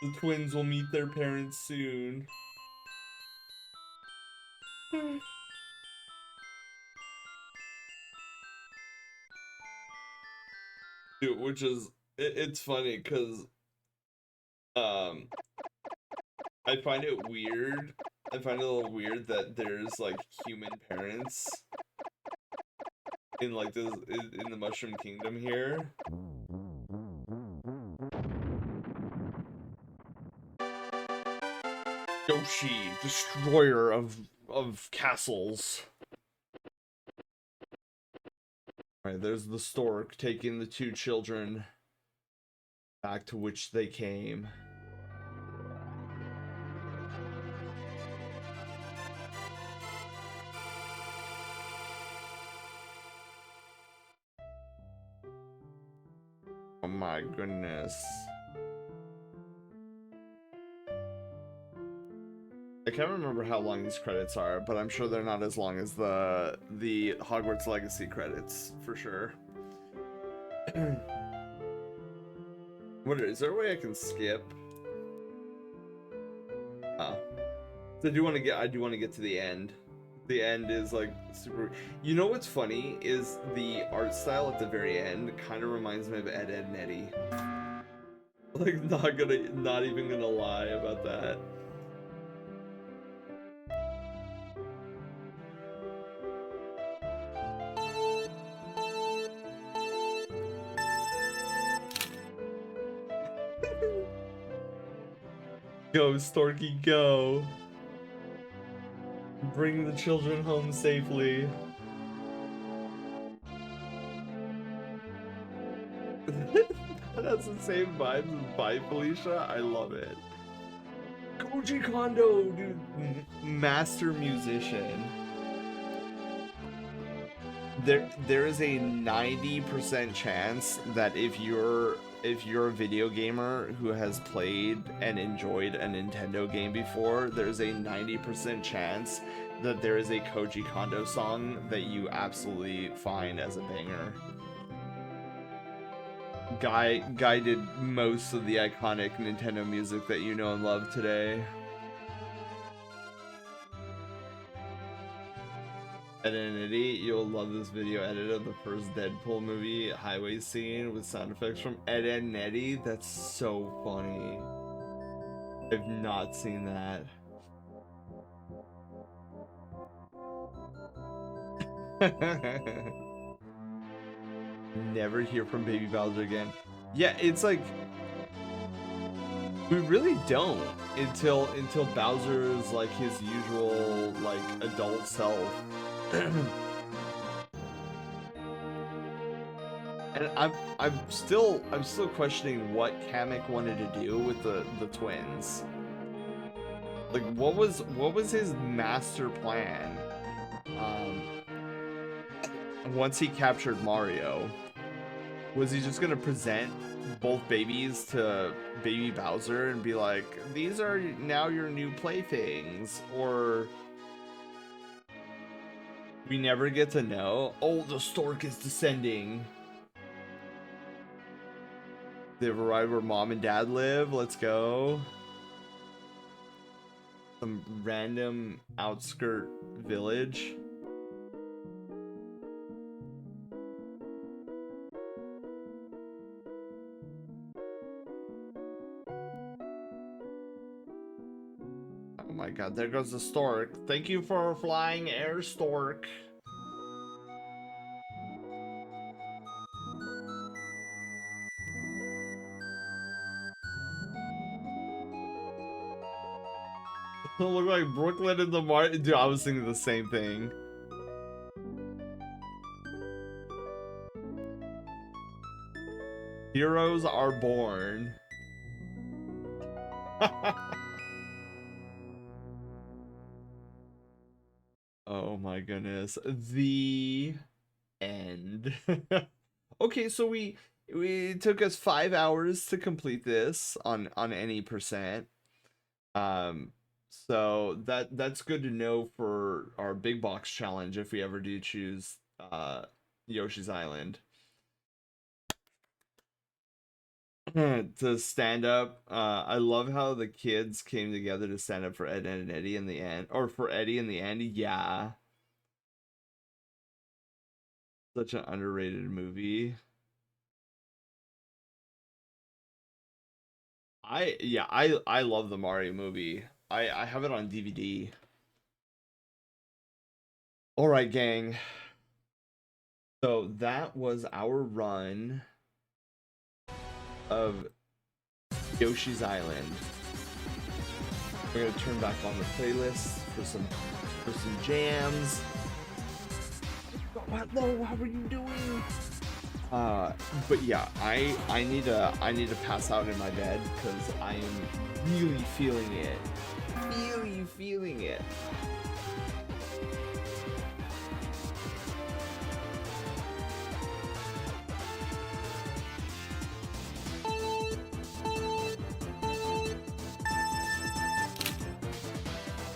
The twins will meet their parents soon. Dude, which is, it's funny because I find it weird. I find it a little weird that there's like human parents in like this in the Mushroom Kingdom here. Yoshi, destroyer of castles. Alright, there's the stork taking the two children back to which they came. Oh my goodness. I can't remember how long these credits are, but I'm sure they're not as long as the Hogwarts Legacy credits, for sure. Is there a way I can skip? Oh. So I do want to get to the end. The end is like super. You know what's funny is the art style at the very end kind of reminds me of Ed, Edd n Eddy. Like not even gonna lie about that. Go, Storky, go. Bring the children home safely. That has the same vibes as Bye Felicia. I love it. Koji Kondo, dude, master musician. There is a 90% chance that if you're a video gamer who has played and enjoyed a Nintendo game before, there's a 90% chance that there is a Koji Kondo song that you absolutely find as a banger. Guy did most of the iconic Nintendo music that you know and love today. Ed, Edd n Eddy, you'll love this video edit of the first Deadpool movie highway scene with sound effects from Ed, Edd n Eddy. That's so funny. I've not seen that. Never hear from Baby Bowser again. Yeah, it's like we really don't until Bowser's like his usual like adult self. And I'm still questioning what Kamek wanted to do with the twins. Like what was his master plan? Once he captured Mario, was he just gonna present both babies to Baby Bowser and be like, these are now your new playthings? Or we never get to know. Oh, the stork is descending. They've arrived where mom and dad live. Let's go. Some random outskirt village. Oh my god, there goes the stork. Thank you for flying, air stork. Look like Brooklyn in the market. Dude, I was thinking the same thing. Heroes are born. Oh my goodness. The end. Okay, so it took us 5 hours to complete this on any percent. So that's good to know for our big box challenge if we ever do choose Yoshi's Island. To stand up. I love how the kids came together to stand up for Ed, Ed and Eddie in the end, or for Eddie in the end. Yeah, such an underrated movie. I love the Mario movie. I have it on DVD. All right, gang. So that was our run of Yoshi's Island. We're gonna turn back on the playlist for some jams. Hello, how are you doing? But yeah, I need to pass out in my bed because I am really feeling it. Really feeling it.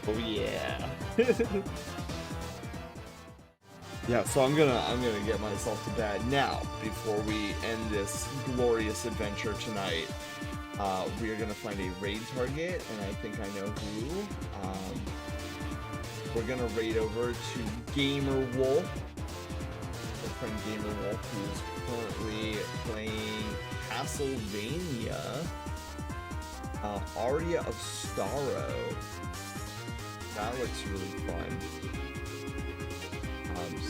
Oh yeah. Yeah, so I'm gonna get myself to bed now before we end this glorious adventure tonight. We are gonna find a raid target, and I think I know who. We're gonna raid over to Gamer Wolf. Our friend Gamer Wolf, who's currently playing Castlevania, Aria of Starro. That looks really fun.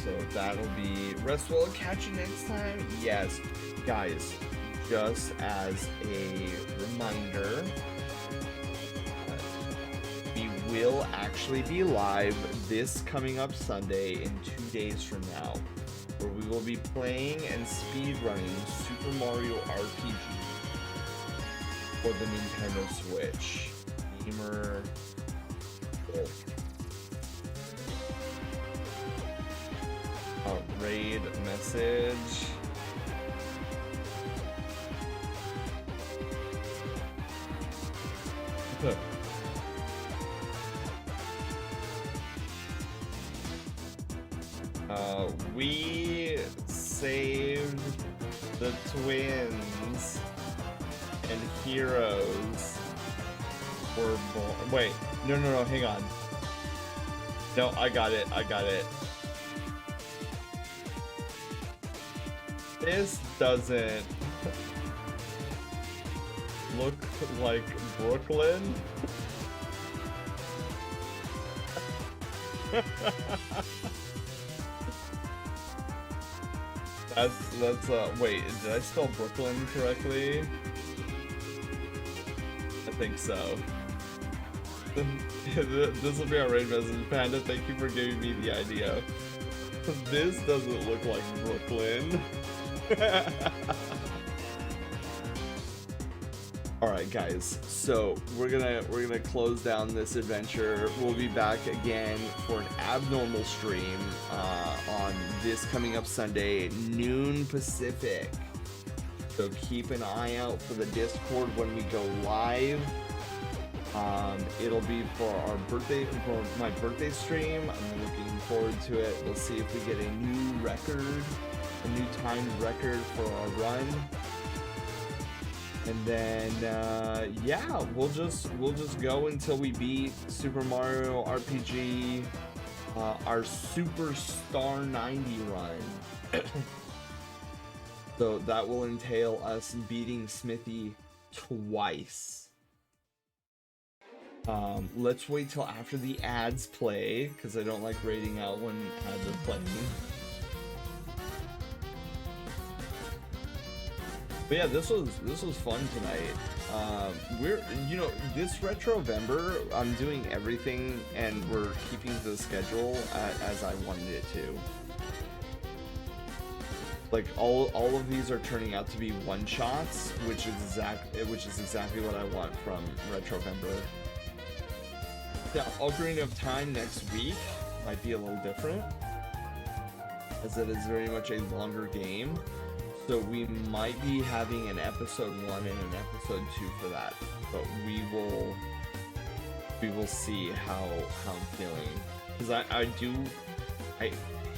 So that'll be rest well. Catch you next time. Yes, guys, just as a reminder, we will actually be live this coming up Sunday in 2 days from now, where we will be playing and speedrunning Super Mario RPG for the Nintendo Switch. Gamer Wolf. Raid message. We saved the twins and heroes were born. Wait, no, hang on. No, I got it. This doesn't look like Brooklyn. That's wait, did I spell Brooklyn correctly? I think so. This will be our raid message. Panda, thank you for giving me the idea. This doesn't look like Brooklyn. All right, guys, so we're gonna close down this adventure. We'll be back again for an abnormal stream on this coming up Sunday, noon Pacific. So keep an eye out for the Discord when we go live. It'll be for my birthday stream. I'm looking forward to it. We'll see if we get a new timed record for our run. And then yeah, we'll just go until we beat Super Mario RPG, our Superstar 90 run. So that will entail us beating Smithy twice. Let's wait till after the ads play, because I don't like rating out when ads are playing. But yeah, this was fun tonight. We're, you know, this Retrovember, I'm doing everything and we're keeping the schedule as I wanted it to. Like all of these are turning out to be one shots, which is exactly what I want from Retrovember. The Ocarina of Time next week might be a little different, as it is very much a longer game. So we might be having an episode 1 and an episode 2 for that, but we will see how I'm feeling, because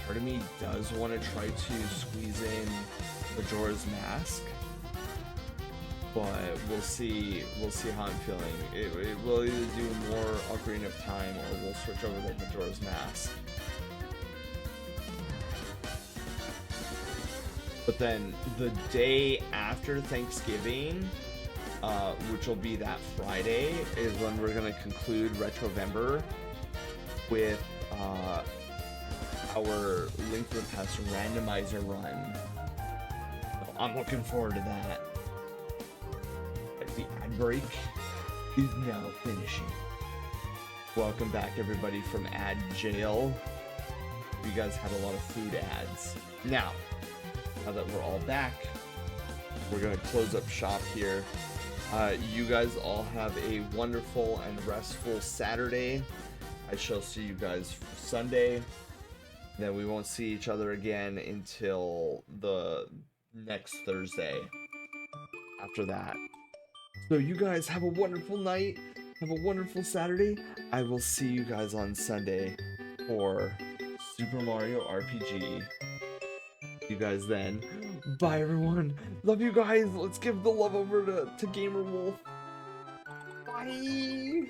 part of me does want to try to squeeze in Majora's Mask, but we'll see how I'm feeling. It will either do more Ocarina of Time or we'll switch over to Majora's Mask. But then the day after Thanksgiving, which will be that Friday, is when we're going to conclude Retrovember with our Link to the Past randomizer run. So I'm looking forward to that. The ad break is now finishing. Welcome back, everybody, from ad jail. You guys had a lot of food ads. Now that we're all back, we're gonna close up shop here. You guys all have a wonderful and restful Saturday. I shall see you guys Sunday. Then we won't see each other again until the next Thursday after that. So you guys have a wonderful night. Have a wonderful Saturday. I will see you guys on Sunday for Super Mario RPG. You guys then. Bye everyone. Love you guys. Let's give the love over to Gamer Wolf. Bye.